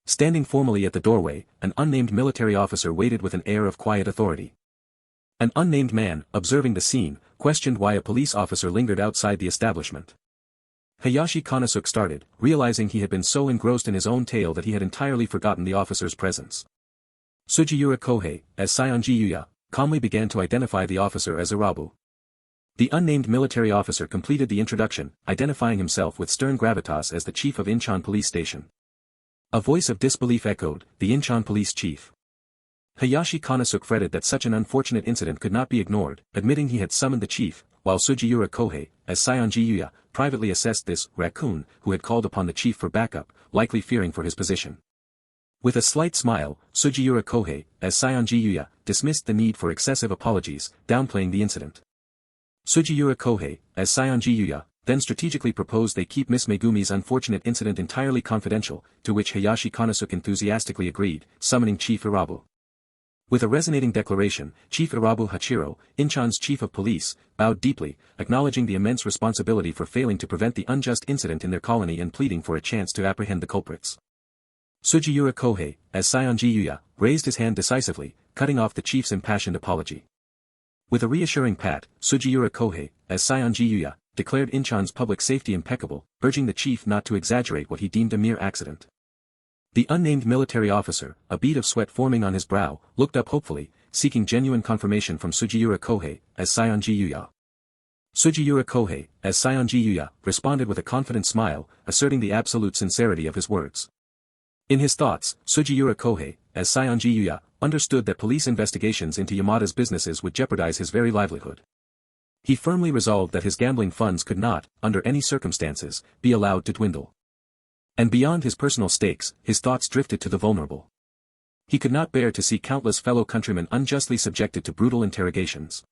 Standing formally at the doorway, an unnamed military officer waited with an air of quiet authority. An unnamed man, observing the scene, questioned why a police officer lingered outside the establishment. Hayashi Konosuke started, realizing he had been so engrossed in his own tale that he had entirely forgotten the officer's presence. Sugiura Kohei, as Seonji Yuya, calmly began to identify the officer as Irabu. The unnamed military officer completed the introduction, identifying himself with stern gravitas as the chief of Incheon police station. A voice of disbelief echoed, the Incheon police chief. Hayashi Konosuke fretted that such an unfortunate incident could not be ignored, admitting he had summoned the chief, while Sugiura Kohei, as Seonji Yuya, privately assessed this raccoon who had called upon the chief for backup, likely fearing for his position. With a slight smile, Sugiura Kohei, as Seonji Yuya, dismissed the need for excessive apologies, downplaying the incident. Sugiura Kohei, as Seonji Yuya, then strategically proposed they keep Miss Megumi's unfortunate incident entirely confidential, to which Hayashi Konosuke enthusiastically agreed, summoning Chief Irabu. With a resonating declaration, Chief Irabu Hachiro, Incheon's chief of police, bowed deeply, acknowledging the immense responsibility for failing to prevent the unjust incident in their colony and pleading for a chance to apprehend the culprits. Sugiura Kohei, as Seonji Yuya, raised his hand decisively, cutting off the chief's impassioned apology. With a reassuring pat, Sugiura Kohei, as Seonji Yuya, declared Incheon's public safety impeccable, urging the chief not to exaggerate what he deemed a mere accident. The unnamed military officer, a bead of sweat forming on his brow, looked up hopefully, seeking genuine confirmation from Sugiura Kohei, as Seonji Yuya. Sugiura Kohei, as Seonji Yuya, responded with a confident smile, asserting the absolute sincerity of his words. In his thoughts, Sugiura Kohei, as Seonji Yuya, understood that police investigations into Yamada's businesses would jeopardize his very livelihood. He firmly resolved that his gambling funds could not, under any circumstances, be allowed to dwindle. And beyond his personal stakes, his thoughts drifted to the vulnerable. He could not bear to see countless fellow countrymen unjustly subjected to brutal interrogations.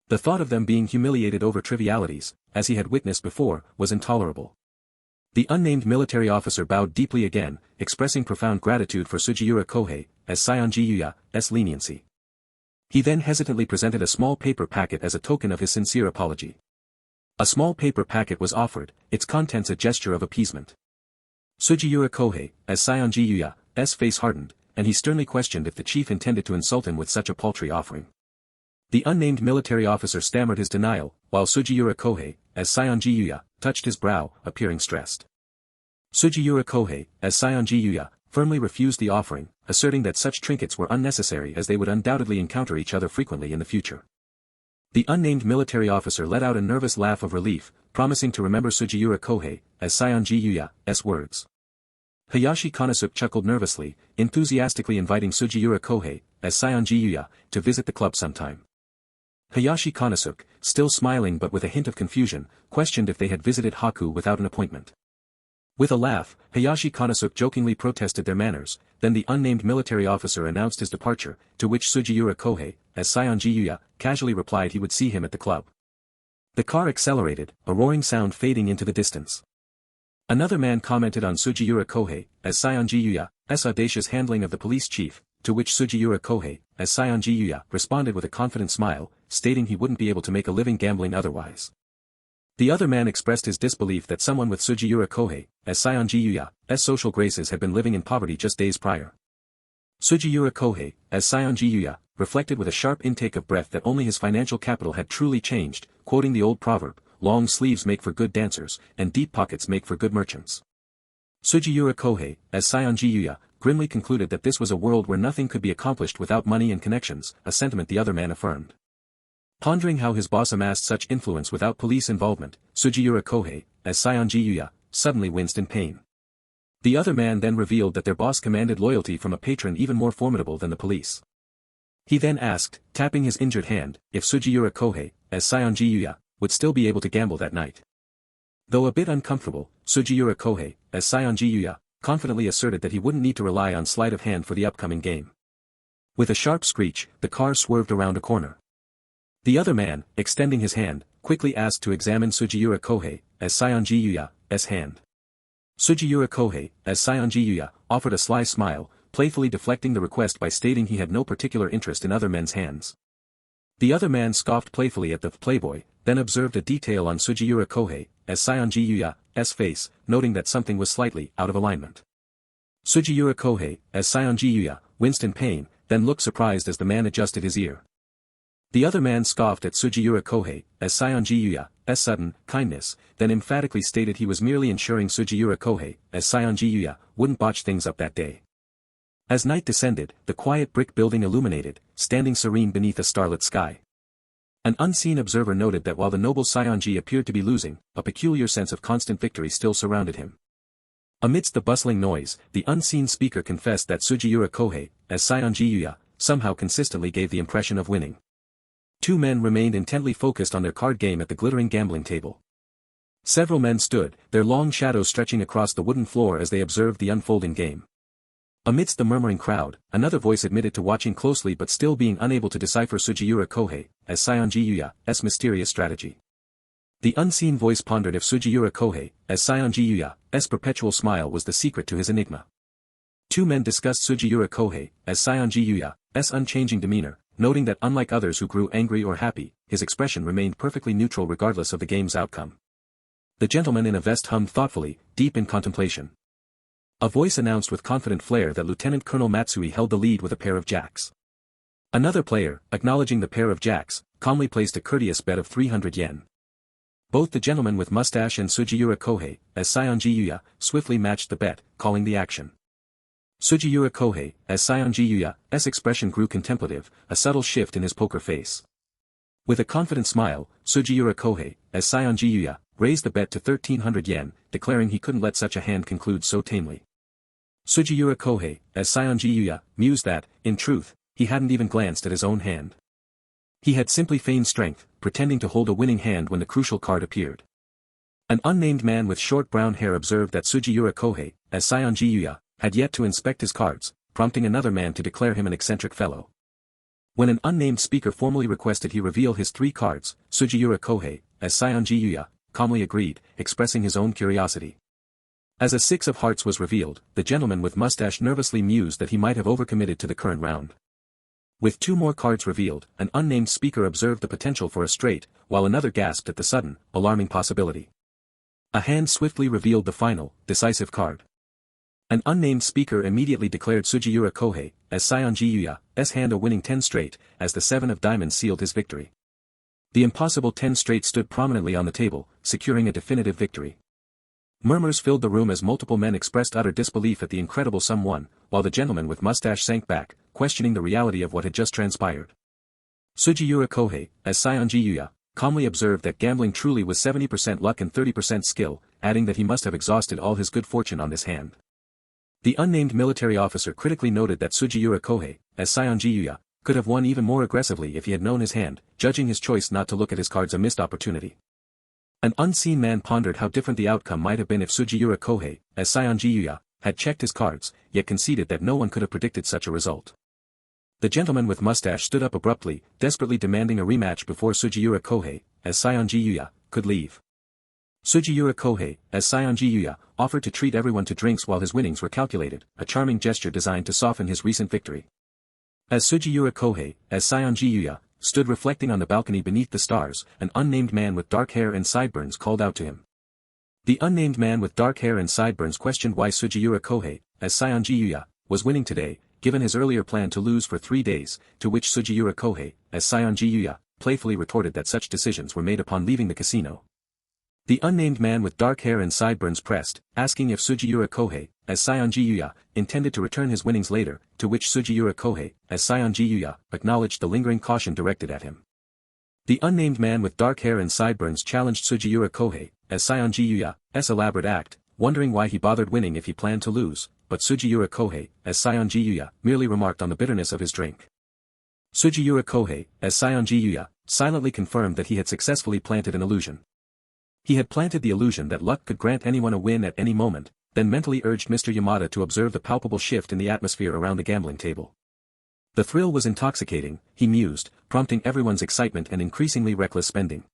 The thought of them being humiliated over trivialities, as he had witnessed before, was intolerable. The unnamed military officer bowed deeply again, expressing profound gratitude for Sugiura Kohei, as Seonji Yuya's leniency. He then hesitantly presented a small paper packet as a token of his sincere apology. A small paper packet was offered, its contents a gesture of appeasement. Sugiura Kohei, as Seonji Yuya's face hardened, and he sternly questioned if the chief intended to insult him with such a paltry offering. The unnamed military officer stammered his denial, while Sugiura Kohei, as Seonji Yuya, touched his brow, appearing stressed. Sugiura Kohei, as Seonji Yuya, firmly refused the offering, asserting that such trinkets were unnecessary as they would undoubtedly encounter each other frequently in the future. The unnamed military officer let out a nervous laugh of relief, promising to remember Sugiura Kohei, as Seonji Yuya's words. Hayashi Konosuke chuckled nervously, enthusiastically inviting Sugiura Kohei, as Seonji Yuya, to visit the club sometime. Hayashi Konosuke, still smiling but with a hint of confusion, questioned if they had visited Haku without an appointment. With a laugh, Hayashi Konosuke jokingly protested their manners, then the unnamed military officer announced his departure, to which Sugiura Kohei, as Seonji Yuya, casually replied he would see him at the club. The car accelerated, a roaring sound fading into the distance. Another man commented on Sugiura Kohei, as Seonji Yuya's audacious handling of the police chief, to which Sugiura Kohei, as Seonji Yuya, responded with a confident smile, stating he wouldn't be able to make a living gambling otherwise. The other man expressed his disbelief that someone with Sugiura Kohei, as Seonji Yuya's social graces had been living in poverty just days prior. Sugiura Kohei, as Seonji Yuya, reflected with a sharp intake of breath that only his financial capital had truly changed, quoting the old proverb, long sleeves make for good dancers, and deep pockets make for good merchants. Sugiura Kohei, as Seonji Yuya, grimly concluded that this was a world where nothing could be accomplished without money and connections, a sentiment the other man affirmed. Pondering how his boss amassed such influence without police involvement, Sugiura Kohei, as Seonji Yuya, suddenly winced in pain. The other man then revealed that their boss commanded loyalty from a patron even more formidable than the police. He then asked, tapping his injured hand, if Sugiura Kohei, as Seonji Yuya, would still be able to gamble that night. Though a bit uncomfortable, Sugiura Kohei, as Seonji Yuya, confidently asserted that he wouldn't need to rely on sleight of hand for the upcoming game. With a sharp screech, the car swerved around a corner. The other man, extending his hand, quickly asked to examine Sugiura Kohei, as Seonji Yuya's hand. Sugiura Kohei, as Seonji Yuya, offered a sly smile, playfully deflecting the request by stating he had no particular interest in other men's hands. The other man scoffed playfully at the playboy, then observed a detail on Sugiura Kohei, as Seonji Yuya's face, noting that something was slightly out of alignment. Sugiura Kohei, as Seonji Yuya, winced in pain, then looked surprised as the man adjusted his ear. The other man scoffed at Sugiura Kohei, as Seonji Yuya's sudden kindness, then emphatically stated he was merely ensuring Sugiura Kohei, as Seonji Yuya, wouldn't botch things up that day. As night descended, the quiet brick building illuminated, standing serene beneath a starlit sky. An unseen observer noted that while the noble Seonji appeared to be losing, a peculiar sense of constant victory still surrounded him. Amidst the bustling noise, the unseen speaker confessed that Sugiura Kohei, as Seonji Yuya, somehow consistently gave the impression of winning. Two men remained intently focused on their card game at the glittering gambling table. Several men stood, their long shadows stretching across the wooden floor as they observed the unfolding game. Amidst the murmuring crowd, another voice admitted to watching closely but still being unable to decipher Sugiura Kohei, as Seonji Yuya's mysterious strategy. The unseen voice pondered if Sugiura Kohei, as Seonji Yuya's perpetual smile was the secret to his enigma. Two men discussed Sugiura Kohei, as Seonji Yuya's unchanging demeanor, noting that unlike others who grew angry or happy, his expression remained perfectly neutral regardless of the game's outcome. The gentleman in a vest hummed thoughtfully, deep in contemplation. A voice announced with confident flair that Lieutenant Colonel Matsui held the lead with a pair of jacks. Another player, acknowledging the pair of jacks, calmly placed a courteous bet of 300 yen. Both the gentleman with mustache and Sugiura Kohei, as Seonji Yuya, swiftly matched the bet, calling the action. Sugiura Kohei, as Seonji Yuya's expression grew contemplative, a subtle shift in his poker face. With a confident smile, Sugiura Kohei, as Seonji Yuya, raised the bet to 1,300 yen, declaring he couldn't let such a hand conclude so tamely. Sugiura Kohei, as Seonji Yuya, mused that, in truth, he hadn't even glanced at his own hand. He had simply feigned strength, pretending to hold a winning hand when the crucial card appeared. An unnamed man with short brown hair observed that Sugiura Kohei, as Seonji Yuya, had yet to inspect his cards, prompting another man to declare him an eccentric fellow. When an unnamed speaker formally requested he reveal his 3 cards, Sugiura Kohei, as Seonji Yuya, calmly agreed, expressing his own curiosity. As a 6 of hearts was revealed, the gentleman with mustache nervously mused that he might have overcommitted to the current round. With 2 more cards revealed, an unnamed speaker observed the potential for a straight, while another gasped at the sudden, alarming possibility. A hand swiftly revealed the final, decisive card. An unnamed speaker immediately declared Sugiura Kohei, as Seonji Yuya's hand a winning 10 straight, as the 7 of diamonds sealed his victory. The impossible 10 straight stood prominently on the table, securing a definitive victory. Murmurs filled the room as multiple men expressed utter disbelief at the incredible sum won, while the gentleman with mustache sank back, questioning the reality of what had just transpired. Sugiura Kohei, as Seonji Yuya, calmly observed that gambling truly was 70% luck and 30% skill, adding that he must have exhausted all his good fortune on this hand. The unnamed military officer critically noted that Sugiura Kohei, as Seonji Yuya, could have won even more aggressively if he had known his hand, judging his choice not to look at his cards a missed opportunity. An unseen man pondered how different the outcome might have been if Sugiura Kohei, as Seonji Yuya, had checked his cards, yet conceded that no one could have predicted such a result. The gentleman with mustache stood up abruptly, desperately demanding a rematch before Sugiura Kohei, as Seonji Yuya, could leave. Sugiura Kohei, as Seonji Yuya, offered to treat everyone to drinks while his winnings were calculated, a charming gesture designed to soften his recent victory. As Sugiura Kohei, as Seonji Yuya, stood reflecting on the balcony beneath the stars, an unnamed man with dark hair and sideburns called out to him. The unnamed man with dark hair and sideburns questioned why Sugiura Kohei, as Seonji Yuya, was winning today, given his earlier plan to lose for 3 days, to which Sugiura Kohei, as Seonji Yuya, playfully retorted that such decisions were made upon leaving the casino. The unnamed man with dark hair and sideburns pressed, asking if Sugiura Kohei, as Seonji Yuya, intended to return his winnings later, to which Sugiura Kohei, as Seonji Yuya, acknowledged the lingering caution directed at him. The unnamed man with dark hair and sideburns challenged Sugiura Kohei, as Seonji Yuya's elaborate act, wondering why he bothered winning if he planned to lose, but Sugiura Kohei, as Seonji Yuya, merely remarked on the bitterness of his drink. Sugiura Kohei, as Seonji Yuya, silently confirmed that he had successfully planted an illusion. He had planted the illusion that luck could grant anyone a win at any moment, then mentally urged Mr. Yamada to observe the palpable shift in the atmosphere around the gambling table. The thrill was intoxicating, he mused, prompting everyone's excitement and increasingly reckless spending.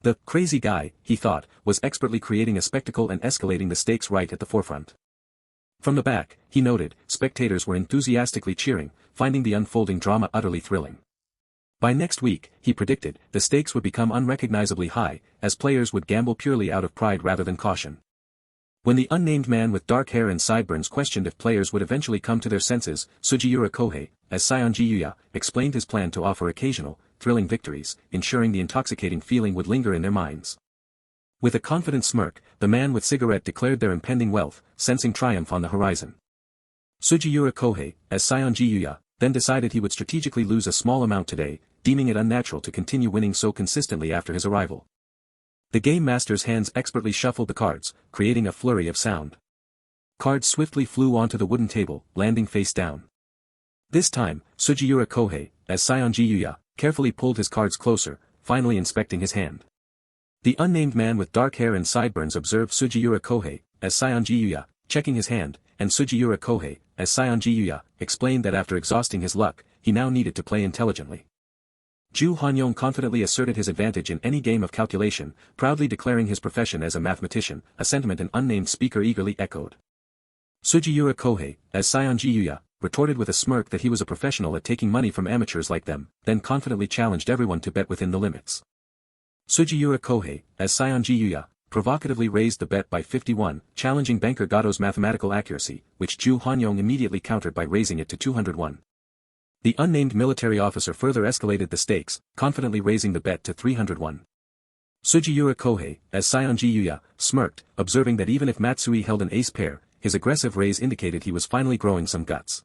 The crazy guy, he thought, was expertly creating a spectacle and escalating the stakes right at the forefront. From the back, he noted, spectators were enthusiastically cheering, finding the unfolding drama utterly thrilling. By next week, he predicted, the stakes would become unrecognizably high, as players would gamble purely out of pride rather than caution. When the unnamed man with dark hair and sideburns questioned if players would eventually come to their senses, Sugiura Kohei, as Seonji Yuya, explained his plan to offer occasional, thrilling victories, ensuring the intoxicating feeling would linger in their minds. With a confident smirk, the man with cigarette declared their impending wealth, sensing triumph on the horizon. Sugiura Kohei, as Seonji Yuya, then decided he would strategically lose a small amount today, deeming it unnatural to continue winning so consistently after his arrival. The game master's hands expertly shuffled the cards, creating a flurry of sound. Cards swiftly flew onto the wooden table, landing face down. This time, Sugiura Kohei, as Seonji Yuya, carefully pulled his cards closer, finally inspecting his hand. The unnamed man with dark hair and sideburns observed Sugiura Kohei, as Seonji Yuya, checking his hand, and Sugiura Kohei, as Seonji Yuya, explained that after exhausting his luck, he now needed to play intelligently. Ju Hanyong confidently asserted his advantage in any game of calculation, proudly declaring his profession as a mathematician, a sentiment an unnamed speaker eagerly echoed. Sugiura Kohei, as Seonji Yuya, retorted with a smirk that he was a professional at taking money from amateurs like them, then confidently challenged everyone to bet within the limits. Sugiura Kohei, as Seonji Yuya, provocatively raised the bet by 51, challenging banker Gato's mathematical accuracy, which Ju Hanyong immediately countered by raising it to 201. The unnamed military officer further escalated the stakes, confidently raising the bet to 301. Sugiura Kohei, as Seonji Yuya, smirked, observing that even if Matsui held an ace pair, his aggressive raise indicated he was finally growing some guts.